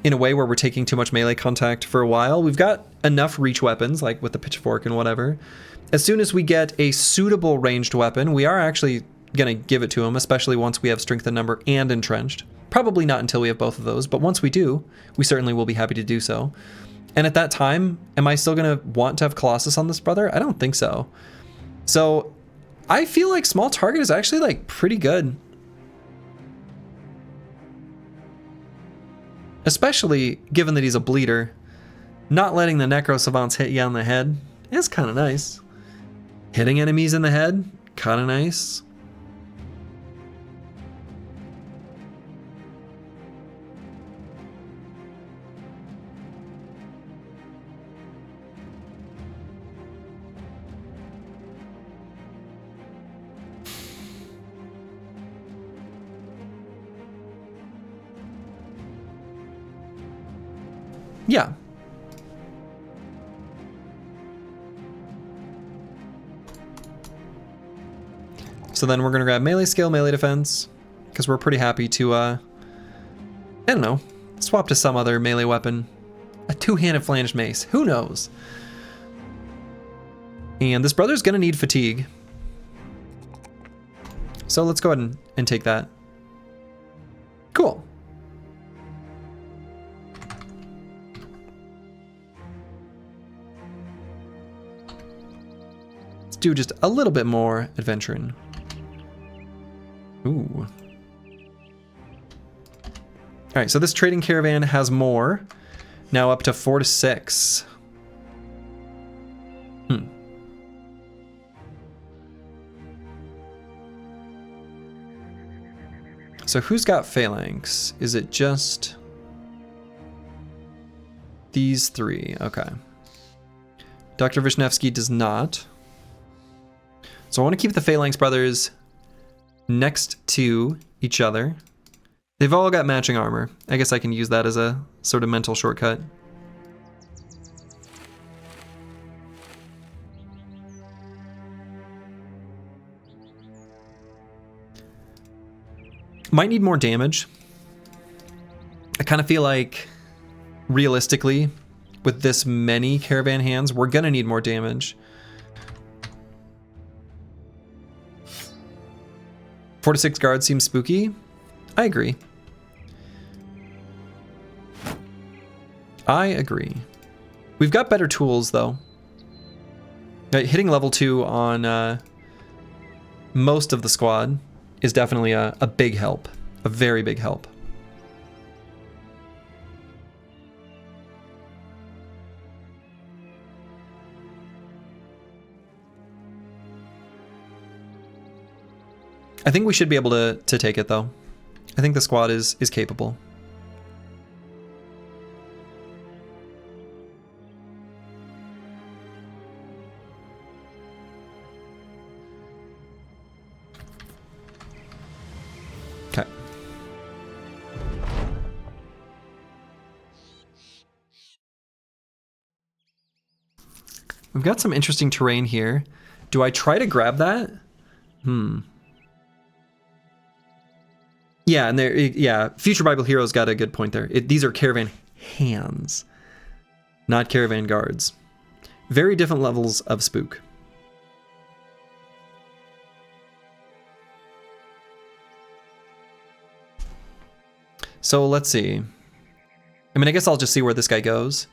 in a way where we're taking too much melee contact for a while. We've got enough reach weapons, like with the pitchfork and whatever. As soon as we get a suitable ranged weapon, we are actually going to give it to him, especially once we have strength in number and entrenched. Probably not until we have both of those, but once we do, we certainly will be happy to do so. And at that time, am I still going to want to have Colossus on this brother? I don't think so. So I feel like small target is actually like pretty good. Especially given that he's a bleeder. Not letting the Necro Savants hit you on the head is kind of nice. Hitting enemies in the head, kind of nice. Yeah. So then we're going to grab melee skill, melee defense, because we're pretty happy to, I don't know, swap to some other melee weapon. A two-handed flanged mace. Who knows? And this brother's going to need fatigue. So let's go ahead and take that. Cool. Do just a little bit more adventuring. Ooh. All right, so this trading caravan has more. Now up to 4 to 6. So who's got phalanx? Is it just these three? Okay. Dr. Vishnevsky does not. So I want to keep the Phalanx brothers next to each other. They've all got matching armor. I guess I can use that as a sort of mental shortcut. Might need more damage. I kind of feel like, realistically, with this many caravan hands, we're gonna need more damage. 4 to 6 guards seems spooky. I agree. I agree. We've got better tools, though. Hitting level 2 on most of the squad is definitely a big help. A very big help. I think we should be able to take it, though. I think the squad is capable. Okay. We've got some interesting terrain here. Do I try to grab that? Yeah, and yeah, Future Bible Hero's got a good point there. These are caravan hands, not caravan guards. Very different levels of spook. So let's see. I mean, I guess I'll just see where this guy goes.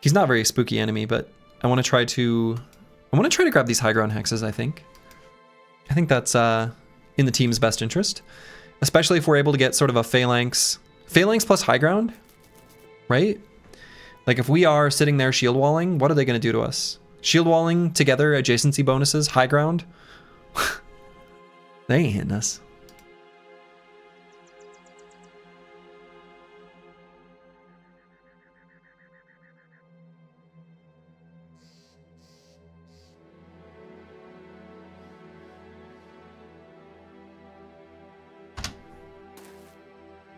He's not a very spooky enemy, but I want to try to grab these high ground hexes, I think. I think that's in the team's best interest, especially if we're able to get sort of a phalanx plus high ground, right? Like if we are sitting there shield walling, what are they going to do to us? Shield walling together, adjacency bonuses, high ground. They ain't hitting us.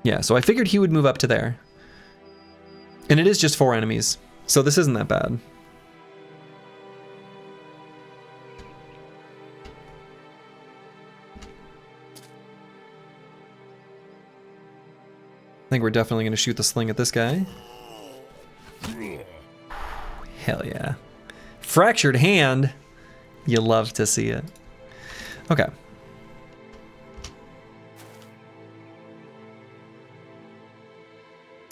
Yeah, so I figured he would move up to there. And it is just 4 enemies, so this isn't that bad. I think we're definitely going to shoot the sling at this guy. Hell yeah. Fractured hand. You love to see it. Okay.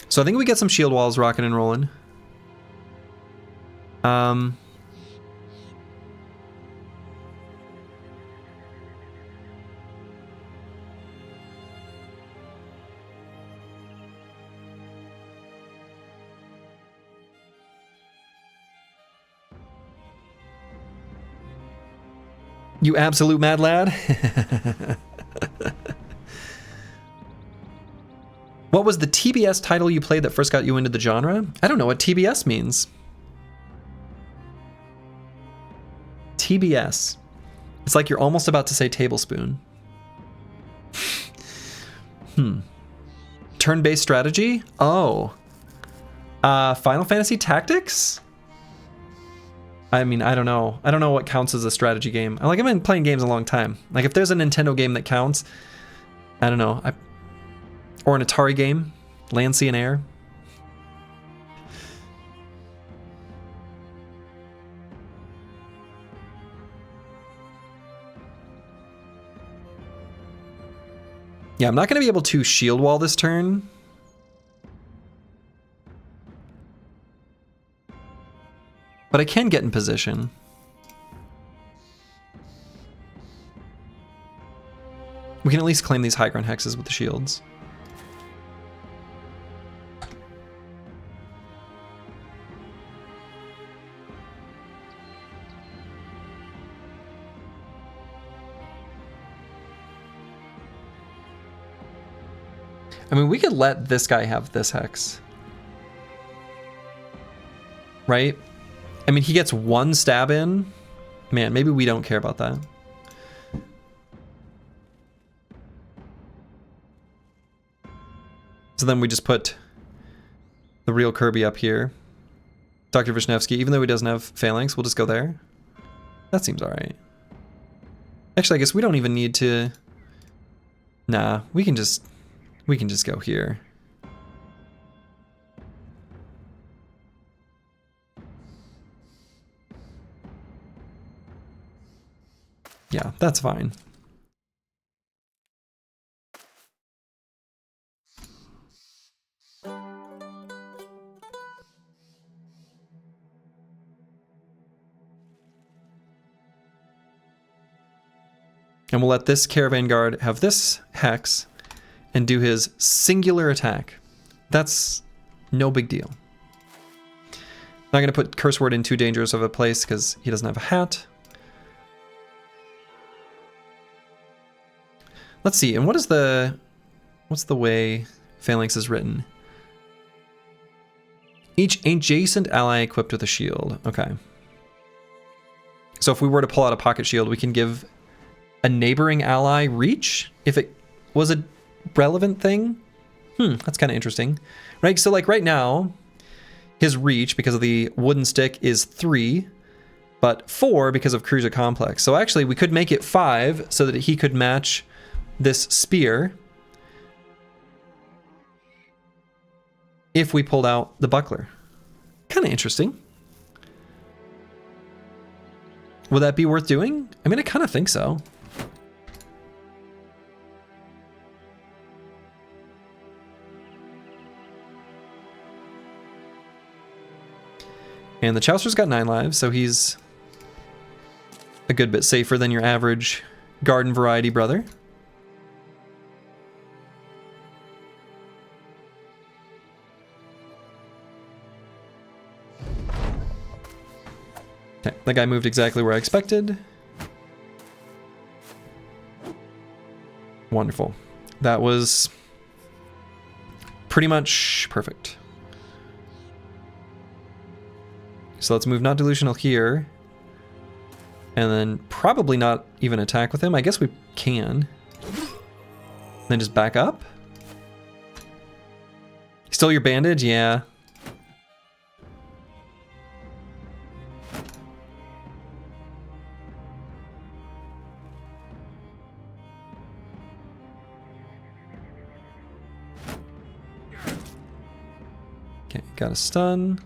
So I think we get some shield walls rocking and rolling. You absolute mad lad. What was the TBS title you played that first got you into the genre? I don't know what TBS means. TBS. It's like you're almost about to say tablespoon. Turn-based strategy? Oh. Final Fantasy Tactics? I mean, I don't know. I don't know what counts as a strategy game. I've been playing games a long time. Like, if there's a Nintendo game that counts, I don't know. Or an Atari game, Land, Sea, and Air. Yeah, I'm not going to be able to shield wall this turn. But I can get in position. We can at least claim these high ground hexes with the shields. I mean, we could let this guy have this hex. Right? I mean, he gets 1 stab in. Man, maybe we don't care about that. So then we just put the real Kirby up here. Dr. Vishnevsky, even though he doesn't have phalanx, we'll just go there. That seems alright. Actually, I guess we don't even need to... Nah, we can just go here. Yeah, that's fine. And we'll let this Caravan Guard have this hex and do his singular attack. That's no big deal. Not going to put Curse Word in too dangerous of a place because he doesn't have a hat. Let's see, and what's the way Phalanx is written? Each adjacent ally equipped with a shield. Okay. So if we were to pull out a pocket shield, we can give a neighboring ally reach if it was a relevant thing. That's kind of interesting. Right, so like right now, his reach because of the wooden stick is 3, but 4 because of Cruiser Complex. So actually we could make it 5 so that he could match this spear if we pulled out the buckler. Kind of interesting. Would that be worth doing? I mean, I kind of think so. And the Chouster's got 9 lives, so he's a good bit safer than your average garden variety brother. Okay, that guy moved exactly where I expected. Wonderful. That was pretty much perfect. So let's move not delusional here. And then probably not even attack with him. I guess we can. Then just back up. Still your bandage? Yeah. Okay, got a stun.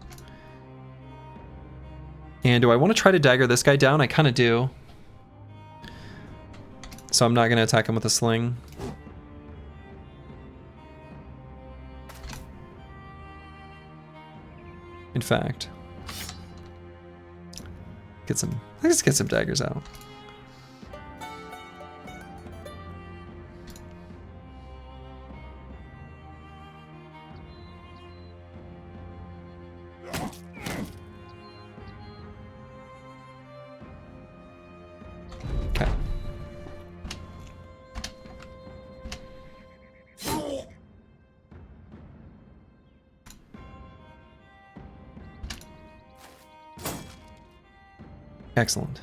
And do I want to try to dagger this guy down? I kind of do. So I'm not going to attack him with a sling. In fact, let's get some daggers out. Okay. Excellent.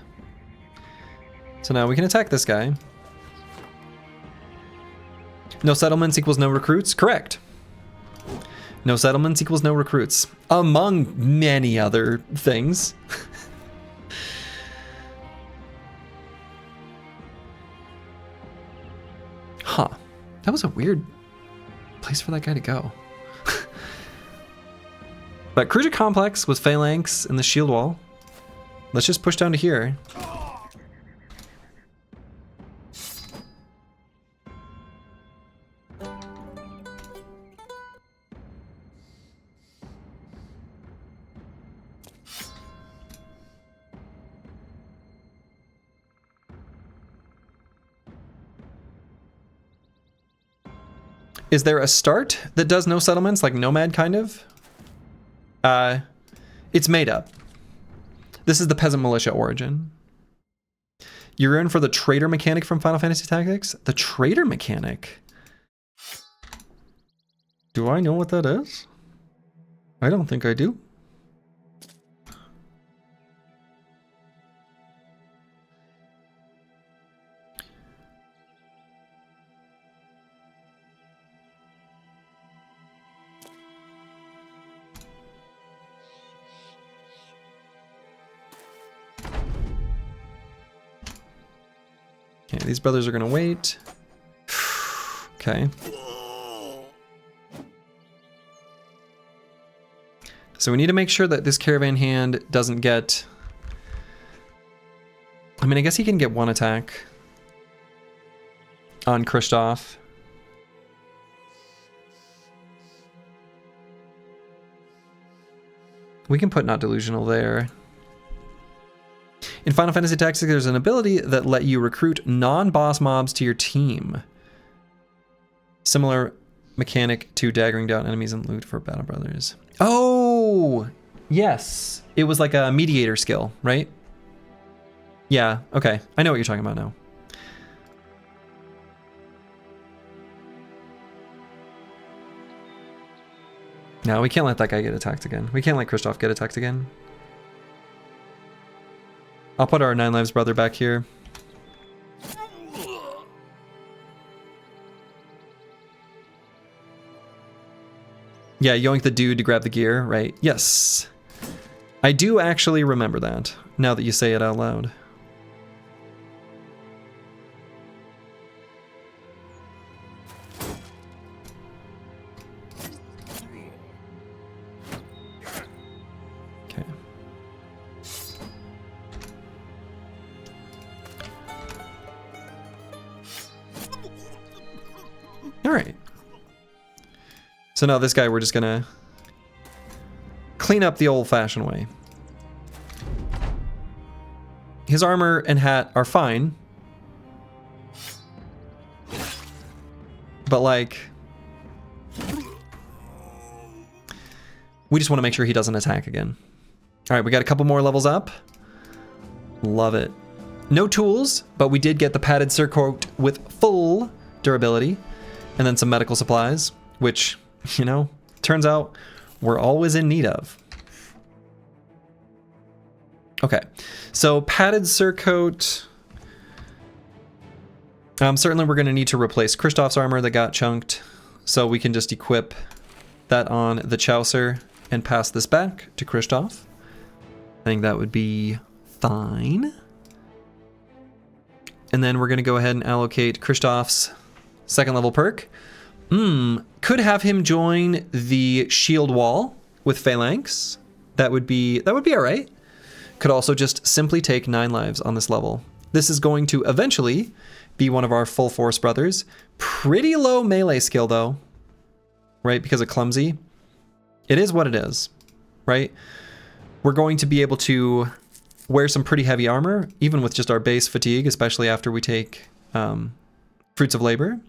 So now we can attack this guy. No settlements equals no recruits? Correct. No settlements equals no recruits. Among many other things. Huh. That was a weird place for that guy to go. But Cruiser Complex with Phalanx and the shield wall. Let's just push down to here. Is there a start that does no settlements, like Nomad kind of? It's made up. This is the Peasant Militia origin. You're in for the Trader mechanic from Final Fantasy Tactics? The Trader mechanic? Do I know what that is? I don't think I do. Okay, these brothers are gonna wait. Okay. So we need to make sure that this Caravan hand doesn't get... I mean, I guess he can get one attack on Kristoff. We can put Not Delusional there. In Final Fantasy Tactics, there's an ability that let you recruit non-boss mobs to your team. Similar mechanic to daggering down enemies and loot for Battle Brothers. Oh, yes. It was like a mediator skill, right? Yeah, okay. I know what you're talking about now. No, we can't let that guy get attacked again. We can't let Kristoff get attacked again. I'll put our 9 lives brother back here. Yeah, yoink the dude to grab the gear, right? Yes. I do actually remember that, now that you say it out loud. Okay. All right. So now this guy, we're just gonna clean up the old-fashioned way. His armor and hat are fine. But like, we just want to make sure he doesn't attack again. All right, we got a couple more levels up. Love it. No tools, but we did get the padded surcoat with full durability, and then some medical supplies, which, you know, turns out we're always in need of. Okay, so padded surcoat. Certainly we're going to need to replace Kristoff's armor that got chunked, so we can just equip that on the Chaucer and pass this back to Kristoff. I think that would be fine. And then we're going to go ahead and allocate Kristoff's second level perk. Could have him join the shield wall with Phalanx. That would be all right. Could also just simply take 9 lives on this level. This is going to eventually be one of our full force brothers. Pretty low melee skill though, right? Because of clumsy. It is what it is, right? We're going to be able to wear some pretty heavy armor, even with just our base fatigue, especially after we take Fruits of Labor.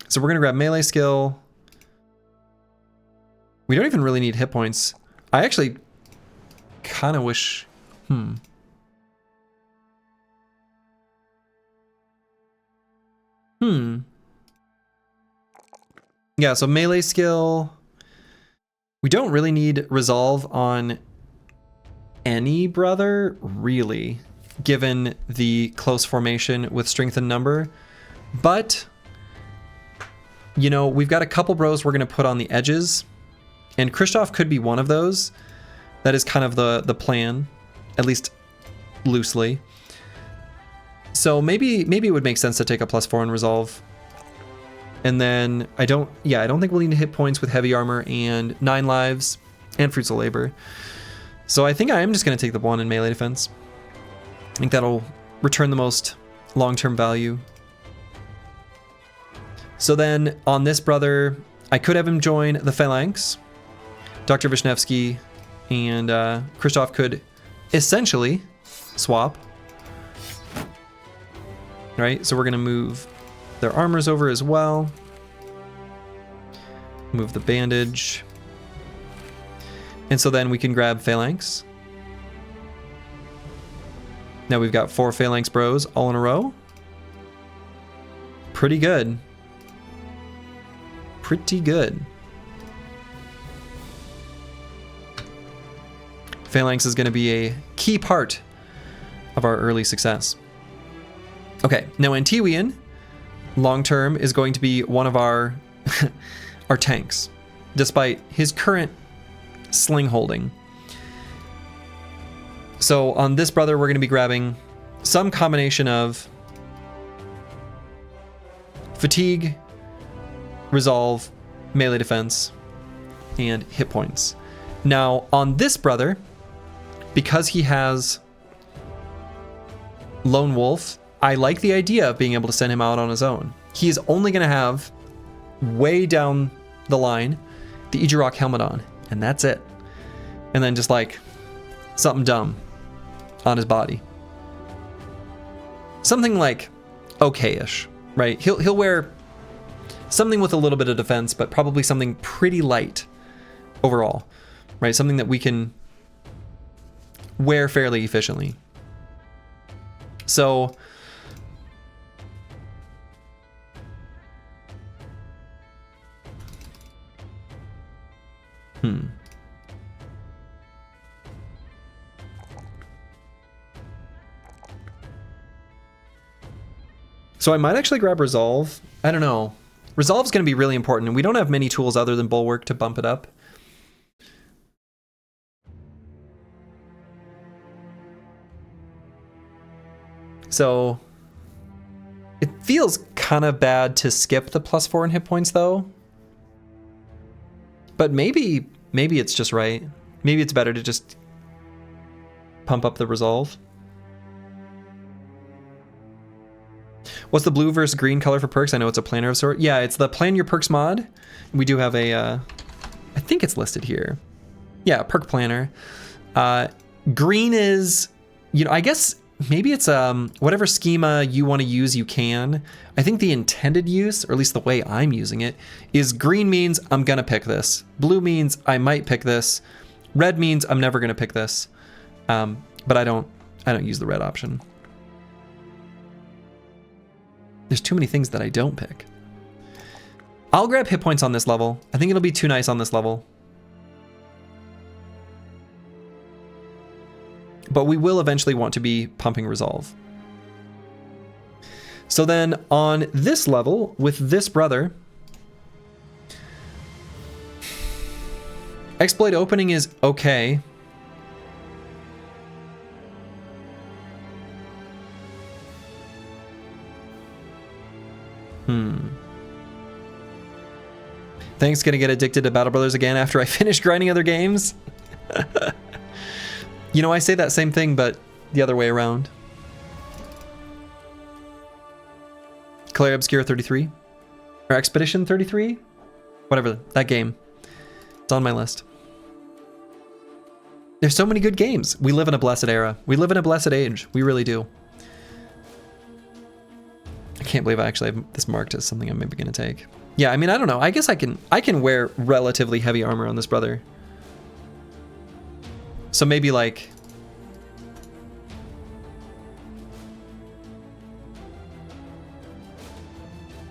So we're going to grab melee skill. We don't even really need hit points. I actually kind of wish... Yeah, so melee skill. We don't really need resolve on any brother, really, given the close formation with strength and number. But, you know, we've got a couple bros we're going to put on the edges, and Kristoff could be one of those. That is kind of the plan, at least loosely. So maybe it would make sense to take a +4 in resolve. And then I don't think we'll need to hit points with heavy armor and 9 lives and Fruits of Labor. So I think I am just going to take the 1 in melee defense. I think that'll return the most long-term value. So then on this brother, I could have him join the Phalanx. Dr. Vishnevsky and Kristoff could essentially swap. Right, so we're going to move their armors over as well. Move the bandage. And so then we can grab Phalanx. Now we've got 4 Phalanx bros all in a row. Pretty good. Pretty good. Phalanx is going to be a key part of our early success. Okay, now Antiwian, long term, is going to be one of our our tanks, despite his current sling holding. So on this brother, we're going to be grabbing some combination of fatigue, resolve, melee defense, and hit points. Now on this brother, because he has Lone Wolf, I like the idea of being able to send him out on his own. He is only going to have, way down the line, the Ejirok helmet on, and that's it. And then just like something dumb on his body. Something like okay-ish, right? He'll wear something with a little bit of defense, but probably something pretty light overall, right? Something that we can wear fairly efficiently. So So I might actually grab Resolve. I don't know. Resolve's going to be really important, and we don't have many tools other than Bulwark to bump it up. So it feels kind of bad to skip the +4 in hit points, though. But maybe it's just right. Maybe it's better to just pump up the Resolve. What's the blue versus green color for perks? I know it's a planner of sort. Yeah, it's the Plan Your Perks mod. We do have a, I think it's listed here. Yeah, perk planner. Green is, you know, I guess maybe it's whatever schema you want to use, you can. I think the intended use, or at least the way I'm using it, is green means I'm gonna pick this. Blue means I might pick this. Red means I'm never going to pick this, but I don't use the red option. There's too many things that I don't pick. I'll grab hit points on this level. I think it'll be too nice on this level. But we will eventually want to be pumping resolve. So then on this level, with this brother, exploit opening is okay. Thanks, gonna get addicted to Battle Brothers again after I finish grinding other games. You know, I say that same thing, but the other way around. Claire Obscure 33? Or Expedition 33? Whatever, that game. It's on my list. There's so many good games. We live in a blessed era. We live in a blessed age. We really do. I can't believe I actually have this marked as something I'm maybe going to take. Yeah, I mean, I don't know. I guess I can wear relatively heavy armor on this brother. So maybe like...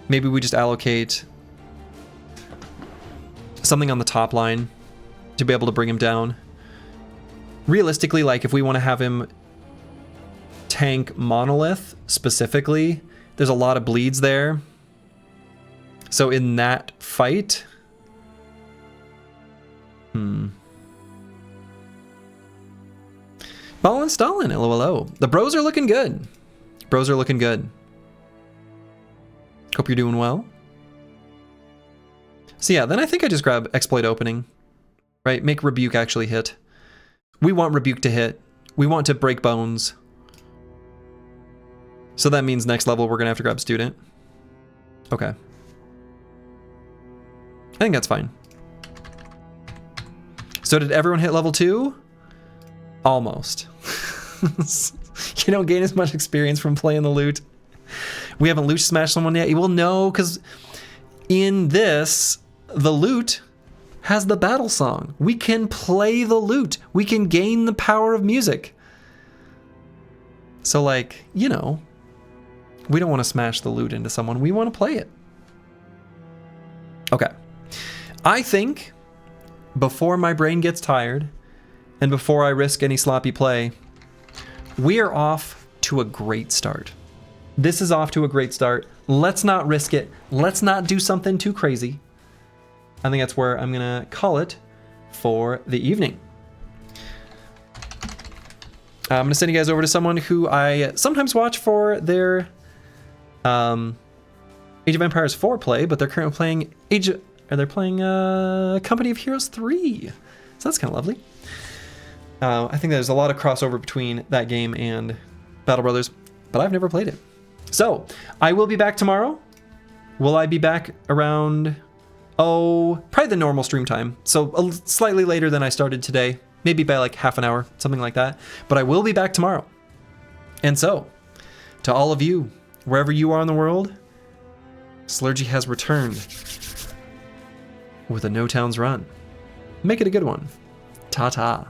maybe we just allocate something on the top line to be able to bring him down. Realistically, like if we want to have him tank Monolith specifically, there's a lot of bleeds there. So in that fight... Ballin' Stalin, LOLO. The bros are looking good. Bros are looking good. Hope you're doing well. So yeah, then I think I just grab exploit opening. Right? Make rebuke actually hit. We want rebuke to hit. We want to break bones. So that means next level we're gonna have to grab student. Okay. I think that's fine. So did everyone hit level 2? Almost. You don't gain as much experience from playing the loot. We haven't loot smashed someone yet. Well, no, because in this, the loot has the battle song. We can play the loot. We can gain the power of music. So like, you know, we don't want to smash the loot into someone. We want to play it. Okay. I think before my brain gets tired and before I risk any sloppy play, we are off to a great start. This is off to a great start. Let's not risk it. Let's not do something too crazy. I think that's where I'm gonna call it for the evening. I'm gonna send you guys over to someone who I sometimes watch for their Age of Empires 4 play, but they're currently playing Company of Heroes 3. So that's kind of lovely. I think there's a lot of crossover between that game and Battle Brothers, but I've never played it. So I will be back tomorrow. Will I be back around, probably the normal stream time. So slightly later than I started today, maybe by like half an hour, something like that. But I will be back tomorrow. And so to all of you, wherever you are in the world, Slurgy has returned with a No Towns run. Make it a good one. Ta-ta.